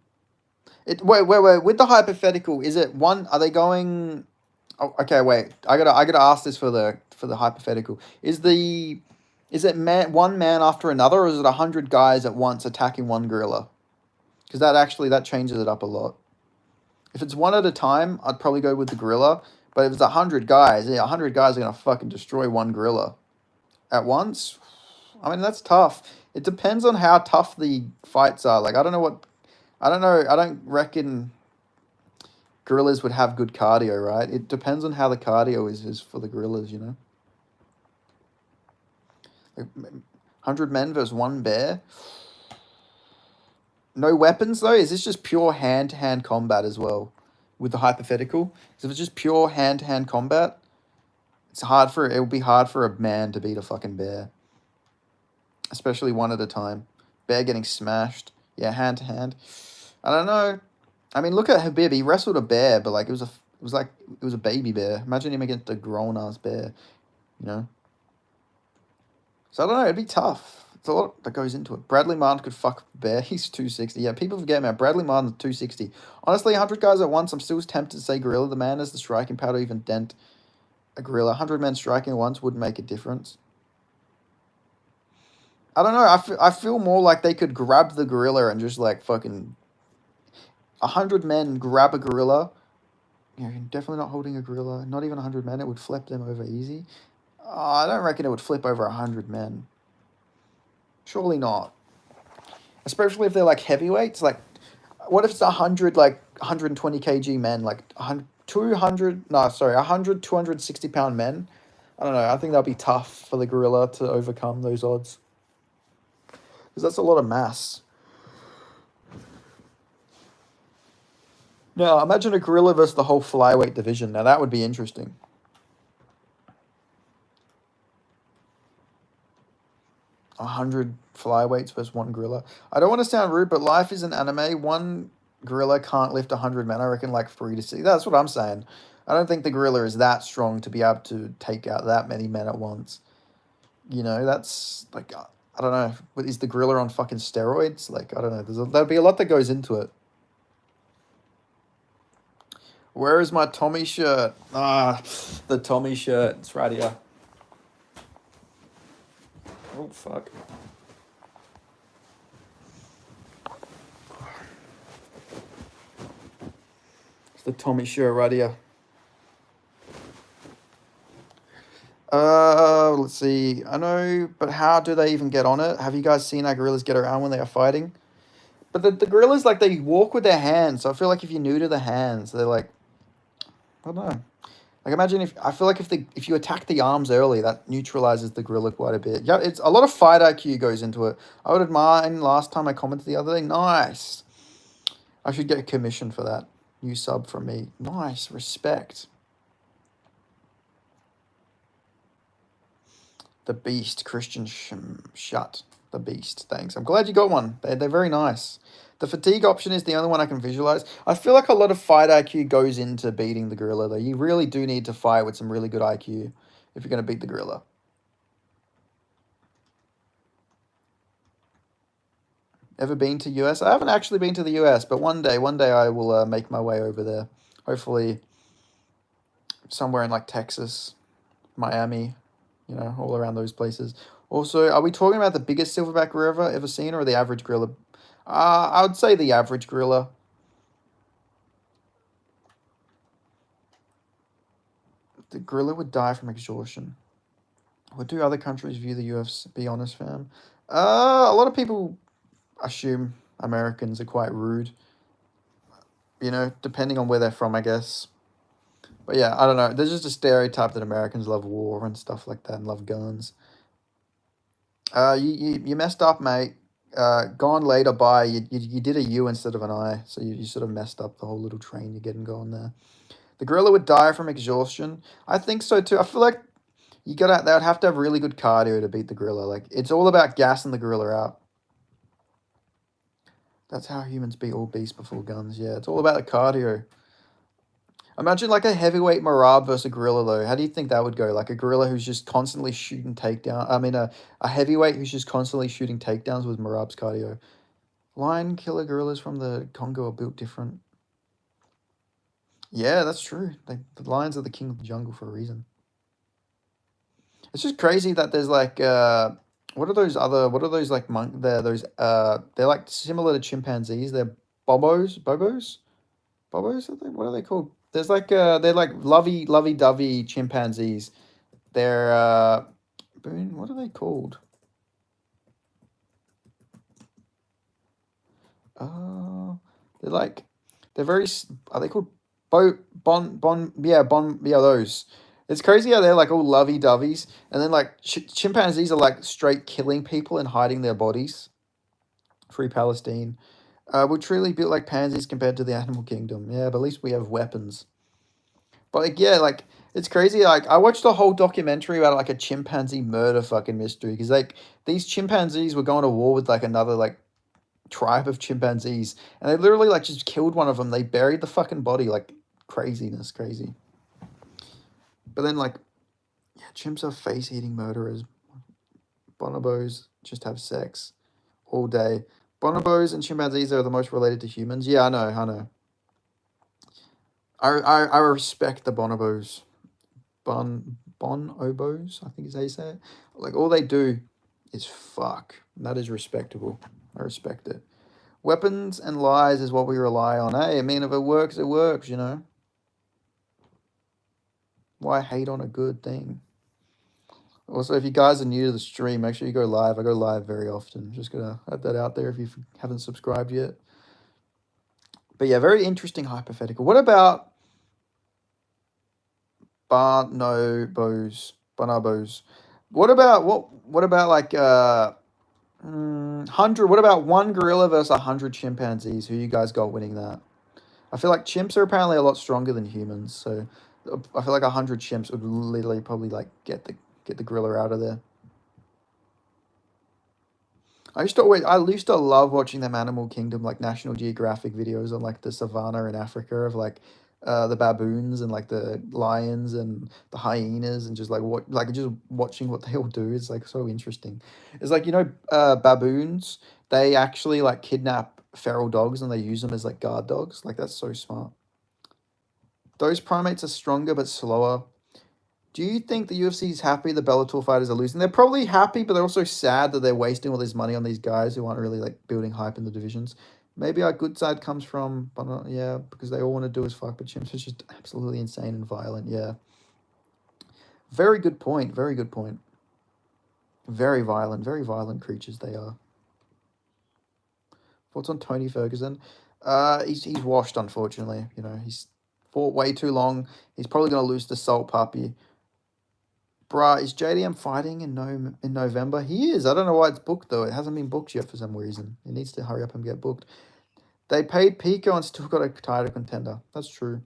S1: Wait. With the hypothetical, is it one? Are they going? Oh, okay, wait. I gotta ask this for the hypothetical. Is it one man after another, or is it 100 guys at once attacking one gorilla? Because that changes it up a lot. If it's one at a time, I'd probably go with the gorilla. But if it's 100 guys, yeah, 100 guys are gonna fucking destroy one gorilla at once. I mean, that's tough. It depends on how tough the fights are. Like, I don't know. I don't reckon gorillas would have good cardio, right? It depends on how the cardio is for the gorillas, you know. Like, 100 men versus one bear. No weapons though. Is this just pure hand to hand combat as well? With the hypothetical, so if it's just pure hand to hand combat, it will be hard for a man to beat a fucking bear, especially one at a time. Bear getting smashed. Yeah, hand to hand. I don't know. I mean, look at Habib. He wrestled a bear, but like it was a baby bear. Imagine him against a grown ass bear, you know. So I don't know. It'd be tough. It's a lot that goes into it. Bradley Martin could fuck a bear. He's 260. Yeah, people forget, man. Bradley Martin's 260. Honestly, 100 guys at once. I'm still tempted to say gorilla. The man has the striking power to even dent a gorilla. 100 men striking at once wouldn't make a difference. I don't know. I feel more like they could grab the gorilla and just like fucking 100 men grab a gorilla. Yeah, definitely not holding a gorilla. Not even 100 men. It would flip them over easy. I don't reckon it would flip over 100 men. Surely not. Especially if they're like heavyweights. Like, what if it's 100 like 120 kg men, like 100, 260 pound men? I don't know. I think that'll be tough for the gorilla to overcome those odds. Because that's a lot of mass. Now, imagine a gorilla versus the whole flyweight division. Now, that would be interesting. A 100 flyweights versus one gorilla. I don't want to sound rude, but life is an anime. One gorilla can't lift 100 men. I reckon like 3 to 6. That's what I'm saying. I don't think the gorilla is that strong to be able to take out that many men at once. You know, that's like, I don't know. Is the gorilla on fucking steroids? Like, I don't know. There'll be a lot that goes into it. Where is my Tommy shirt? Ah, the Tommy shirt. It's right here. Oh, fuck. It's the Tommy shirt right here. Let's see. I know, but how do they even get on it? Have you guys seen how gorillas get around when they are fighting? But the gorillas, like, they walk with their hands. So I feel like if you're new to the hands, they're like, I don't know. Like, imagine I feel like if you attack the arms early, that neutralizes the gorilla quite a bit. Yeah, it's a lot of fight IQ goes into it. I would admire, and last time I commented the other day, nice. I should get a commission for that. New sub from me. Nice, respect. The Beast, Christian Shut. The Beast, thanks. I'm glad you got one. They're very nice. The fatigue option is the only one I can visualize. I feel like a lot of fight IQ goes into beating the gorilla, though. You really do need to fight with some really good IQ if you're going to beat the gorilla. Ever been to US? I haven't actually been to the US, but one day I will make my way over there. Hopefully somewhere in like Texas, Miami, you know, all around those places. Also, are we talking about the biggest silverback gorilla ever seen or the average gorilla? I would say the average gorilla. The gorilla would die from exhaustion. What do other countries view the UFC? Be honest, fam. A lot of people assume Americans are quite rude. You know, depending on where they're from, I guess. But yeah, I don't know. There's just a stereotype that Americans love war and stuff like that and love guns. You messed up, mate. Gone later by, you did a U instead of an I, so you sort of messed up the whole little train you're getting going there. The gorilla would die from exhaustion. I think so too. I feel like they would have to have really good cardio to beat the gorilla. Like, it's all about gassing the gorilla out. That's how humans beat all beasts before guns. Yeah, it's all about the cardio. Imagine like a heavyweight Marab versus a gorilla though. How do you think that would go? Like a gorilla who's just constantly shooting takedown. I mean, a heavyweight who's just constantly shooting takedowns with Marab's cardio. Lion killer gorillas from the Congo are built different. Yeah, that's true. The lions are the king of the jungle for a reason. It's just crazy that there's like what are those like they're like similar to chimpanzees. They're bobos. What are they called? There's like they're like lovey-dovey chimpanzees. They're what are they called? They're very, are they called those. It's crazy how they're like all lovey-doveys, and then like chimpanzees are like straight killing people and hiding their bodies. Free Palestine. We're truly built like pansies compared to the animal kingdom. Yeah, but at least we have weapons. But like, yeah, like it's crazy. Like I watched a whole documentary about like a chimpanzee murder fucking mystery because like these chimpanzees were going to war with like another like tribe of chimpanzees, and they literally like just killed one of them. They buried the fucking body, like craziness, crazy. But then like, yeah, chimps are face-eating murderers. Bonobos just have sex all day. Bonobos and chimpanzees are the most related to humans. Yeah, I know. I respect the bonobos. Bonobos, I think is how you say it. Like all they do is fuck. That is respectable. I respect it. Weapons and lies is what we rely on. Hey, I mean, if it works, it works, you know. Why hate on a good thing? Also, if you guys are new to the stream, make sure you go live. I go live very often. Just gonna add that out there if you haven't subscribed yet. But yeah, very interesting hypothetical. What about bonobos? What about like 100. What about one gorilla versus 100 chimpanzees? Who you guys got winning that? I feel like chimps are apparently a lot stronger than humans, so I feel like 100 chimps would literally probably like get the gorilla out of there. I used to love watching them Animal Kingdom, like National Geographic videos on like the savannah in Africa of like the baboons and like the lions and the hyenas and just just watching what they all do is like so interesting. It's like baboons, they actually like kidnap feral dogs and they use them as like guard dogs. Like that's so smart. Those primates are stronger but slower. Do you think the UFC is happy the Bellator fighters are losing? They're probably happy, but they're also sad that they're wasting all this money on these guys who aren't really like building hype in the divisions. Maybe our good side comes from, but yeah, because they all want to do is fuck, but chimps is just absolutely insane and violent. Yeah, very good point. Very good point. Very violent creatures they are. Thoughts on Tony Ferguson? He's washed, unfortunately. He's fought way too long. He's probably gonna lose to Salt Puppy. Bruh, is JDM fighting in November? He is. I don't know why it's booked though. It hasn't been booked yet for some reason. It needs to hurry up and get booked. They paid Pico and still got a title contender. That's true.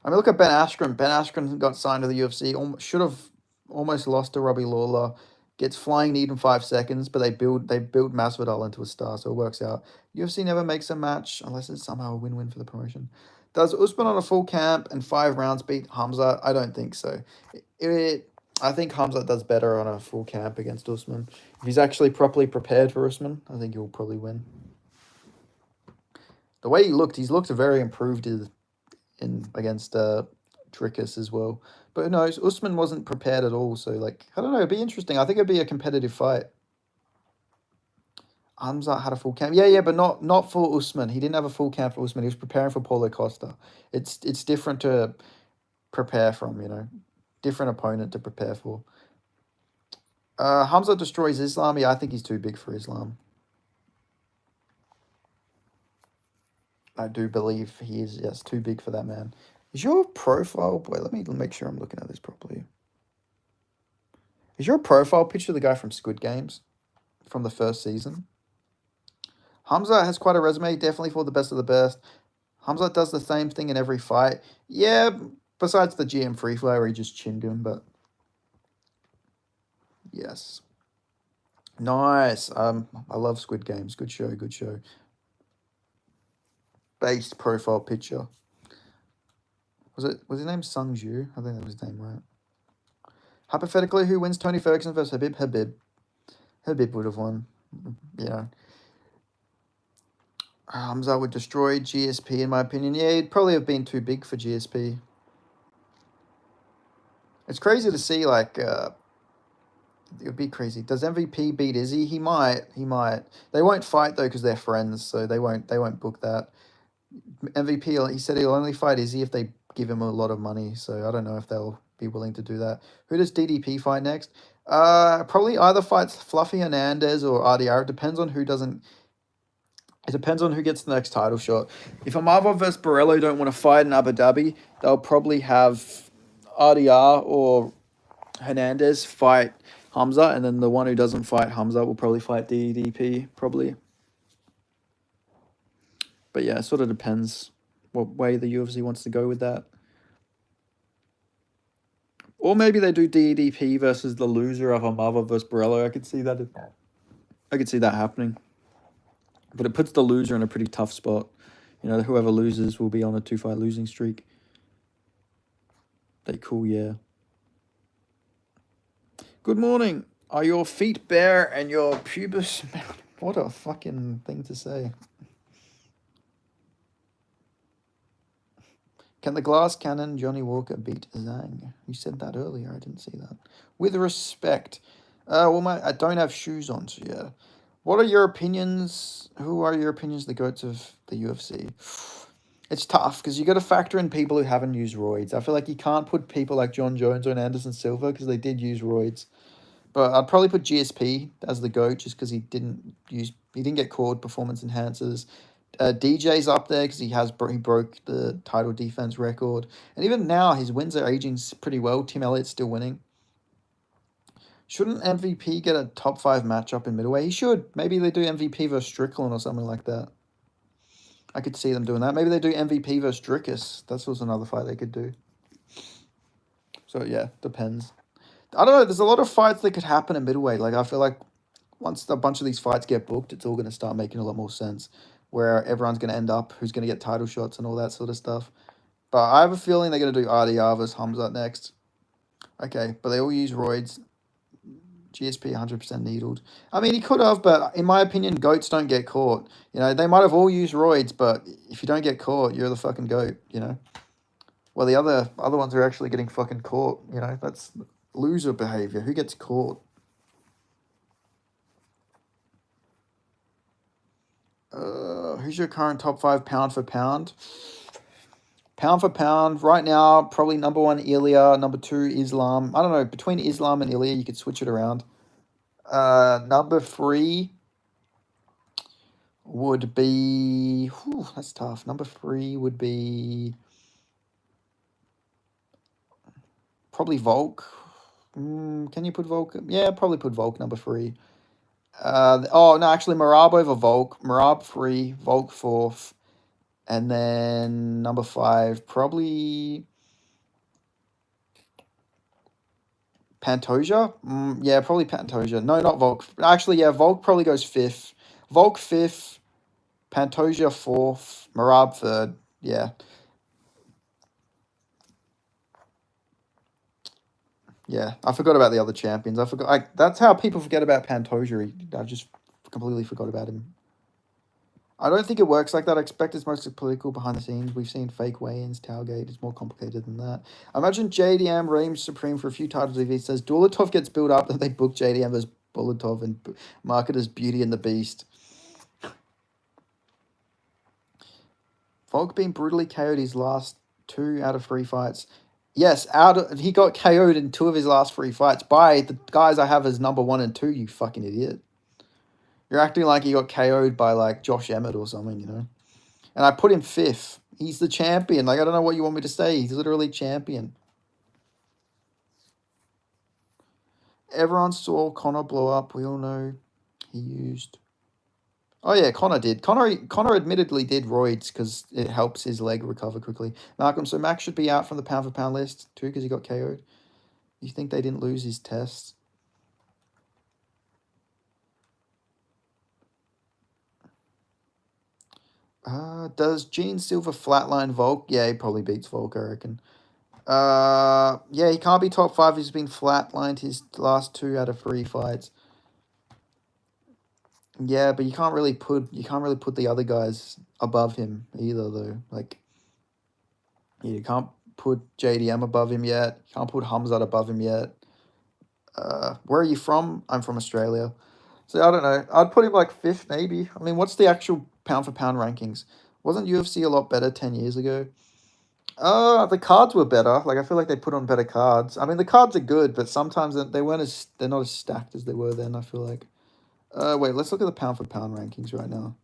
S1: I mean, look at Ben Askren. Ben Askren got signed to the UFC. Should have almost lost to Robbie Lawler. Gets flying knee in 5 seconds, but they build Masvidal into a star, so it works out. UFC never makes a match unless it's somehow a win-win for the promotion. Does Usman on a full camp and 5 rounds beat Hamza? I don't think so. I think Hamza does better on a full camp against Usman. If he's actually properly prepared for Usman, I think he'll probably win. The way he's looked very improved against Dricus as well. But who knows? Usman wasn't prepared at all, so like I don't know. It'd be interesting. I think it'd be a competitive fight. Hamza had a full camp. Yeah, but not for Usman. He didn't have a full camp for Usman. He was preparing for Paulo Costa. It's different to prepare from, different opponent to prepare for. Hamza destroys Islam. Yeah, I think he's too big for Islam. I do believe he is, yes, too big for that man. Is your profile... Wait, let me make sure I'm looking at this properly. Is your profile picture the guy from Squid Games? From the first season? Hamza has quite a resume, definitely for the best of the best. Hamza does the same thing in every fight. Yeah, besides the GM free fly where he just chinned him, but... Yes. Nice. I love Squid Games. Good show, good show. Based profile picture. Was his name Sung Ju? I think that was his name, right? Hypothetically, who wins Tony Ferguson versus Habib? Habib. Habib would have won. Hamza would destroy GSP, in my opinion. Yeah, he'd probably have been too big for GSP. It's crazy to see, like... it would be crazy. Does MVP beat Izzy? He might. They won't fight, though, because they're friends, so they won't book that. MVP, he said he'll only fight Izzy if they give him a lot of money, so I don't know if they'll be willing to do that. Who does DDP fight next? Probably either fights Fluffy Hernandez or RDR. It depends on who doesn't... It depends on who gets the next title shot. If Amava versus Borello don't want to fight in Abu Dhabi, they'll probably have RDR or Hernandez fight Hamza, and then the one who doesn't fight Hamza will probably fight DDP, probably. But yeah, it sort of depends what way the UFC wants to go with that. Or maybe they do DDP versus the loser of Amava versus Borello. I could see that happening. But it puts the loser in a pretty tough spot. Whoever loses will be on a 2-fight losing streak. They cool, yeah. Good morning. Are your feet bare and your pubis... What a fucking thing to say. Can the glass cannon Johnny Walker beat Zhang? You said that earlier. I didn't see that. With respect. I don't have shoes on, so yeah. What are your opinions? Who are your opinions the GOATs of the UFC? It's tough because you got to factor in people who haven't used roids. I feel like you can't put people like John Jones or Anderson Silva because they did use roids. But I'd probably put GSP as the GOAT just because he didn't get called performance enhancers. DJ's up there because he broke the title defense record. And even now, his wins are aging pretty well. Tim Elliott's still winning. Shouldn't MVP get a top 5 matchup in middleweight? He should. Maybe they do MVP versus Strickland or something like that. I could see them doing that. Maybe they do MVP versus Dricus. That's also another fight they could do. So, yeah, depends. I don't know. There's a lot of fights that could happen in middleweight. Like, I feel like once a bunch of these fights get booked, it's all going to start making a lot more sense. Where everyone's going to end up, who's going to get title shots and all that sort of stuff. But I have a feeling they're going to do RDR versus Hamza next. Okay, but they all use roids. GSP 100% needled. I mean, he could have, but in my opinion, goats don't get caught. You know, they might have all used roids, but if you don't get caught, you're the fucking goat, you know? Well, the other ones are actually getting fucking caught, you know? That's loser behavior. Who gets caught? Who's your current top 5 pound for pound? Pound for pound, right now, probably number 1, Ilya, number 2, Islam. I don't know, between Islam and Ilya, you could switch it around. Number 3 would be... Whew, that's tough. Number 3 would be... Probably Volk. Can you put Volk? Yeah, probably put Volk number 3. No, actually, Marab over Volk. Marab 3, Volk 4th. And then number 5, probably... Pantoja? Yeah, probably Pantoja. No, not Volk. Actually, yeah, Volk probably goes 5th. Volk 5th. Pantoja 4th. Marab 3rd. Yeah. Yeah, I forgot about the other champions. That's how people forget about Pantoja. I just completely forgot about him. I don't think it works like that. I expect it's mostly political behind the scenes. We've seen fake weigh-ins, tailgate. It's more complicated than that. I imagine JDM reigns supreme for a few titles if he says Dulatov gets built up, that they book JDM as Bulatov and market as Beauty and the Beast. Volk being brutally KO'd his last 2 out of 3 fights. Yes, he got KO'd in 2 of his last 3 fights by the guys I have as number 1 and 2, you fucking idiot. You're acting like he got KO'd by, like, Josh Emmett or something, you know? And I put him 5th. He's the champion. Like, I don't know what you want me to say. He's literally champion. Everyone saw Connor blow up. We all know he used... Oh, yeah, Connor did. Connor admittedly did roids because it helps his leg recover quickly. Malcolm, so Max should be out from the pound-for-pound list too because he got KO'd. You think they didn't lose his tests? Does Gene Silver flatline Volk? Yeah, he probably beats Volk, I reckon. Yeah, he can't be top 5. He's been flatlined his last 2 out of 3 fights. Yeah, but you can't really put the other guys above him either, though. Like, you can't put JDM above him yet. You can't put Khamzat above him yet. Where are you from? I'm from Australia. So I don't know. I'd put him like 5th, maybe. I mean, what's the actual pound for pound rankings? Wasn't UFC a lot better 10 years ago? The cards were better. Like, I feel like they put on better cards. I mean, the cards are good, but sometimes they're not as stacked as they were then, I feel like. Wait, let's look at the pound for pound rankings right now.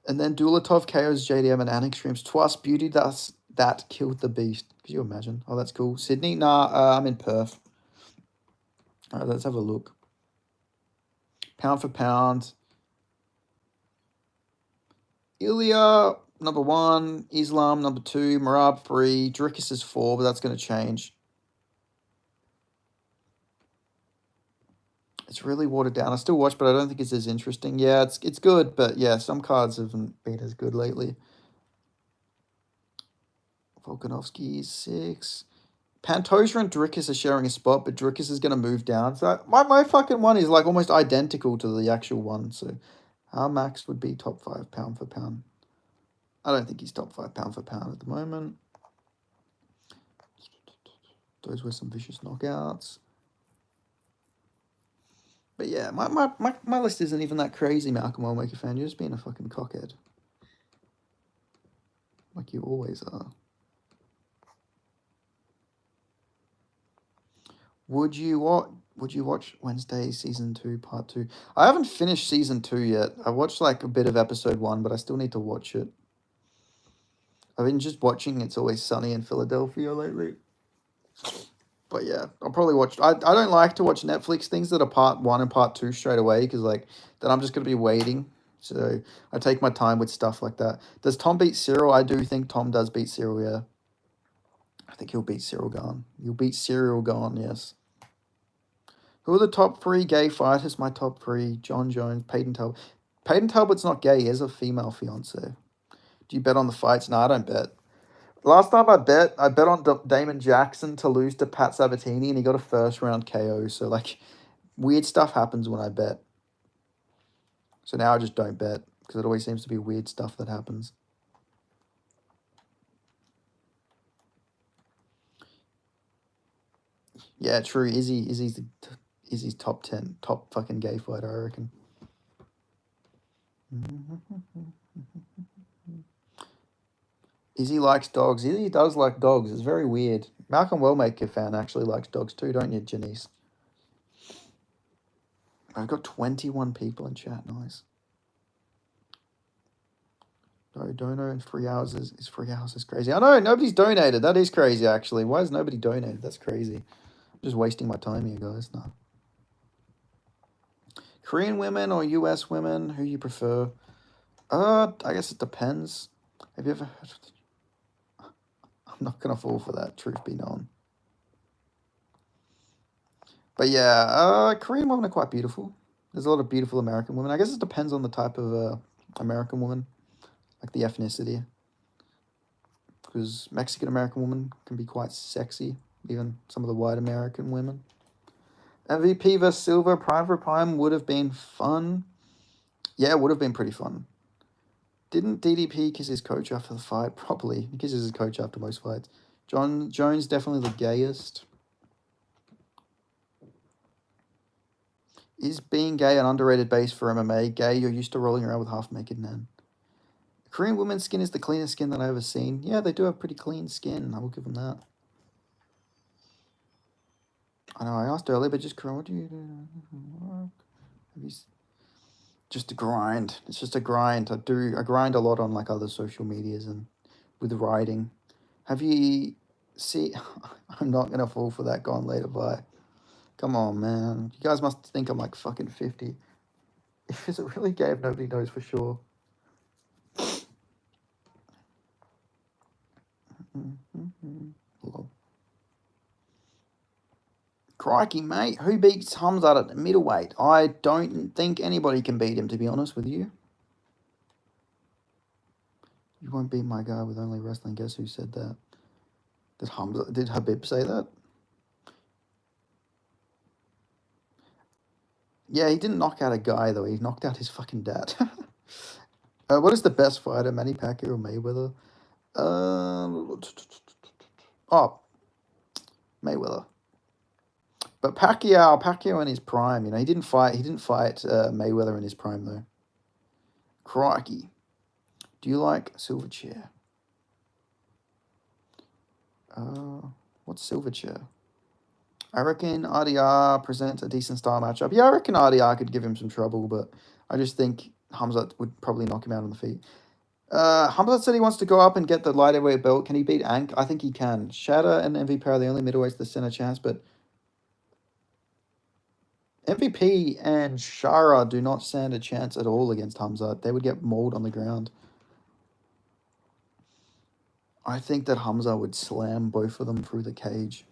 S1: And then Dulatov KOs JDM and Annex streams twice. Beauty that killed the beast. Could you imagine? Oh, that's cool. Sydney? Nah, I'm in Perth. All right, let's have a look. Pound for pound. Ilya, number 1. Islam, number 2. Marab, 3. Dricus is 4, but that's going to change. It's really watered down. I still watch, but I don't think it's as interesting. Yeah, it's good, but yeah, some cards haven't been as good lately. Volkanovski is 6. Pantoja and Dricus are sharing a spot, but Dricus is going to move down. So my fucking one is like almost identical to the actual one. So our max would be top 5 pound for pound. I don't think he's top 5 pound for pound at the moment. Those were some vicious knockouts. But yeah, my list isn't even that crazy, Malcolm Wellmaker fan. You're just being a fucking cockhead. Like you always are. Would you watch Wednesday Season 2 Part 2? I haven't finished Season 2 yet. I watched like a bit of Episode 1, but I still need to watch it. I've been just watching It's Always Sunny in Philadelphia lately. But yeah, I'll probably watch. I don't like to watch Netflix things that are part 1 and part 2 straight away because like then I'm just gonna be waiting. So I take my time with stuff like that. Does Tom beat Cyril? I do think Tom does beat Cyril. Yeah, I think he'll beat Cyril Gane. He'll beat Cyril Gane. Yes. Who are the top 3 gay fighters? My top 3: John Jones, Peyton Talbot. Peyton Talbot's not gay. He has a female fiance. Do you bet on the fights? No, I don't bet. Last time I bet on Damon Jackson to lose to Pat Sabatini, and he got a first round KO. So like, weird stuff happens when I bet. So now I just don't bet because it always seems to be weird stuff that happens. Yeah, true. Izzy's top 10, top fucking gay fighter, I reckon. Izzy likes dogs. Izzy does like dogs. It's very weird. Malcolm Wellmaker fan actually likes dogs too, don't you, Janice? I've got 21 people in chat. Nice. No, dono in 3 hours is 3 hours is crazy. I know, nobody's donated. That is crazy, actually. Why has nobody donated? That's crazy. I'm just wasting my time here, guys. No. Korean women or US women? Who you prefer? I guess it depends. Have you ever heard of I'm not gonna fall for that, truth be known. But yeah, Korean women are quite beautiful. There's a lot of beautiful American women. I guess it depends on the type of American woman, like the ethnicity. Because Mexican American women can be quite sexy, even some of the white American women. MVP vs Silva, prime for prime would have been fun. Yeah, it would have been pretty fun. Didn't DDP kiss his coach after the fight? Probably. He kisses his coach after most fights. John Jones, definitely the gayest. Is being gay an underrated base for MMA? Gay, you're used to rolling around with half-naked men. Korean women's skin is the cleanest skin that I've ever seen. Yeah, they do have pretty clean skin. I will give them that. I know I asked earlier, but just what do you do? Just a grind. It's just a grind. I grind a lot on like other social medias and with writing. Have you see? I'm not gonna fall for that. Gone later. Bye. Come on, man. You guys must think I'm like fucking 50. Is it really gay if nobody knows for sure? Crikey, mate. Who beats Khamzat at middleweight? I don't think anybody can beat him, to be honest with you. You won't beat my guy with only wrestling. Guess who said that? Did Habib say that? Yeah, he didn't knock out a guy, though. He knocked out his fucking dad. What is the best fighter, Manny Pacquiao or Mayweather? Mayweather. But Pacquiao in his prime, he didn't fight Mayweather in his prime, though. Crikey. Do you like Silverchair? What's Silverchair? I reckon RDR presents a decent style matchup. Yeah, I reckon RDR could give him some trouble, but I just think Hamza would probably knock him out on the feet. Hamza said he wants to go up and get the light heavyweight belt. Can he beat Ank? I think he can. Shatter and MVP are the only middleweights that stand a chance, but MVP and Shara do not stand a chance at all against Hamza. They would get mauled on the ground. I think that Hamza would slam both of them through the cage.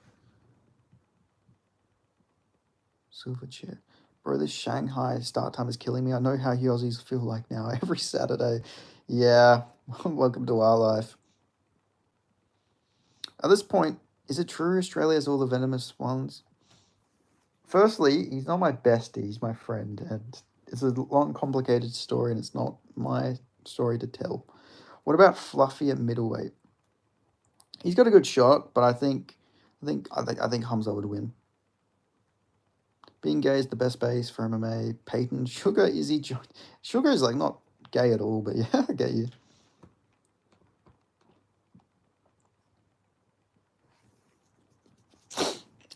S1: Silverchair. Bro, this Shanghai start time is killing me. I know how you Aussies feel like now every Saturday. Yeah, welcome to our life. At this point, is it true Australia has all the venomous ones? Firstly, he's not my bestie, he's my friend, and it's a long, complicated story, and it's not my story to tell. What about Fluffy at middleweight? He's got a good shot, but I think Hamza would win. Being gay is the best base for MMA. Peyton, Sugar, Izzy, Sugar is like not gay at all, but yeah, I get you.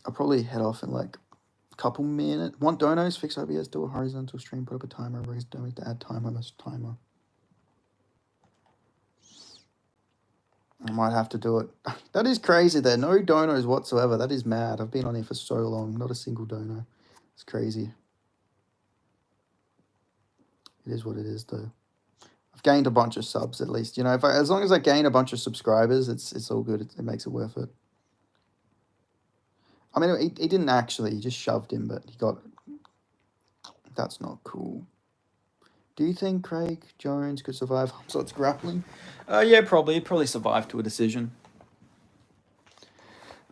S1: I'll probably head off in like a couple minutes. Want donos? Fix OBS, do a horizontal stream, put up a timer, raise donos to add timer, less timer. I might have to do it. That is crazy there. No donos whatsoever. That is mad. I've been on here for so long. Not a single dono. It's crazy. It is what it is, though. I've gained a bunch of subs at least. You know, as long as I gain a bunch of subscribers, it's all good. It makes it worth it. I mean, he didn't actually. He just shoved him, but he got... That's not cool. Do you think Craig Jones could survive Khamzat's grappling? Yeah, probably. He'd probably survive to a decision.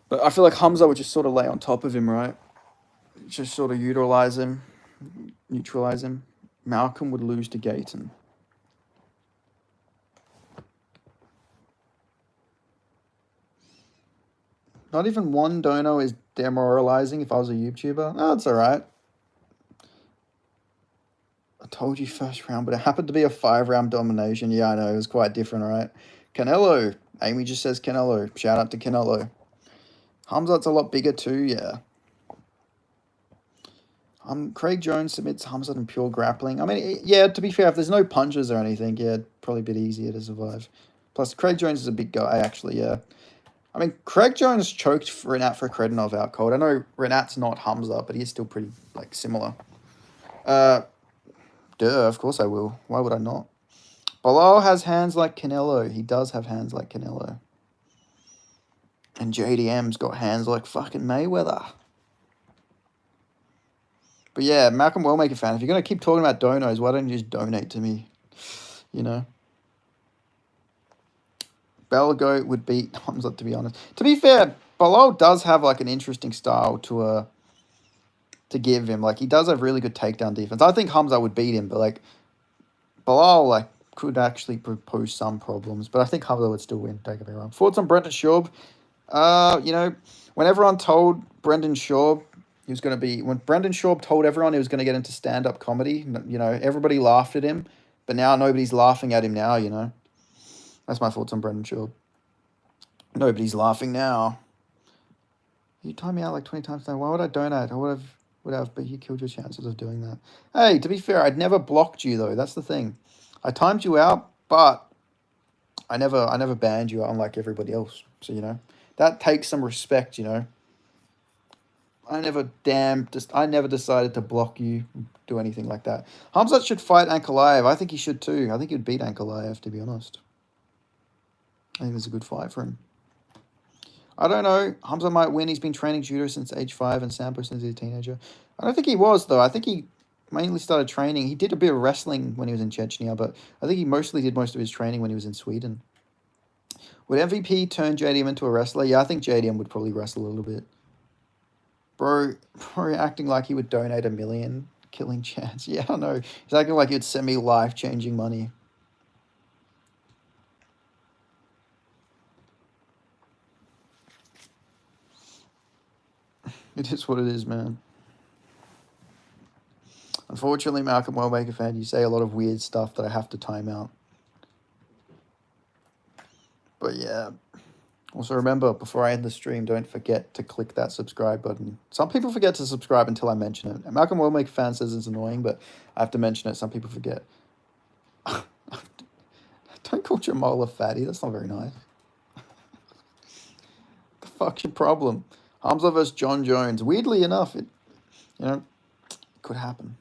S1: But I feel like Hamza would just sort of lay on top of him, right? Just sort of utilize him, neutralize him. Malcolm would lose to Gayton. Not even one dono is demoralizing if I was a YouTuber. Oh, that's all right. I told you first round, but it happened to be a 5-round domination. Yeah, I know. It was quite different, right? Canelo. Amy just says Canelo. Shout out to Canelo. Khamzat's a lot bigger too, yeah. Craig Jones submits Khamzat in pure grappling. I mean, yeah, to be fair, if there's no punches or anything, yeah, probably a bit easier to survive. Plus, Craig Jones is a big guy, actually, yeah. I mean, Craig Jones choked Renat Fakhretdinov out cold. I know Renat's not Hamza, but he is still pretty, like, similar. Duh, of course I will. Why would I not? Bilal has hands like Canelo. He does have hands like Canelo. And JDM's got hands like fucking Mayweather. But yeah, Malcolm Wellmaker fan, if you're going to keep talking about donos, why don't you just donate to me? You know? Belgo would beat Hamza, to be honest. To be fair, Bilal does have like an interesting style to give him. Like, he does have really good takedown defense. I think Hamza would beat him, but like Bilal like could actually pose some problems. But I think Hamza would still win, don't get me wrong. Thoughts on Brendan Schaub? You know, when everyone told Brendan Schaub he was going to be... When Brendan Schaub told everyone he was going to get into stand-up comedy, you know, everybody laughed at him. But now nobody's laughing at him now, you know. That's my thoughts on Brendan Schaub. Nobody's laughing now. You timed me out like 20 times now. Why would I donate? I would have, but you killed your chances of doing that. Hey, to be fair, I'd never blocked you, though. That's the thing. I timed you out, but I never banned you, unlike everybody else. So, you know, that takes some respect, you know. I never decided to block you, do anything like that. Khamzat should fight Ankalaev. I think he should too. I think he'd beat Ankalaev, to be honest. I think it's a good fight for him. I don't know. Hamza might win. He's been training judo since age 5 and sambo since he was a teenager. I don't think he was, though. I think he mainly started training. He did a bit of wrestling when he was in Chechnya, but I think he mostly did most of his training when he was in Sweden. Would MVP turn JDM into a wrestler? Yeah, I think JDM would probably wrestle a little bit. Bro acting like he would donate $1 million, killing chance. Yeah, I know. He's acting like he'd send me life-changing money. It is what it is, man. Unfortunately, Malcolm Wellmaker fan, you say a lot of weird stuff that I have to time out. But yeah. Also remember, before I end the stream, don't forget to click that subscribe button. Some people forget to subscribe until I mention it. And Malcolm Wellmaker fan says it's annoying, but I have to mention it. Some people forget. Don't call Jamal a fatty. That's not very nice. The fuck's your problem? Hamza vs. John Jones. Weirdly enough, it could happen.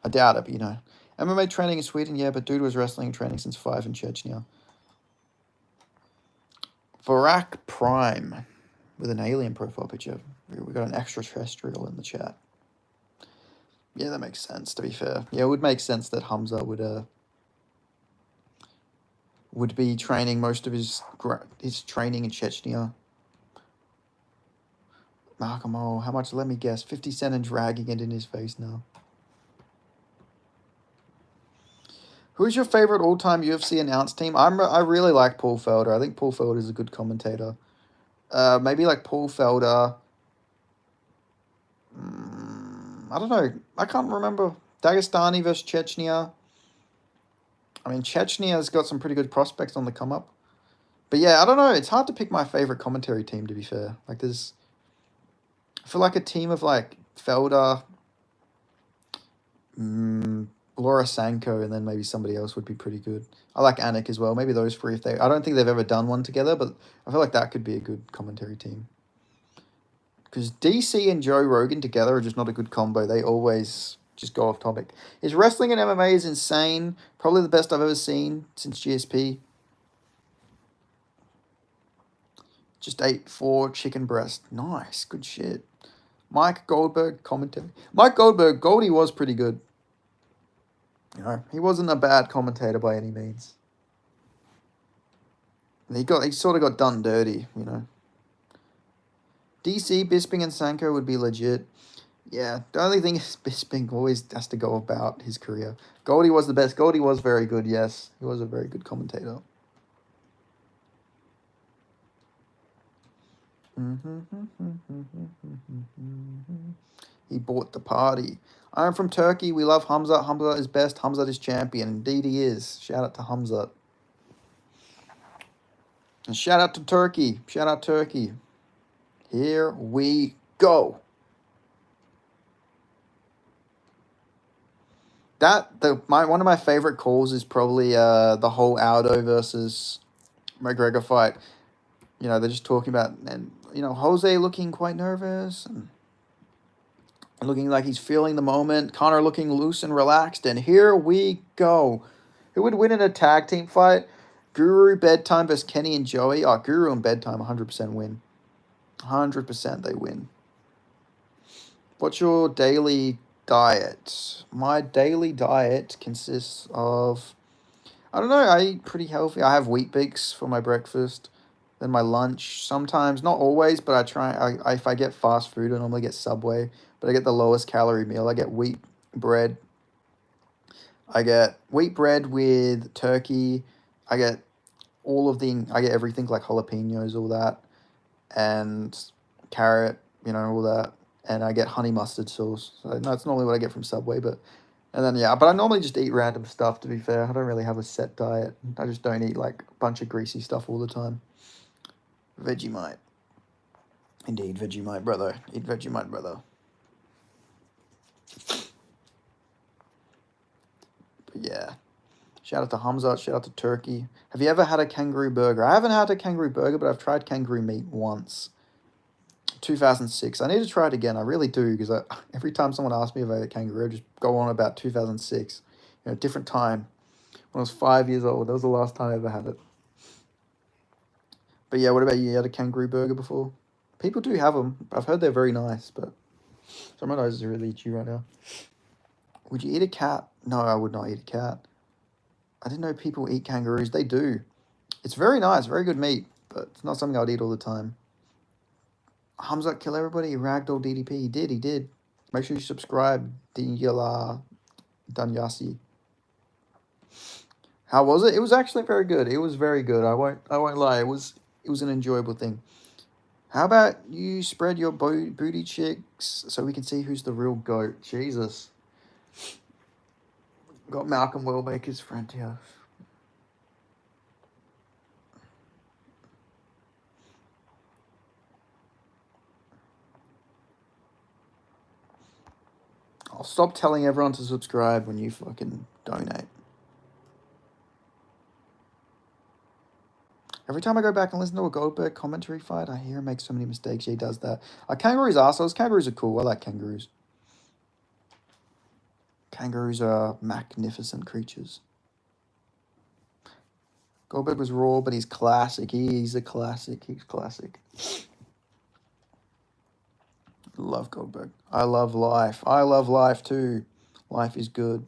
S1: I doubt it, but you know. MMA training in Sweden, yeah, but dude was wrestling and training since 5 in Chechnya. Varak Prime with an alien profile picture. We got an extraterrestrial in the chat. Yeah, that makes sense, to be fair. Yeah, it would make sense that Hamza would be training most of his training in Chechnya. Malcolm, how much? Let me guess. 50 Cent and dragging it in his face now. Who's your favorite all-time UFC announce team? I really like Paul Felder. I think Paul Felder is a good commentator. Maybe like Paul Felder. I don't know. I can't remember. Dagestani versus Chechnya. I mean, Chechnya's got some pretty good prospects on the come-up. But yeah, I don't know. It's hard to pick my favorite commentary team, to be fair. Like, there's... I feel like a team of, like, Felder... Laura Sanko, and then maybe somebody else would be pretty good. I like Anik as well. Maybe those three if they. I don't think they've ever done one together, but I feel like that could be a good commentary team. Because DC and Joe Rogan together are just not a good combo. They always just go off topic. His wrestling and MMA is insane. Probably the best I've ever seen since GSP. Just ate 4 chicken breast. Nice. Good shit. Mike Goldberg commentary. Mike Goldberg, Goldie was pretty good. You know, he wasn't a bad commentator by any means. He sort of got done dirty, you know. DC, Bisping, and Sanko would be legit. Yeah, the only thing is Bisping always has to go about his career. Goldie was the best. Goldie was very good, yes. He was a very good commentator. He bought the party. I'm from Turkey. We love Hamza. Hamza is best. Hamza is champion. Indeed he is. Shout out to Hamza. And shout out to Turkey. Shout out Turkey. Here we go. One of my favorite calls is probably the whole Aldo versus McGregor fight. You know, they're just talking about, and you know, Jose looking quite nervous and looking like he's feeling the moment. Connor looking loose and relaxed, and here we go. Who would win in a tag team fight? Guru, Bedtime versus Kenny and Joey. Oh, Guru and Bedtime 100% win. 100% they win. What's your daily diet? My daily diet consists of, I don't know, I eat pretty healthy. I have Wheat Bix for my breakfast. Then my lunch, sometimes, not always, but I try, if I get fast food, I normally get Subway, but I get the lowest calorie meal. I get wheat bread. I get wheat bread with turkey. I get everything like jalapenos, all that, and carrot, you know, all that. And I get honey mustard sauce. So that's normally what I get from Subway, but I normally just eat random stuff, to be fair. I don't really have a set diet. I just don't eat like a bunch of greasy stuff all the time. Vegemite. Indeed, Vegemite, brother. Eat Vegemite, brother. But yeah. Shout out to Hamza. Shout out to Turkey. Have you ever had a kangaroo burger? I haven't had a kangaroo burger, but I've tried kangaroo meat once. 2006. I need to try it again. I really do, because every time someone asks me about a kangaroo, I just go on about 2006. You know, different time. When I was 5 years old. That was the last time I ever had it. But yeah, what about you? You had a kangaroo burger before? People do have them. I've heard they're very nice, but some of those are really itchy right now. Would you eat a cat? No, I would not eat a cat. I didn't know people eat kangaroos. They do. It's very nice, very good meat, but it's not something I'd eat all the time. Hamza kill everybody. Ragdoll DDP. He did. Make sure you subscribe. Danyala Danyasi. How was it? It was actually very good. It was very good. I won't lie. It was an enjoyable thing. How about you spread your booty cheeks so we can see who's the real GOAT? Jesus. Got Malcolm Wellmaker's friend here. I'll stop telling everyone to subscribe when you fucking donate. Every time I go back and listen to a Goldberg commentary fight, I hear him make so many mistakes. He does that. Kangaroos are assholes. Kangaroos are cool. I like kangaroos. Kangaroos are magnificent creatures. Goldberg was raw, but he's classic. He's a classic. He's classic. Love Goldberg. I love life. I love life too. Life is good.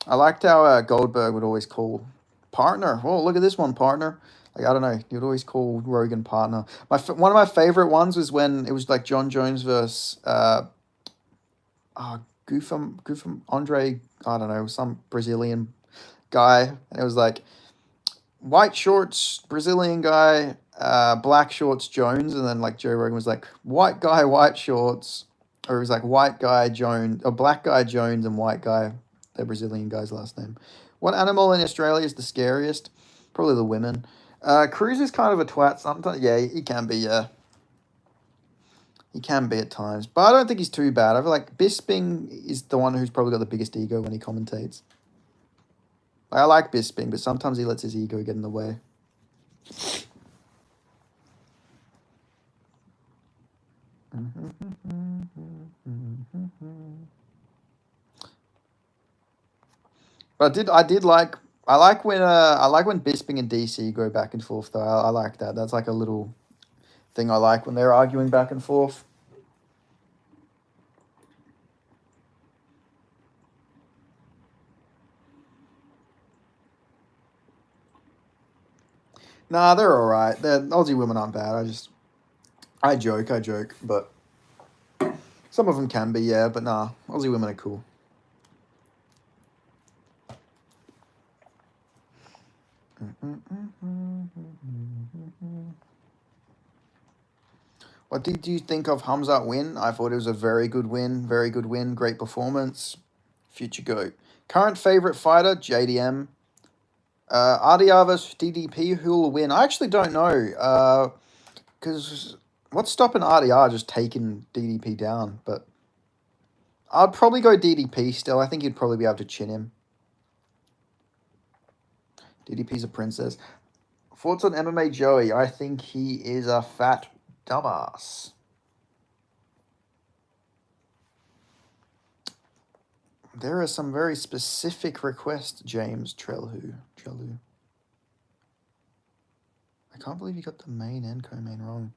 S1: I liked how Goldberg would always call partner. Oh, look at this one, partner. Like, I don't know. He would always call Rogan partner. One of my favorite ones was when it was like John Jones versus Goofum Andre. I don't know, some Brazilian guy. And it was like white shorts Brazilian guy, black shorts Jones, and then like Joe Rogan was like white guy white shorts, or it was like white guy Jones, or black guy Jones and white guy, the Brazilian guy's last name. What animal in Australia is the scariest? Probably the women. Cruz is kind of a twat sometimes. Yeah, he can be, yeah. He can be at times, but I don't think he's too bad. I feel like Bisping is the one who's probably got the biggest ego when he commentates. I like Bisping, but sometimes he lets his ego get in the way. But I like when Bisping and DC go back and forth though. I like that. That's like a little thing I like when they're arguing back and forth. Nah, they're all right. The Aussie women aren't bad. I joke, but some of them can be, yeah. But nah, Aussie women are cool. What did you think of Khamzat win? I thought it was a very good win. Very good win. Great performance. Future GOAT. Current favorite fighter, JDM. RDR versus DDP, who will win? I actually don't know. Because what's stopping RDR just taking DDP down? But I'd probably go DDP still. I think you'd probably be able to chin him. DDP's a princess. Thoughts on MMA Joey? I think he is a fat dumbass. There are some very specific requests, James Trelhu. I can't believe you got the main and co-main wrong.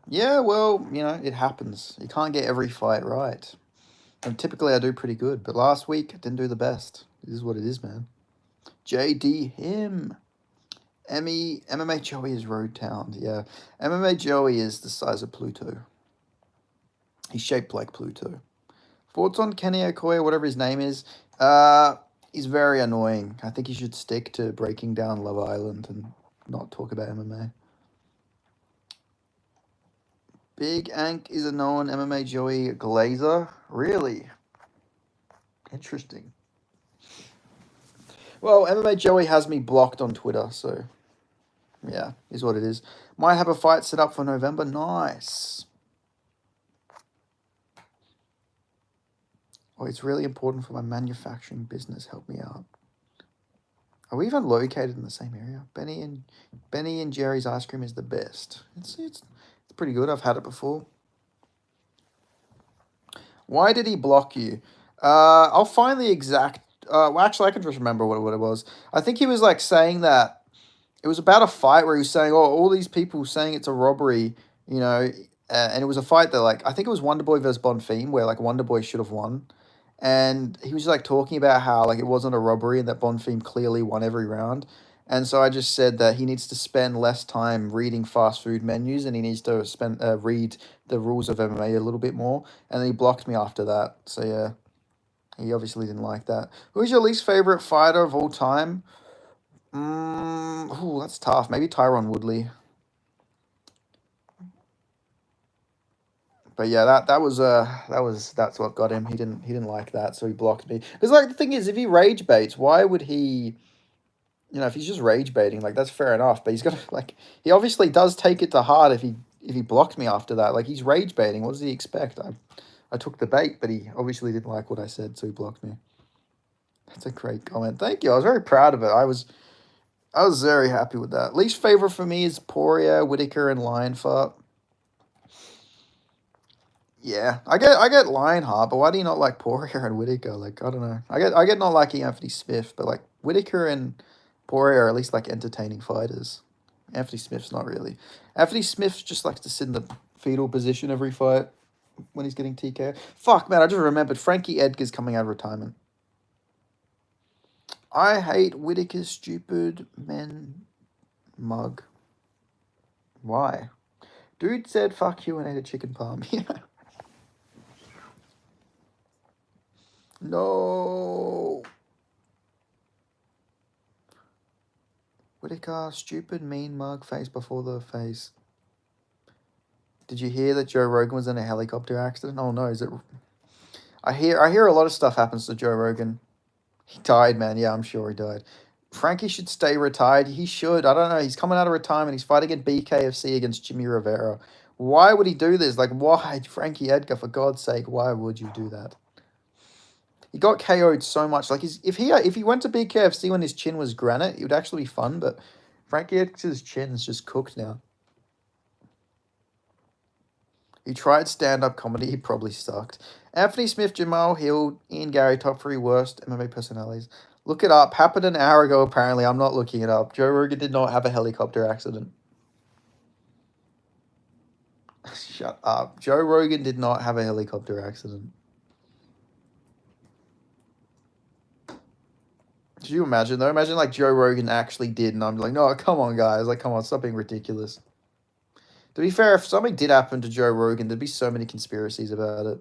S1: Yeah, well, you know, it happens. You can't get every fight right. And typically I do pretty good, but last week I didn't do the best. This is what it is, man. JD him. MMA Joey is road town. Yeah. MMA Joey is the size of Pluto. He's shaped like Pluto. Thoughts on Kenny Okoye, whatever his name is? He's very annoying. I think he should stick to breaking down Love Island and not talk about MMA. Big Ank is a known MMA Joey Glazer. Really? Interesting. Well, MMA Joey has me blocked on Twitter, so yeah, is what it is. Might have a fight set up for November. Nice. Oh, it's really important for my manufacturing business. Help me out. Are we even located in the same area? Benny and Jerry's ice cream is the best. It's pretty good. I've had it before. Why did he block you? I'll find the exact. Well, actually, I can just remember what it was. I think he was like saying that it was about a fight where he was saying, "Oh, all these people saying it's a robbery," you know, and it was a fight that like I think it was Wonderboy versus Bonfim, where like Wonderboy should have won, and he was like talking about how like it wasn't a robbery and that Bonfim clearly won every round. And so I just said that he needs to spend less time reading fast food menus and he needs to read the rules of MMA a little bit more. And then he blocked me after that. So yeah, he obviously didn't like that. Who's your least favorite fighter of all time? That's tough. Maybe Tyron Woodley. But yeah, that's what got him. He didn't like that, so he blocked me. Because like the thing is, if he rage baits, why would he? You know, if he's just rage baiting, like that's fair enough. But he's got to like he obviously does take it to heart if he blocked me after that. Like he's rage baiting. What does he expect? I took the bait, but he obviously didn't like what I said, so he blocked me. That's a great comment. Thank you. I was very proud of it. I was very happy with that. Least favorite for me is Poirier, Whitaker, and Lionheart. Yeah, I get Lionheart, but why do you not like Poirier and Whitaker? Like I don't know. I get not liking Anthony Smith, but like Whitaker and Poirier are at least like entertaining fighters. Anthony Smith's not really. Anthony Smith just likes to sit in the fetal position every fight when he's getting TK. Fuck man, I just remembered Frankie Edgar's coming out of retirement. I hate Whitaker's stupid men mug. Why? Dude said fuck you and ate a chicken palm. Yeah. No. Whitaker, stupid mean mug face before the face. Did you hear that Joe Rogan was in a helicopter accident? Oh no, is it? I hear a lot of stuff happens to Joe Rogan. He died, man. Yeah, I'm sure he died. Frankie should stay retired. He should. I don't know. He's coming out of retirement. He's fighting at BKFC against Jimmy Rivera. Why would he do this? Like, why? Frankie Edgar, for God's sake, why would you do that? He got KO'd so much. Like, if he went to BKFC when his chin was granite, it would actually be fun, but Frankie Edgar's chin's just cooked now. He tried stand-up comedy. He probably sucked. Anthony Smith, Jamal Hill, Ian Gary, top 3 worst MMA personalities. Look it up. Happened an hour ago, apparently. I'm not looking it up. Joe Rogan did not have a helicopter accident. Shut up. Joe Rogan did not have a helicopter accident. Could you imagine, though? Imagine, like, Joe Rogan actually did, and I'm like, no, come on, guys. Like, come on, stop being ridiculous. To be fair, if something did happen to Joe Rogan, there'd be so many conspiracies about it.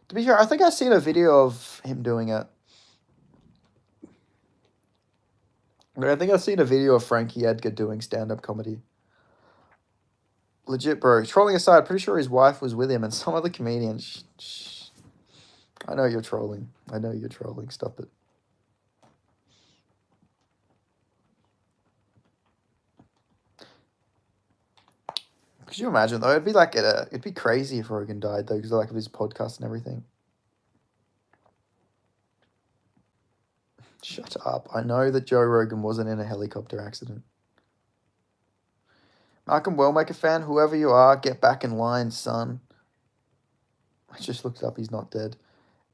S1: To be fair, I think I've seen a video of him doing it. I think I've seen a video of Frankie Edgar doing stand-up comedy. Legit, bro. Trolling aside, pretty sure his wife was with him and some other comedian. I know you're trolling. I know you're trolling. Stop it. Could you imagine, though? It'd be like it'd be crazy if Rogan died, though, because of his podcast and everything. Shut up. I know that Joe Rogan wasn't in a helicopter accident. Malcolm Wellmaker fan, whoever you are, get back in line, son. I just looked up. He's not dead.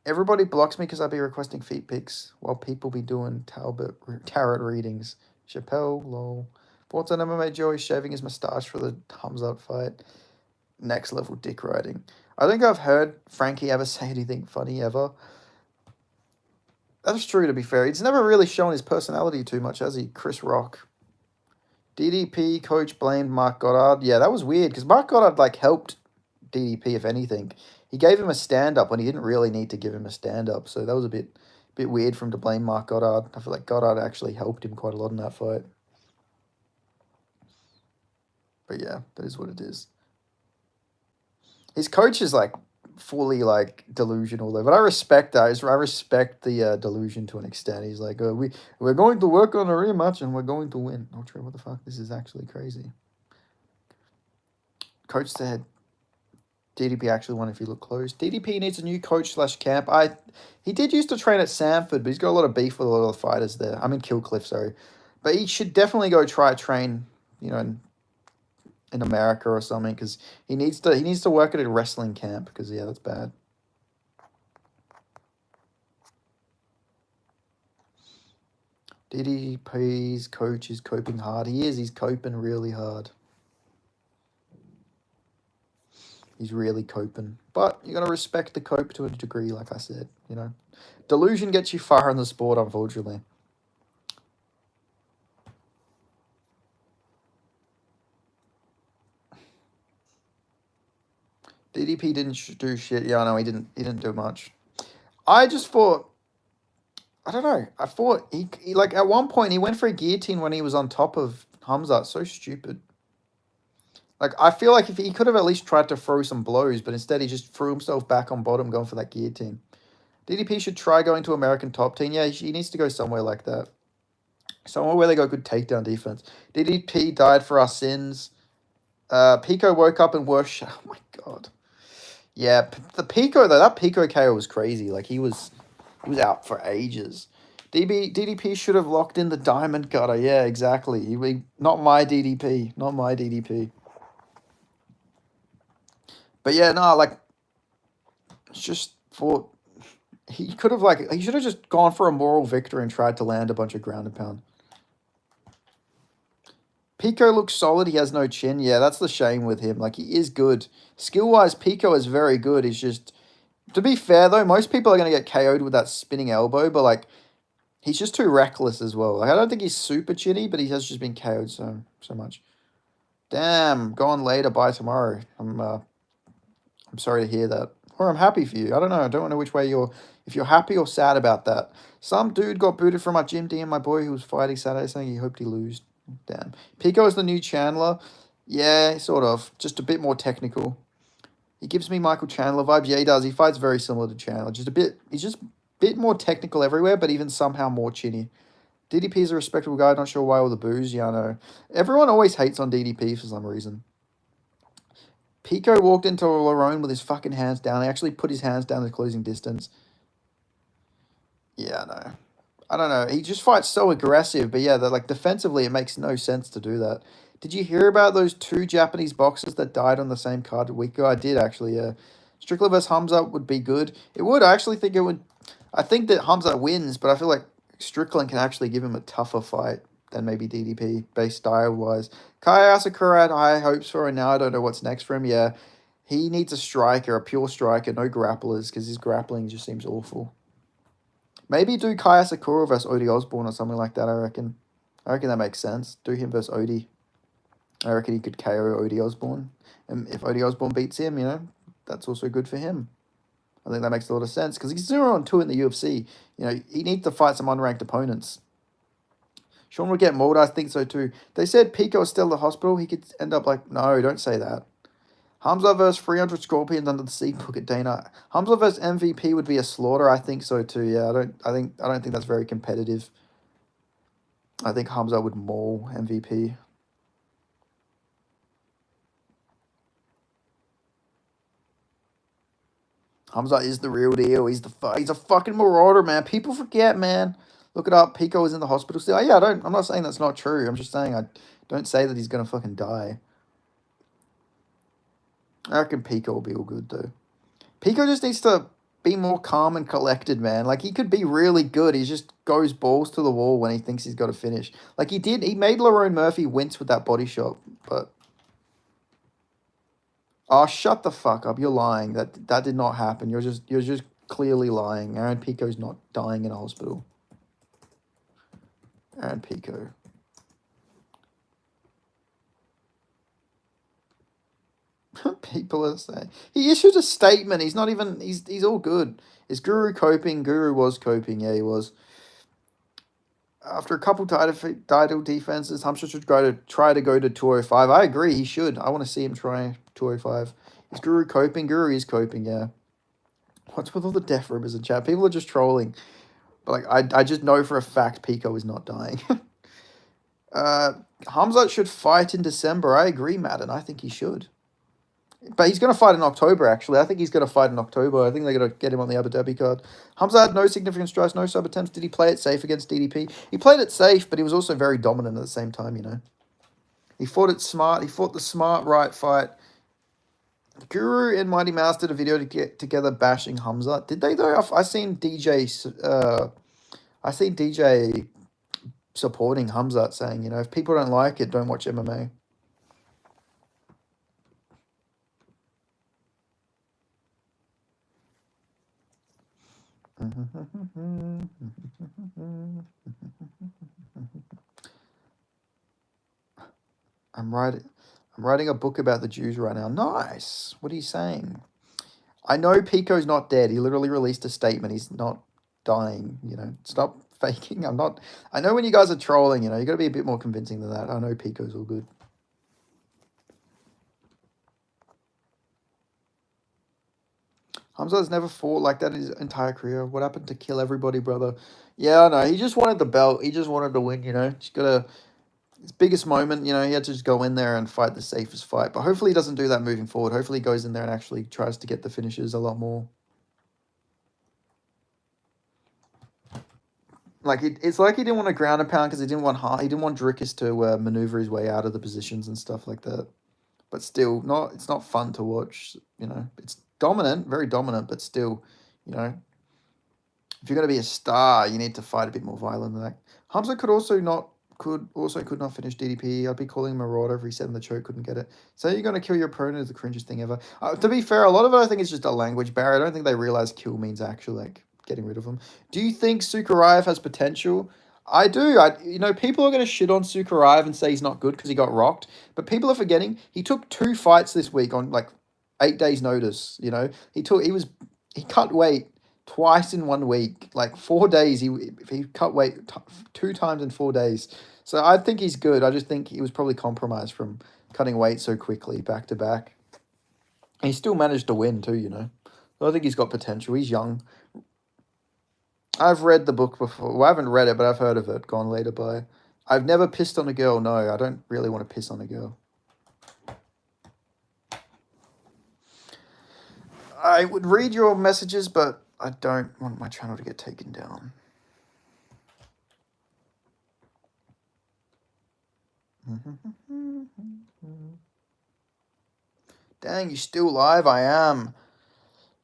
S1: Everybody blocks me because I be requesting feet pics while people be doing tarot readings. Chappelle, lol. Thoughts on MMA Joey shaving his moustache for the Khamzat fight? Next level dick riding. I think I've heard Frankie ever say anything funny ever. That's true, to be fair. He's never really shown his personality too much, has he? Chris Rock. DDP coach blamed Mark Goddard. Yeah, that was weird because Mark Goddard like helped DDP, if anything. He gave him a stand-up when he didn't really need to give him a stand-up. So that was a bit weird for him to blame Mark Goddard. I feel like Goddard actually helped him quite a lot in that fight. But yeah, that is what it is. His coach is like fully like delusional though, but I respect that. I respect the delusion to an extent. He's like, we're going to work on a rematch and we're going to win. Oh, true. What the fuck? This is actually crazy. Coach said DDP actually won if you look close. DDP needs a new coach / camp. He did used to train at Sanford, but he's got a lot of beef with a lot of the fighters there. I'm in Killcliff, sorry. But he should definitely go train, in America or something, because he needs to work at a wrestling camp, because yeah, that's bad. DDP's coach is coping hard. He's coping really hard. He's really coping. But you gotta respect the cope to a degree, like I said, Delusion gets you far in the sport, unfortunately. DDP didn't do shit. Yeah, I know he didn't do much. I just thought, I don't know. I thought he like at one point he went for a guillotine when he was on top of Hamza. So stupid. Like I feel like if he could have at least tried to throw some blows, but instead he just threw himself back on bottom going for that guillotine. DDP should try going to American top team. Yeah, he needs to go somewhere like that. Somewhere where they got good takedown defense. DDP died for our sins. Pico woke up and worse. Oh my god. Yeah, the Pico though, that Pico KO was crazy. Like he was out for ages. DDP should have locked in the diamond cutter. Yeah, exactly. Not my DDP. Not my DDP. But yeah, no, like just thought he could have he should have just gone for a moral victory and tried to land a bunch of ground and pound. Pico looks solid. He has no chin. Yeah, that's the shame with him. Like, he is good. Skill-wise, Pico is very good. He's just... To be fair, though, most people are going to get KO'd with that spinning elbow, but, like, he's just too reckless as well. Like, I don't think he's super chinny, but he has just been KO'd so much. Damn, gone later, bye tomorrow. I'm sorry to hear that. Or I'm happy for you. I don't know. I don't know which way if you're happy or sad about that. Some dude got booted from my gym, DM my boy who was fighting Saturday, saying he hoped he lose. Damn. Pico is the new Chandler. Yeah, sort of. Just a bit more technical. He gives me Michael Chandler vibes. Yeah, he does. He fights very similar to Chandler. He's just a bit more technical everywhere, but even somehow more chinny. DDP is a respectable guy. Not sure why all the boos. Yeah, I know. Everyone always hates on DDP for some reason. Pico walked into Lerone with his fucking hands down. He actually put his hands down at closing distance. Yeah, no. I don't know. He just fights so aggressive, but yeah, like defensively, it makes no sense to do that. Did you hear about those two Japanese boxers that died on the same card a week ago? I did actually. Yeah, Strickland vs Hamza would be good. It would. I actually think it would. I think that Hamza wins, but I feel like Strickland can actually give him a tougher fight than maybe DDP based style wise. Kaya Asakura had high hopes for, and now I don't know what's next for him. Yeah, he needs a striker, a pure striker, no grapplers, because his grappling just seems awful. Maybe do Kaya Sakura versus Odie Osborne or something like that, I reckon. I reckon that makes sense. Do him versus Odie. I reckon he could KO Odie Osborne. And if Odie Osborne beats him, that's also good for him. I think that makes a lot of sense because he's 0-2 in the UFC. He needs to fight some unranked opponents. Sean will get mauled. I think so too. They said Pico is still at the hospital. He could end up like, no, don't say that. Hamza versus 300 Scorpions under the sea book at Dana. Hamza versus MVP would be a slaughter. I think so too. Yeah, I don't think that's very competitive. I think Hamza would maul MVP. Hamza is the real deal. He's a fucking marauder, man. People forget, man. Look it up. Pico is in the hospital still. Yeah, I'm not saying that's not true. I'm just saying I don't say that he's gonna fucking die. I reckon Pico will be all good though. Pico just needs to be more calm and collected, man. Like he could be really good. He just goes balls to the wall when he thinks he's got to finish. Like he did. He made Lerone Murphy wince with that body shot, but oh, shut the fuck up! You're lying. That did not happen. You're just clearly lying. Aaron Pico's not dying in a hospital. Aaron Pico. People are saying he issued a statement. He's not even. He's all good. Is Guru coping? Guru was coping. Yeah, he was. After a couple title defenses, Hamza should try to go to 205. I agree. He should. I want to see him try 205. Is Guru coping? Guru is coping. Yeah. What's with all the death rumors in chat? People are just trolling. But like I just know for a fact Pico is not dying. Hamza should fight in December. I agree, Madden. I think he should. But he's going to fight in October, actually. I think he's going to fight in October. I think they're going to get him on the Abu Dhabi card. Hamza had no significant strikes, no sub attempts. Did he play it safe against DDP? He played it safe, but he was also very dominant at the same time, He fought it smart. He fought the smart, right fight. Guru and Mighty Mouse did a video to get together bashing Hamza. Did they, though? I seen DJ supporting Hamza, saying, if people don't like it, don't watch MMA. I'm writing a book about the Jews right now. Nice. What are you saying? I know Pico's not dead. He literally released a statement. He's not dying. Stop faking. I know when you guys are trolling, you got to be a bit more convincing than that. I know Pico's all good. Hamza's never fought like that in his entire career. What happened to kill everybody, brother? Yeah, I know. He just wanted the belt. He just wanted to win, Just got his biggest moment, he had to just go in there and fight the safest fight. But hopefully he doesn't do that moving forward. Hopefully he goes in there and actually tries to get the finishes a lot more. Like it's like he didn't want to ground and pound because he didn't want Drickus to maneuver his way out of the positions and stuff like that. But still, it's not fun to watch. It's dominant, very dominant, but still, if you're going to be a star, you need to fight a bit more violent than that. Hamza could not finish DDP. I'd be calling him a marauder if he said in the choke couldn't get it. So you're going to kill your opponent is the cringiest thing ever. To be fair, a lot of it I think is just a language barrier. I don't think they realize kill means actually getting rid of them. Do you think Sukaraev has potential? I do. People are going to shit on Sukaraev and say he's not good because he got rocked. But people are forgetting he took 2 fights this week on 8 days notice. He cut weight twice in 1 week, 4 days. He cut weight 2 times in 4 days. So I think he's good. I just think he was probably compromised from cutting weight so quickly back to back. He still managed to win too, you know. So I think he's got potential. He's young. I've read the book before. Well, I haven't read it, but I've heard of it. Gone Later by. I've never pissed on a girl. No, I don't really want to piss on a girl. I would read your messages, but I don't want my channel to get taken down. Dang, you still live? I am.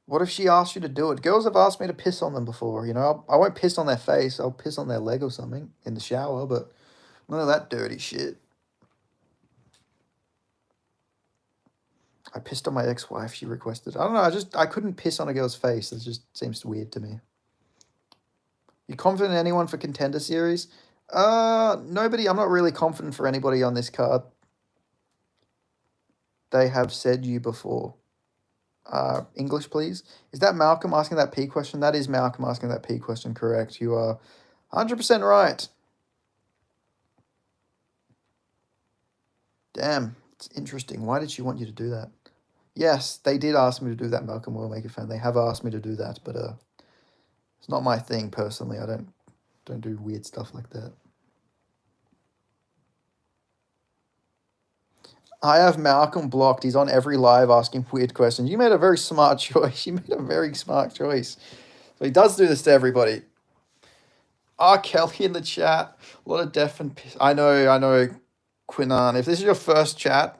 S1: What if she asked you to do it? Girls have asked me to piss on them before, you know. I won't piss on their face. I'll piss on their leg or something in the shower, but none of that dirty shit. I pissed on my ex-wife. She requested. I don't know. I couldn't piss on a girl's face. It just seems weird to me. You confident in anyone for Contender Series? Nobody. I'm not really confident for anybody on this card. They have said you before. English, please. Is that Malcolm asking that P question? That is Malcolm asking that P question, correct. You are 100% right. Damn, it's interesting. Why did she want you to do that? Yes, they did ask me to do that, Malcolm Worldmaker fan. They have asked me to do that, but it's not my thing personally. I don't do weird stuff like that. I have Malcolm blocked. He's on every live asking weird questions. You made a very smart choice. You made a very smart choice. So he does do this to everybody. R. Kelly in the chat. A lot of deaf and... I know, Quinan. If this is your first chat,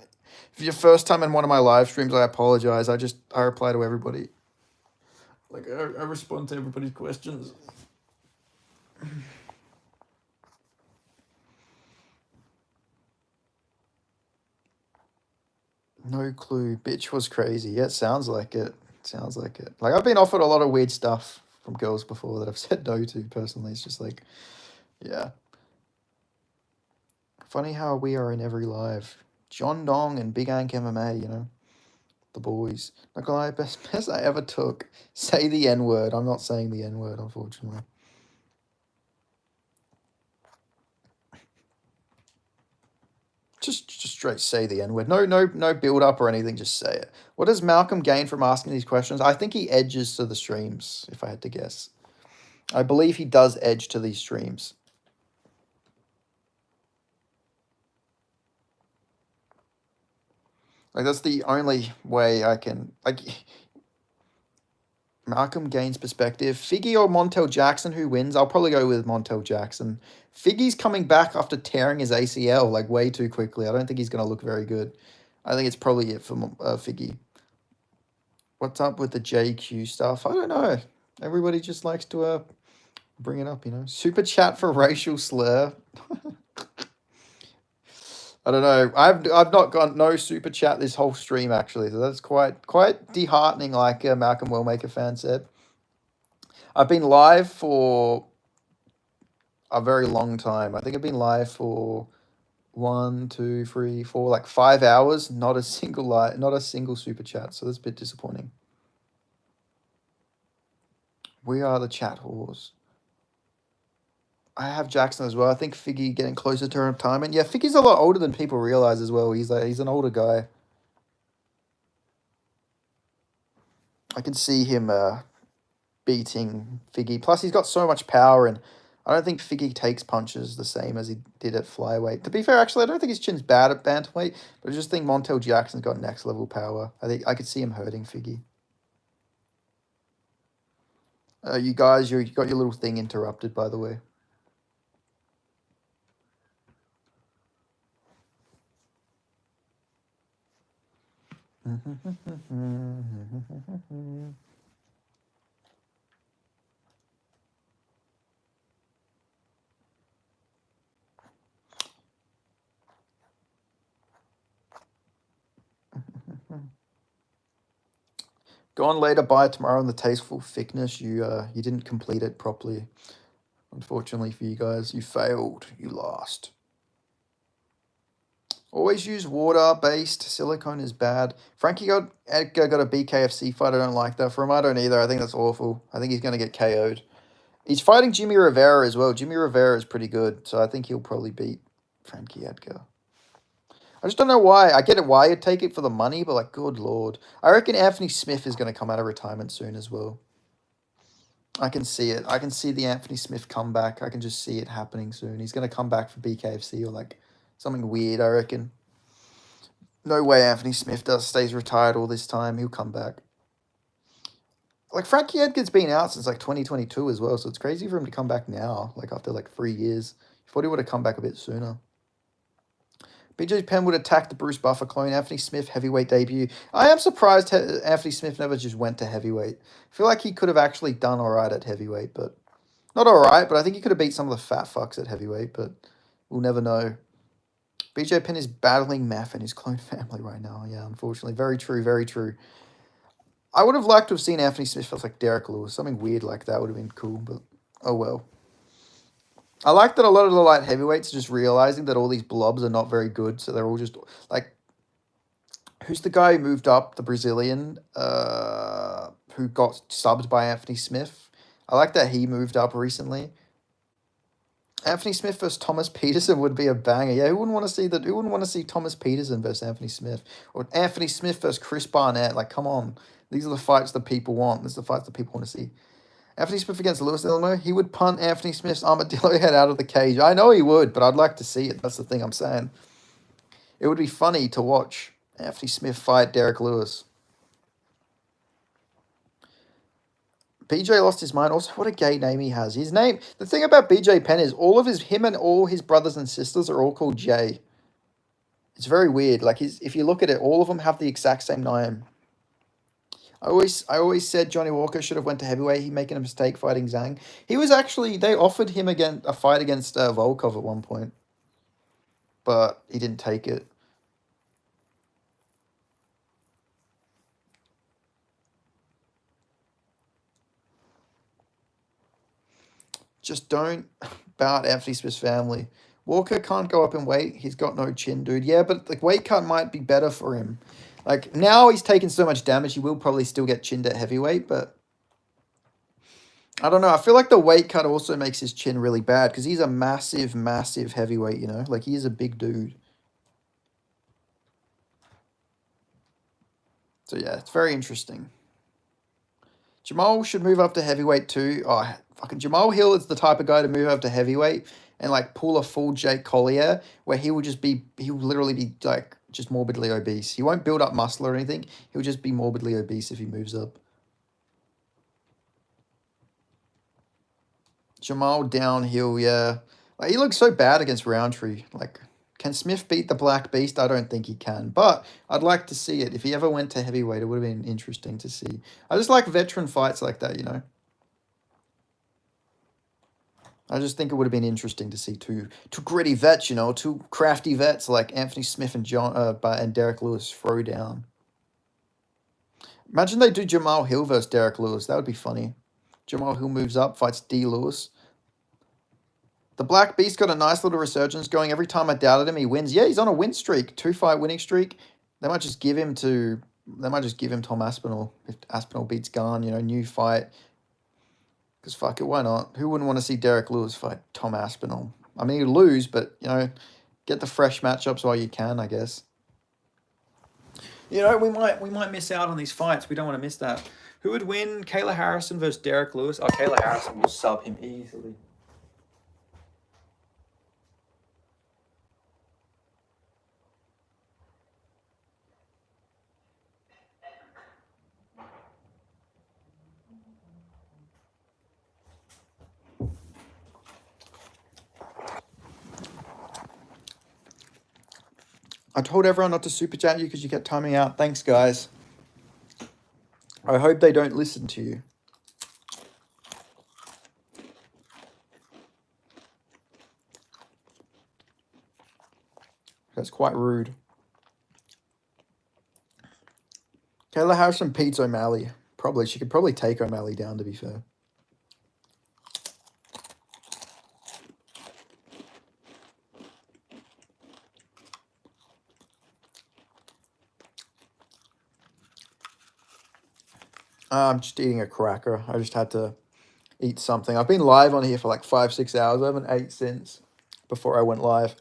S1: if it's your first time in one of my live streams, I apologize. I reply to everybody. Like, I respond to everybody's questions. No clue. Bitch was crazy. Yeah, it sounds like it. Sounds like it. Like, I've been offered a lot of weird stuff from girls before that I've said no to personally. It's just like, yeah. Funny how we are in every live. John Dong and Big Ank MMA, you know. The boys. Not gonna lie, best I ever took. Say the N-word. I'm not saying the N-word, unfortunately. Just straight say the N-word. No build up or anything, just say it. What does Malcolm gain from asking these questions? I think he edges to the streams, if I had to guess. I believe he does edge to these streams. Like, that's the only way I can... Like, Malcolm gains perspective. Figgy or Montel Jackson, who wins? I'll probably go with Montel Jackson. Figgy's coming back after tearing his ACL, like, way too quickly. I don't think he's going to look very good. I think it's probably it for Figgy. What's up with the JQ stuff? I don't know. Everybody just likes to bring it up, you know. Super chat for racial slur. I don't know. I've not got no super chat this whole stream actually, so that's quite disheartening. Like Malcolm Wellmaker fan said, I've been live for a very long time. I think I've been live for 1, 2, 3, 4, like 5 hours. Not a single super chat. So that's a bit disappointing. We are the chat whores. I have Jackson as well. I think Figgy getting closer to retirement. Yeah, Figgy's a lot older than people realize as well. He's an older guy. I can see him beating Figgy. Plus, he's got so much power, and I don't think Figgy takes punches the same as he did at flyweight. To be fair, actually, I don't think his chin's bad at bantamweight, but I just think Montel Jackson's got next level power. I think I could see him hurting Figgy. You guys, you got your little thing interrupted, by the way. Gone later, buy tomorrow on the tasteful thickness. You didn't complete it properly. Unfortunately for you guys, you failed. You lost. Always use water-based. Silicone is bad. Frankie Edgar got a BKFC fight. I don't like that for him. I don't either. I think that's awful. I think he's going to get KO'd. He's fighting Jimmy Rivera as well. Jimmy Rivera is pretty good, so I think he'll probably beat Frankie Edgar. I just don't know why. I get it why you'd take it for the money, but like, good lord. I reckon Anthony Smith is going to come out of retirement soon as well. I can see it. I can see the Anthony Smith comeback. I can just see it happening soon. He's going to come back for BKFC or like something weird, I reckon. No way Anthony Smith stays retired all this time. He'll come back. Like, Frankie Edgar's been out since like 2022 as well, so it's crazy for him to come back now, like after like 3 years. I thought he would have come back a bit sooner. BJ Penn would attack the Bruce Buffer clone. Anthony Smith heavyweight debut. I am surprised Anthony Smith never just went to heavyweight. I feel like he could have actually done all right at heavyweight, but not all right, but I think he could have beat some of the fat fucks at heavyweight, but we'll never know. BJ Penn is battling meth in his clone family right now. Yeah, unfortunately. Very true, very true. I would have liked to have seen Anthony Smith versus like Derek Lewis. Something weird like that would have been cool, but oh well. I like that a lot of the light heavyweights are just realizing that all these blobs are not very good, so they're all just like, who's the guy who moved up, the Brazilian, who got subbed by Anthony Smith? I like that he moved up recently. Anthony Smith versus Thomas Peterson would be a banger. Yeah, who wouldn't want to see that? Who wouldn't want to see Thomas Peterson versus Anthony Smith? Or Anthony Smith versus Chris Barnett? Like, come on. These are the fights that people want. These are the fights that people want to see. Anthony Smith against Lewis Illinois, he would punt Anthony Smith's armadillo head out of the cage. I know he would, but I'd like to see it. That's the thing I'm saying. It would be funny to watch Anthony Smith fight Derek Lewis. BJ lost his mind. Also, what a gay name he has. His name, the thing about BJ Penn is him and all his brothers and sisters are all called Jay. It's very weird. Like, if you look at it, all of them have the exact same name. I always said Johnny Walker should have went to heavyweight. He making a mistake fighting Zhang. He was actually, they offered him a fight against Volkov at one point, but he didn't take it. Just don't bout Anthony Smith's family. Walker can't go up in weight. He's got no chin, dude. Yeah, but the weight cut might be better for him. Like, now he's taken so much damage, he will probably still get chinned at heavyweight, but I don't know. I feel like the weight cut also makes his chin really bad because he's a massive, massive heavyweight, you know? Like, he is a big dude. So, yeah, it's very interesting. Jamal should move up to heavyweight too. Oh, fucking Jamal Hill is the type of guy to move up to heavyweight and, like, pull a full Jake Collier where he will literally be, like, just morbidly obese. He won't build up muscle or anything. He'll just be morbidly obese if he moves up. Jamal downhill, yeah. Like, he looks so bad against Roundtree. Like, can Smith beat the Black Beast? I don't think he can. But I'd like to see it. If he ever went to heavyweight, it would have been interesting to see. I just like veteran fights like that, you know. I just think it would have been interesting to see two gritty vets, you know, two crafty vets like Anthony Smith and and Derek Lewis throw down. Imagine they do Jamal Hill versus Derek Lewis. That would be funny. Jamal Hill moves up, fights D. Lewis. The Black Beast got a nice little resurgence going. Every time I doubted him, he wins. Yeah, he's on a win streak, 2-fight winning streak. They might just give him Tom Aspinall if Aspinall beats Garn. You know, new fight. Because fuck it, why not? Who wouldn't want to see Derek Lewis fight Tom Aspinall? I mean, he'd lose, but, you know, get the fresh matchups while you can, I guess. You know, we might miss out on these fights. We don't want to miss that. Who would win? Kayla Harrison versus Derek Lewis? Oh, Kayla Harrison will sub him easily. I told everyone not to super chat you because you kept timing out. Thanks, guys. I hope they don't listen to you. That's quite rude. Kayla Harrison beats O'Malley. Probably. She could probably take O'Malley down, to be fair. I'm just eating a cracker. I just had to eat something. I've been live on here for like 5-6 hours. I haven't ate since before I went live.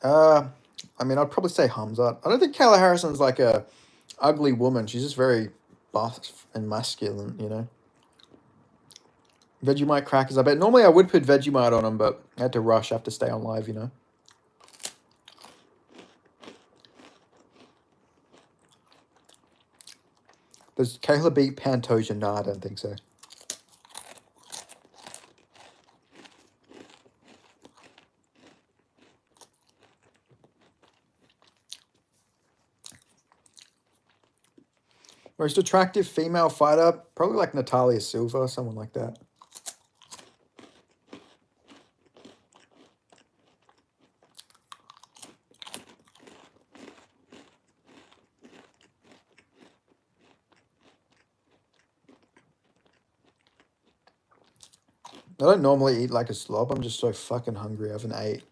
S1: I mean, I'd probably say Hamza. I don't think Kayla Harrison's like a ugly woman. She's just very buff and masculine, you know. Vegemite crackers. I bet normally I would put Vegemite on them, but I had to rush. I have to stay on live, you know. Does Kayla beat Pantoja? No, I don't think so. Most attractive female fighter? Probably like Natalia Silva, someone like that. I don't normally eat like a slob. I'm just so fucking hungry. I haven't ate.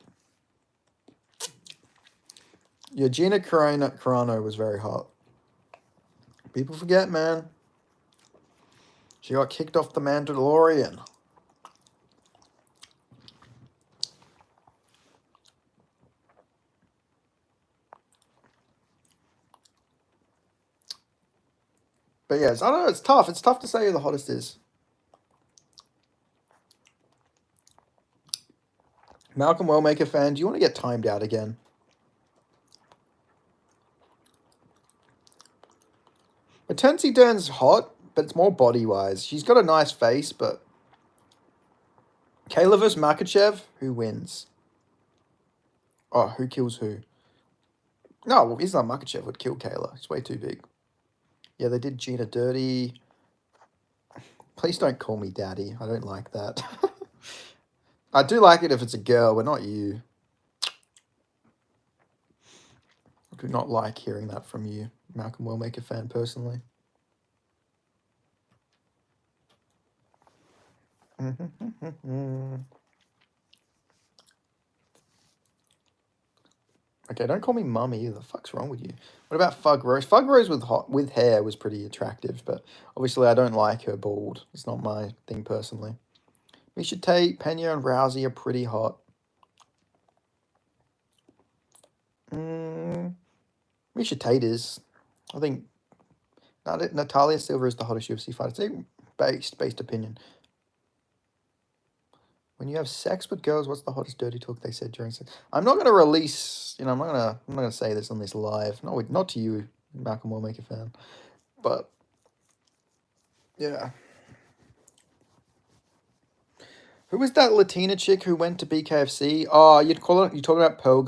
S1: Yeah, Gina Carano was very hot. People forget, man. She got kicked off the Mandalorian. But yeah, I don't know. It's tough. It's tough to say who the hottest is. Malcolm Wellmaker fan, do you want to get timed out again? Mackenzie Dern's hot, but it's more body-wise. She's got a nice face, but... Kayla vs. Makachev, who wins? Oh, who kills who? No, well, Islam Makachev would kill Kayla. He's way too big. Yeah, they did Gina dirty. Please don't call me daddy. I don't like that. I do like it if it's a girl, but not you. I do not like hearing that from you, Malcolm Wellmaker fan, personally. Okay, don't call me mummy. Who the fuck's wrong with you? What about Fug Rose? Fug Rose with hair was pretty attractive, but obviously I don't like her bald. It's not my thing personally. Misha Tate, Pena, and Rousey are pretty hot. Misha Tate is. I think Natalia Silva is the hottest UFC fighter. It's a based opinion. When you have sex with girls, what's the hottest dirty talk they said during sex? I'm not gonna release. You know, I'm not gonna say this on this live. Not to you, Malcolm Wellmaker fan, but yeah. Who was that Latina chick who went to BKFC? Oh, you're talking about Pearl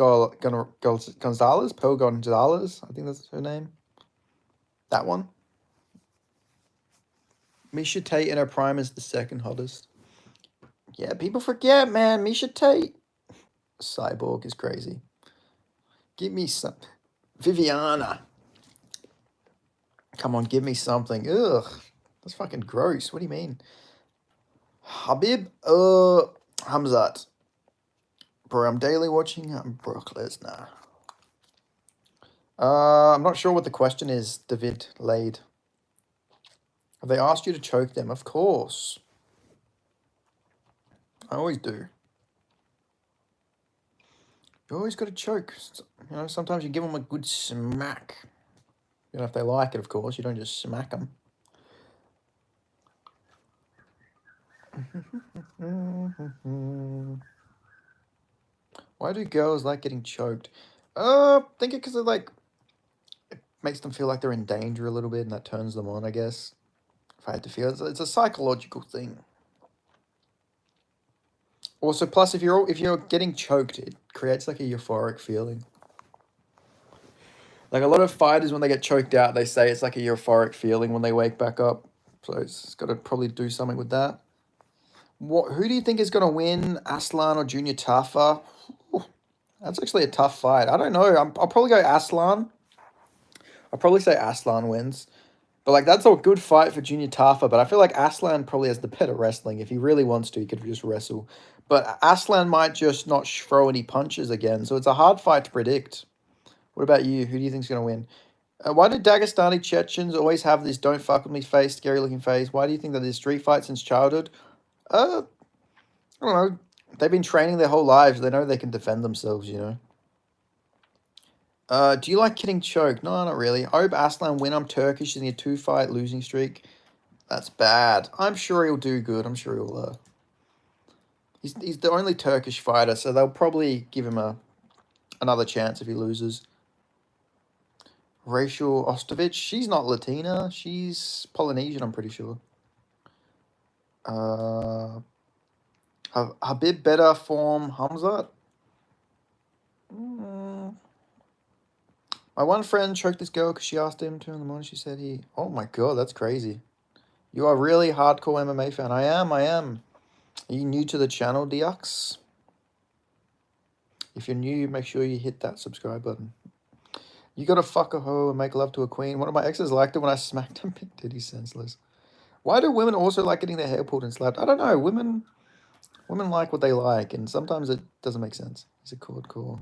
S1: Gonzalez? Pearl Gonzalez? I think that's her name. That one. Misha Tate in her prime is the second hottest. Yeah, people forget, man. Misha Tate. Cyborg is crazy. Give me some. Viviana. Come on, give me something. Ugh. That's fucking gross. What do you mean? Habib, Khamzat. Bro, I'm daily watching Brock Lesnar. I'm not sure what the question is, David Lade. Have they asked you to choke them? Of course. I always do. You always got to choke. You know, sometimes you give them a good smack. You know, if they like it, of course. You don't just smack them. Why do girls like getting choked? I think because it makes them feel like they're in danger a little bit, and that turns them on, I guess. If I had to feel it's a psychological thing. Also, plus if you're getting choked, it creates like a euphoric feeling. Like a lot of fighters, when they get choked out, they say it's like a euphoric feeling when they wake back up. So it's got to probably do something with that. Who do you think is going to win, Aslan or Junior Tafa? That's actually a tough fight. I don't know. I'll probably go Aslan. I'll probably say Aslan wins. But like that's a good fight for Junior Tafa. But I feel like Aslan probably has the better wrestling. If he really wants to, he could just wrestle. But Aslan might just not throw any punches again. So it's a hard fight to predict. What about you? Who do you think is going to win? Why do Dagestani Chechens always have this don't fuck with me face, scary looking face? Why do you think that there's street fight since childhood? I don't know. They've been training their whole lives. They know they can defend themselves, you know. Do you like getting choked? No, not really. I hope Aslan win. I'm Turkish in a 2-fight losing streak. That's bad. I'm sure he'll do good. I'm sure he'll. He's the only Turkish fighter, so they'll probably give him another chance if he loses. Rachel Ostovich. She's not Latina. She's Polynesian, I'm pretty sure. Habib better form Hamza. My one friend choked this girl because she asked him to in the morning. She said he... Oh my god, that's crazy. You are really hardcore MMA fan. I am. Are you new to the channel, Diux? If you're new, make sure you hit that subscribe button. You gotta fuck a hoe and make love to a queen. One of my exes liked it when I smacked him. Did he senseless? Why do women also like getting their hair pulled and slapped? I don't know. Women like what they like, and sometimes it doesn't make sense. Is it cool?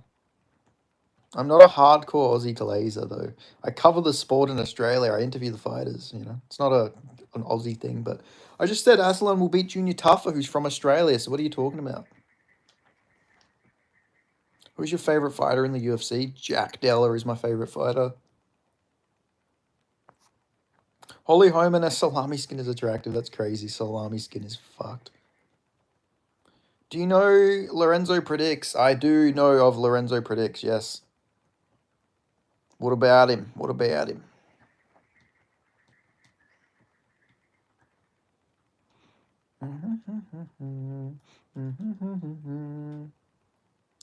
S1: I'm not a hardcore Aussie glazer, though. I cover the sport in Australia. I interview the fighters, you know. It's not an Aussie thing, but I just said Aslan will beat Junior Tuffer, who's from Australia, so what are you talking about? Who's your favourite fighter in the UFC? Jack Della is my favourite fighter. Holly Holman, a salami skin is attractive. That's crazy. Salami skin is fucked. Do you know Lorenzo Predicts? I do know of Lorenzo Predicts, yes. What about him?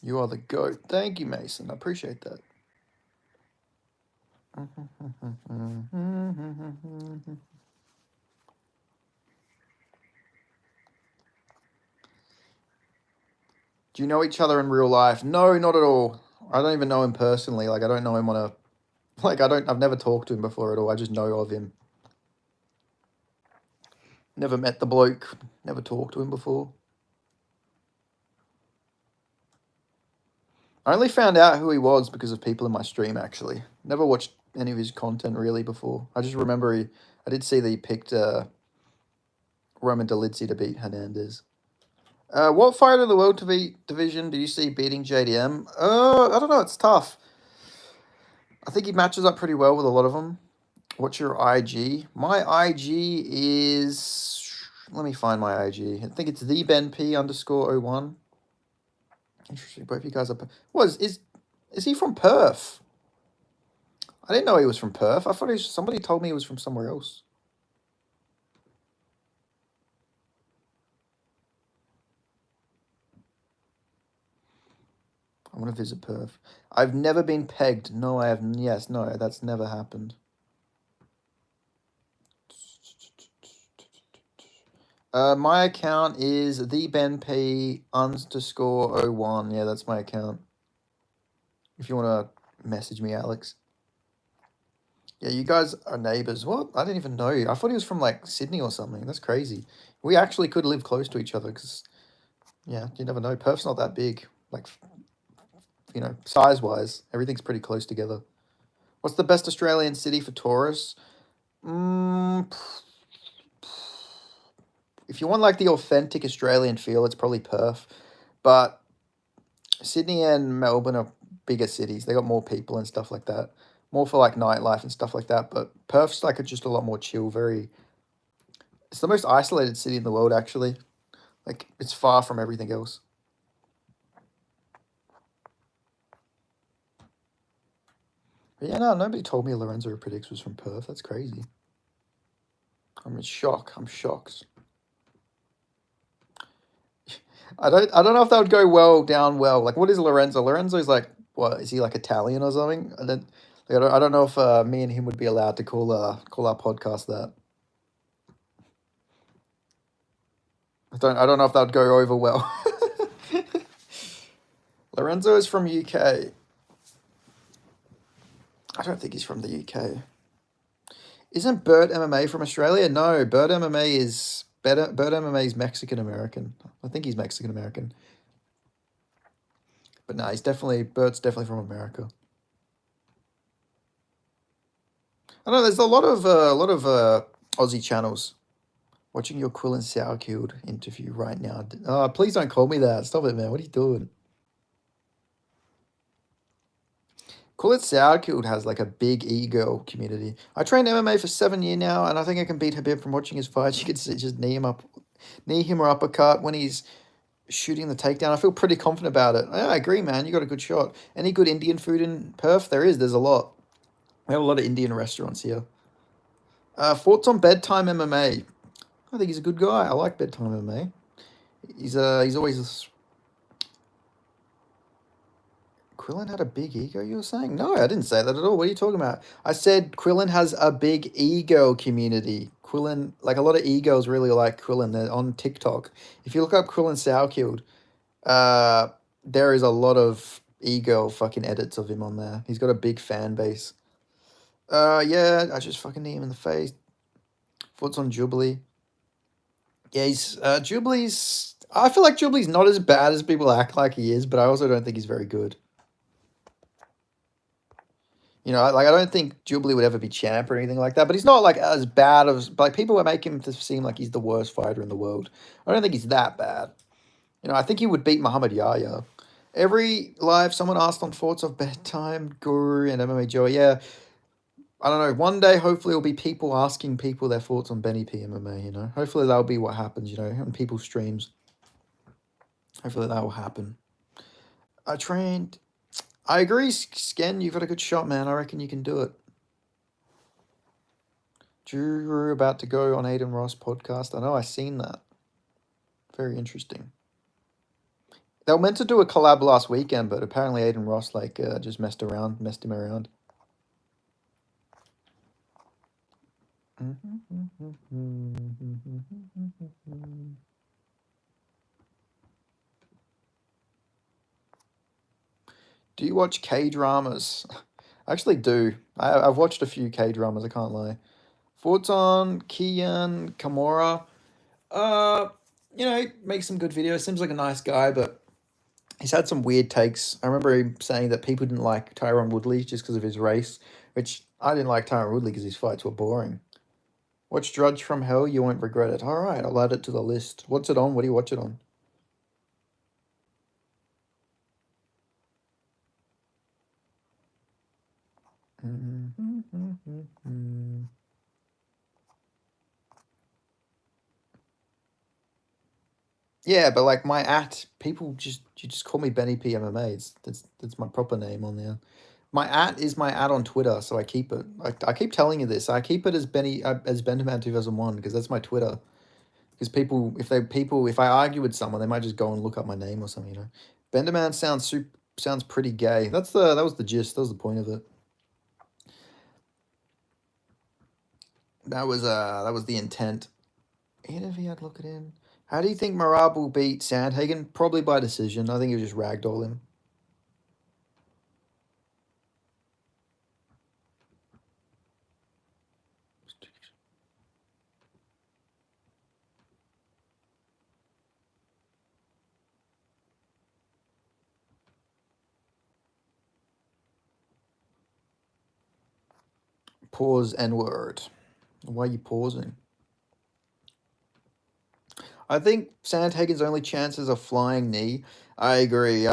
S1: You are the GOAT. Thank you, Mason. I appreciate that. Do you know each other in real life? No, not at all. I don't even know him personally. Like, I don't know him on a... Like, I've never talked to him before at all. I just know of him. Never met the bloke. Never talked to him before. I only found out who he was because of people in my stream, actually. Never watched any of his content, really, before. I just remember I did see that he picked Roman Dolidze to beat Hernandez. What fighter in the world division do you see beating JDM? I don't know. It's tough. I think he matches up pretty well with a lot of them. What's your IG? My IG is... Let me find my IG. I think it's thebenp_01. Interesting. Both you guys are... Is he from Perth? I didn't know he was from Perth. I thought somebody told me he was from somewhere else. I want to visit Perth. I've never been pegged. No, I have. Yes, no, that's never happened. My account is thebenp_01. Yeah, that's my account. If you want to message me, Alex. Yeah, you guys are neighbors. What? I didn't even know you. I thought he was from, like, Sydney or something. That's crazy. We actually could live close to each other because, yeah, you never know. Perth's not that big. Like, you know, size-wise, everything's pretty close together. What's the best Australian city for tourists? If you want, like, the authentic Australian feel, it's probably Perth. But Sydney and Melbourne are bigger cities. They got more people and stuff like that. More for, like, nightlife and stuff like that. But Perth's, like, just a lot more chill. It's the most isolated city in the world, actually. Like, it's far from everything else. But yeah, no, nobody told me Lorenzo Predicts was from Perth. That's crazy. I'm in shock. I'm shocked. I don't know if that would go down well. Like, what is Lorenzo? Lorenzo's like, what, is he like Italian or something? I don't know if me and him would be allowed to call our podcast that. I don't know if that would go over well. Lorenzo is from UK. I don't think he's from the UK. Isn't Bert MMA from Australia? No, Bert MMA is better. Bert MMA is Mexican American. I think he's Mexican American. But no, Bert's definitely from America. I know there's a lot of Aussie channels watching your Quill and Sourkilled interview right now. Oh, please don't call me that. Stop it, man. What are you doing? Sourkild has like a big ego community. I trained MMA for 7 years now, and I think I can beat Habib from watching his fights. You could just knee him or uppercut when he's shooting the takedown. I feel pretty confident about it. Yeah, I agree, man. You got a good shot. Any good Indian food in Perth? There's a lot. We have a lot of Indian restaurants here. Thoughts on bedtime MMA? I think he's a good guy. I like bedtime MMA. He's always. Krillin had a big ego, you were saying? No, I didn't say that at all. What are you talking about? I said Krillin has a big ego community. Krillin, like a lot of egos really like Krillin. They're on TikTok. If you look up Krillin Sourkild, there is a lot of ego fucking edits of him on there. He's got a big fan base. Yeah, I just fucking knee him in the face. Thoughts on Jubilee? Yeah, Jubilee's. I feel like Jubilee's not as bad as people act like he is, but I also don't think he's very good. You know, like I don't think Jubilee would ever be champ or anything like that, but he's not like as bad as like people would make him to seem like he's the worst fighter in the world. I don't think he's that bad. You know, I think he would beat Muhammad Yahya. Every live, someone asked on thoughts of bedtime, Guru, and MMA Joe. Yeah, I don't know. One day, hopefully, it'll be people asking people their thoughts on Benny P MMA. You know, hopefully that'll be what happens. You know, on people's streams. Hopefully that will happen. I trained. I agree, Sken. You've got a good shot, man. I reckon you can do it. Drew about to go on Aiden Ross podcast. I know, I've seen that. Very interesting. They were meant to do a collab last weekend, but apparently Aiden Ross just messed him around. Do you watch K-dramas? I actually do. I've watched a few K-dramas, I can't lie. Thoughts on Kian Kimura? You know, he makes some good videos. Seems like a nice guy, but he's had some weird takes. I remember him saying that people didn't like Tyron Woodley just because of his race, which I didn't like Tyron Woodley because his fights were boring. Watch Drudge from Hell, you won't regret it. All right, I'll add it to the list. What's it on? What do you watch it on? Yeah, but like people you just call me Benny P MMA. That's my proper name on there. My is my on Twitter, so I keep it. I keep telling you this. I keep it as Benderman 2001 because that's my Twitter. Because if I argue with someone, they might just go and look up my name or something. You know, Benderman sounds pretty gay. That was the gist. That was the point of it. That was the intent. Even if he had look at him. How do you think Marab will beat Sandhagen? Probably by decision. I think he'll just ragdoll him. Pause N-word. Why are you pausing? I think Sandhagen's only chance is a flying knee. I agree.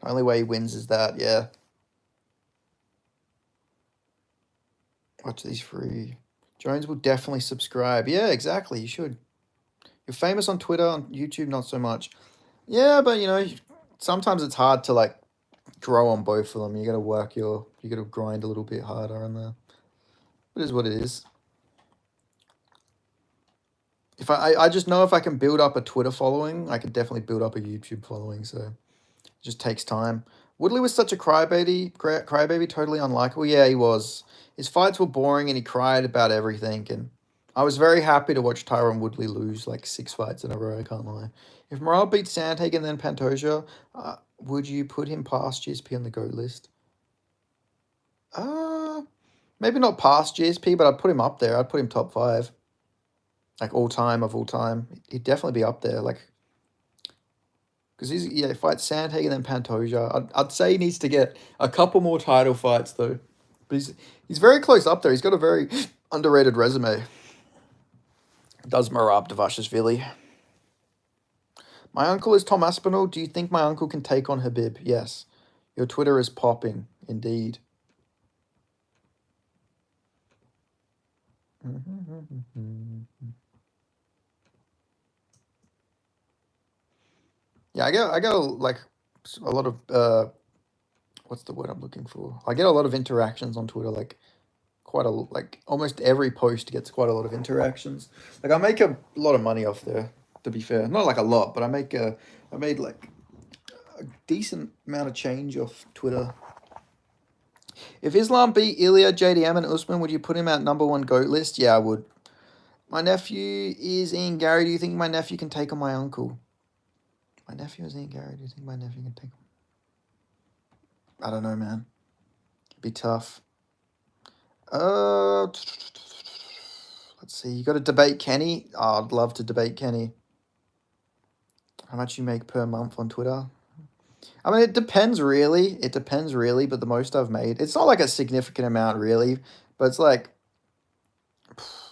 S1: Only way he wins is that, yeah. Watch these free. Jones will definitely subscribe. Yeah, exactly. You should. You're famous on Twitter, on YouTube, not so much. Yeah, but you know, sometimes it's hard to like grow on both of them. You gotta grind a little bit harder on there. It is what it is. If I just know if I can build up a Twitter following, I could definitely build up a YouTube following. So it just takes time. Woodley was such a crybaby, totally unlikable. Yeah, he was. His fights were boring and he cried about everything. And I was very happy to watch Tyron Woodley lose like 6 fights in a row, I can't lie. If Morale beats Sandhagen and then Pantoja, would you put him past GSP on the GOAT list? Maybe not past GSP, but I'd put him up there. I'd put him top 5. Like all time. He'd definitely be up there. Like, because he fights Sandhagen and then Pantoja. I'd say he needs to get a couple more title fights though. But he's very close up there. He's got a very underrated resume. Does Marab Dvalishvili. My uncle is Tom Aspinall. Do you think my uncle can take on Habib? Yes. Your Twitter is popping. Indeed. Yeah, I get like a lot of what's the word I'm looking for? I get a lot of interactions on Twitter, like quite a like almost every post gets quite a lot of interactions. Like I make a lot of money off there, to be fair. Not like a lot, but I made like a decent amount of change off Twitter. If Islam beat Ilya, JDM, and Usman, would you put him at #1 GOAT list? Yeah, I would. My nephew is Ian Gary. Do you think my nephew can take on my uncle? My nephew is Ian Gary. Do you think my nephew can take him? I don't know, man. It'd be tough. Let's see. You got to debate Kenny. Oh, I'd love to debate Kenny. How much you make per month on Twitter? I mean, it depends really. It depends really, but the most I've made, it's not like a significant amount really, but it's like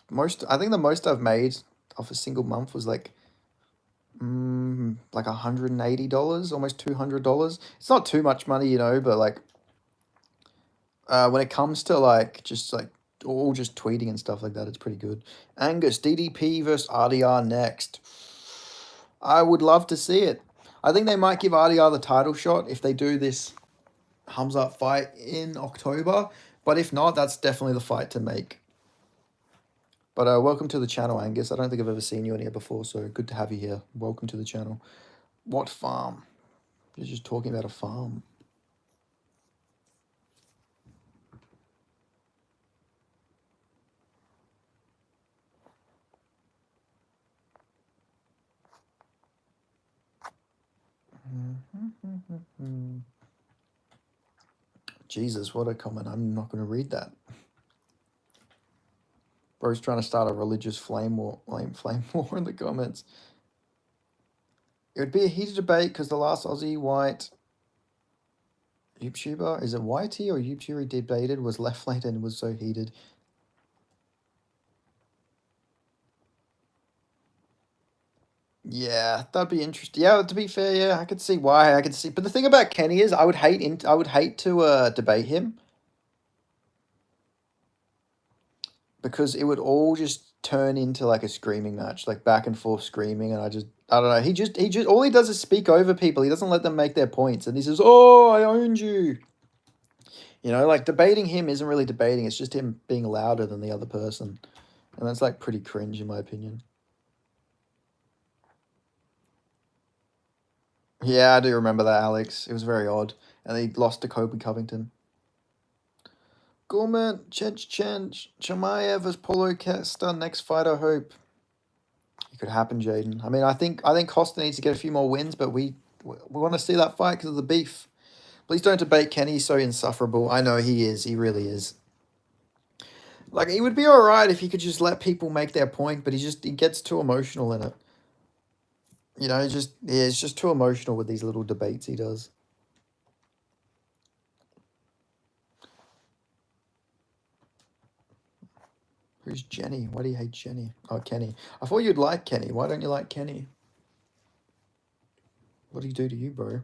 S1: most. I think the most I've made off a single month was like $180, almost $200. It's not too much money, you know, but like when it comes to like just tweeting and stuff like that, it's pretty good. Angus, DDP versus RDR next. I would love to see it. I think they might give RDR the title shot if they do this Hamza fight in October. But if not, that's definitely the fight to make. But welcome to the channel, Angus. I don't think I've ever seen you in here before, so good to have you here. Welcome to the channel. What farm? You're just talking about a farm. Jesus, what a comment. I'm not going to read that. Bro's trying to start a religious flame war in the comments. It would be a heated debate because the last Aussie white YouTuber, is it Whitey or YouTuber he debated, was left late and was so heated. Yeah, that'd be interesting. Yeah, to be fair, yeah, I could see why. I could see, but the thing about Kenny is, I would hate to debate him because it would all just turn into like a screaming match, like back and forth screaming, and I don't know. He just all he does is speak over people. He doesn't let them make their points, and he says, "Oh, I owned you." You know, like debating him isn't really debating. It's just him being louder than the other person, and that's like pretty cringe in my opinion. Yeah, I do remember that, Alex. It was very odd. And he lost to Kobe Covington. Gorman, Chimaev versus Paulo Costa, next fight, I hope. It could happen, Jaden. I mean, I think Costa needs to get a few more wins, but we want to see that fight because of the beef. Please don't debate Kenny, he's so insufferable. I know he is. He really is. Like, he would be all right if he could just let people make their point, but he gets too emotional in it. You know, it's just too emotional with these little debates he does. Who's Jenny? Why do you hate Jenny? Oh, Kenny. I thought you'd like Kenny. Why don't you like Kenny? What did he do to you, bro?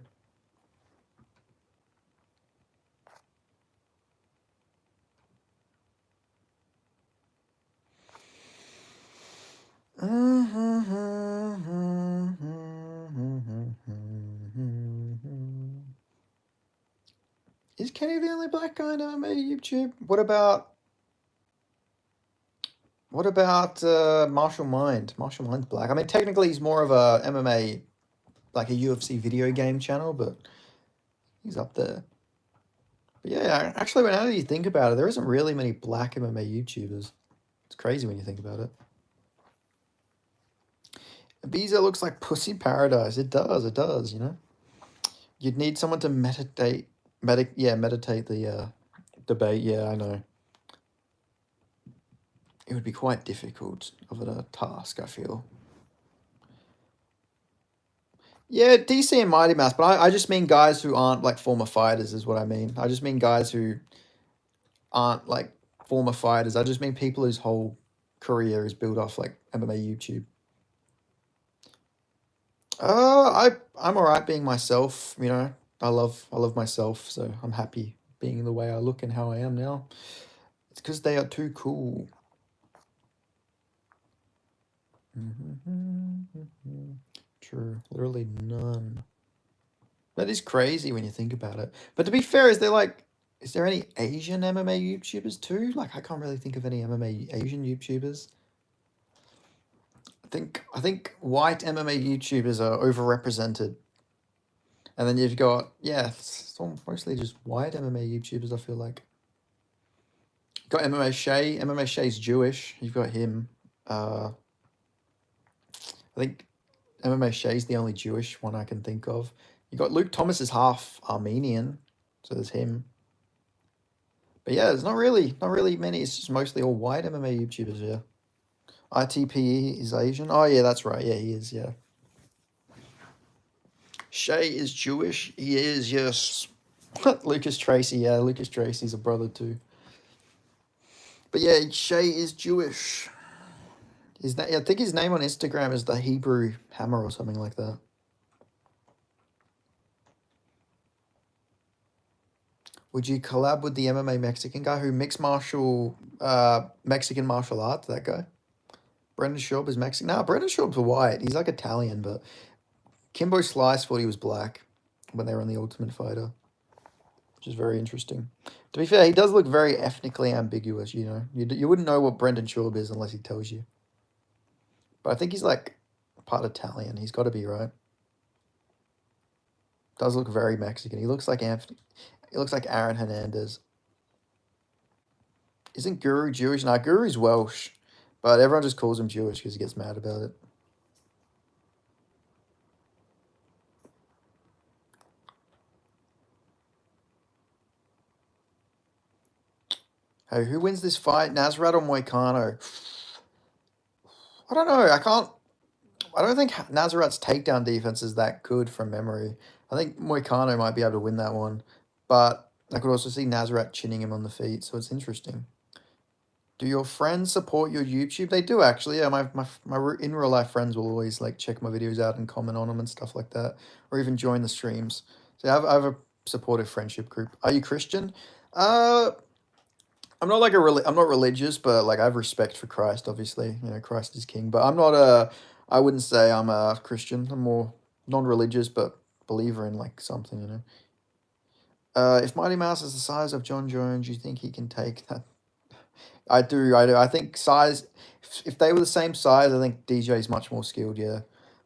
S1: Is Kenny the only black guy on MMA YouTube? What about Marshall Mind? Marshall Mind's black. I mean, technically he's more of a MMA, like a UFC video game channel, but he's up there. But yeah, actually, now that you think about it, there isn't really many black MMA YouTubers. It's crazy when you think about it. Ibiza looks like pussy paradise. It does, you know? You'd need someone to meditate the debate. Yeah, I know. It would be quite difficult of a task, I feel. Yeah, DC and Mighty Mouse, but I just mean guys who aren't like former fighters is what I mean. I just mean guys who aren't like former fighters. I just mean people whose whole career is built off like MMA YouTube. I'm alright being myself, you know. I love myself, so I'm happy being the way I look and how I am now. It's because they are too cool. True. Literally none. That is crazy when you think about it. But to be fair, is there any Asian MMA YouTubers too? Like, I can't really think of any MMA Asian YouTubers. I think white MMA YouTubers are overrepresented. And then you've got, yeah, it's mostly just white MMA YouTubers, I feel like. Got MMA Shay. MMA Shay's Jewish. You've got him. I think MMA Shay's the only Jewish one I can think of. You got Luke Thomas is half Armenian, so there's him. But yeah, there's not really many. It's just mostly all white MMA YouTubers. Yeah, ITPE is Asian. Oh yeah, that's right. Yeah, he is. Yeah, Shay is Jewish. He is, yes. Lucas Tracy. Yeah, Lucas Tracy's a brother too. But yeah, Shay is Jewish. I think his name on Instagram is the Hebrew Hammer or something like that. Would you collab with the MMA Mexican guy who mixed Mexican martial arts? That guy, Brendan Schaub is Mexican. No, Brendan Schaub's white. He's like Italian, but Kimbo Slice thought he was black when they were on the Ultimate Fighter, which is very interesting. To be fair, he does look very ethnically ambiguous. You know, you wouldn't know what Brendan Schaub is unless he tells you. But I think he's like part Italian. He's got to be, right. Does look very Mexican. He looks like Anthony. He looks like Aaron Hernandez. Isn't Guru Jewish? Nah, Guru's Welsh, but everyone just calls him Jewish because he gets mad about it. Hey, who wins this fight, Nasrat or Moicano? I don't know. I don't think Nasrat's takedown defense is that good from memory. I think Moicano might be able to win that one, but I could also see Nasrat chinning him on the feet, so it's interesting. Do your friends support your YouTube? They do actually. Yeah, my in real life friends will always like check my videos out and comment on them and stuff like that, or even join the streams. So I have a supportive friendship group. Are you Christian? I'm not I'm not religious, but like I have respect for Christ. Obviously, you know Christ is king. But I'm not a. I wouldn't say I'm a Christian. I'm more non-religious, but believer in like something. You know. If Mighty Mouse is the size of John Jones, you think he can take that? I do. I think size. If they were the same size, I think DJ is much more skilled. Yeah.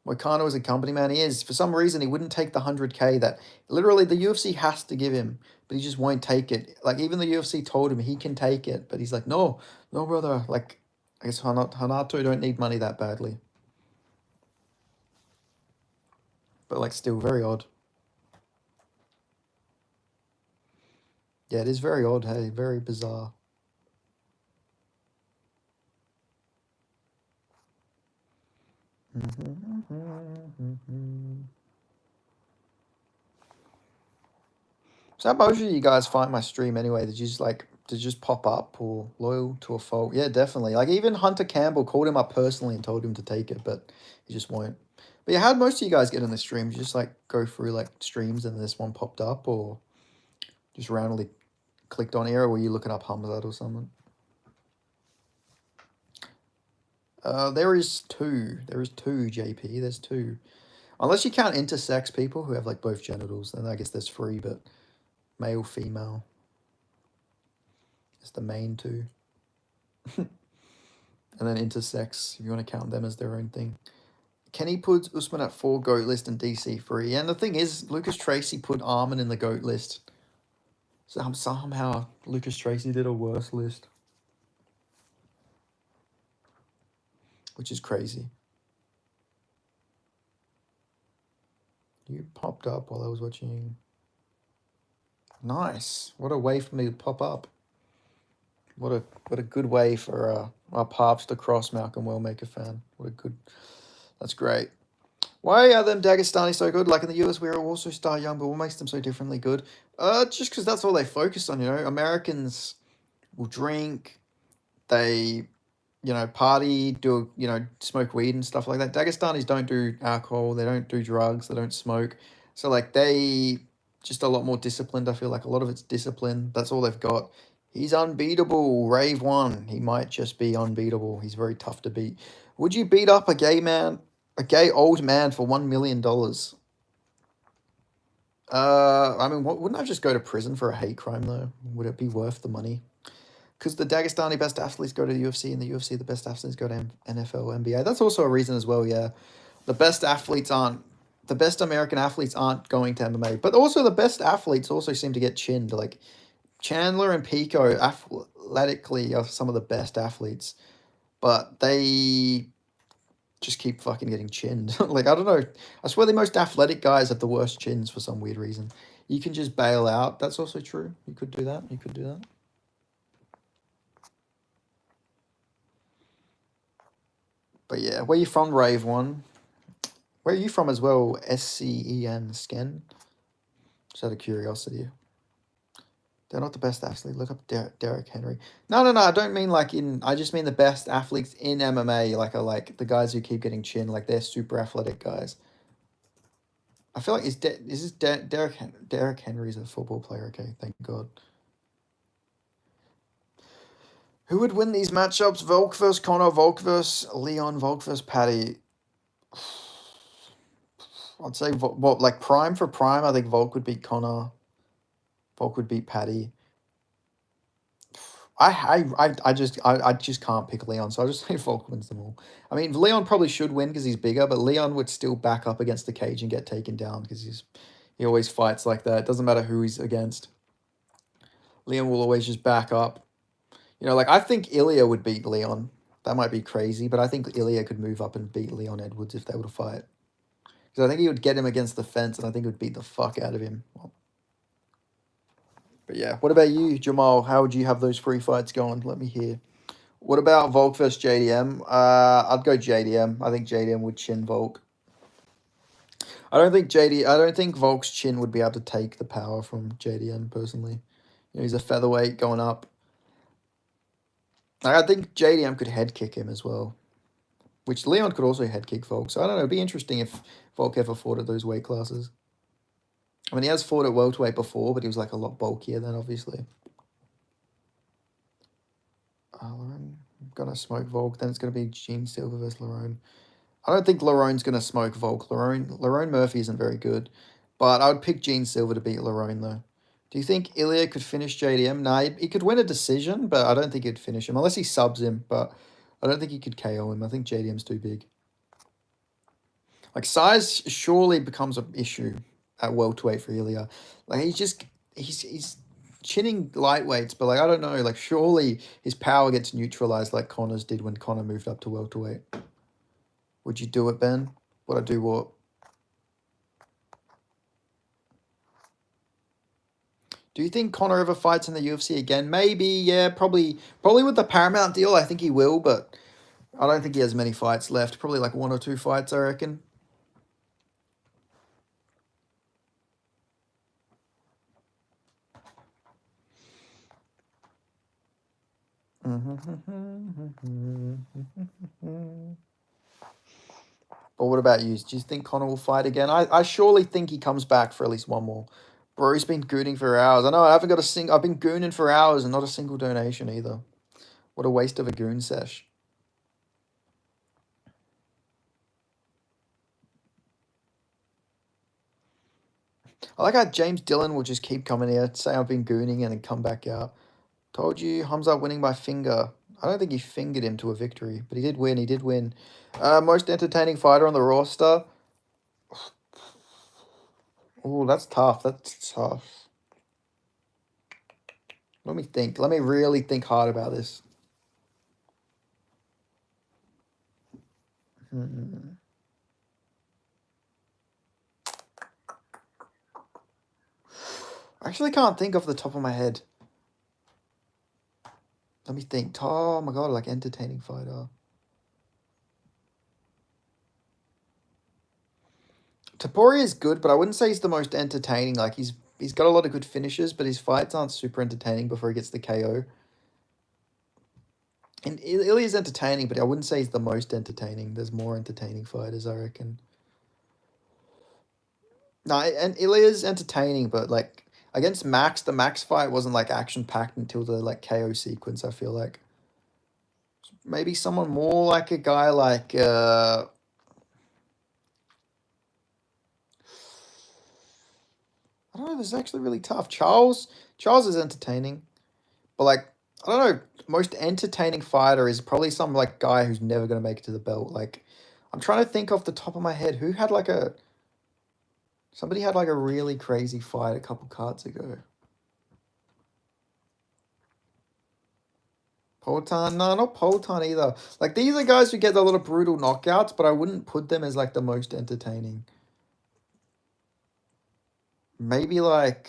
S1: Moicano is a company man. He is. For some reason, he wouldn't take the 100K that literally the UFC has to give him, but he just won't take it. Like, even the UFC told him he can take it, but he's like, no, no, brother. Like, I guess Hanato don't need money that badly. But, like, still very odd. Yeah, it is very odd, hey. Very bizarre. So how most of you guys find my stream anyway? Did you just pop up or loyal to a fault? Yeah, definitely. Like even Hunter Campbell called him up personally and told him to take it, but he just won't. But yeah, how'd most of you guys get in the stream? Did you just like go through like streams and this one popped up, or just randomly clicked on here, or were you looking up Khamzat or something? There is two. There is two, JP. There's two. Unless you count intersex people who have like both genitals, then I guess there's three, but male, female. It's the main two. And then intersex, if you want to count them as their own thing. Kenny puts Usman at 4 GOAT list and DC 3. And the thing is, Lucas Tracy put Armin in the GOAT list. So somehow Lucas Tracy did a worse list. Which is crazy. You popped up while I was watching. Nice. What a way for me to pop up. What a good way for our paths to cross, Malcolm Wellmaker fan. That's great. Why are them Dagestani so good? Like in the US, we also start young, but what makes them so differently good? Just because that's all they focus on, you know. Americans will drink, they, party, smoke weed and stuff like that. Dagestanis don't do alcohol, they don't do drugs, they don't smoke. So like they just a lot more disciplined. I feel like a lot of it's discipline. That's all they've got. He's unbeatable. Rave 1. He might just be unbeatable. He's very tough to beat. Would you beat up a gay man, a gay old man for $1 million? I mean, wouldn't I just go to prison for a hate crime, though? Would it be worth the money? Because the Dagestani best athletes go to the UFC, and the UFC, the best athletes go to NFL, NBA. That's also a reason as well, yeah. The best American athletes aren't going to MMA. But also the best athletes also seem to get chinned. Like, Chandler and Pico athletically are some of the best athletes. But they just keep fucking getting chinned. Like, I don't know. I swear the most athletic guys have the worst chins for some weird reason. You can just bail out. That's also true. You could do that. You could do that. But yeah, where you from, Rave 1? Where are you from as well, SCEN, Sken? Just out of curiosity. They're not the best athletes. Look up Derek Henry. No, I don't mean like in... I just mean the best athletes in MMA, like the guys who keep getting chin, like they're super athletic guys. I feel like Derek Henry's a football player? Okay, thank God. Who would win these matchups? Volk versus Conor, Volk versus Leon, Volk versus Paddy. I'd say like prime for prime. I think Volk would beat Conor. Volk would beat Paddy. I just can't pick Leon, so I just say Volk wins them all. I mean, Leon probably should win because he's bigger, but Leon would still back up against the cage and get taken down because he always fights like that. It doesn't matter who he's against. Leon will always just back up. You know, like I think Ilya would beat Leon. That might be crazy, but I think Ilya could move up and beat Leon Edwards if they were to fight. Because I think he would get him against the fence, and I think it would beat the fuck out of him. But yeah, what about you, Jamal? How would you have those free fights going? Let me hear. What about Volk versus JDM? I'd go JDM. I think JDM would chin Volk. I don't think Volk's chin would be able to take the power from JDM personally. You know, he's a featherweight going up. I think JDM could head kick him as well. Which Leon could also head kick Volk. So I don't know, it'd be interesting if Volk ever fought at those weight classes. I mean, he has fought at welterweight before, but he was like a lot bulkier then, obviously. Lerone, I'm gonna smoke Volk. Then it's gonna be Gene Silver versus Lerone. I don't think Lerone's gonna smoke Volk. Lerone Murphy isn't very good, but I would pick Gene Silver to beat Lerone though. Do you think Ilya could finish JDM? Nah, he could win a decision, but I don't think he'd finish him unless he subs him. But I don't think he could KO him. I think JDM's too big. Like size surely becomes an issue at welterweight for Ilya. Like he's chinning lightweights, but like I don't know, like surely his power gets neutralized like Conor's did when Conor moved up to welterweight. Would you do it, Ben? Would I do what? Do you think Conor ever fights in the UFC again? Maybe, yeah, probably with the Paramount deal. I think he will, but I don't think he has many fights left. Probably like 1 or 2 fights, I reckon. But what about you? Do you think Conor will fight again? I surely think he comes back for at least one more. Bro, he's been gooning for hours. I know I haven't got I've been gooning for hours and not a single donation either. What a waste of a goon sesh. I like how James Dillon will just keep coming here, say I've been gooning and then come back out. Told you, Hamza winning by finger. I don't think he fingered him to a victory, but he did win. He did win. Most entertaining fighter on the roster. Oh, that's tough. That's tough. Let me think. Let me really think hard about this. I actually can't think off the top of my head. Let me think. Oh my god, like entertaining fighter. Tapori is good, but I wouldn't say he's the most entertaining. Like he's got a lot of good finishes, but his fights aren't super entertaining before he gets the KO. And Ilya's entertaining, but I wouldn't say he's the most entertaining. There's more entertaining fighters, I reckon. No, and Ilya's entertaining, but like Against Max, the Max fight wasn't like action packed until the like KO sequence. I feel like maybe someone more like a guy like I don't know. This is actually really tough. Charles is entertaining, but like I don't know. Most entertaining fighter is probably some like guy who's never gonna make it to the belt. Like I'm trying to think off the top of my head who had like a somebody had like a really crazy fight a couple cards ago. Poltan, no, not Poltan either. Like these are guys who get a lot of brutal knockouts, but I wouldn't put them as like the most entertaining. Maybe like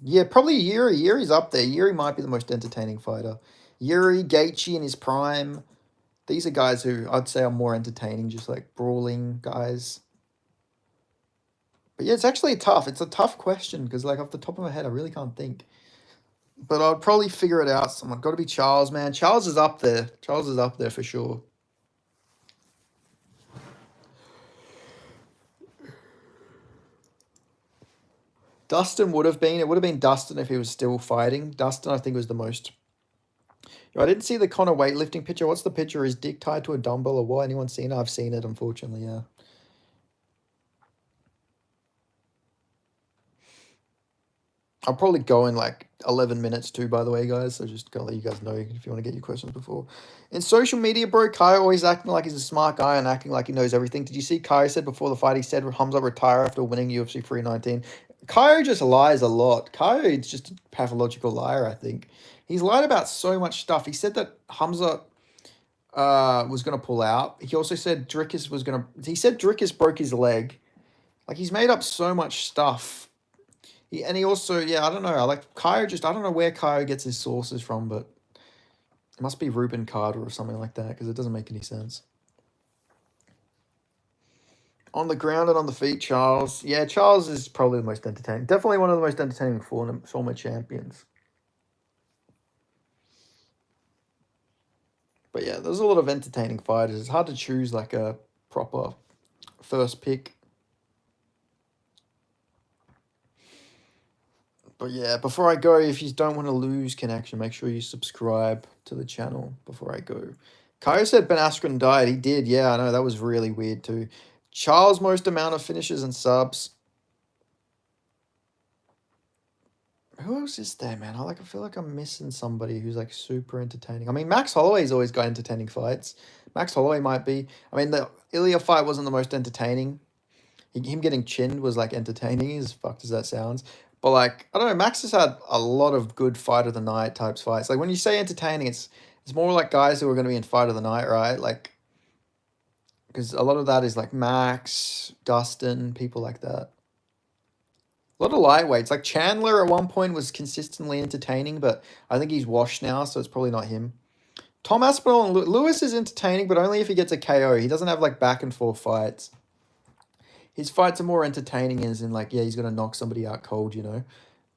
S1: yeah, probably Yuri. Yuri's up there. Yuri might be the most entertaining fighter. Yuri, Gaethje in his prime. These are guys who I'd say are more entertaining, just like brawling guys. But yeah, it's actually tough. It's a tough question because like off the top of my head, I really can't think. But I'd probably figure it out. Someone got to be Charles, man. Charles is up there. Charles is up there for sure. Dustin would have been. It would have been Dustin if he was still fighting. Dustin, I think, was the most. I didn't see the Connor weightlifting picture. What's the picture? Is Dick tied to a dumbbell or what? Anyone seen it? I've seen it, unfortunately, yeah. I'll probably go in like 11 minutes too, by the way, guys. So just gonna let you guys know if you want to get your questions before. In social media, bro, Kai always acting like he's a smart guy and acting like he knows everything. Did you see Kai said before the fight, he said Hamza retire after winning UFC 319? Kai just lies a lot. Kai is just a pathological liar, I think. He's lied about so much stuff. He said that Hamza was going to pull out. He also said Drickus was going to... He said Drickus broke his leg. Like, he's made up so much stuff. He also, yeah, I don't know. I don't know where Kyo gets his sources from, but it must be Ruben Carter or something like that because it doesn't make any sense. On the ground and on the feet, Charles. Yeah, Charles is probably the most entertaining. Definitely one of the most entertaining former champions. But yeah, there's a lot of entertaining fighters. It's hard to choose like a proper first pick. But yeah, before I go, if you don't want to lose connection, make sure you subscribe to the channel before I go. Kyo said Ben Askren died. He did. Yeah, I know. That was really weird too. Charles most amount of finishes and subs. Who else is there, man? I feel like I'm missing somebody who's like super entertaining. I mean, Max Holloway's always got entertaining fights. Max Holloway might be. I mean, the Ilya fight wasn't the most entertaining. Him getting chinned was like entertaining as fucked as that sounds. But like, I don't know, Max has had a lot of good fight of the night types fights. Like when you say entertaining, it's more like guys who are going to be in fight of the night, right? Like, because a lot of that is like Max, Dustin, people like that. A lot of lightweights. Like Chandler at one point was consistently entertaining, but I think he's washed now, so it's probably not him. Tom Aspinall and Lewis is entertaining, but only if he gets a KO. He doesn't have like back and forth fights. His fights are more entertaining as in like, yeah, he's gonna knock somebody out cold, you know.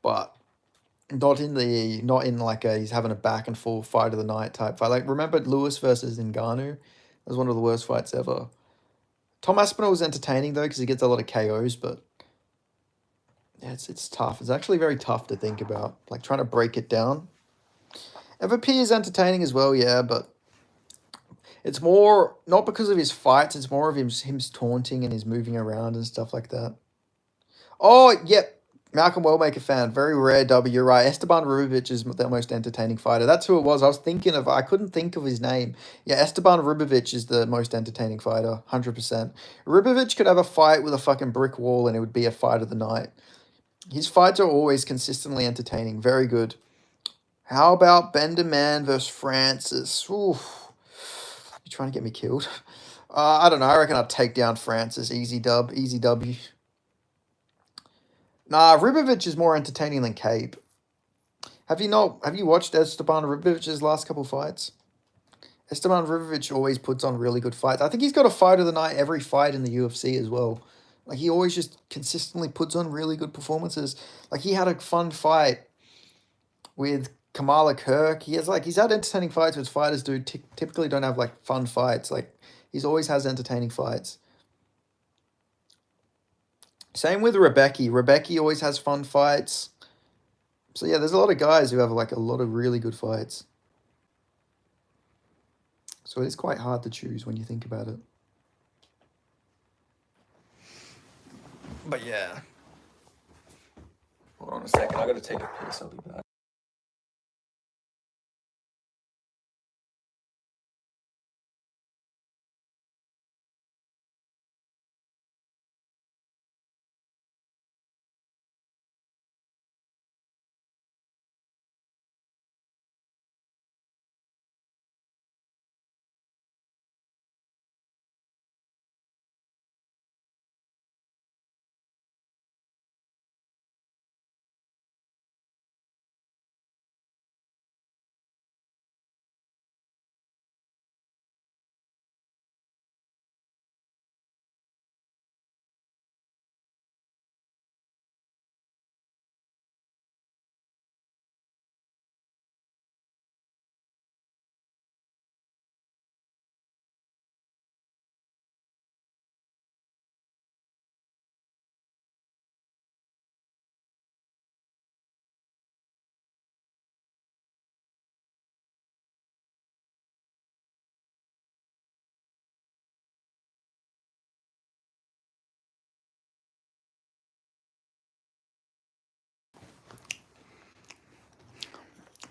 S1: But not in like he's having a back and forth fight of the night type fight. Like remember Lewis versus Ngannou? That was one of the worst fights ever. Tom Aspinall was entertaining though, because he gets a lot of KOs, but yeah, it's tough. It's actually very tough to think about. Like trying to break it down. MVP is entertaining as well, yeah, but it's more, not because of his fights, it's more of him taunting and his moving around and stuff like that. Oh, yep. Malcolm Wellmaker fan. Very rare W, you're right. Esteban Rubic is the most entertaining fighter. That's who it was. I couldn't think of his name. Yeah, Esteban Rubic is the most entertaining fighter. 100%. Rubic could have a fight with a fucking brick wall and it would be a fight of the night. His fights are always consistently entertaining. Very good. How about Bender Man versus Francis? Oof. You trying to get me killed? I don't know. I reckon I'd take down Francis. Easy dub. Easy W. Nah, Ribovic is more entertaining than Cape. Have you watched Esteban Ribovic's last couple fights? Esteban Ribovic always puts on really good fights. I think he's got a fight of the night every fight in the UFC as well. Like he always just consistently puts on really good performances. Like he had a fun fight with Kamala Kirk. He's had entertaining fights with fighters typically don't have like fun fights. Like he's always has entertaining fights. Same with Rebecca. Rebecca always has fun fights. So yeah, there's a lot of guys who have like a lot of really good fights. So it's quite hard to choose when you think about it. But yeah. Hold on a second. I gotta take a piss. I'll be back.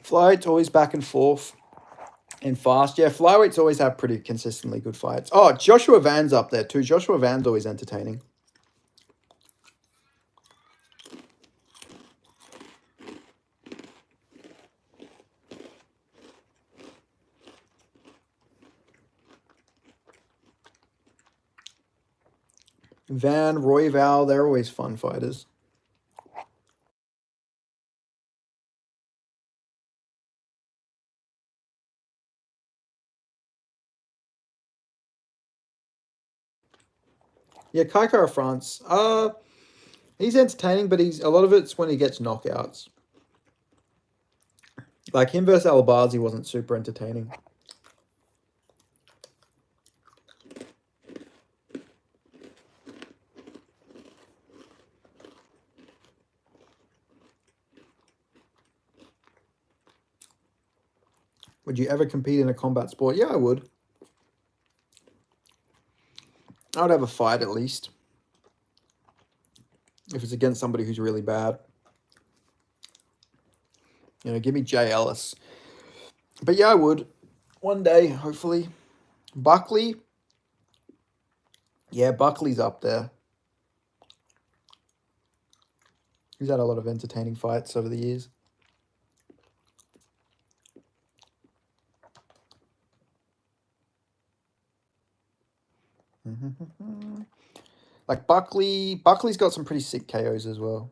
S1: Flyweights always back and forth and fast. Yeah, flyweights always have pretty consistently good fights. Oh, Joshua Van's up there too. Joshua Van's always entertaining. Van, Royval, they're always fun fighters. Yeah, Kai Kara France. He's entertaining, but a lot of it's when he gets knockouts. Like him versus Albazi wasn't super entertaining. Would you ever compete in a combat sport? Yeah, I would. I would have a fight at least. If it's against somebody who's really bad. You know, give me Jay Ellis. But yeah, I would. One day, hopefully. Buckley. Yeah, Buckley's up there. He's had a lot of entertaining fights over the years. Like Buckley's got some pretty sick KOs as well.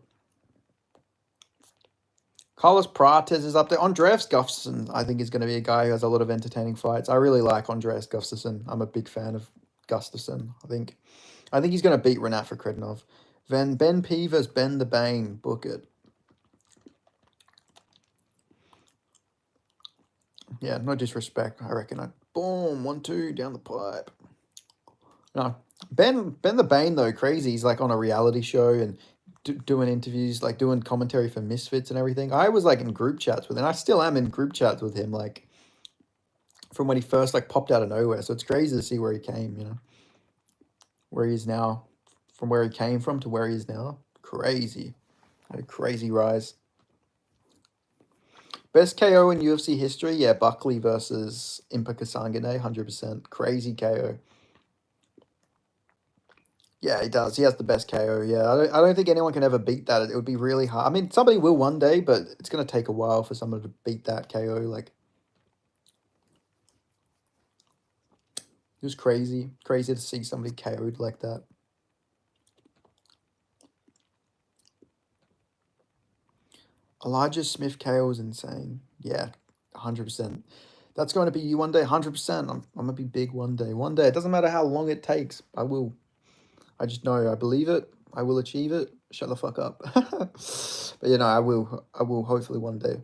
S1: Carlos Prates is up there. Andreas Gustafsson, I think, is going to be a guy who has a lot of entertaining fights. I really like Andreas Gustafsson. I'm a big fan of Gustafsson. I think he's going to beat Renat Fakredinov. Then Ben P versus Ben the Bane. Book it. Yeah, no disrespect. I reckon boom, 1-2 down the pipe. No, Ben the Bane though, crazy. He's like on a reality show and doing interviews, like doing commentary for Misfits and everything. I was like in group chats with him. I still am in group chats with him, like from when he first like popped out of nowhere. So it's crazy to see where he came. You know, where he is now, from where he came from to where he is now. Crazy, a crazy rise. Best KO in UFC history, yeah, Buckley versus Impa Kasangane, 100%. Crazy KO. Yeah, he does. He has the best KO. Yeah, I don't think anyone can ever beat that. It would be really hard. I mean, somebody will one day, but it's going to take a while for someone to beat that KO. Like, it was crazy. Crazy to see somebody KO'd like that. Elijah Smith KO is insane. Yeah, 100%. That's going to be you one day, 100%. I'm going to be big one day. One day. It doesn't matter how long it takes. I will. I just know I believe it. I will achieve it. Shut the fuck up. But you know, I will. I will hopefully one day.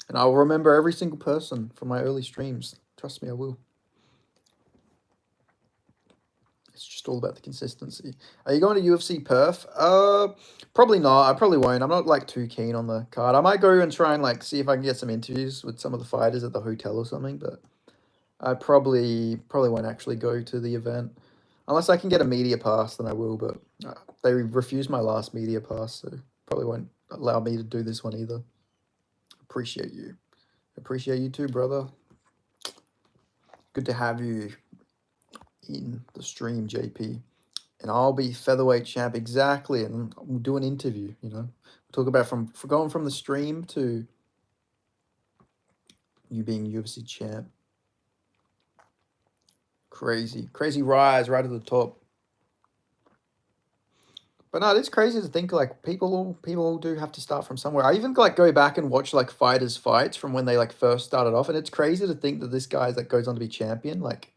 S1: And I'll remember every single person from my early streams. Trust me, I will. It's just all about the consistency. Are you going to UFC Perth? Probably not. I probably won't. I'm not like too keen on the card. I might go and try and like see if I can get some interviews with some of the fighters at the hotel or something, but I probably won't actually go to the event. Unless I can get a media pass, then I will, but they refused my last media pass, so probably won't allow me to do this one either. Appreciate you. Appreciate you too, brother. Good to have you in the stream, JP. And I'll be featherweight champ, exactly, and we'll do an interview, you know. We'll talk about from going from the stream to you being UFC champ. Crazy rise right at the top. But no, it's crazy to think like people do have to start from somewhere. I even like go back and watch like fighters' fights from when they like first started off, and it's crazy to think that this guy's like goes on to be champion. Like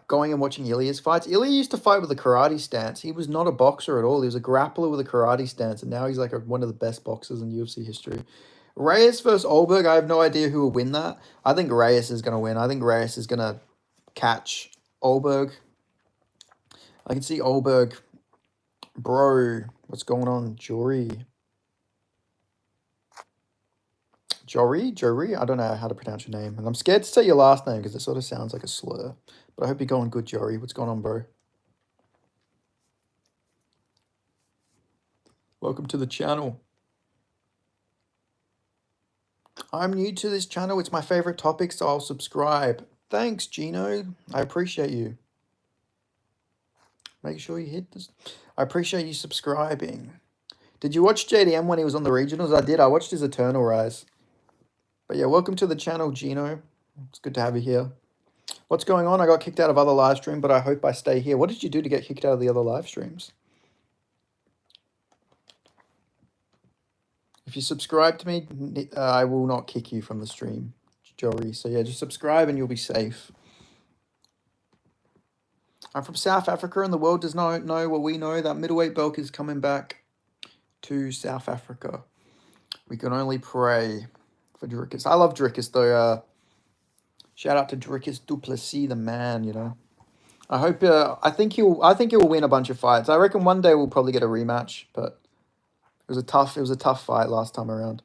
S1: going and watching Ilya's fights. Ilya used to fight with a karate stance. He was not a boxer at all. He was a grappler with a karate stance, and now he's like one of the best boxers in UFC history. Reyes versus Olberg, I have no idea who will win that. I think Reyes is going to win. I think Reyes is going to catch Olberg. I can see Olberg. Bro, what's going on? Jory? I don't know how to pronounce your name. And I'm scared to say your last name because it sort of sounds like a slur. But I hope you're going good, Jory. What's going on, bro? Welcome to the channel. I'm new to this channel. It's my favorite topic, so I'll subscribe. Thanks, Gino. I appreciate you. Make sure you hit this. I appreciate you subscribing. Did you watch JDM when he was on the regionals? I did. I watched his Eternal Rise. But yeah, welcome to the channel, Gino. It's good to have you here. What's going on? I got kicked out of other live stream, but I hope I stay here. What did you do to get kicked out of the other live streams? If you subscribe to me, I will not kick you from the stream, Jory. So yeah, just subscribe and you'll be safe. I'm from South Africa and the world does not know what we know, that middleweight belt is coming back to South Africa. We can only pray for Dricus. I love Dricus though. Shout out to Dricus du Plessis, the man, you know. I hope I think he'll win a bunch of fights. I reckon one day we'll probably get a rematch, but it was a tough fight last time around.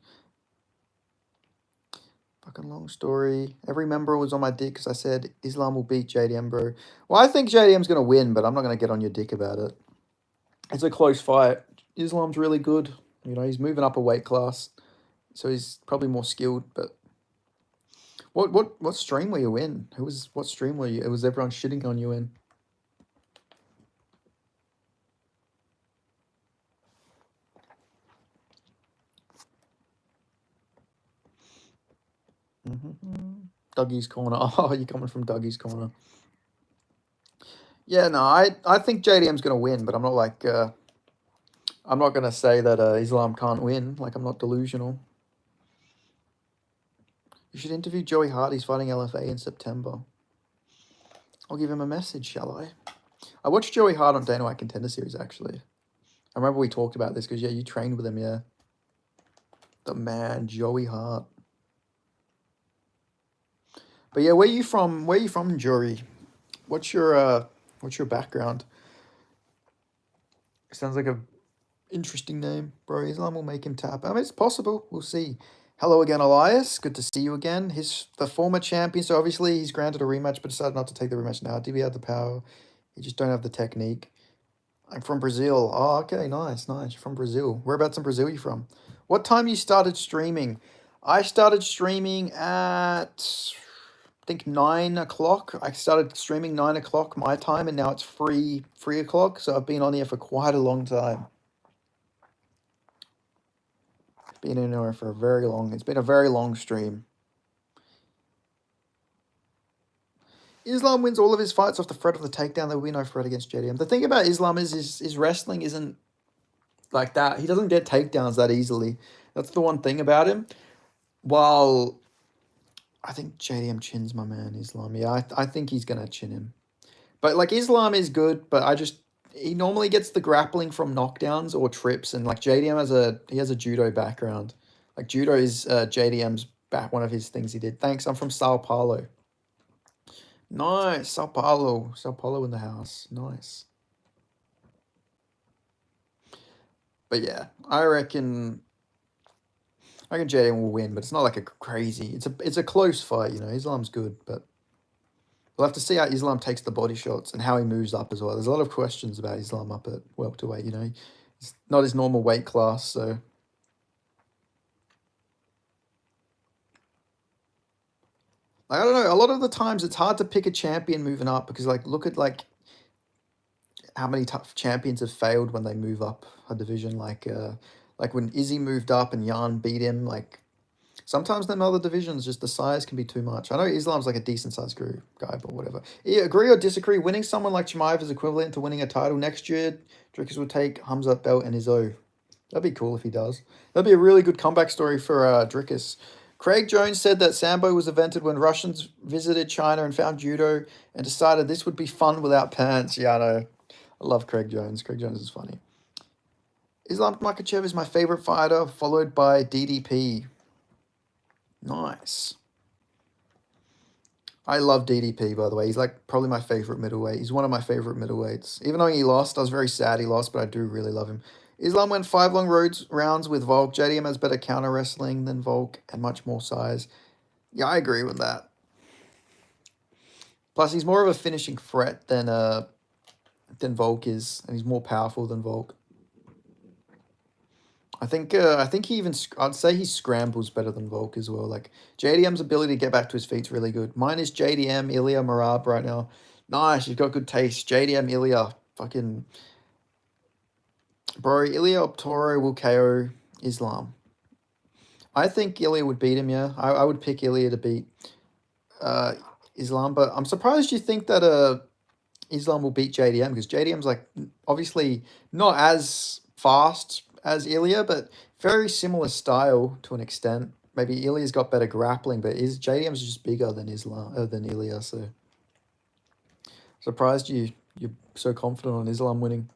S1: Fucking long story. Every member was on my dick because I said Islam will beat JDM, bro. Well, I think JDM's going to win, but I'm not going to get on your dick about it. It's a close fight. Islam's really good. You know, he's moving up a weight class, so he's probably more skilled. But what stream were you in? What stream were you? It was everyone shitting on you in. Dougie's Corner. Oh, you're coming from Dougie's Corner. Yeah, no, I think JDM's going to win, but I'm not like... I'm not going to say that Islam can't win. Like, I'm not delusional. You should interview Joey Hart. He's fighting LFA in September. I'll give him a message, shall I? I watched Joey Hart on Dana White Contender Series, actually. I remember we talked about this because, yeah, you trained with him, yeah. The man, Joey Hart. But yeah, where you from? Where you from, Jory? What's your background? Sounds like a interesting name, bro. Islam will make him tap. I mean, it's possible. We'll see. Hello again, Elias. Good to see you again. The former champion, so obviously he's granted a rematch, but decided not to take the rematch now. DB had the power. You just don't have the technique. I'm from Brazil. Oh, okay, nice. You're from Brazil. Whereabouts in Brazil are you from? What time you started streaming? I started streaming at... I think 9 o'clock. I started streaming 9 o'clock my time, and now it's 3 o'clock. So I've been on here for quite a long time. Been in here for it's been a very long stream. Islam wins all of his fights off the threat of the takedown. There will be no threat against JDM. The thing about Islam is his wrestling isn't like that. He doesn't get takedowns that easily. That's the one thing about him. While I think JDM chins my man, Islam. Yeah, I think he's going to chin him. But, like, Islam is good, but he normally gets the grappling from knockdowns or trips. And, like, JDM has a judo background. Like, judo is JDM's one of his things he did. Thanks, I'm from Sao Paulo. Nice. Sao Paulo. Sao Paulo in the house. Nice. But yeah, I reckon Jaden will win, but it's not like a crazy. It's a close fight, you know. Islam's good, but we'll have to see how Islam takes the body shots and how he moves up as well. There's a lot of questions about Islam up at welterweight, you know. It's not his normal weight class, so I don't know. A lot of the times it's hard to pick a champion moving up because like look at like how many tough champions have failed when they move up a division. Like when Izzy moved up and Jan beat him. Like sometimes them other divisions, just the size can be too much. I know Islam's like a decent sized guy, but whatever. Yeah, agree or disagree? Winning someone like Chimaev is equivalent to winning a title next year. Drickus will take Khamzat belt and his O. That'd be cool if he does. That'd be a really good comeback story for Drickus. Craig Jones said that Sambo was invented when Russians visited China and found judo and decided this would be fun without pants. Yeah, I know. I love Craig Jones. Craig Jones is funny. Islam Makhachev is my favorite fighter, followed by DDP. Nice. I love DDP, by the way. He's like probably my favorite middleweight. He's one of my favorite middleweights. Even though he lost, I was very sad he lost, but I do really love him. Islam went 5 long rounds with Volk. JDM has better counter wrestling than Volk and much more size. Yeah, I agree with that. Plus, he's more of a finishing threat than Volk is, and he's more powerful than Volk. I think I'd say he scrambles better than Volk as well. Like JDM's ability to get back to his feet's really good. Mine is JDM, Ilya, Marab right now. Nice, you've got good taste. JDM, Ilya, fucking bro. Ilya Toro will KO Islam. I think Ilya would beat him. Yeah, I would pick Ilya to beat uh Islam, but I'm surprised you think that Islam will beat JDM because JDM's like obviously not as fast as Ilya, but very similar style to an extent. Maybe Ilya's got better grappling, but is JDM's just bigger than than Ilya. So surprised you're so confident on Islam winning.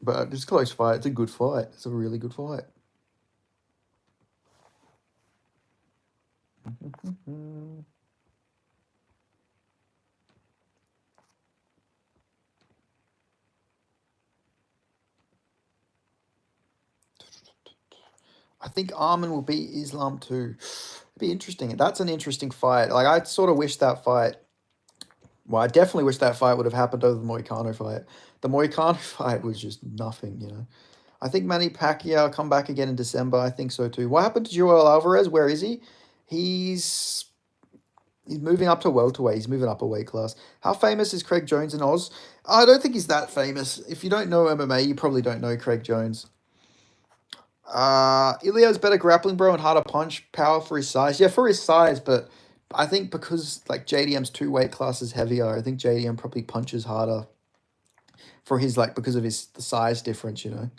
S1: But it's a close fight. It's a good fight. It's a really good fight. I think Armin will beat Islam too. It'd be interesting. That's an interesting fight. Like I sort of wish that fight. Well, I definitely wish that fight would have happened over the Moicano fight. The Moicano fight was just nothing, you know. I think Manny Pacquiao come back again in December. I think so too. What happened to Joel Alvarez? Where is he? He's he's moving up to welterweight. He's moving up a weight class. How famous is Craig Jones in Oz? I don't think he's that famous. If you don't know MMA, you probably don't know Craig Jones. Ilya's better grappling, bro, and harder punch power for his size. Yeah, for his size, but I think because like JDM's 2 weight classes heavier, I think JDM probably punches harder for his like because of the size difference, you know.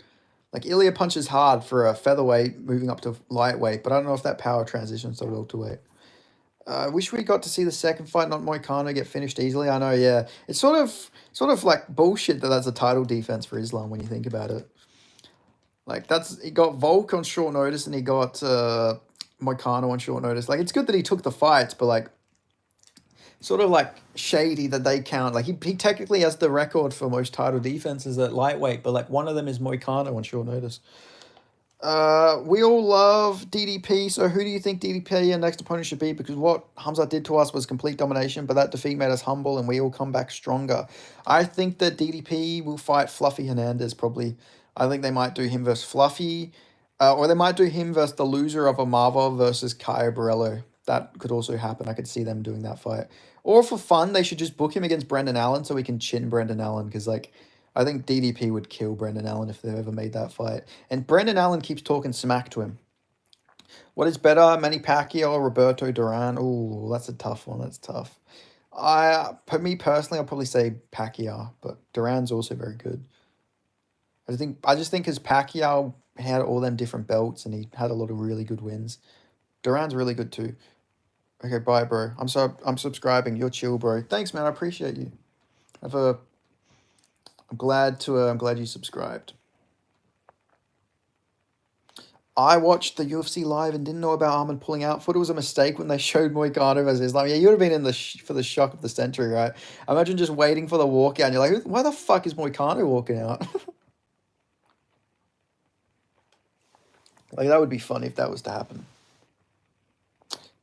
S1: Like Ilya punches hard for a featherweight moving up to lightweight, but I don't know if that power transitions to welterweight. I wish we got to see the second fight, not Moicano, get finished easily. I know, yeah. It's sort of like bullshit that that's a title defense for Islam when you think about it. Like he got Volk on short notice and he got Moicano on short notice. Like it's good that he took the fights, but like sort of like shady that they count. Like he technically has the record for most title defenses at lightweight, but like one of them is Moicano on short notice. We all love DDP. So who do you think DDP and next opponent should be? Because what Hamza did to us was complete domination, but that defeat made us humble and we all come back stronger. I think that DDP will fight Fluffy Hernandez probably. I think they might do him versus Fluffy, or they might do him versus the loser of Amava versus Caio Borello. That could also happen. I could see them doing that fight. Or for fun, they should just book him against Brendan Allen so we can chin Brendan Allen because like I think DDP would kill Brendan Allen if they ever made that fight. And Brendan Allen keeps talking smack to him. What is better, Manny Pacquiao or Roberto Duran? Oh, that's a tough one. That's tough. Me personally, I'll probably say Pacquiao, but Duran's also very good. I just think because Pacquiao had all them different belts and he had a lot of really good wins. Duran's really good too. Okay, bye, bro. I'm subscribing. You're chill, bro. Thanks, man. I appreciate you. I'm glad you subscribed. I watched the UFC live and didn't know about Ahmed pulling out. Thought it was a mistake when they showed Moicano as Islam. Yeah, you would have been in the for the shock of the century, right? Imagine just waiting for the walkout and you're like, why the fuck is Moicano walking out? Like, that would be fun if that was to happen.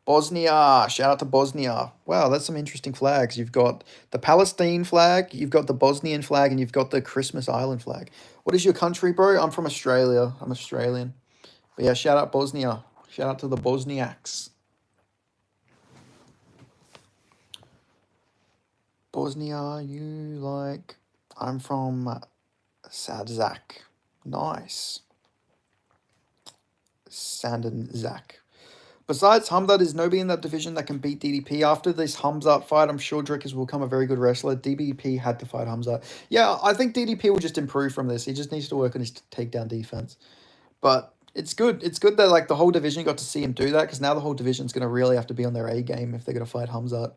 S1: Bosnia, shout out to Bosnia. Wow, that's some interesting flags. You've got the Palestine flag, you've got the Bosnian flag, and you've got the Christmas Island flag. What is your country, bro? I'm from Australia. I'm Australian. But yeah, shout out Bosnia. Shout out to the Bosniaks. Bosnia, you like... I'm from Sadzak. Nice. Sandanzak. Besides, Khamzat is nobody in that division that can beat DDP. After this Khamzat fight, I'm sure Drickers will become a very good wrestler. DDP had to fight Khamzat. Yeah, I think DDP will just improve from this. He just needs to work on his takedown defense. But it's good. It's good that like the whole division got to see him do that, because now the whole division's going to really have to be on their A game if they're going to fight Khamzat.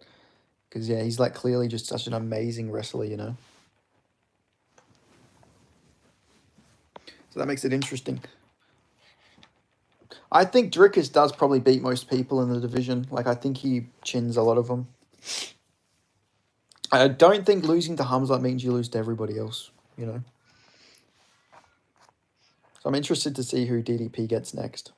S1: Because, yeah, he's like clearly just such an amazing wrestler, you know? So that makes it interesting. I think Drickers does probably beat most people in the division. Like, I think he chins a lot of them. I don't think losing to Hamza means you lose to everybody else, you know? So I'm interested to see who DDP gets next.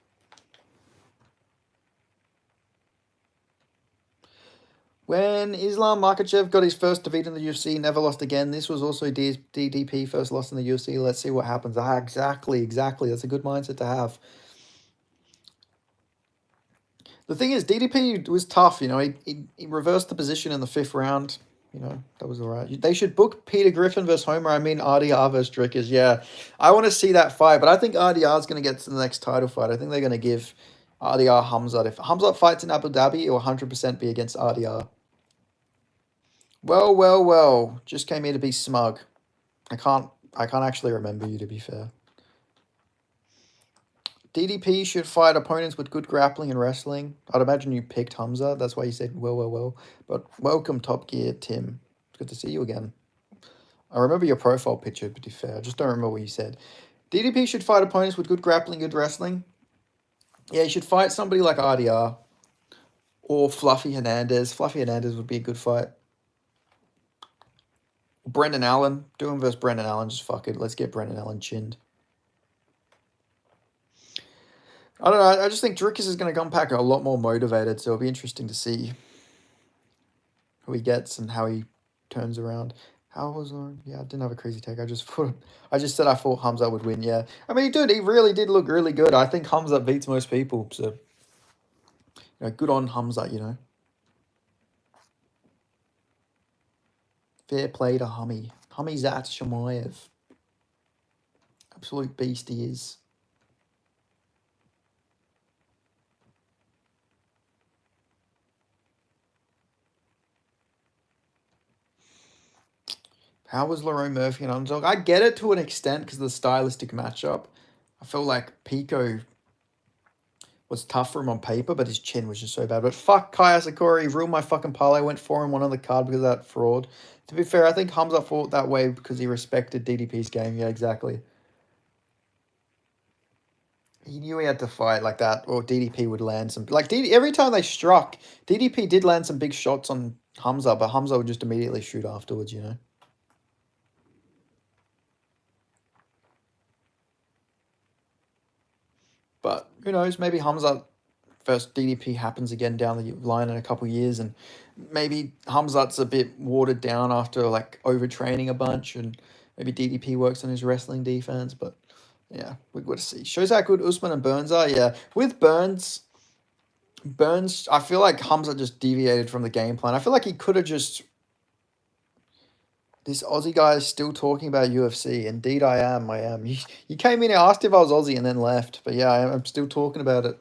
S1: When Islam Makhachev got his first defeat in the UFC, never lost again. This was also DDP first loss in the UFC. Let's see what happens. Ah, exactly. That's a good mindset to have. The thing is, DDP was tough, you know. He reversed the position in the 5th round. You know, that was all right. They should book Peter Griffin versus Homer. I mean, RDR versus Drickers. Yeah, I want to see that fight, but I think RDR is going to get to the next title fight. I think they're going to give RDR Khamzat. If Khamzat fights in Abu Dhabi, it will 100% be against RDR. Well. Just came here to be smug. I can't actually remember you, to be fair. DDP should fight opponents with good grappling and wrestling. I'd imagine you picked Hamza. That's why you said well. But welcome, Top Gear Tim. It's good to see you again. I remember your profile picture, to be fair. I just don't remember what you said. DDP should fight opponents with good grappling, good wrestling. Yeah, you should fight somebody like RDR or Fluffy Hernandez. Fluffy Hernandez would be a good fight. Brendan Allen. Do him versus Brendan Allen. Just fuck it. Let's get Brendan Allen chinned. I don't know. I just think Drickers is going to come back a lot more motivated, so it'll be interesting to see who he gets and how he turns around. How was yeah, I didn't have a crazy take. I just said I thought Hamza would win. Yeah, I mean, he really did look really good. I think Hamza beats most people, so you know, good on Hamza. You know, fair play to Khamzat Chimaev. Absolute beast he is. How was Lerone Murphy and Underdog? I get it to an extent because of the stylistic matchup. I feel like Pico was tough for him on paper, but his chin was just so bad. But fuck Kai Asakura, he ruined my fucking parlay. Went 4-1 on the card because of that fraud. To be fair, I think Hamza fought that way because he respected DDP's game. Yeah, exactly. He knew he had to fight like that, or DDP would land some... Like, every time they struck, DDP did land some big shots on Hamza, but Hamza would just immediately shoot afterwards, you know? But who knows? Maybe Hamzat versus DDP happens again down the line in a couple of years, and maybe Hamzat's a bit watered down after like overtraining a bunch, and maybe DDP works on his wrestling defense. But yeah, we've got to see. Shows how good Usman and Burns are. Yeah, with Burns, I feel like Hamzat just deviated from the game plan. I feel like he could have just. This Aussie guy is still talking about UFC. Indeed, I am. You came in and asked if I was Aussie and then left. But yeah, I'm still talking about it.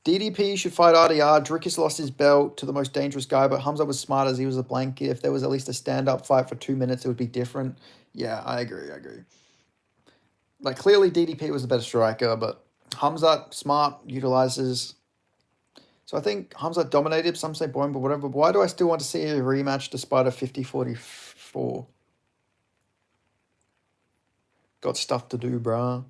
S1: DDP should fight RDR. Drickus lost his belt to the most dangerous guy, but Hamza was smart as he was a blanket. If there was at least a stand-up fight for 2 minutes, it would be different. Yeah, I agree. Like, clearly DDP was the better striker, but Hamza, smart, utilizes... So I think Hamza dominated. Some say boring, but whatever. But why do I still want to see a rematch despite a 50-44? Got stuff to do, bruh.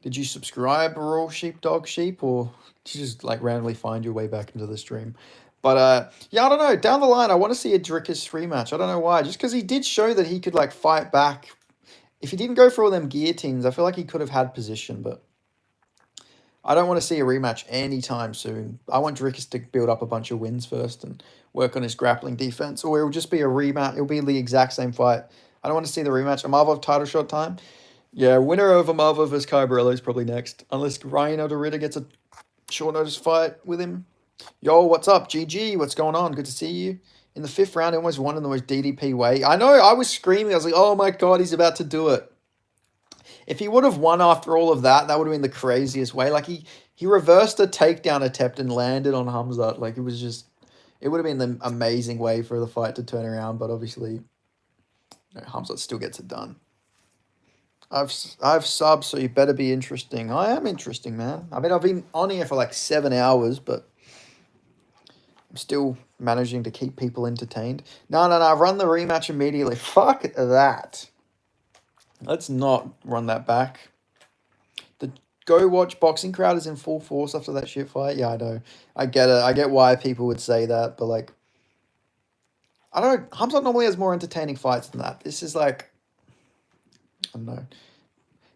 S1: Did you subscribe, Raw Sheepdog Sheep, or did you just like randomly find your way back into the stream? But yeah, I don't know. Down the line, I want to see a Drickus rematch. I don't know why. Just because he did show that he could like fight back. If he didn't go for all them guillotines, I feel like he could have had position, but I don't want to see a rematch anytime soon. I want Drickus to build up a bunch of wins first and work on his grappling defense, or it'll just be a rematch. It'll be the exact same fight. I don't want to see the rematch. A Marvov title shot time. Yeah, winner over Marvov versus Kybarello is probably next, unless Ryan Alderita gets a short notice fight with him. Yo, what's up, GG? What's going on? Good to see you. In the 5th round, he almost won in the most DDP way. I know, I was screaming. I was like, oh my god, he's about to do it. If he would have won after all of that, that would have been the craziest way. Like, he reversed a takedown attempt and landed on Hamza. Like, it was just... It would have been the amazing way for the fight to turn around, but obviously, you know, Hamza still gets it done. I've subbed, so you better be interesting. I am interesting, man. I mean, I've been on here for like 7 hours, but I'm still managing to keep people entertained. No, I've run the rematch immediately. Fuck that. Let's not run that back. The Go Watch boxing crowd is in full force after that shit fight. Yeah, I know. I get it. I get why people would say that, but like, I don't know. Hamza normally has more entertaining fights than that. This is like, I don't know.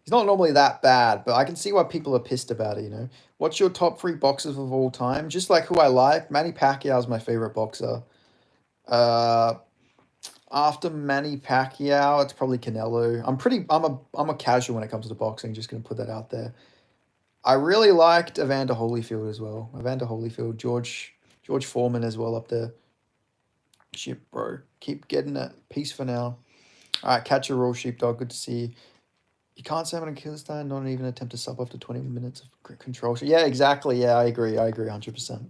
S1: He's not normally that bad, but I can see why people are pissed about it, you know. What's your top 3 boxers of all time? Just like who I like. Manny Pacquiao is my favorite boxer. After Manny Pacquiao, it's probably Canelo. I'm a casual when it comes to boxing, just gonna put that out there. I really liked Evander Holyfield as well. Evander Holyfield, George Foreman as well up there. Shit, bro. Keep getting it. Peace for now. Alright, catch a raw sheepdog. Good to see you. You can't say I'm in a Kyrgyzstan, not even attempt to sub after 20 minutes of control. Yeah, exactly. Yeah, I agree 100%.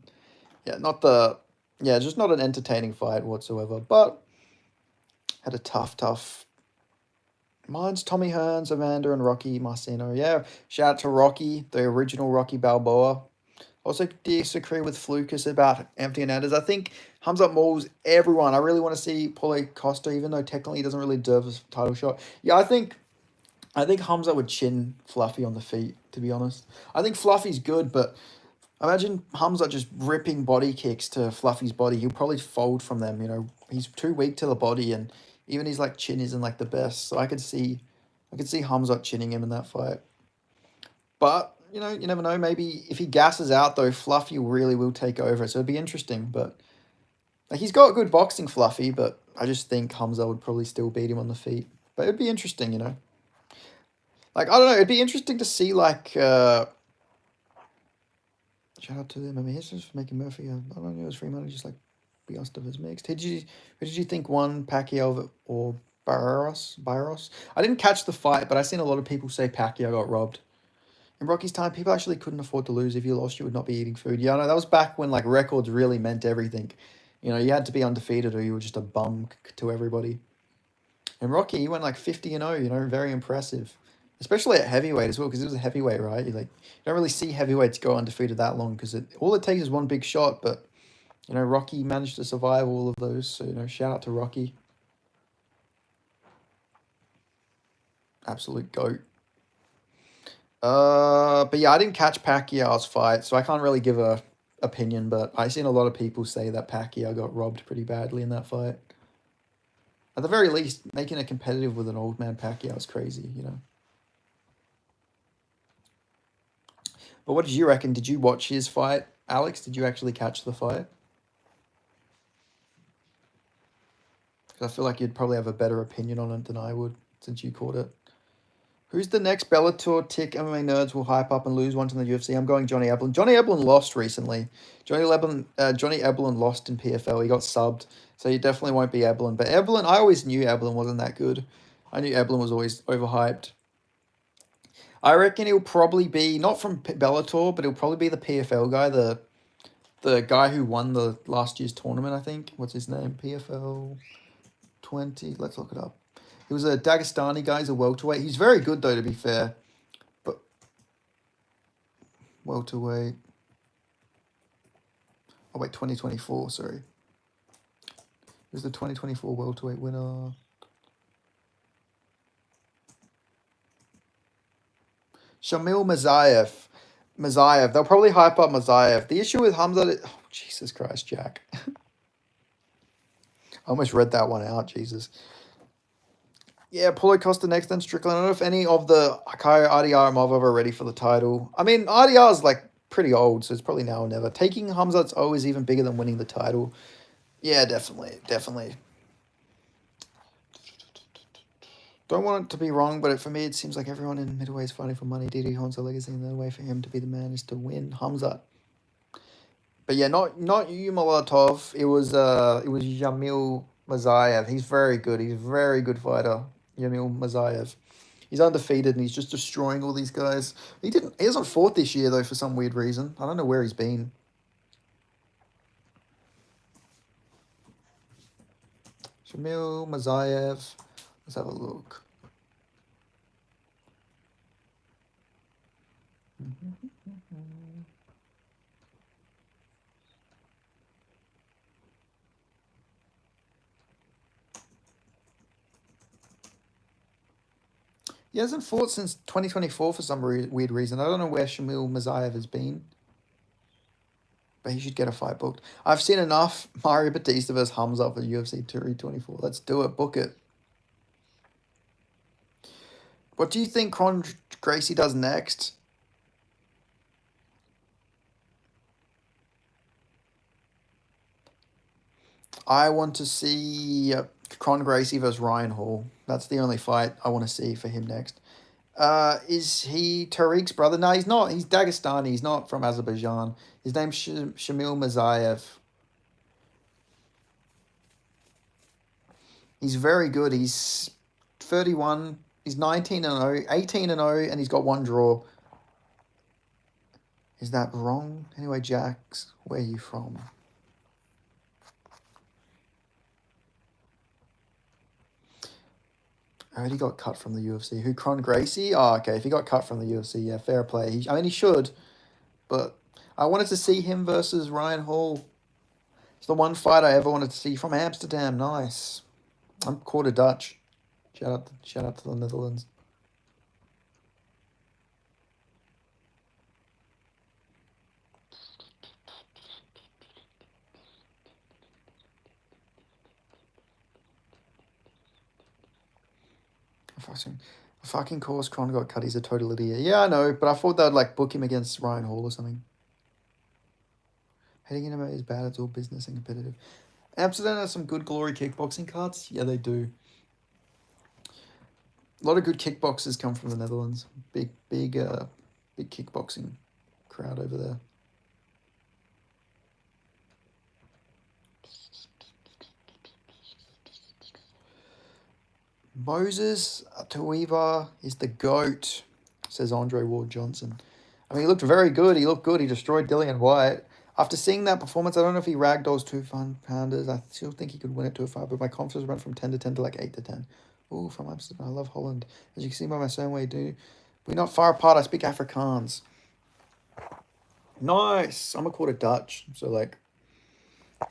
S1: Yeah, just not an entertaining fight whatsoever. But had a tough. Mine's Tommy Hearns, Evander, and Rocky Marciano. Yeah, shout out to Rocky, the original Rocky Balboa. Also disagree with Flukas about Anthony Hernandez. I think Khamzat mauls everyone. I really want to see Paulo Costa, even though technically he doesn't really deserve a title shot. Yeah, I think Hamza would chin Fluffy on the feet, to be honest. I think Fluffy's good, but imagine Hamza just ripping body kicks to Fluffy's body. He'll probably fold from them, you know. He's too weak to the body, and even his like chin isn't like the best. So I could see Hamza chinning him in that fight. But, you know, you never know. Maybe if he gasses out, though, Fluffy really will take over. So it'd be interesting. But like, he's got good boxing, Fluffy, but I just think Hamza would probably still beat him on the feet. But it'd be interesting, you know. Like, I don't know, it'd be interesting to see, like, shout out to them. I mean, he's just making Murphy. I don't know, it was free money, just like Biostov's of his mixed. Who did you think won, Pacquiao or Barros? I didn't catch the fight, but I seen a lot of people say Pacquiao got robbed. In Rocky's time, people actually couldn't afford to lose. If you lost, you would not be eating food. Yeah, I know, that was back when, like, records really meant everything. You know, you had to be undefeated or you were just a bum to everybody. And Rocky, he went like 50-0, you know, very impressive. Especially at heavyweight as well, because it was a heavyweight, right? You don't really see heavyweights go undefeated that long, because all it takes is one big shot. But, you know, Rocky managed to survive all of those. So, you know, shout out to Rocky. Absolute GOAT. But yeah, I didn't catch Pacquiao's fight, so I can't really give a opinion. But I seen a lot of people say that Pacquiao got robbed pretty badly in that fight. At the very least, making it competitive with an old man Pacquiao is crazy, you know. But what did you reckon? Did you watch his fight, Alex? Did you actually catch the fight? Because I feel like you'd probably have a better opinion on it than I would, since you caught it. Who's the next Bellator tick MMA nerds will hype up and lose one to the UFC? I'm going Johnny Eblen. Johnny Eblen lost recently. Johnny Eblen lost in PFL. He got subbed, so he definitely won't be Eblen. But Eblen, I always knew Eblen wasn't that good. I knew Eblen was always overhyped. I reckon he'll probably be, not from Bellator, but he'll probably be the PFL guy, the guy who won the last year's tournament, I think. What's his name? PFL 20. Let's look it up. He was a Dagestani guy. He's a welterweight. He's very good, though, to be fair. But welterweight. Oh, wait, 2024, sorry. He was the 2024 welterweight winner. Shamil Mazayev. Mazayev. They'll probably hype up Mazayev. The issue with Hamza... Oh, Jesus Christ, Jack. I almost read that one out, Jesus. Yeah, Paulo Costa next, then Strickland. I don't know if any of the Akayo, RDR, and Mavov are ready for the title. I mean, RDR is like pretty old, so it's probably now or never. Taking Khamzat's O is even bigger than winning the title. Yeah, definitely. Definitely. Don't want it to be wrong, but for me, it seems like everyone in middleweight is fighting for money. Didi holds a legacy, and the way for him to be the man is to win. Hamza. But yeah, not Yumalatov. It was Jamil Mazayev. He's very good. He's a very good fighter. Jamil Mazayev. He's undefeated and he's just destroying all these guys. He hasn't fought this year though for some weird reason. I don't know where he's been. Jamil Mazayev. Let's have a look. He hasn't fought since 2024 for some weird reason. I don't know where Shamil Mazayev has been. But he should get a fight booked. I've seen enough Mario Batista versus Hamza for UFC 224. Let's do it. Book it. What do you think Kron Gracie does next? I want to see Kron Gracie versus Ryan Hall. That's the only fight I want to see for him next. Is he Tariq's brother? No, he's not. He's Dagestani. He's not from Azerbaijan. His name's Shamil Mazayev. He's very good. He's 31. He's 19-0, 18-0, and he's got one draw. Is that wrong? Anyway, Jax, where are you from? I heard he got cut from the UFC. Who, Kron Gracie? Oh, okay. If he got cut from the UFC, yeah, fair play. I mean, he should, but I wanted to see him versus Ryan Hall. It's the one fight I ever wanted to see from Amsterdam. Nice. I'm quarter Dutch. Shout out to the Netherlands. A fucking course Kron got cut. He's a total idiot. Yeah, I know, but I thought they'd like book him against Ryan Hall or something. Heading into MMA is bad. It's all business and competitive. Amsterdam has some good glory kickboxing cards. Yeah, they do. A lot of good kickboxers come from the Netherlands. Big kickboxing crowd over there. Moses Tuiva is the GOAT, says Andre Ward Johnson. I mean, he looked very good. He looked good. He destroyed Dillian Whyte. After seeing that performance, I don't know if he ragdolls 2 pounders. I still think he could win it to a 5, but my confidence went from 10 to 10 to like 8 to 10. Ooh, from Amsterdam. I love Holland. As you can see by my same way, we're not far apart. I speak Afrikaans. Nice. I'm a quarter Dutch, so like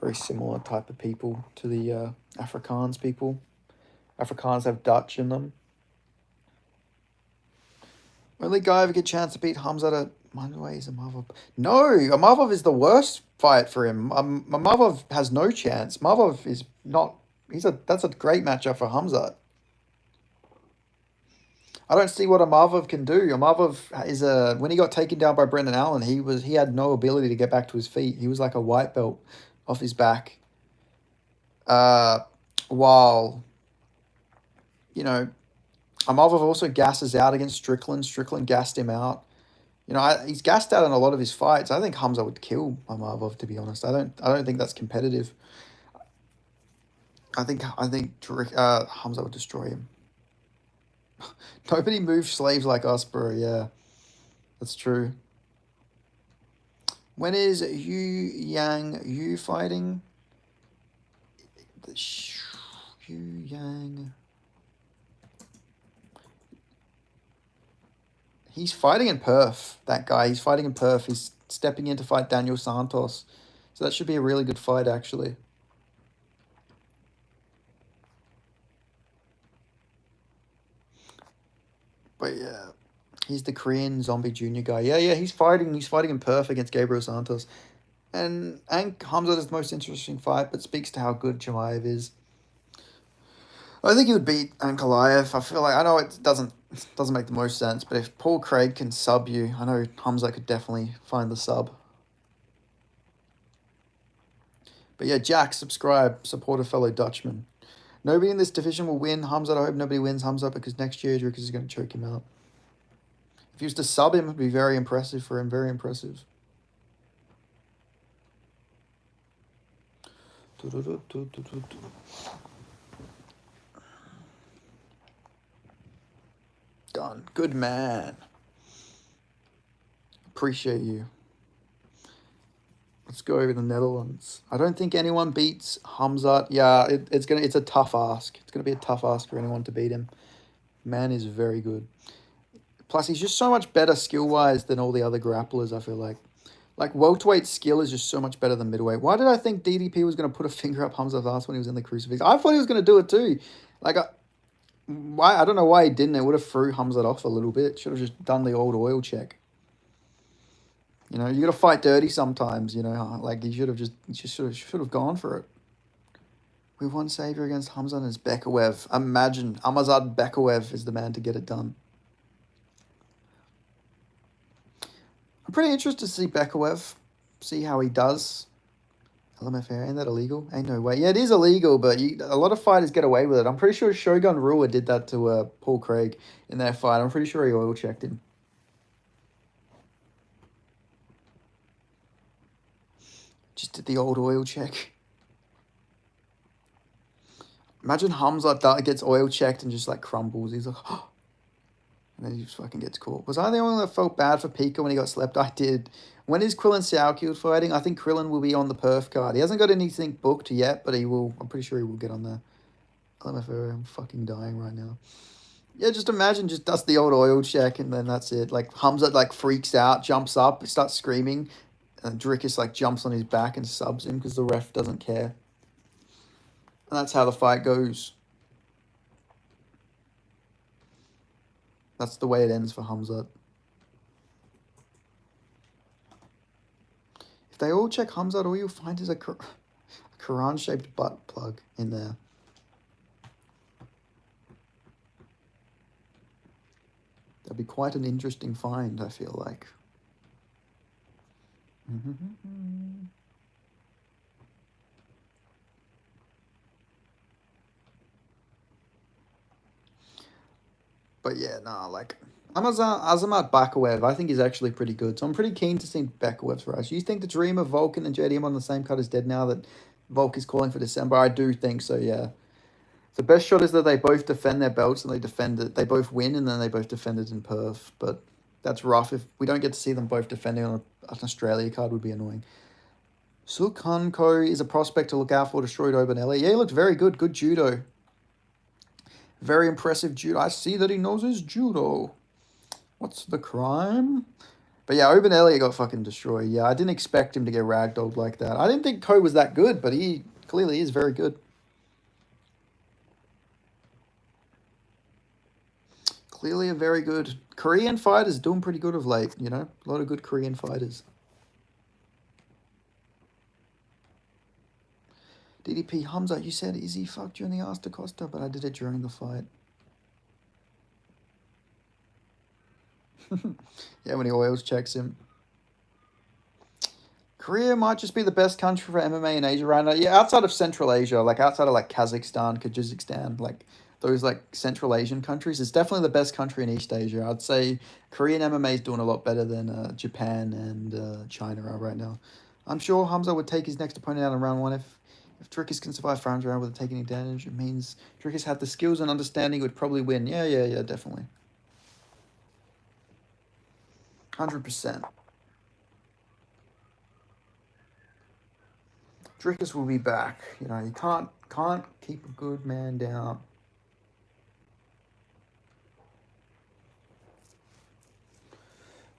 S1: very similar type of people to the Afrikaans people. Afrikaans have Dutch in them. Only guy ever get a chance to beat Hamza at Middleweight is Amavov. No, Amavov is the worst fight for him. Amavov has no chance. Amavov is not. That's a great matchup for Hamza. I don't see what Amavov can do. Amavov is when he got taken down by Brendan Allen, he had no ability to get back to his feet. He was like a white belt off his back. While Amavov also gasses out against Strickland. Strickland gassed him out. He's gassed out in a lot of his fights. I think Hamza would kill Amavov, to be honest. I don't think that's competitive. I think Hamza would destroy him. Nobody moves slaves like us, bro. Yeah, that's true. When is Yu fighting? Yu Yang. He's fighting in Perth, that guy. He's fighting in Perth. He's stepping in to fight Daniel Santos. So that should be a really good fight, actually. But yeah. He's the Korean zombie junior guy. Yeah, he's fighting in Perth against Gabriel Santos. And Hamza is the most interesting fight, but speaks to how good Chimaev is. I think he would beat Ankalaev. I feel like, I know it doesn't make the most sense, but if Paul Craig can sub you, I know Hamza could definitely find the sub. But yeah, Jack, subscribe, support a fellow Dutchman. Nobody in this division will win Hamza. I hope nobody wins Hamza because next year Dricus is going to choke him out. If he was to sub him, it would be very impressive for him. Very impressive. Done. Good man. Appreciate you. Let's go over the Netherlands. I don't think anyone beats Khamzat. Yeah, it's a tough ask. It's gonna be a tough ask for anyone to beat him. Man is very good. Plus, he's just so much better skill-wise than all the other grapplers, I feel like. Like, welterweight skill is just so much better than middleweight. Why did I think DDP was going to put a finger up Hamza's ass when he was in the crucifix? I thought he was going to do it too. Like, I don't know why he didn't. It would have threw Hamza off a little bit. Should have just done the old oil check. You know, you got to fight dirty sometimes, you know. Like, he should have gone for it. We won Savior against Hamza and his Bekaev. Imagine Amazad Bekaev is the man to get it done. I'm pretty interested to see Bekaev, see how he does. LMFA, ain't that illegal? Ain't no way. Yeah, it is illegal, but a lot of fighters get away with it. I'm pretty sure Shogun Rua did that to Paul Craig in their fight. I'm pretty sure he oil checked him. Just did the old oil check. Imagine Hamza gets oil checked and just like crumbles. He's like, oh. And then he just fucking gets caught. Was I the only one that felt bad for Pika when he got slept? I did. When is Krillin Saukield fighting? I think Krillin will be on the Perth card. He hasn't got anything booked yet, but he will. I'm pretty sure he will get on there. LMFO, I'm fucking dying right now. Yeah, just imagine just does the old oil check and then that's it. Like Hamza like freaks out, jumps up, starts screaming, and Dricus like jumps on his back and subs him because the ref doesn't care. And that's how the fight goes. That's the way it ends for Hamza. If they all check Hamza, all you'll find is a Quran-shaped butt plug in there. That'd be quite an interesting find, I feel like. But yeah, nah, like Azamat Bekaev, I think he's actually pretty good. So I'm pretty keen to see Bekaev's rise. You think the dream of Vulcan and JDM on the same card is dead now that Volk is calling for December? I do think so, yeah. The best shot is that they both defend their belts and they defend it. They both win and then they both defend it in Perth. But that's rough. If we don't get to see them both defending on an Australia card, would be annoying. Sukhanko is a prospect to look out for. Destroyed Obanelli. Yeah, he looked very good. Good judo. Very impressive judo. I see that he knows his judo. What's the crime? But yeah, Obanelli got fucking destroyed. Yeah, I didn't expect him to get ragdolled like that. I didn't think Ko was that good, but he clearly is very good. Clearly a very good Korean fighters doing pretty good of late, you know? A lot of good Korean fighters. DDP Hamza, you said Izzy fucked you in the ass to Costa, but I did it during the fight. Yeah, when he oils checks him. Korea might just be the best country for MMA in Asia right now. Yeah, outside of Central Asia, like outside of like Kazakhstan, Kyrgyzstan, like those like Central Asian countries, it's definitely the best country in East Asia. I'd say Korean MMA is doing a lot better than Japan and China are right now. I'm sure Hamza would take his next opponent out in round one if Dricus can survive round round without taking any damage. It means Dricus had the skills and understanding, would probably win. Yeah, definitely. 100%. Dricus will be back. You know, you can't keep a good man down.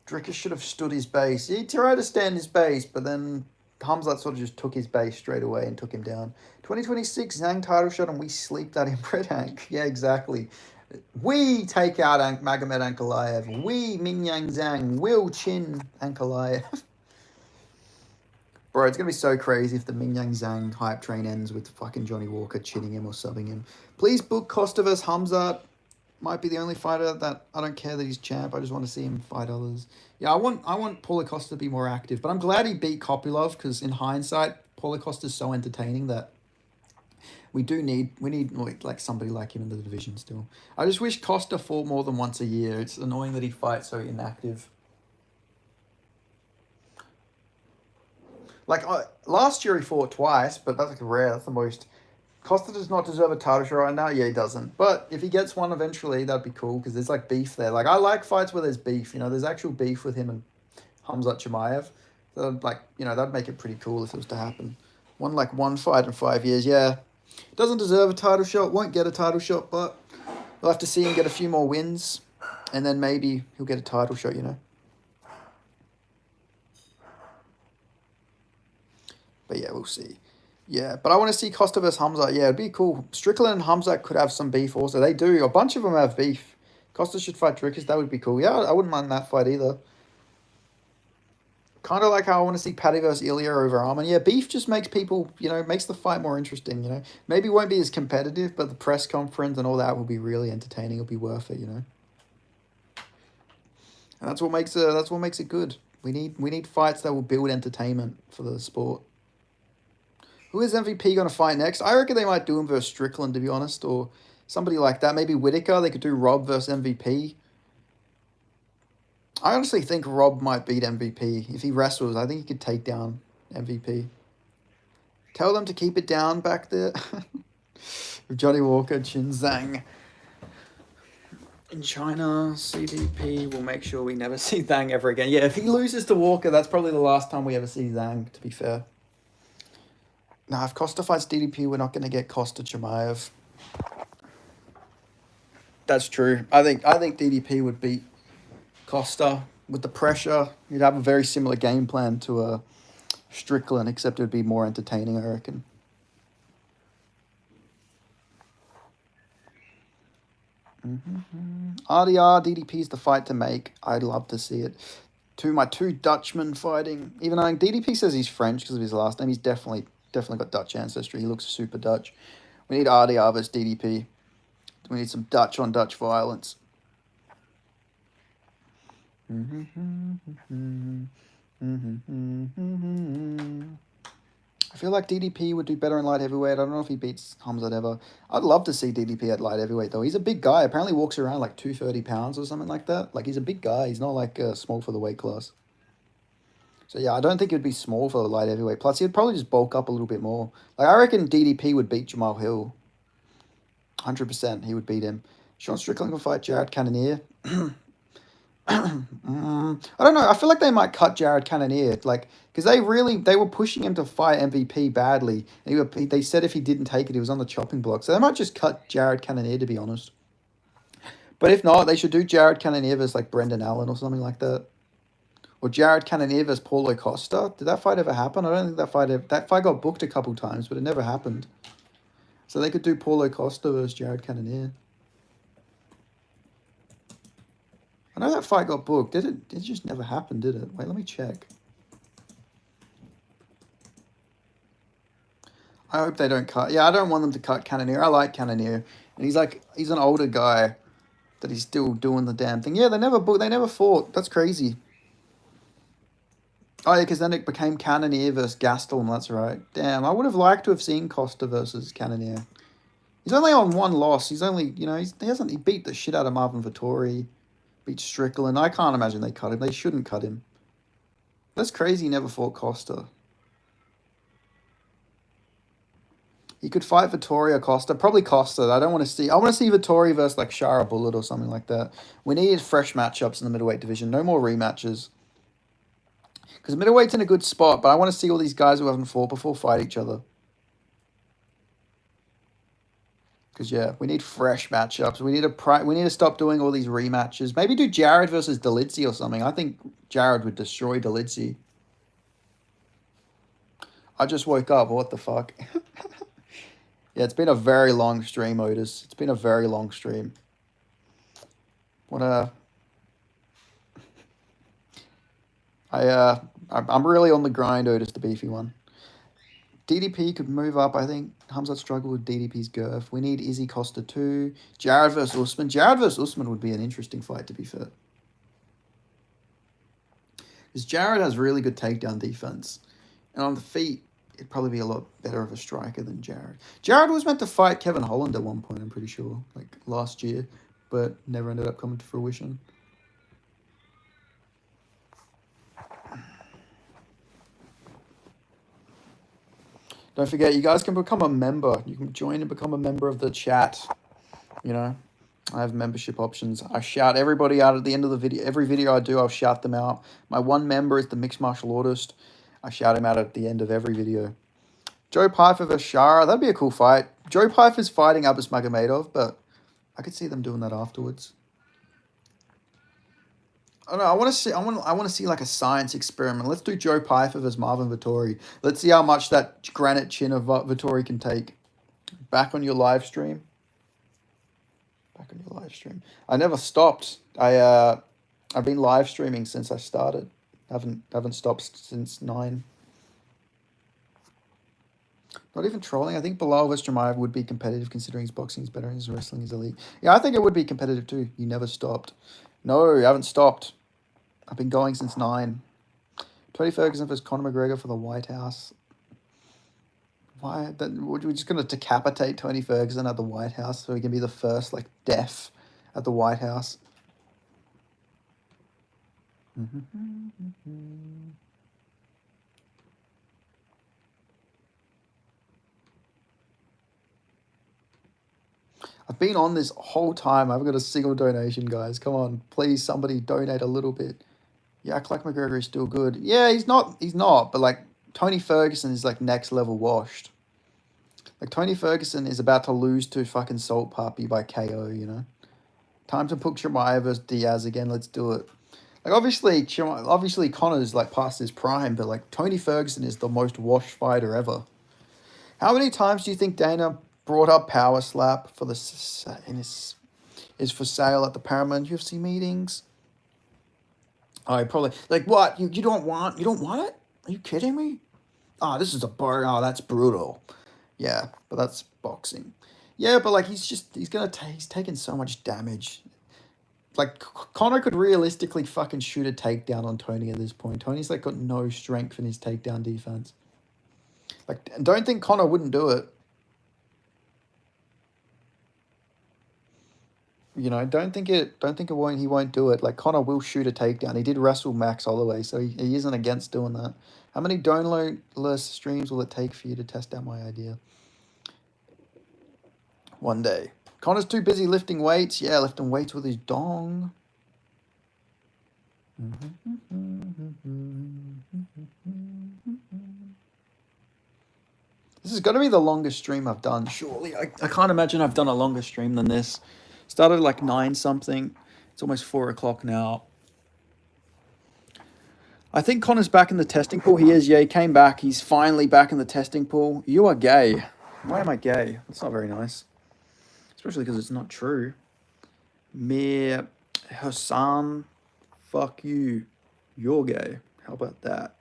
S1: Dricus should have stood his base. He tried to stand his base, but then Khamzat sort of just took his base straight away and took him down. 2026 Zhang title shot and we sleep that in Hank. Yeah, exactly. We take out Magomed Ankalaev. We Mingyang Zhang will chin Ankalaev. Bro, it's going to be so crazy if the Mingyang Zhang hype train ends with fucking Johnny Walker chinning him or subbing him. Please book Costa vs. Khamzat. Might be the only fighter that I don't care that he's champ. I just want to see him fight others. Yeah, I want Paulo Costa to be more active. But I'm glad he beat Kopylov because in hindsight, Paulo Costa is so entertaining that we need like somebody like him in the division still. I just wish Costa fought more than once a year. It's annoying that he fights so inactive. Like last year he fought twice, but that's like rare. That's the most. Costa does not deserve a title shot right now. Yeah, he doesn't. But if he gets one eventually, that'd be cool because there's like beef there. Like I like fights where there's beef. You know, there's actual beef with him and Khamzat Chimaev. So like that'd make it pretty cool if it was to happen. One fight in 5 years. Yeah, doesn't deserve a title shot. Won't get a title shot, but we'll have to see him get a few more wins, and then maybe he'll get a title shot. But yeah, we'll see. Yeah, but I want to see Costa vs. Hamza. Yeah, it'd be cool. Strickland and Hamza could have some beef also. They do. A bunch of them have beef. Costa should fight Dricus. That would be cool. Yeah, I wouldn't mind that fight either. Kind of like how I want to see Paddy vs. Ilya over Arman. Yeah, beef just makes people, makes the fight more interesting, Maybe it won't be as competitive, but the press conference and all that will be really entertaining. It'll be worth it, And that's what makes it good. We need fights that will build entertainment for the sport. Who is MVP going to fight next? I reckon they might do him versus Strickland, to be honest, or somebody like that. Maybe Whitaker. They could do Rob versus MVP. I honestly think Rob might beat MVP. If he wrestles, I think he could take down MVP. Tell them to keep it down back there. Johnny Walker, Chin Zhang. In China, CDP will make sure we never see Zhang ever again. Yeah, if he loses to Walker, that's probably the last time we ever see Zhang, to be fair. Nah, if Costa fights DDP, we're not going to get Costa Chimaev. That's true. I think DDP would beat Costa with the pressure. You'd have a very similar game plan to Strickland, except it would be more entertaining, I reckon. RDR, DDP is the fight to make. I'd love to see it. My two Dutchmen fighting. Even though DDP says he's French because of his last name, he's definitely got Dutch ancestry. He looks super Dutch. We need RDR versus DDP. We need some Dutch on Dutch violence. I feel like DDP would do better in light heavyweight. I don't know if he beats Hamza ever. I'd love to see DDP at light heavyweight, though. He's a big guy. Apparently walks around like 230 pounds or something like that. Like, he's a big guy. He's not like small for the weight class. So, yeah, I don't think it would be small for the light heavyweight. Plus, he'd probably just bulk up a little bit more. Like, I reckon DDP would beat Jamal Hill. 100% he would beat him. Sean Strickland will fight Jared Cannonier. I don't know. I feel like they might cut Jared Cannonier, like, because they were pushing him to fight MVP badly. They said if he didn't take it, he was on the chopping block. So they might just cut Jared Cannonier, to be honest. But if not, they should do Jared Cannonier versus like Brendan Allen or something like that, or Jared Cannonier versus Paulo Costa. Did that fight ever happen? I don't think that fight got booked a couple times, but it never happened. So they could do Paulo Costa versus Jared Cannonier. I know that fight got booked. Did it? It just never happened, did it? Wait, let me check. I hope they don't cut. Yeah, I don't want them to cut Cannonier. I like Cannonier. And he's an older guy that he's still doing the damn thing. Yeah, they never fought. That's crazy. Oh, yeah, because then it became Cannonier versus Gastelum. That's right. Damn, I would have liked to have seen Costa versus Cannonier. He's only on one loss. He's only, he beat the shit out of Marvin Vettori. Beat Strickland. I can't imagine they cut him. They shouldn't cut him. That's crazy he never fought Costa. He could fight Vettori or Costa. Probably Costa. I want to see Vettori versus like Shara Bullet or something like that. We need fresh matchups in the middleweight division. No more rematches. Because middleweight's in a good spot, but I want to see all these guys who haven't fought before fight each other. Because, yeah, we need fresh matchups. We need to stop doing all these rematches. Maybe do Jared versus Dolidze or something. I think Jared would destroy Dolidze. I just woke up. What the fuck? Yeah, it's been a very long stream, Otis. It's been a very long stream. I'm really on the grind, Otis, the beefy one. DDP could move up, I think. Hamza struggled with DDP's girth. We need Izzy Costa too. Jared versus Usman. Jared versus Usman would be an interesting fight, to be fair. Because Jared has really good takedown defense. And on the feet, it'd probably be a lot better of a striker than Jared. Jared was meant to fight Kevin Holland at one point, I'm pretty sure. Like last year. But never ended up coming to fruition. Don't forget, you guys can become a member. You can join and become a member of the chat. You know, I have membership options. I shout everybody out at the end of the video. Every video I do, I'll shout them out. My one member is the mixed martial artist. I shout him out at the end of every video. Joe Pyfer versus Shara. That'd be a cool fight. Joe Pyfer's fighting Abus Magomedov, but I could see them doing that afterwards. I don't know. I want to see like a science experiment. Let's do Joe Pyfer versus Marvin Vittori. Let's see how much that granite chin of Vittori can take. Back on your live stream. I never stopped. I've been live streaming since I started. Haven't stopped since 9. Not even trolling. I think Bilal vs Chimaev would be competitive considering his boxing is better and his wrestling is elite. Yeah, I think it would be competitive too. You never stopped. No, I haven't stopped. I've been going since 9. Tony Ferguson versus Conor McGregor for the White House. Why? We're just going to decapitate Tony Ferguson at the White House so he can be the first, like, death at the White House. I've been on this whole time. I haven't got a single donation, guys. Come on. Please, somebody donate a little bit. Yeah, Clark McGregor is still good. Yeah, he's not. But, like, Tony Ferguson is, like, next level washed. Like, Tony Ferguson is about to lose to fucking Salt Puppy by KO, you know? Time to put Chimaev versus Diaz again. Let's do it. Like, obviously Conor's, like, past his prime, but, like, Tony Ferguson is the most washed fighter ever. How many times do you think Dana brought up Power Slap for is for sale at the Paramount UFC meetings? Oh, he probably, like, what? You don't want it? Are you kidding me? Oh, this is a bar. Oh, that's brutal. Yeah, but that's boxing. Yeah, but, like, he's taking so much damage. Like, Conor could realistically fucking shoot a takedown on Tony at this point. Tony's, like, got no strength in his takedown defense. Like, don't think Conor wouldn't do it. You know, don't think he won't do it. Like, Conor will shoot a takedown. He did wrestle Max Holloway, so he isn't against doing that. How many downloadless streams will it take for you to test out my idea? One day. Conor's too busy lifting weights. Yeah, lifting weights with his dong. This is going to be the longest stream I've done, surely. I can't imagine I've done a longer stream than this. Started like 9 something. It's almost 4 o'clock now. I think Conor's back in the testing pool. He is, yeah, he came back. He's finally back in the testing pool. You are gay. Why am I gay? That's not very nice. Especially because it's not true. Mir Hassan, fuck you. You're gay. How about that?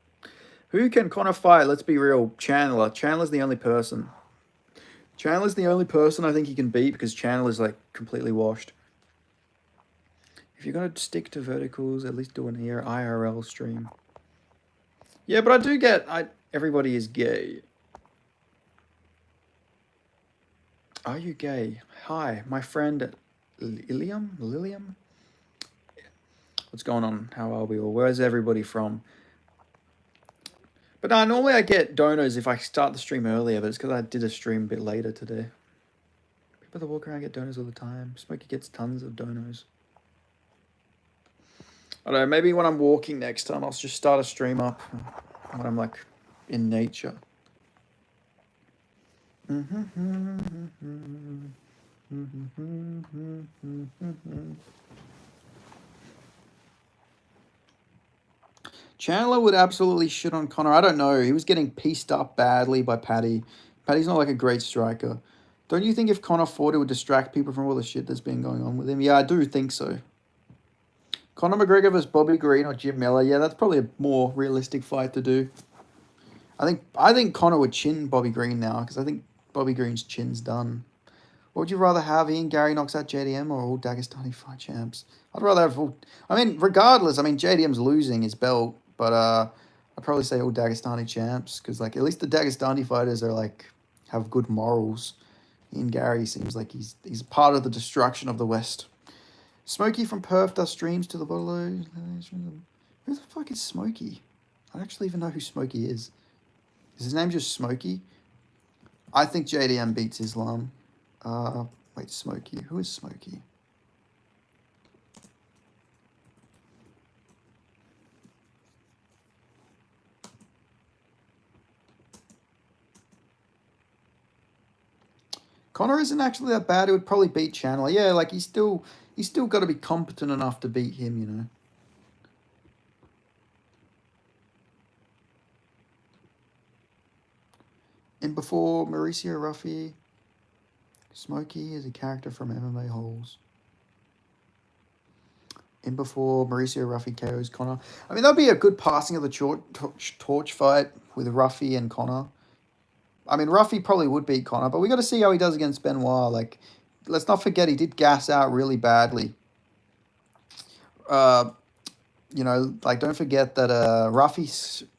S1: Who can Conor fight? Let's be real. Chandler. Chandler's the only person. Chandler's the only person I think he can beat because Chandler's, like, completely washed. If you're going to stick to verticals, at least do an IRL stream. Yeah, but I do get... everybody is gay. Are you gay? Hi, my friend Lilium? What's going on? How are we all? Where's everybody from? But no, normally I get donos if I start the stream earlier, but it's because I did a stream a bit later today. People that walk around get donos all the time. Smokey gets tons of donos. I don't know, maybe when I'm walking next time, I'll just start a stream up when I'm, like, in nature. Chandler would absolutely shit on Conor. I don't know. He was getting pieced up badly by Paddy. Paddy's not like a great striker. Don't you think if Conor fought, it would distract people from all the shit that's been going on with him? Yeah, I do think so. Conor McGregor versus Bobby Green or Jim Miller. Yeah, that's probably a more realistic fight to do. I think Conor would chin Bobby Green now because I think Bobby Green's chin's done. What would you rather have? Ian Gary knocks out JDM or all Dagestani fight champs? I'd rather have all... I mean, regardless, I mean, JDM's losing his belt, but I'd probably say all Dagestani champs because, like, at least the Dagestani fighters are, like, have good morals. Ian Gary seems like he's part of the destruction of the West. Smokey from Perth does streams to the Bolo. Who the fuck is Smokey? I don't actually even know who Smokey is. Is his name just Smokey? I think JDM beats Islam. Wait, Smokey. Who is Smokey? Conor isn't actually that bad. It would probably beat Chandler. Yeah, like he's still got to be competent enough to beat him, you know. And before Mauricio Ruffy, Smokey is a character from MMA Holes. In before Mauricio Ruffy KOs Conor. I mean, that'd be a good passing of the torch fight with Ruffy and Conor. I mean, Ruffy probably would beat Conor, but we got to see how he does against Benoit. Like, let's not forget he did gas out really badly. You know, like, don't forget that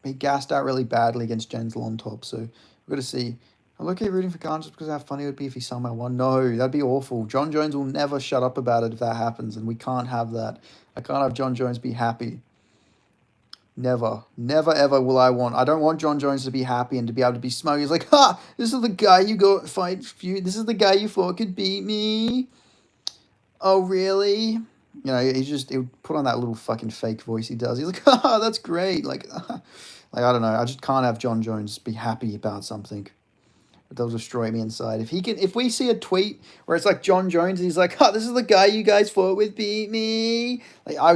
S1: he gassed out really badly against Jensel on top. So we've got to see. I'm looking at rooting for Khan just because how funny it would be if he somehow won. No, that'd be awful. John Jones will never shut up about it if that happens, and we can't have that. I can't have John Jones be happy. Never. Never, ever will I want... I don't want John Jones to be happy and to be able to be smug. He's like, ha! This is the guy you got fight for you. This is the guy you thought could beat me. Oh, really? You know, he would put on that little fucking fake voice he does. He's like, ha, that's great. Like, I don't know. I just can't have John Jones be happy about something. They'll destroy me inside. If we see a tweet where it's like John Jones and he's like, oh, this is the guy you guys fought with beat me. Like, I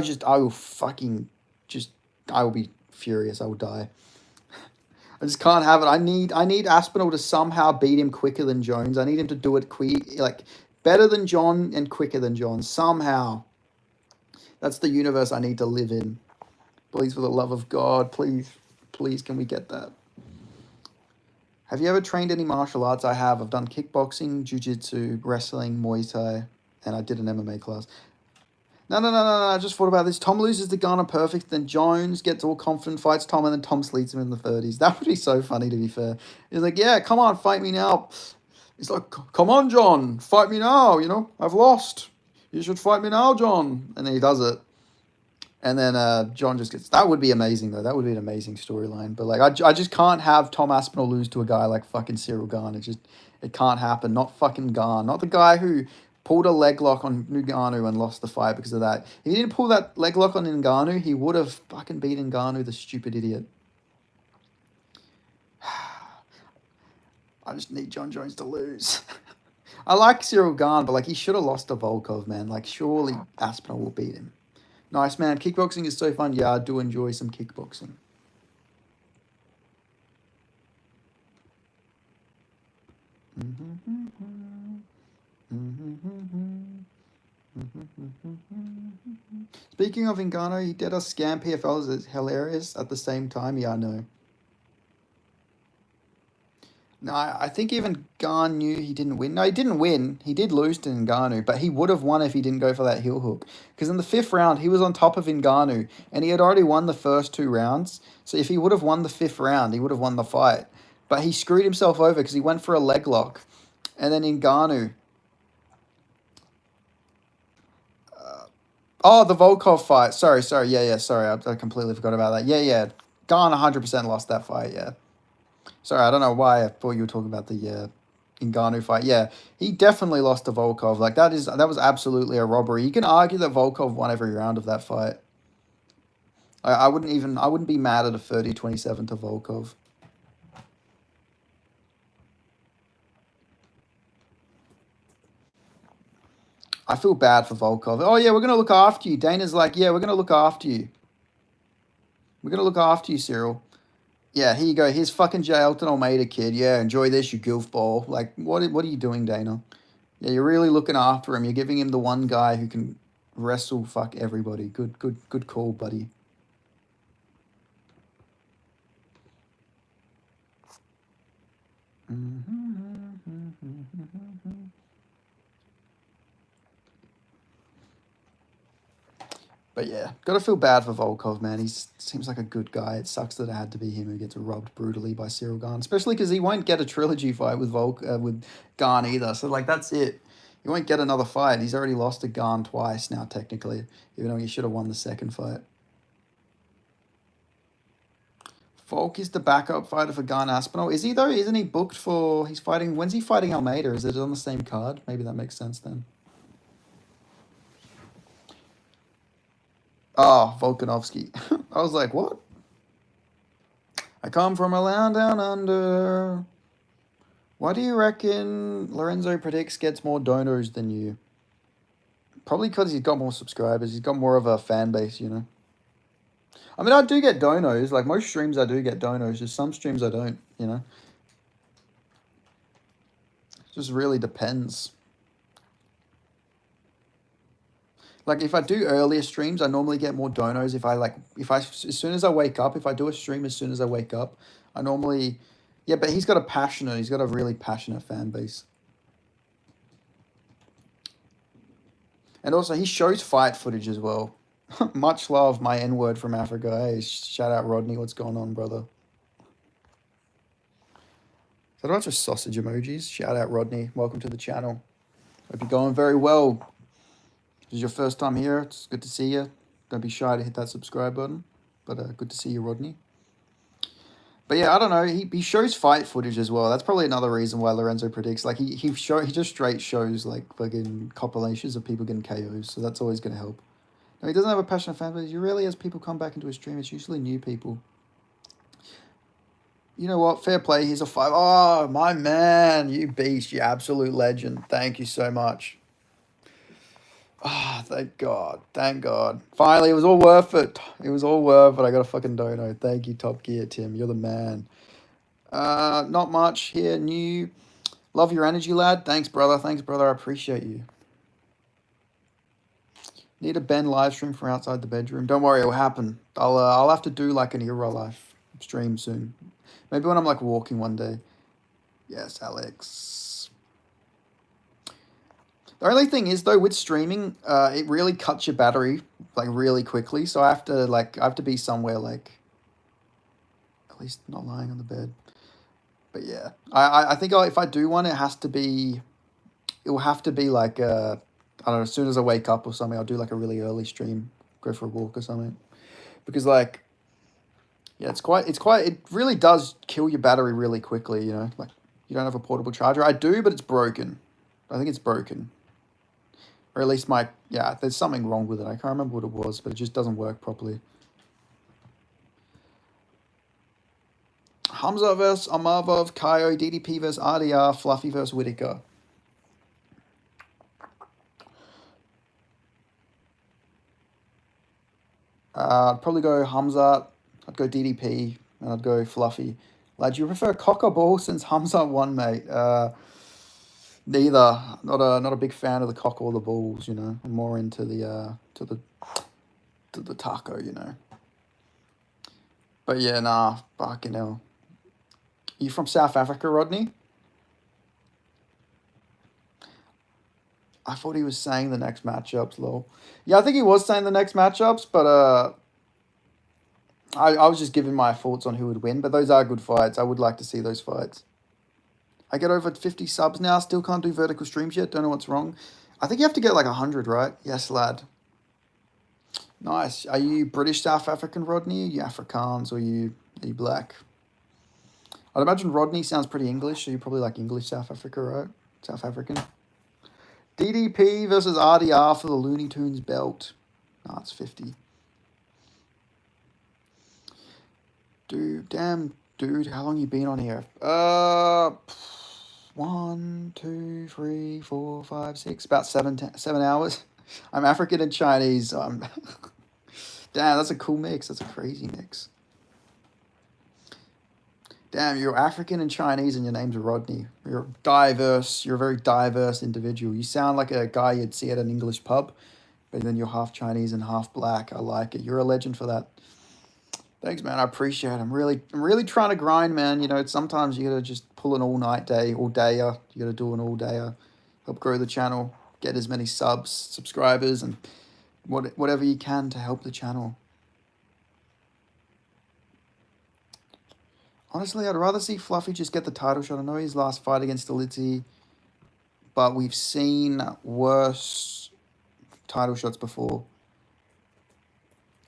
S1: will be furious. I will die. I just can't have it. I need Aspinall to somehow beat him quicker than Jones. I need him to do it like better than John and quicker than John. Somehow. That's the universe I need to live in. Please, for the love of God, please, can we get that? Have you ever trained any martial arts? I have. I've done kickboxing, jiu-jitsu, wrestling, Muay Thai, and I did an MMA class. No. I just thought about this. Tom loses to Garner perfect, then Jones gets all confident, fights Tom, and then Tom sleeps him in the 30s. That would be so funny, to be fair. He's like, yeah, come on, fight me now. He's like, come on, John, fight me now. You know, I've lost. You should fight me now, John. And then he does it. And then John just gets... That would be amazing, though. That would be an amazing storyline. But, like, I just can't have Tom Aspinall lose to a guy like fucking Cyril Gane. It can't happen. Not fucking Gane. Not the guy who pulled a leg lock on Ngannou and lost the fight because of that. If he didn't pull that leg lock on Ngannou, he would have fucking beaten Ngannou, the stupid idiot. I just need John Jones to lose. I like Cyril Gane, but, like, he should have lost to Volkov, man. Like, surely Aspinall will beat him. Nice, man. Kickboxing is so fun. Yeah, I do enjoy some kickboxing. Speaking of Ngannou, he did us scam PFLs is hilarious at the same time. Yeah, I know. No, I think even Gane knew he didn't win. No, he didn't win. He did lose to Ngannou, but he would have won if he didn't go for that heel hook. Because in the 5th round, he was on top of Ngannou, and he had already won the first 2 rounds. So if he would have won the 5th round, he would have won the fight. But he screwed himself over because he went for a leg lock. And then Ngannou... the Volkov fight. Sorry. Yeah, sorry. I completely forgot about that. Yeah. Gane 100% lost that fight, yeah. Sorry, I don't know why I thought you were talking about the Ngannou fight. Yeah, he definitely lost to Volkov. Like, that was absolutely a robbery. You can argue that Volkov won every round of that fight. I wouldn't be mad at a 30-27 to Volkov. I feel bad for Volkov. Oh, yeah, we're going to look after you. Dana's like, yeah, we're going to look after you. We're going to look after you, Cyril. Yeah, here you go. Here's fucking J. Elton Almeida, kid. Yeah, enjoy this, you goofball. Like, what are you doing, Dana? Yeah, you're really looking after him. You're giving him the one guy who can Wrestle, fuck everybody. Good call, buddy. But yeah, gotta feel bad for Volkov, man. He seems like a good guy. It sucks that it had to be him who gets robbed brutally by Cyril Gane, especially because he won't get a trilogy fight with with Gane either. So like that's it. He won't get another fight. He's already lost to Gane twice now, technically, even though he should have won the second fight. Volk is the backup fighter for Gane Aspinall. Is he though? Isn't he booked for? He's fighting. When's he fighting Almeida? Is it on the same card? Maybe that makes sense then. Oh, Volkanovski. I was like, what? I come from a land down under. Why do you reckon Lorenzo Predicts gets more donos than you? Probably because he's got more subscribers. He's got more of a fan base, you know. I mean, I do get donos. Like most streams, I do get donos. Just some streams I don't, you know. It just really depends. Like if I do earlier streams, I normally get more donos. As soon as I wake up, if I do a stream as soon as I wake up, I normally, yeah. But he's got a really passionate fan base. And also, he shows fight footage as well. Much love, my N-word from Africa. Hey, shout out Rodney. What's going on, brother? Is that a bunch of sausage emojis? Shout out Rodney. Welcome to the channel. Hope you're going very well. If this is your first time here, it's good to see you. Don't be shy to hit that subscribe button. But good to see you, Rodney. But yeah, I don't know. He shows fight footage as well. That's probably another reason why Lorenzo Predicts. Like he just straight shows like fucking compilations of people getting KOs. So that's always gonna help. No, he doesn't have a passionate fan base. He really has people come back into his stream. It's usually new people. You know what? Fair play. He's a 5. Oh, my man. You beast. You absolute legend. Thank you so much. Ah, oh, thank God. Thank God. Finally, it was all worth it. It was all worth it. I got a fucking dono. Thank you, Top Gear, Tim. You're the man. Not much here. New. Love your energy, lad. Thanks, brother. Thanks, brother. I appreciate you. Need a Ben live stream from outside the bedroom. Don't worry, it'll happen. I'll have to do like an era live stream soon. Maybe when I'm like walking one day. Yes, Alex. The only thing is though with streaming, it really cuts your battery like really quickly. So I have to be somewhere like at least not lying on the bed. But yeah, I think if I do one, it will have to be like I don't know, as soon as I wake up or something, I'll do like a really early stream, go for a walk or something. Because like, yeah, it really does kill your battery really quickly, you know? Like, you don't have a portable charger. I do, but it's broken. I think it's broken. Or at least there's something wrong with it. I can't remember what it was, but it just doesn't work properly. Hamza vs. Amavov, Kaio, DDP vs. RDR, Fluffy vs. Whitaker. I'd probably go Khamzat, I'd go DDP, and I'd go Fluffy. Lad, do you prefer cock or ball since Khamzat won, mate? Neither. Not a big fan of the cock or the balls, you know. I'm more into the taco, you know. But yeah, nah, fucking hell. You from South Africa, Rodney? I thought he was saying the next matchups, lol. Yeah, I think he was saying the next matchups, but I was just giving my thoughts on who would win. But those are good fights. I would like to see those fights. I get over 50 subs now. Still can't do vertical streams yet. Don't know what's wrong. I think you have to get like 100, right? Yes, lad. Nice. Are you British South African, Rodney? Are you Afrikaans or are you black? I'd imagine Rodney sounds pretty English, so you're probably like English South Africa, right? South African. DDP versus RDR for the Looney Tunes belt. Nah, it's 50. Dude, damn, dude, how long you been on here? 1, 2, 3, 4, 5, 6, about 7 hours. I'm African and Chinese. Damn, that's a cool mix. That's a crazy mix. Damn, you're African and Chinese and your name's Rodney. You're diverse. You're a very diverse individual. You sound like a guy you'd see at an English pub. But then you're half Chinese and half black. I like it. You're a legend for that. Thanks, man. I appreciate it. I'm really trying to grind, man. You know, sometimes you gotta just pull an all-night day, all-dayer. You gotta do an all-dayer. Help grow the channel. Get as many subs, subscribers, and whatever you can to help the channel. Honestly, I'd rather see Fluffy just get the title shot. I know his last fight against Elitzi, but we've seen worse title shots before.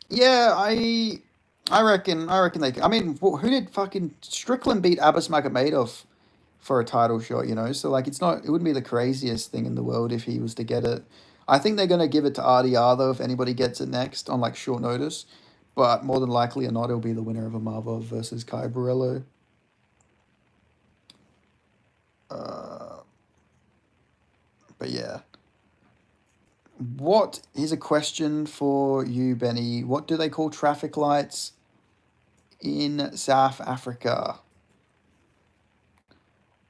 S1: Yeah, I reckon they. I mean, who did fucking Strickland beat Abbas Magomedov for a title shot? You know, so like it wouldn't be the craziest thing in the world if he was to get it. I think they're gonna give it to RDR though if anybody gets it next on like short notice, but more than likely or not, it'll be the winner of Amava versus Kai Borello. But yeah. Here's a question for you, Benny. What do they call traffic lights in South Africa?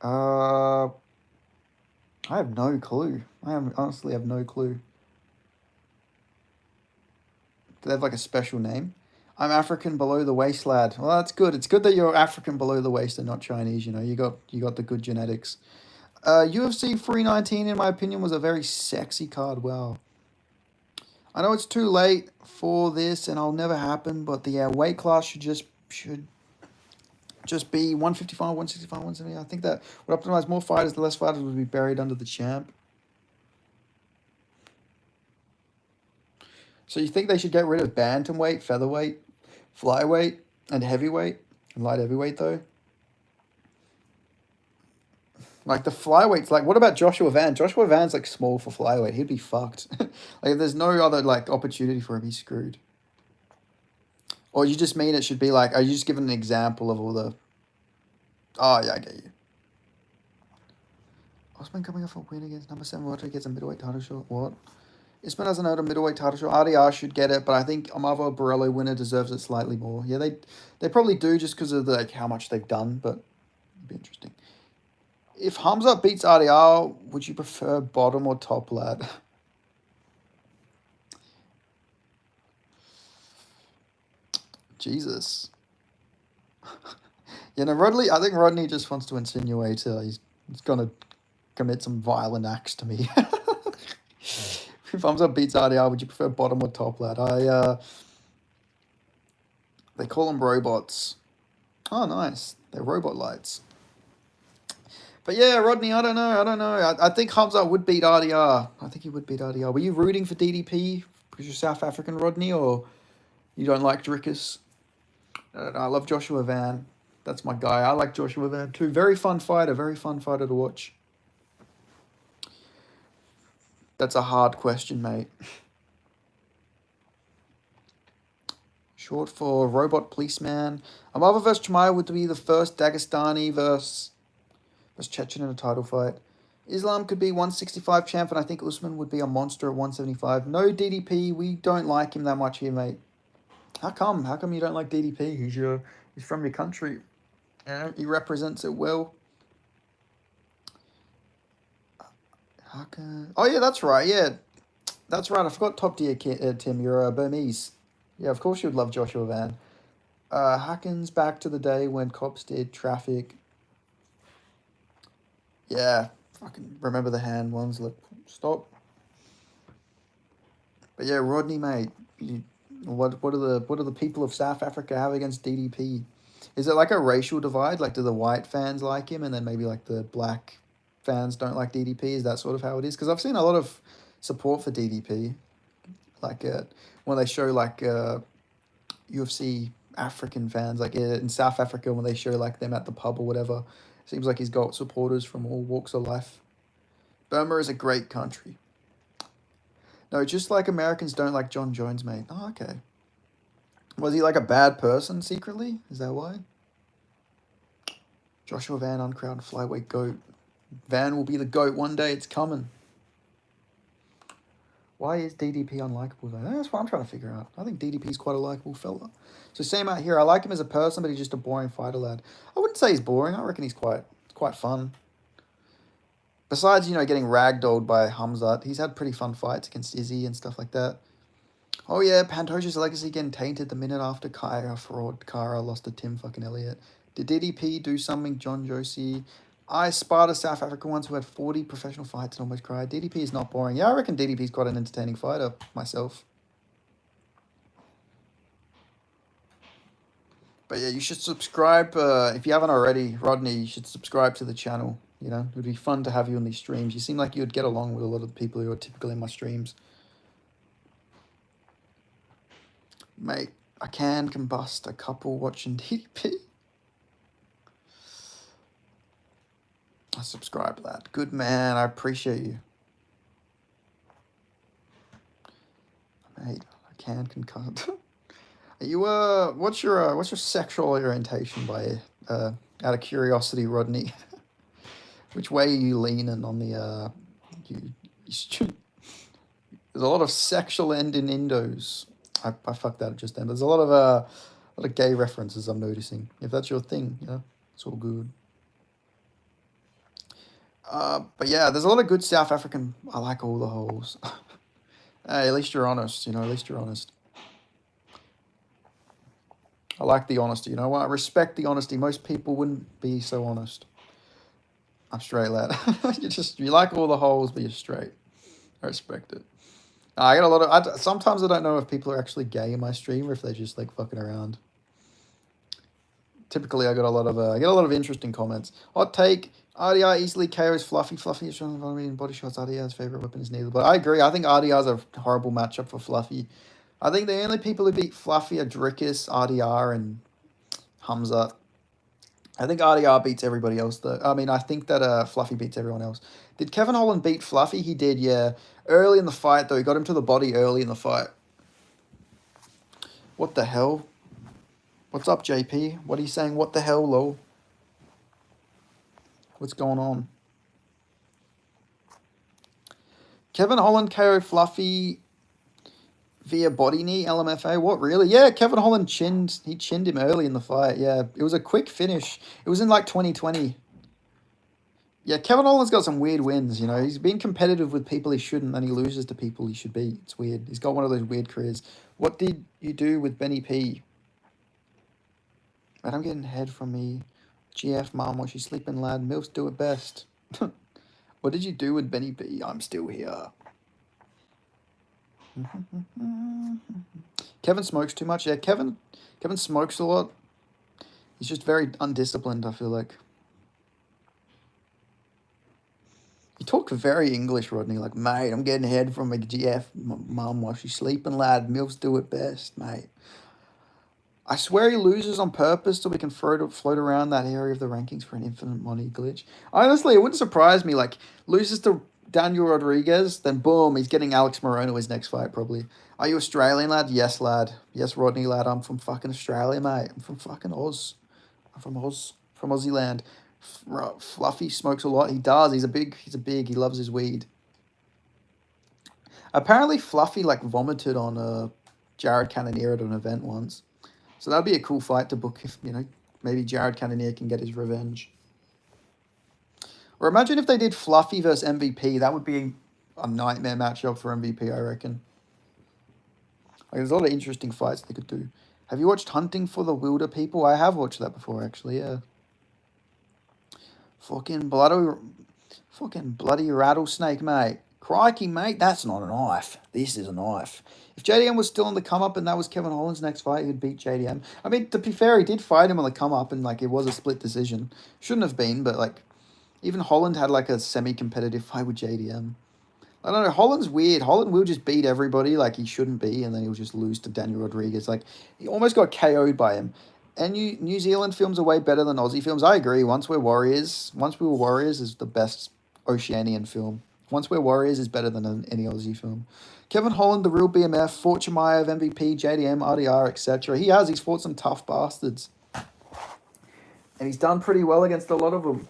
S1: I have no clue. Honestly have no clue. Do they have like a special name? I'm African below the waist, lad. Well, that's good. It's good that you're African below the waist and not Chinese. You know, you got the good genetics. UFC 319, in my opinion, was a very sexy card. Wow. I know it's too late for this and it'll never happen, but the weight class should just be 155, 165, 170. I think that would optimize more fighters. The less fighters would be buried under the champ. So you think they should get rid of bantamweight, featherweight, flyweight, and heavyweight? And light heavyweight, though? Like, the flyweights, like, what about Joshua Van? Joshua Van's, like, small for flyweight. He'd be fucked. Like, if there's no other, like, opportunity for him, he's screwed. Or you just mean it should be, like, are you just giving an example of all the... Oh, yeah, I get you. Osman coming off a win against number 7 welterweight gets a middleweight title shot. What? Isman doesn't know the middleweight title shot. RDR should get it, but I think Amava Borello winner deserves it slightly more. Yeah, they probably do just because of like how much they've done, but it'd be interesting. If Hamza beats RDR, would you prefer bottom or top, lad? Jesus. You know, I think Rodney just wants to insinuate he's going to commit some violent acts to me. If Hamza beats RDR, would you prefer bottom or top, lad? They call them robots. Oh, nice. They're robot lights. But yeah, Rodney, I don't know. I think Khamzat would beat RDR. I think he would beat RDR. Were you rooting for DDP because you're South African, Rodney, or you don't like Drickus? I love Joshua Van. That's my guy. I like Joshua Van too. Very fun fighter to watch. That's a hard question, mate. Short for Robot Policeman. Amava vs. Chimaev would be the first Dagestani versus Chechen in a title fight. Islam could be 165 champ, and I think Usman would be a monster at 175. No DDP. We don't like him that much here, mate. How come? How come you don't like DDP? He's from your country. Yeah, he represents it well. Oh, yeah, that's right. Yeah, that's right. I forgot top tier, Tim. You're Burmese. Yeah, of course you would love Joshua Van. Harkens back to the day when cops did traffic. Yeah, fucking remember the hand ones. Like, stop. But yeah, Rodney, mate. What do the people of South Africa have against DDP? Is it like a racial divide? Like, do the white fans like him, and then maybe like the black fans don't like DDP? Is that sort of how it is? Because I've seen a lot of support for DDP. Like when they show like UFC African fans, like in South Africa, when they show like them at the pub or whatever, seems like he's got supporters from all walks of life. Burma is a great country. No, just like Americans don't like John Jones, mate. Oh, okay. Was he like a bad person secretly? Is that why? Joshua Van, uncrowned flyweight GOAT. Van will be the GOAT one day. It's coming. Why is DDP unlikable though? That's what I'm trying to figure out. I think DDP's quite a likable fella. So same out here. I like him as a person, but he's just a boring fighter, lad. I wouldn't say he's boring. I reckon he's quite fun. Besides, you know, getting ragdolled by Khamzat, he's had pretty fun fights against Izzy and stuff like that. Oh yeah, Pantoja's legacy getting tainted the minute after Kara lost to Tim fucking Elliott. Did DDP do something, John Josie? I sparred a South African once who had 40 professional fights and almost cried. DDP is not boring. Yeah, I reckon DDP's quite an entertaining fighter myself. But yeah, you should subscribe. If you haven't already, Rodney, you should subscribe to the channel. You know, it would be fun to have you on these streams. You seem like you would get along with a lot of the people who are typically in my streams. Mate, I can combust a couple watching DDP. I subscribe to that. Good man, I appreciate you. Mate, I can concuss. Are you what's your sexual orientation by out of curiosity, Rodney? Which way are you leaning on the there's a lot of sexual innuendos. I fucked that just then. There's a lot of gay references I'm noticing. If that's your thing, you know, it's all good. But yeah, there's a lot of good South African. I like all the holes. Hey, at least you're honest. You know, at least you're honest. I like the honesty. You know what? I respect the honesty. Most people wouldn't be so honest. I'm straight, lad. You like all the holes, but you're straight. I respect it. I get a lot of. Sometimes I don't know if people are actually gay in my stream or if they're just like fucking around. Typically, I get a lot of interesting comments. Hot take: RDR easily KOs Fluffy. Fluffy is trying to follow me in body shots. RDR's favorite weapon is neither. But I agree. I think RDR's a horrible matchup for Fluffy. I think the only people who beat Fluffy are Drickus, RDR, and Hamza. I think RDR beats everybody else, though. I mean, I think that Fluffy beats everyone else. Did Kevin Holland beat Fluffy? He did, yeah. Early in the fight, though. He got him to the body early in the fight. What the hell? What's up, JP? What are you saying? What the hell, lol? What's going on? Kevin Holland KO Fluffy via body knee, LMFA. What, really? Yeah, Kevin Holland chinned him early in the fight. Yeah, it was a quick finish. It was in like 2020. Yeah, Kevin Holland's got some weird wins, you know. He's been competitive with people he shouldn't, and he loses to people he should be. It's weird. He's got one of those weird careers. What did you do with Benny P? Man, I'm getting head from me. GF, mom, while she's sleeping, lad. Milfs do it best. What did you do with Benny P? I'm still here. Kevin smokes too much. Yeah, Kevin smokes a lot. He's just very undisciplined, I feel like. You talk very English, Rodney. Like, mate, I'm getting head from a GF mum while she's sleeping, lad. Milfs do it best, mate. I swear he loses on purpose so we can float around that area of the rankings for an infinite money glitch. Honestly, it wouldn't surprise me. Like, loses to Daniel Rodriguez, then boom, he's getting Alex Morono his next fight, probably. Are you Australian, lad? Yes, lad. Yes, Rodney, lad. I'm from fucking Australia, mate. I'm from fucking Oz. I'm from Oz. From Aussie land. Fluffy smokes a lot. He does. He loves his weed. Apparently, Fluffy, like, vomited on Jared Cannonier at an event once. So that'd be a cool fight to book if, you know, maybe Jared Cannonier can get his revenge. Or imagine if they did Fluffy versus MVP. That would be a nightmare matchup for MVP, I reckon. Like, there's a lot of interesting fights they could do. Have you watched Hunting for the Wilder People? I have watched that before, actually, yeah. Fucking bloody rattlesnake, mate. Crikey, mate, that's not a knife. This is a knife. If JDM was still on the come-up and that was Kevin Holland's next fight, he'd beat JDM. I mean, to be fair, he did fight him on the come-up and, like, it was a split decision. Shouldn't have been, but, like, even Holland had, like, a semi-competitive fight with JDM. I don't know, Holland's weird. Holland will just beat everybody like he shouldn't be, and then he'll just lose to Daniel Rodriguez. Like, he almost got KO'd by him. And New Zealand films are way better than Aussie films. I agree. Once We Were Warriors is the best Oceanian film. Once We Were Warriors is better than any Aussie film. Kevin Holland, the real BMF, fought Chimaev, MVP, JDM, RDR, etc. He's fought some tough bastards. And he's done pretty well against a lot of them.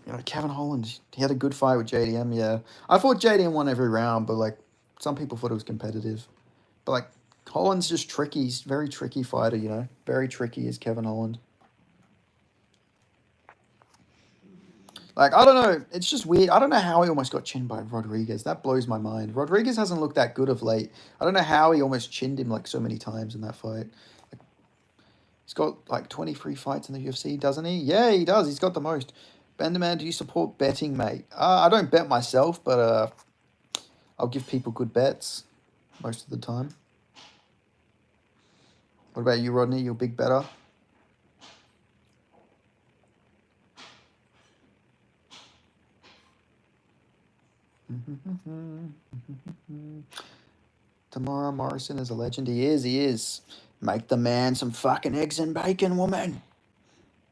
S1: You know, Kevin Holland, he had a good fight with JDM, yeah. I thought JDM won every round, but, like, some people thought it was competitive. But, like, Holland's just tricky. He's a very tricky fighter, you know. Very tricky is Kevin Holland. Like, I don't know. It's just weird. I don't know how he almost got chinned by Rodriguez. That blows my mind. Rodriguez hasn't looked that good of late. I don't know how he almost chinned him like so many times in that fight. Like, he's got like 23 fights in the UFC, doesn't he? Yeah, he does. He's got the most. Benderman, do you support betting, mate? I don't bet myself, but I'll give people good bets most of the time. What about you, Rodney? You're a big better? Tamara Morrison is a legend. He is. Make the man some fucking eggs and bacon, woman.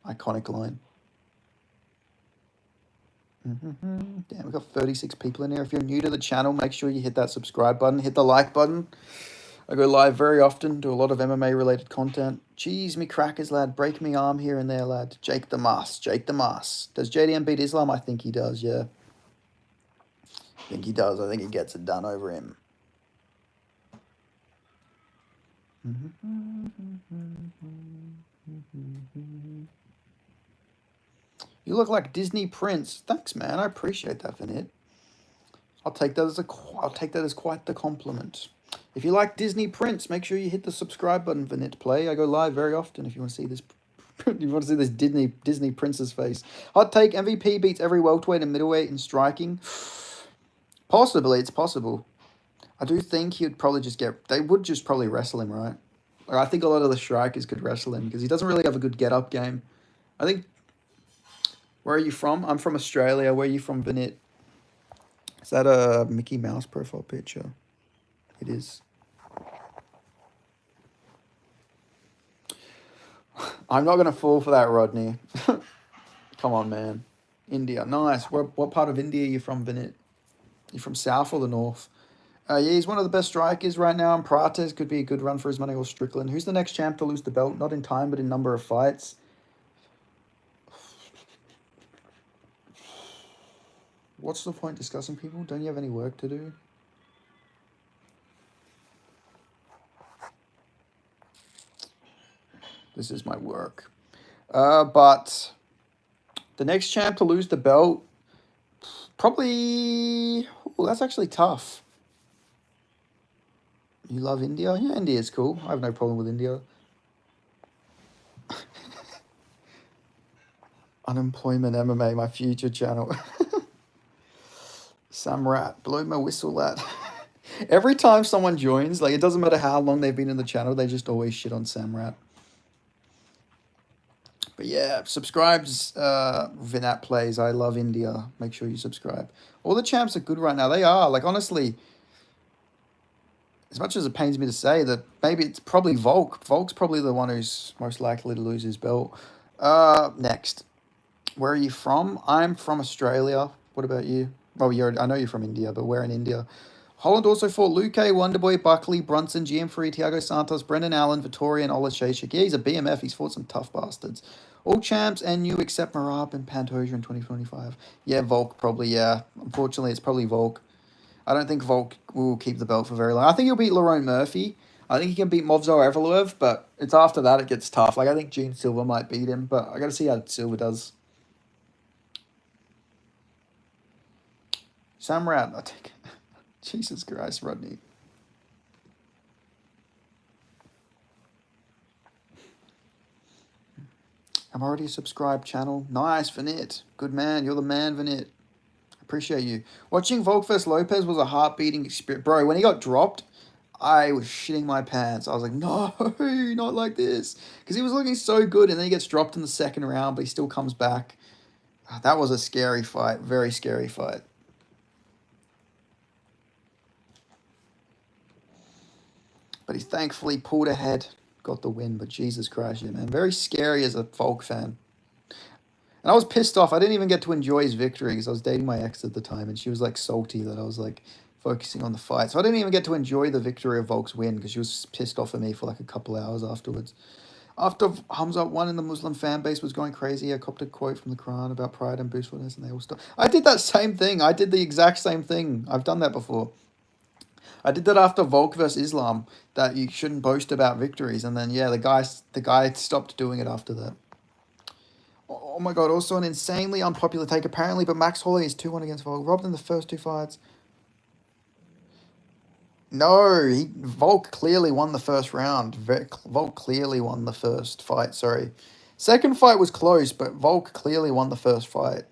S1: Iconic line. Damn, we've got 36 people in here. If you're new to the channel, make sure you hit that subscribe button. Hit the like button. I go live very often, do a lot of MMA related content. Jeez, me crackers, lad. Break me arm here and there, lad. Jake the Mas. Does JDM beat Islam? I think he does, yeah. I think he does. I think he gets it done over him. You look like Disney Prince. Thanks, man. I appreciate that, Vinit. I'll take that as quite the compliment. If you like Disney Prince, make sure you hit the subscribe button, Vinit Play. I go live very often if you want to see this. You want to see this Disney Prince's face. Hot take: MVP beats every welterweight and middleweight in striking. Possibly, it's possible. I do think he'd probably they would just probably wrestle him, right? Like, I think a lot of the strikers could wrestle him because he doesn't really have a good get-up game. I think... Where are you from? I'm from Australia. Where are you from, Vinit? Is that a Mickey Mouse profile picture? It is. I'm not going to fall for that, Rodney. Come on, man. India. Nice. What part of India are you from, Vinit? You from south or the north? Yeah, he's one of the best strikers right now. And Prates could be a good run for his money, or Strickland. Who's the next champ to lose the belt? Not in time, but in number of fights. What's the point discussing people? Don't you have any work to do? This is my work. But the next champ to lose the belt, probably... Ooh, that's actually tough. You love India? Yeah, India is cool. I have no problem with India. Unemployment MMA, my future channel. Sam Rat, blow my whistle, lad. Every time someone joins, like, it doesn't matter how long they've been in the channel, they just always shit on Sam Rat. But yeah, subscribes, Vinat Plays. I love India. Make sure you subscribe. All the champs are good right now. They are. Like, honestly, as much as it pains me to say that, maybe it's probably Volk. Volk's probably the one who's most likely to lose his belt. Next. Where are you from? I'm from Australia. What about you? Well, I know you're from India, but where in India? Holland also fought Luque, Wonderboy, Buckley, Brunson, GM3, Thiago Santos, Brendan Allen, Vittori, and Ola Shashik. Yeah, he's a BMF. He's fought some tough bastards. All champs and new except Marab and Pantoja in 2025. Yeah, Volk probably, yeah. Unfortunately, it's probably Volk. I don't think Volk will keep the belt for very long. I think he'll beat Lerone Murphy. I think he can beat Movzo Evloev, but it's after that it gets tough. Like, I think Gene Silva might beat him, but I got to see how Silva does. Samrat, I think. Jesus Christ, Rodney. I'm already a subscribed channel. Nice, Vinit. Good man. You're the man, Vinit. Appreciate you. Watching Volk vs. Lopez was a heart-beating experience. Bro, when he got dropped, I was shitting my pants. I was like, no, not like this. Because he was looking so good, and then he gets dropped in the second round, but he still comes back. That was a scary fight. Very scary fight. But he thankfully pulled ahead, got the win. But Jesus Christ, yeah, man. Very scary as a Volk fan. And I was pissed off. I didn't even get to enjoy his victory because I was dating my ex at the time, and she was like salty that I was like focusing on the fight. So I didn't even get to enjoy the victory of Volk's win because she was pissed off at me for like a couple hours afterwards. After Hamza won and the Muslim fan base was going crazy, I copped a quote from the Quran about pride and boastfulness, and they all stopped. I did that same thing. I did the exact same thing. I've done that before. I did that after Volk vs. Islam, that you shouldn't boast about victories. And then, yeah, the guy stopped doing it after that. Oh my god, also an insanely unpopular take apparently, but Max Holloway is 2-1 against Volk. Robbed in the first 2 fights. No, Volk clearly won the first round. Volk clearly won the first fight, sorry. Second fight was close, but Volk clearly won the first fight.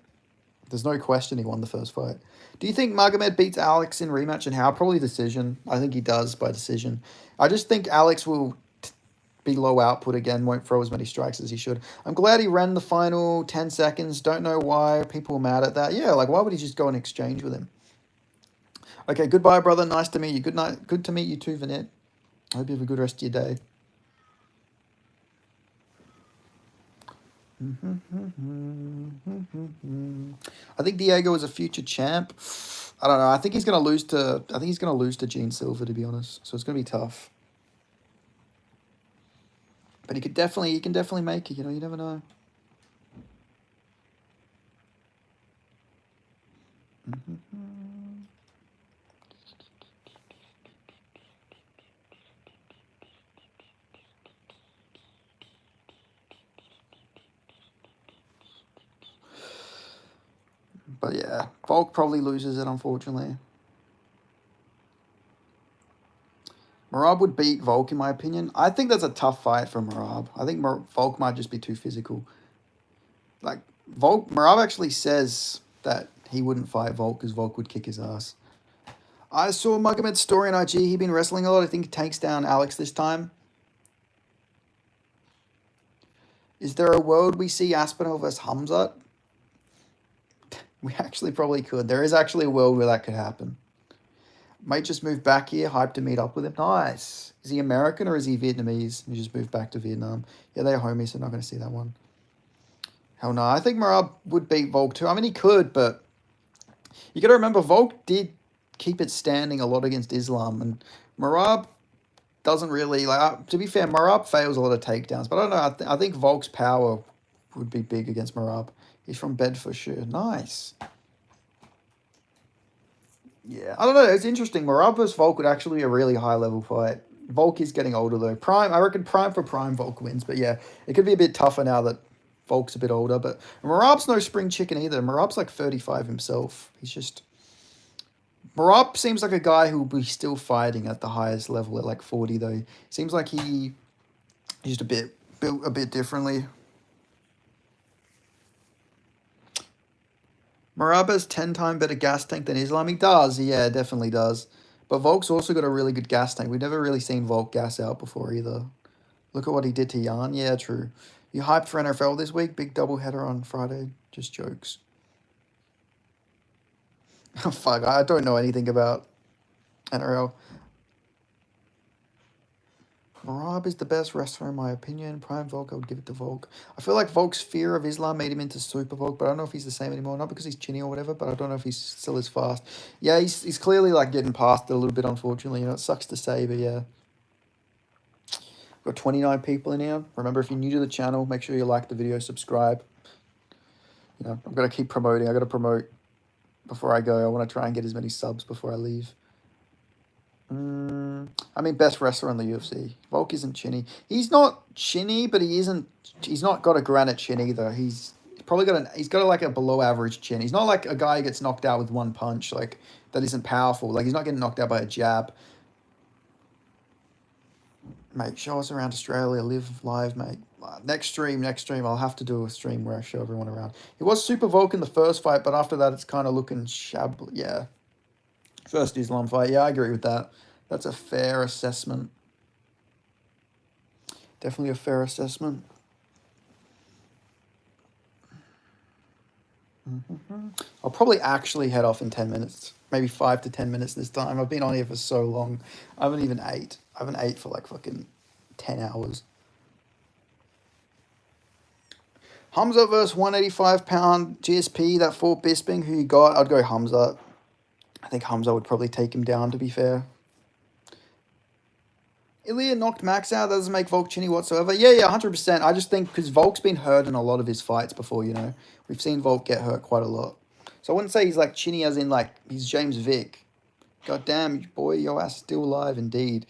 S1: There's no question he won the first fight. Do you think Magomed beats Alex in rematch and how? Probably decision. I think he does by decision. I just think Alex will be low output again, won't throw as many strikes as he should. I'm glad he ran the final 10 seconds. Don't know why people were mad at that. Yeah, like why would he just go and exchange with him? Okay, goodbye, brother. Nice to meet you. Good night. Good to meet you too, Vinette. I hope you have a good rest of your day. I think Diego is a future champ. I don't know. I think he's gonna lose to. I think he's gonna lose to Gene Silver, to be honest. So it's gonna be tough. But he can definitely make it. You know, you never know. But yeah, Volk probably loses it, unfortunately. Merab would beat Volk, in my opinion. I think that's a tough fight for Merab. I think Volk might just be too physical. Like, Merab actually says that he wouldn't fight Volk because Volk would kick his ass. I saw Magomed's story on IG. He'd been wrestling a lot. I think he takes down Alex this time. Is there a world we see Aspinall versus Khamzat? We actually probably could. There is actually a world where that could happen. Might just move back here. Hyped to meet up with him. Nice. Is he American or is he Vietnamese? He just moved back to Vietnam. Yeah, they're homies, so I'm not going to see that one. Hell no. I think Merab would beat Volk too. I mean, he could, but you got to remember, Volk did keep it standing a lot against Islam, and Merab doesn't really, like, to be fair, Merab fails a lot of takedowns, but I don't know. I think Volk's power would be big against Merab. He's from Bedfordshire. Nice. Yeah, I don't know. It's interesting. Merab versus Volk would actually be a really high-level fight. Volk is getting older, though. I reckon prime for prime, Volk wins. But yeah, it could be a bit tougher now that Volk's a bit older. But Merab's no spring chicken either. Merab's like 35 himself. Merab seems like a guy who will be still fighting at the highest level at like 40, though. Seems like he's just built a bit differently. Merab has 10 times better gas tank than Islam. He does, yeah, definitely does. But Volk's also got a really good gas tank. We've never really seen Volk gas out before either. Look at what he did to Jan. Yeah, true. You hyped for NFL this week? Big doubleheader on Friday. Just jokes. Oh, fuck, I don't know anything about NRL. Merab is the best wrestler in my opinion. Prime Volk, I would give it to Volk. I feel like Volk's fear of Islam made him into Super Volk, but I don't know if he's the same anymore. Not because he's chinny or whatever, but I don't know if he's still as fast. Yeah, he's clearly like getting past it a little bit, unfortunately. You know, it sucks to say, but yeah. Got 29 people in here. Remember, if you're new to the channel, make sure you like the video, subscribe. You know, I'm going to keep promoting. I got to promote before I go. I want to try and get as many subs before I leave. I mean, best wrestler in the UFC. Volk isn't chinny. He's not chinny, but he's not got a granite chin either. He's got like a below average chin. He's not like a guy who gets knocked out with one punch, like that isn't powerful. Like he's not getting knocked out by a jab. Mate, show us around Australia. Live live, mate. Next stream. I'll have to do a stream where I show everyone around. He was Super Volk in the first fight, but after that, it's kind of looking yeah. First Islam fight. Yeah, I agree with that. That's a fair assessment. Definitely a fair assessment. I'll probably actually head off in 10 minutes. Maybe 5 to 10 minutes this time. I've been on here for so long. I haven't ate. I haven't ate for like fucking 10 hours. Hamza versus 185-pound GSP, that Fort Bisping. Who you got? I'd go Hamza. I think Hamza would probably take him down, to be fair. Ilya knocked Max out. That doesn't make Volk chinny whatsoever. Yeah, 100%. I just think because Volk's been hurt in a lot of his fights before, you know. We've seen Volk get hurt quite a lot. So I wouldn't say he's like chinny as in like he's James Vick. God damn, boy, your ass is still alive indeed.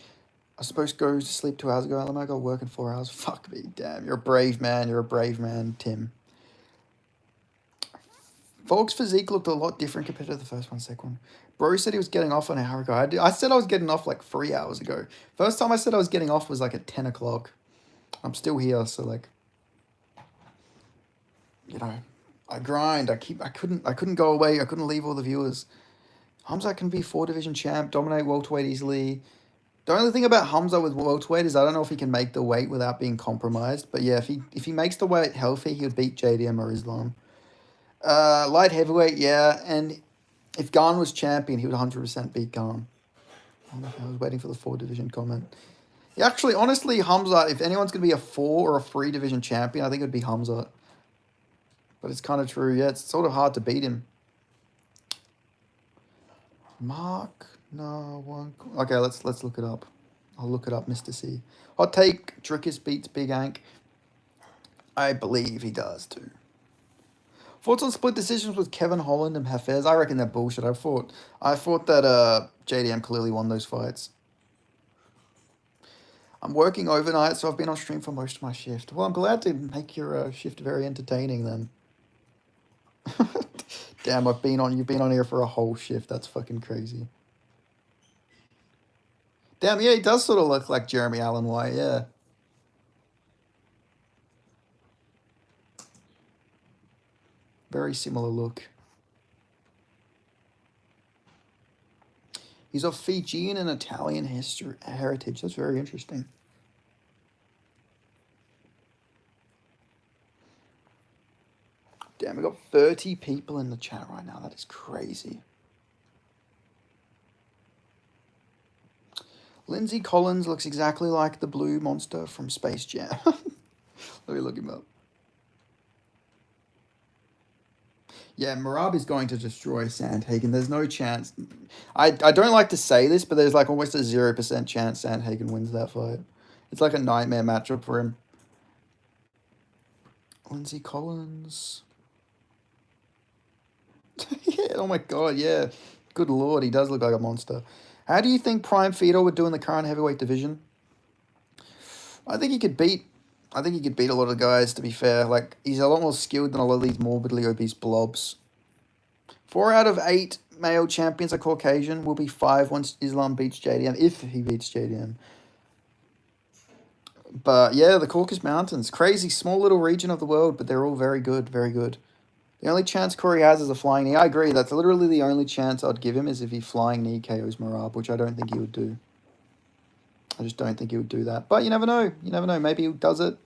S1: I was supposed to go to sleep 2 hours ago. I got work in 4 hours. Fuck me, damn. You're a brave man. You're a brave man, Tim. Volk's physique looked a lot different compared to the first one, second one. Bro said he was getting off an hour ago. I said I was getting off like 3 hours ago. First time I said I was getting off was like at 10 o'clock. I'm still here, so like, you know, I grind. I couldn't go away. I couldn't leave all the viewers. Hamza can be 4 division champ, dominate welterweight easily. The only thing about Hamza with welterweight is I don't know if he can make the weight without being compromised. But yeah, if he makes the weight healthy, he would beat JDM or Islam. Light heavyweight, yeah, and if Garn was champion, he would 100% beat Garn. I was waiting for the 4 division comment. Yeah, actually, honestly, Hamza, if anyone's going to be a 4 or a 3 division champion, I think it would be Hamza. But it's kind of true, yeah, it's sort of hard to beat him. Mark, no one. Okay, let's look it up. I'll look it up, Mr. C. Hot take: Drickus beats Big Ank. I believe he does too. Thoughts on split decisions with Kevin Holland and Hafez? I reckon they're bullshit. I thought that JDM clearly won those fights. I'm working overnight, so I've been on stream for most of my shift. Well, I'm glad to make your shift very entertaining then. Damn, you've been on here for a whole shift. That's fucking crazy. Damn, yeah, he does sort of look like Jeremy Allen White, yeah. Very similar look. He's of Fijian and Italian heritage. That's very interesting. Damn, we got 30 people in the chat right now. That is crazy. Lindsay Collins looks exactly like the blue monster from Space Jam. Let me look him up. Yeah, Merab is going to destroy Sandhagen. There's no chance. I don't like to say this, but there's like almost a 0% chance Sandhagen wins that fight. It's like a nightmare matchup for him. Lindsay Collins. Yeah, oh my god, yeah. Good lord, he does look like a monster. How do you think Prime Fedor would do in the current heavyweight division? I think he could beat a lot of guys, to be fair. Like, he's a lot more skilled than a lot of these morbidly obese blobs. 4 out of 8 male champions are Caucasian. Will be 5 once Islam beats JDM, if he beats JDM. But yeah, the Caucasus Mountains. Crazy, small little region of the world, but they're all very good, very good. The only chance Corey has is a flying knee. I agree, that's literally the only chance I'd give him is if he flying knee KOs Merab, which I don't think he would do. I just don't think he would do that. But you never know. You never know. Maybe he does it.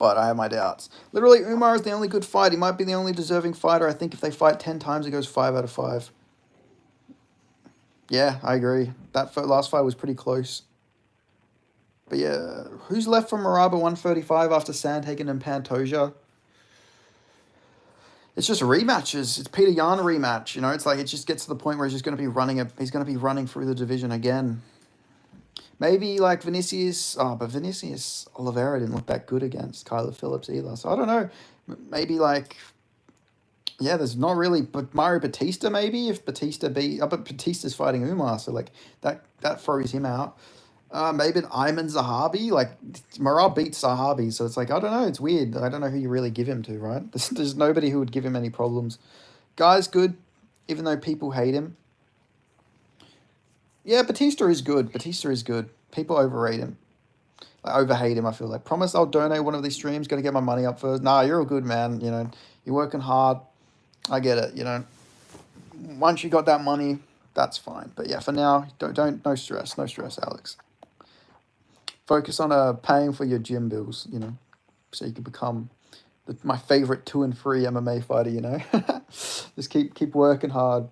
S1: But I have my doubts. Literally, Umar is the only good fight. He might be the only deserving fighter. I think if they fight 10 times, it goes 5 out of 5. Yeah, I agree. That last fight was pretty close. But yeah, who's left from Merab at 135 after Sandhagen and Pantoja? It's just rematches. It's Peter Yan rematch. You know, it's like it just gets to the point where he's just going to be running. He's going to be running through the division again. Maybe like Vinicius. Oh, but Vinicius Oliveira didn't look that good against Kyler Phillips either. So I don't know. Maybe like, yeah, there's not really. But Mario Batista maybe if Batista but Batista's fighting Umar, so like that throws him out. Maybe an Ayman Zahabi. Like, Merab beats Zahabi, so it's like, I don't know, it's weird. I don't know who you really give him to, right? There's nobody who would give him any problems. Guy's good, even though people hate him. Yeah, Batista is good. Batista is good. People overrate him. I overhate him, I feel like. Promise I'll donate one of these streams. Got to get my money up first. Nah, you're all good, man. You know, you're working hard. I get it, you know. Once you got that money, that's fine. But yeah, for now, no stress. No stress, Alex. Focus on paying for your gym bills, you know, so you can become my favorite 2 and 3 MMA fighter, you know. Just keep working hard.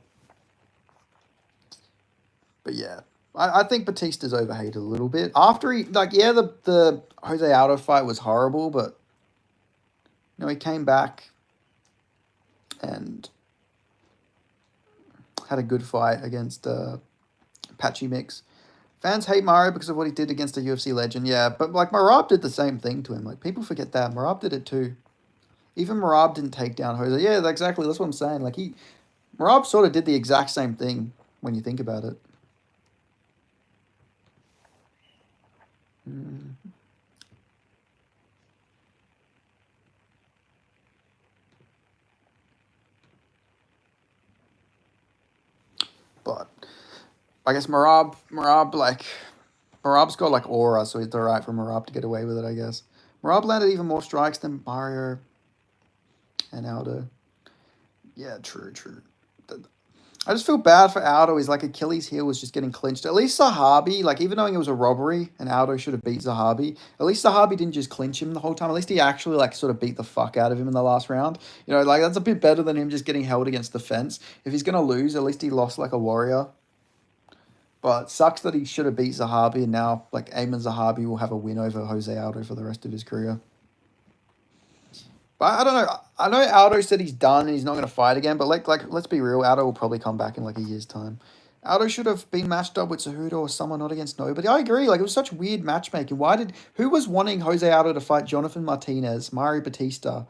S1: But yeah, I think Batista's overhated a little bit. After he, like, yeah, the Jose Aldo fight was horrible, but, you know, he came back and had a good fight against Patchy Mix. Fans hate Mario because of what he did against a UFC legend. Yeah, but like Merab did the same thing to him. Like, people forget that. Merab did it too. Even Merab didn't take down Jose. Yeah, exactly. That's what I'm saying. Like, Merab sort of did the exact same thing when you think about it. I guess Marab's got like aura, so it's alright for Marab to get away with it, I guess. Marab landed even more strikes than Mario and Aldo. Yeah, true. I just feel bad for Aldo. His like Achilles heel was just getting clinched. At least Zahabi, like even though it was a robbery and Aldo should have beat Zahabi, at least Zahabi didn't just clinch him the whole time. At least he actually like sort of beat the fuck out of him in the last round. You know, like that's a bit better than him just getting held against the fence. If he's gonna lose, at least he lost like a warrior. But sucks that he should have beat Zahabi, and now like Ayman Zahabi will have a win over Jose Aldo for the rest of his career. But I don't know. I know Aldo said he's done and he's not going to fight again. But like let's be real. Aldo will probably come back in like a year's time. Aldo should have been matched up with Cejudo or someone, not against nobody. I agree. Like it was such weird matchmaking. Who was wanting Jose Aldo to fight Jonathan Martinez, Mario Batista,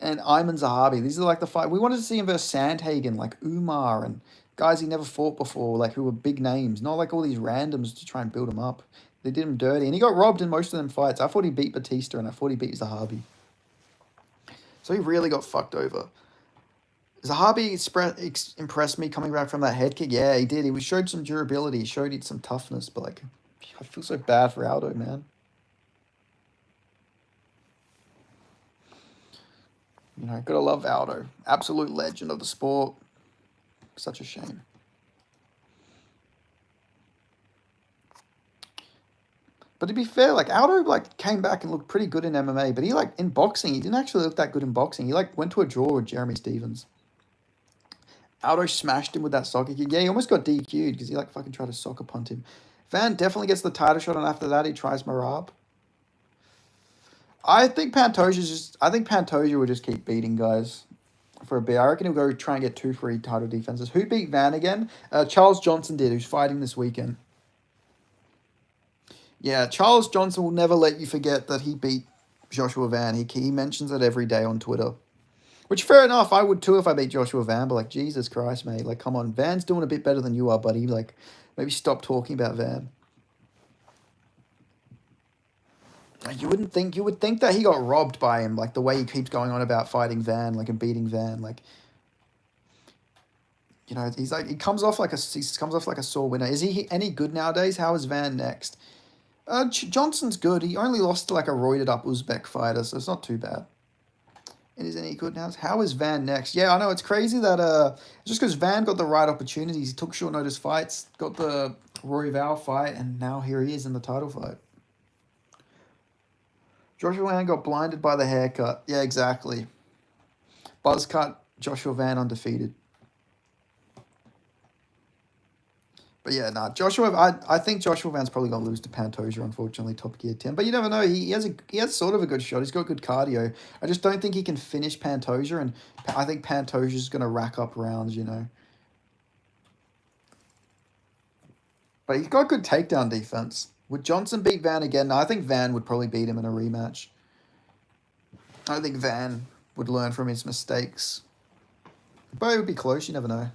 S1: and Ayman Zahabi? These are like the fight we wanted to see him versus Sandhagen, like Umar and guys he never fought before, like who were big names. Not like all these randoms to try and build him up. They did him dirty, and he got robbed in most of them fights. I thought he beat Batista, and I thought he beat Zahabi. So he really got fucked over. Zahabi impressed me coming back from that head kick. Yeah, he did. He showed some durability. He showed some toughness. But, like, I feel so bad for Aldo, man. You know, gotta love Aldo. Absolute legend of the sport. Such a shame. But to be fair, like Aldo like came back and looked pretty good in MMA, but he like in boxing, he didn't actually look that good in boxing. He like went to a draw with Jeremy Stevens. Aldo smashed him with that soccer kick. Yeah, he almost got DQ'd because he like fucking tried to soccer punt him. Van definitely gets the title shot, and after that he tries Marab. I think Pantoja will just keep beating guys for a bit. I reckon he'll go try and get 2 free title defenses. Who beat Van again? Charles Johnson did, who's fighting this weekend. Yeah, Charles Johnson will never let you forget that he beat Joshua Van. He mentions it every day on Twitter. Which, fair enough, I would too if I beat Joshua Van, but like, Jesus Christ, mate. Like, come on, Van's doing a bit better than you are, buddy. Like, maybe stop talking about Van. You would think that he got robbed by him, like the way he keeps going on about fighting Van, like and beating Van, like. You know, he comes off like a sore winner. Is he any good nowadays? How is Van next? Johnson's good. He only lost to like a roided up Uzbek fighter, so it's not too bad. And is any good now? How is Van next? Yeah, I know it's crazy that just because Van got the right opportunities, he took short notice fights, got the Roy Val fight, and now here he is in the title fight. Joshua Van got blinded by the haircut. Yeah, exactly. Buzz cut Joshua Van undefeated. But yeah, I think Joshua Van's probably going to lose to Pantoja, unfortunately, Top Gear 10. But you never know. He has sort of a good shot. He's got good cardio. I just don't think he can finish Pantoja, and I think Pantoja's going to rack up rounds, you know. But he's got good takedown defense. Would Johnson beat Van again? No, I think Van would probably beat him in a rematch. I think Van would learn from his mistakes. But it would be close. You never know.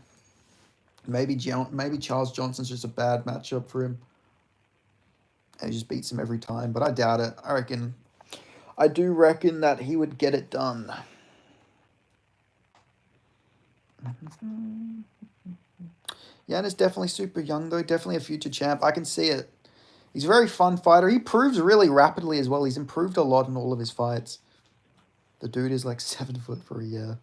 S1: Maybe Charles Johnson's just a bad matchup for him. And he just beats him every time. But I doubt it. I do reckon that he would get it done. Jan is definitely super young, though. Definitely a future champ. I can see it. He's a very fun fighter. He proves really rapidly as well. He's improved a lot in all of his fights. The dude is like 7 foot for a year.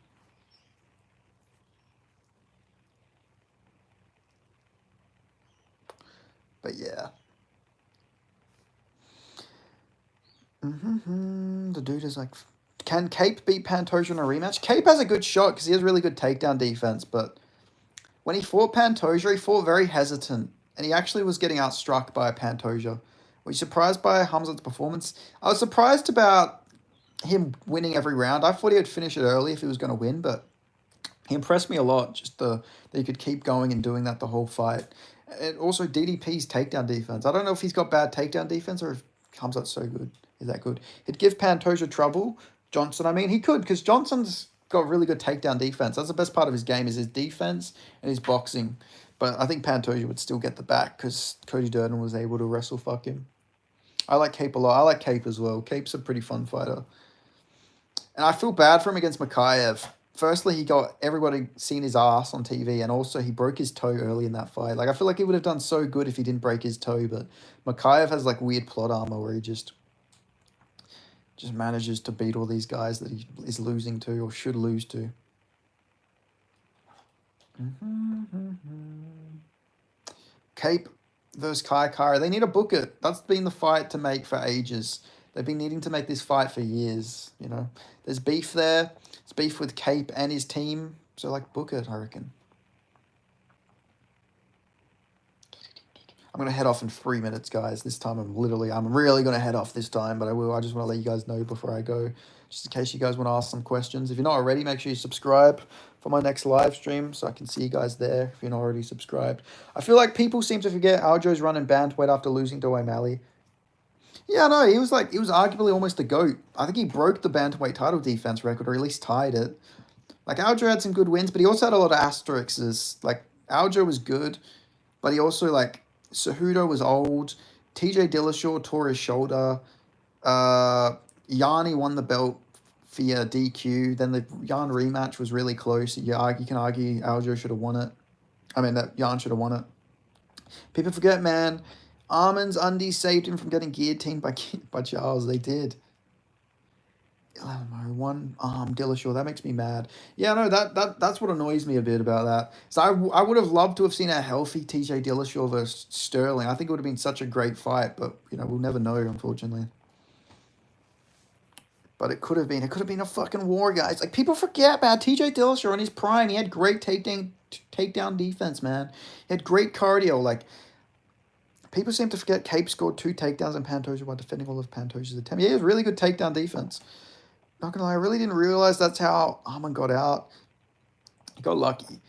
S1: But yeah. The dude is like... Can Cape beat Pantoja in a rematch? Cape has a good shot because he has really good takedown defense, but when he fought Pantoja, he fought very hesitant, and he actually was getting outstruck by Pantoja. Were you surprised by Khamzat's performance? I was surprised about him winning every round. I thought he would finish it early if he was going to win, but he impressed me a lot, just that he could keep going and doing that the whole fight. And also DDP's takedown defense. I don't know if he's got bad takedown defense or if Khamzat's so good. Is that good? He'd give Pantoja trouble. Johnson, I mean, he could, because Johnson's got really good takedown defense. That's the best part of his game, is his defense and his boxing. But I think Pantoja would still get the back because Cody Durden was able to wrestle fuck him. I like Cape a lot. I like Cape as well. Cape's a pretty fun fighter. And I feel bad for him against Chimaev. firstly, he got everybody seen his ass on TV, and also he broke his toe early in that fight. Like, I feel like he would have done so good if he didn't break his toe, but Mikhaev has like weird plot armor where he just manages to beat all these guys that he is losing to or should lose to. Cape versus Kai Kara. They need to book it. That's been the fight to make for ages. They've been needing to make this fight for years, you know. There's beef there. It's beef with Cape and his team. So, like, book it, I reckon. I'm going to head off in 3 minutes, guys. This time I'm really going to head off this time, but I just want to let you guys know before I go, just in case you guys want to ask some questions. If you're not already, make sure you subscribe for my next live stream so I can see you guys there if you're not already subscribed. I feel like people seem to forget Aljo's running bantamweight after losing to O'Malley. Yeah, no, he was arguably almost the GOAT. I think he broke the bantamweight title defense record, or at least tied it. Like, Aljo had some good wins, but he also had a lot of asterisks. Like, Aljo was good, but he also, like, Cejudo was old. TJ Dillashaw tore his shoulder. Yanni won the belt via DQ. Then the Yan rematch was really close. You can argue Aljo should have won it. I mean, that Yan should have won it. People forget, man. Armin's undies saved him from getting guillotined by Charles. They did. One arm Dillashaw. That makes me mad. Yeah, no, that's what annoys me a bit about that. So I would have loved to have seen a healthy TJ Dillashaw versus Sterling. I think it would have been such a great fight, but you know, we'll never know, unfortunately. But it could have been a fucking war, guys. Like, people forget about TJ Dillashaw in his prime. He had great takedown defense, man. He had great cardio. Like, people seem to forget Cape scored 2 takedowns in Pantoja while defending all of Pantoja's attempts. Yeah, he has really good takedown defense. Not gonna lie, I really didn't realize that's how Armin got out. He got lucky.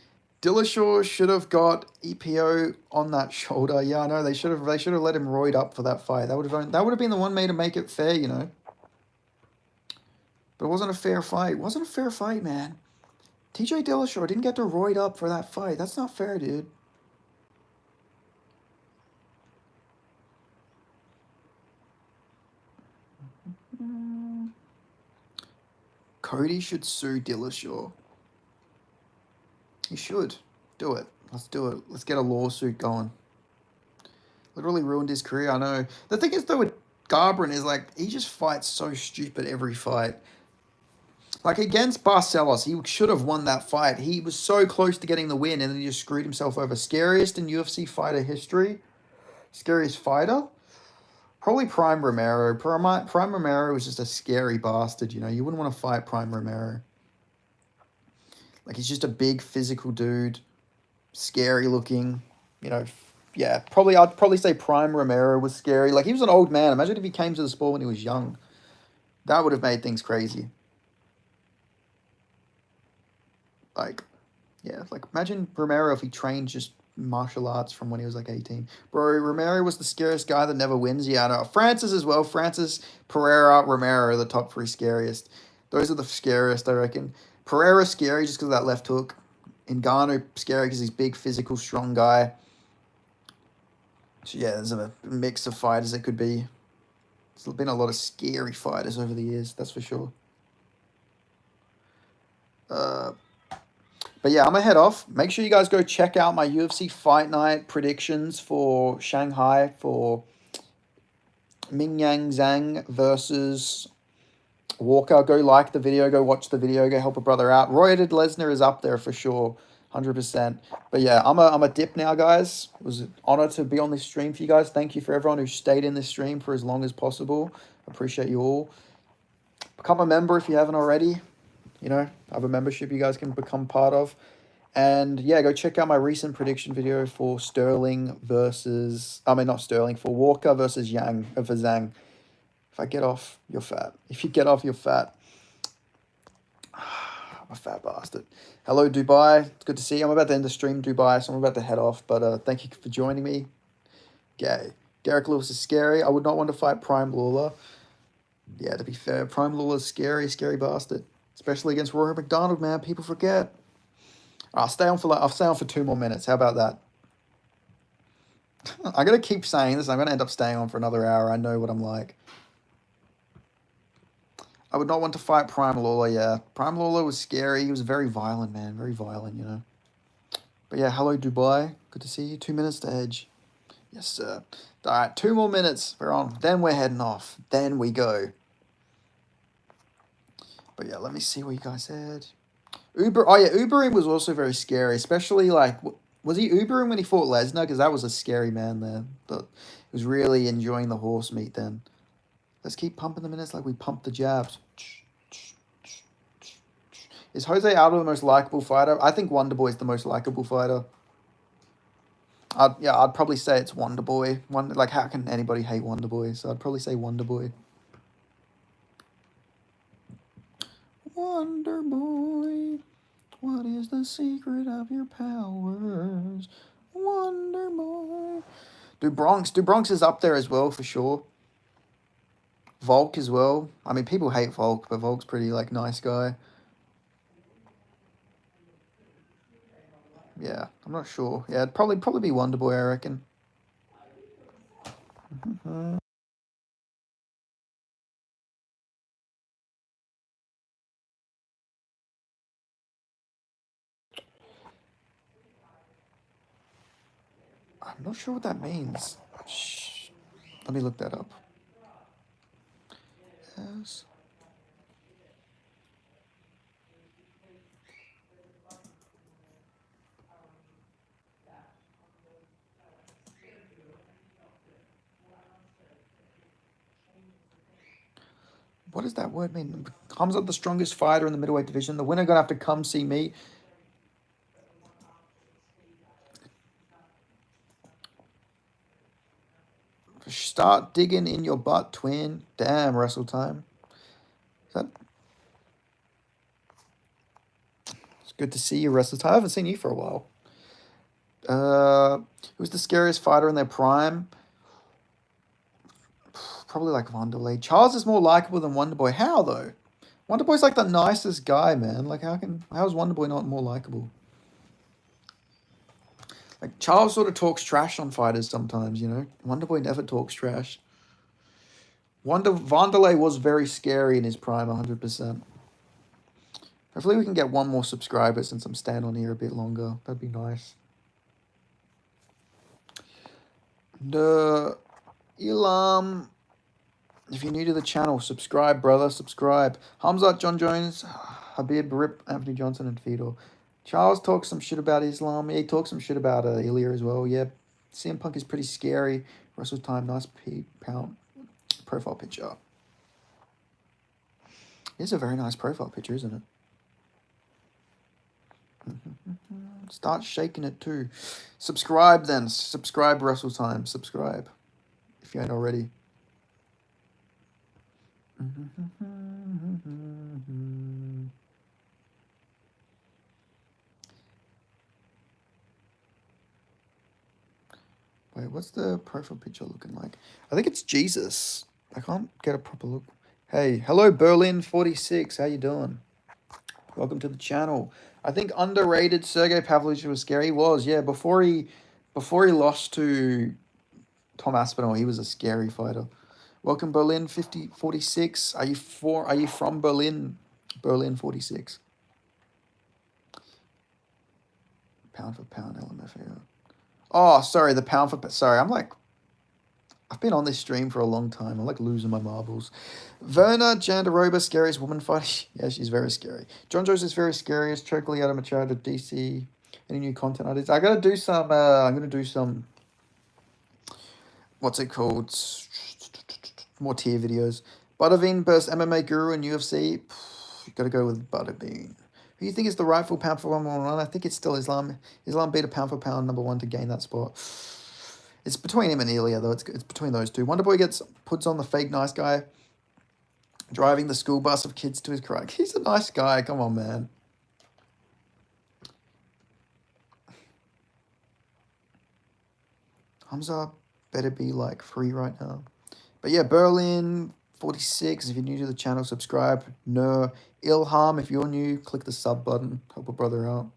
S1: Dillashaw should have got EPO on that shoulder. Yeah, I know they should have let him roid up for that fight. That would have been the one way to make it fair, you know. But it wasn't a fair fight. It wasn't a fair fight, man. TJ Dillashaw didn't get to roid up for that fight. That's not fair, dude. Cody should sue Dillashaw. He should. Do it. Let's do it. Let's get a lawsuit going. Literally ruined his career, I know. The thing is, though, with Garbrandt is, like, he just fights so stupid every fight. Like, against Barcelos, he should have won that fight. He was so close to getting the win, and then he just screwed himself over. Scariest in UFC fighter history? Scariest fighter? Probably Prime Romero. Prime Romero was just a scary bastard, you know. You wouldn't want to fight Prime Romero. Like, he's just a big physical dude. Scary looking. You know, yeah. I'd probably say Prime Romero was scary. Like, he was an old man. Imagine if he came to the sport when he was young. That would have made things crazy. Like, yeah. Like, imagine Romero if he trained just martial arts from when he was like 18. Bro, Romero was the scariest guy that never wins. Yeah, I know. Francis as well. Francis, Pereira, Romero are the top 3 scariest. Those are the scariest, I reckon. Pereira scary just because of that left hook. Ngannou scary because he's big, physical, strong guy. So yeah, there's a mix of fighters it could be. There's been a lot of scary fighters over the years, that's for sure. But yeah, I'm going to head off. Make sure you guys go check out my UFC Fight Night predictions for Shanghai for Mingyang Zhang versus Walker. Go like the video. Go watch the video. Go help a brother out. Royed Lesnar is up there for sure. 100%. But yeah, I'm a dip now, guys. It was an honor to be on this stream for you guys. Thank you for everyone who stayed in this stream for as long as possible. I appreciate you all. Become a member if you haven't already. You know, I have a membership you guys can become part of. And yeah, go check out my recent prediction video for Sterling versus... I mean, not Sterling. For Walker versus for Zhang. If I get off, you're fat. If you get off, you're fat. I'm a fat bastard. Hello, Dubai. It's good to see you. I'm about to end the stream, Dubai, so I'm about to head off. But thank you for joining me. Gay. Derek Lewis is scary. I would not want to fight Prime Lawler. Yeah, to be fair, Prime Lawler's scary, scary bastard. Especially against Rory McDonald, man. People forget. I'll stay on for 2 more minutes. How about that? I'm going to keep saying this. I'm going to end up staying on for another hour. I know what I'm like. I would not want to fight Prime Lawler, yeah. Prime Lawler was scary. He was very violent, man. Very violent, you know. But yeah, hello, Dubai. Good to see you. 2 minutes to edge. Yes, sir. All right, 2 more minutes. We're on. Then we're heading off. Then we go. But yeah, let me see what you guys said. Oh yeah, Ubering was also very scary, especially like, was he Ubering when he fought Lesnar? Because that was a scary man there. But he was really enjoying the horse meat then. Let's keep pumping the minutes like we pumped the jabs. Is Jose Aldo the most likable fighter? I think Wonderboy is the most likable fighter. I'd probably say it's Wonderboy. Like, how can anybody hate Wonderboy? So I'd probably say Wonderboy. Wonderboy, what is the secret of your powers? Wonderboy. Bronx is up there as well for sure. Volk as well. I mean, people hate Volk, but Volk's pretty like nice guy. Yeah, I'm not sure. Yeah, it'd probably be Wonderboy, I reckon. I'm not sure what that means. Shh. Let me look that up. Yes. What does that word mean? Khamzat, the strongest fighter in the middleweight division. The winner gonna have to come see me. Start digging in your butt, twin. Damn, wrestle time. It's good to see you, wrestle time. I haven't seen you for a while. Who's the scariest fighter in their prime? Probably like Wanderlei. Charles is more likable than Wonderboy. How though? Wonderboy's like the nicest guy, man. Like how is Wonderboy not more likable? Like Charles sort of talks trash on fighters sometimes, you know. Wonderboy never talks trash. Wanderlei was very scary in his prime, 100%. Hopefully we can get 1 more subscriber since I'm staying on here a bit longer. That'd be nice. Ilam, if you're new to the channel, subscribe, brother. Subscribe. Hamza, John Jones, Habib, Rip, Anthony Johnson, and Fedor. Charles talks some shit about Islam. Yeah, he talks some shit about Ilya as well. Yeah, CM Punk is pretty scary. Wrestle time, nice pound profile picture. It's a very nice profile picture, isn't it? Start shaking it too. Subscribe then. Subscribe, Wrestle Time. Subscribe if you ain't already. Wait, what's the profile picture looking like? I think it's Jesus. I can't get a proper look. Hey, hello Berlin46. How you doing? Welcome to the channel. I think underrated Sergey Pavlovich was scary. He was, yeah. Before he lost to Tom Aspinall, he was a scary fighter. Welcome Berlin 46. Are you from Berlin? Berlin 46. Pound for pound LMFAO. Oh, sorry, the pound for sorry, I've been on this stream for a long time. I'm like losing my marbles. Verna Jandaroba, scariest woman fighter. Yeah, she's very scary. John Jones is very scary. It's Chokely out of Machado DC. Any new content ideas? I'm gonna do some what's it called? More tier videos. Butterbean versus MMA Guru and UFC. You gotta go with Butterbean. Who do you think is the rightful pound for one? I think it's still Islam. Islam beat a pound for pound #1 to gain that spot. It's between him and Ilya, though. It's between those two. Wonderboy puts on the fake nice guy, driving the school bus of kids to his karate. He's a nice guy. Come on, man. Hamza better be like free right now. But yeah, Berlin 46. If you're new to the channel, subscribe. No. Ilham, if you're new, click the sub button. Help a brother out.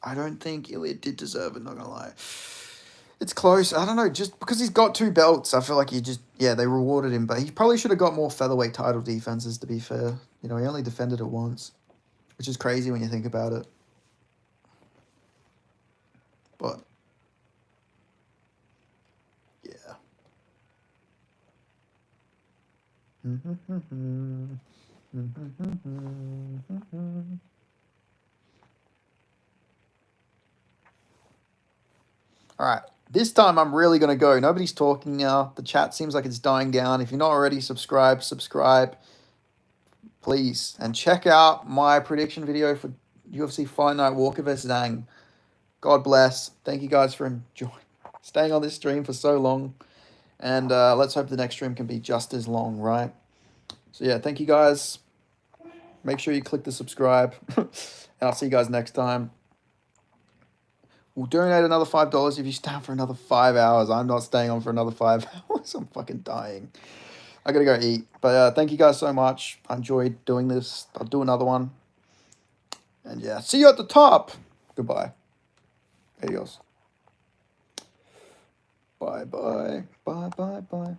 S1: I don't think Ilya did deserve it, not gonna lie. It's close. I don't know. Just because he's got 2 belts, I feel like they rewarded him. But he probably should have got more featherweight title defenses, to be fair. You know, he only defended it once, which is crazy when you think about it. But, yeah. All right. This time I'm really going to go. Nobody's talking now. The chat seems like it's dying down. If you're not already subscribed, subscribe, please. And check out my prediction video for UFC Fight Night Walker vs. Zhang. God bless. Thank you guys for staying on this stream for so long. And let's hope the next stream can be just as long, right? So yeah, thank you guys. Make sure you click the subscribe. And I'll see you guys next time. We'll donate another $5 if you stay on for another 5 hours. I'm not staying on for another 5 hours. I'm fucking dying. I gotta go eat. But thank you guys so much. I enjoyed doing this. I'll do another one. And yeah, see you at the top. Goodbye. Adios. Bye-bye. Bye-bye-bye.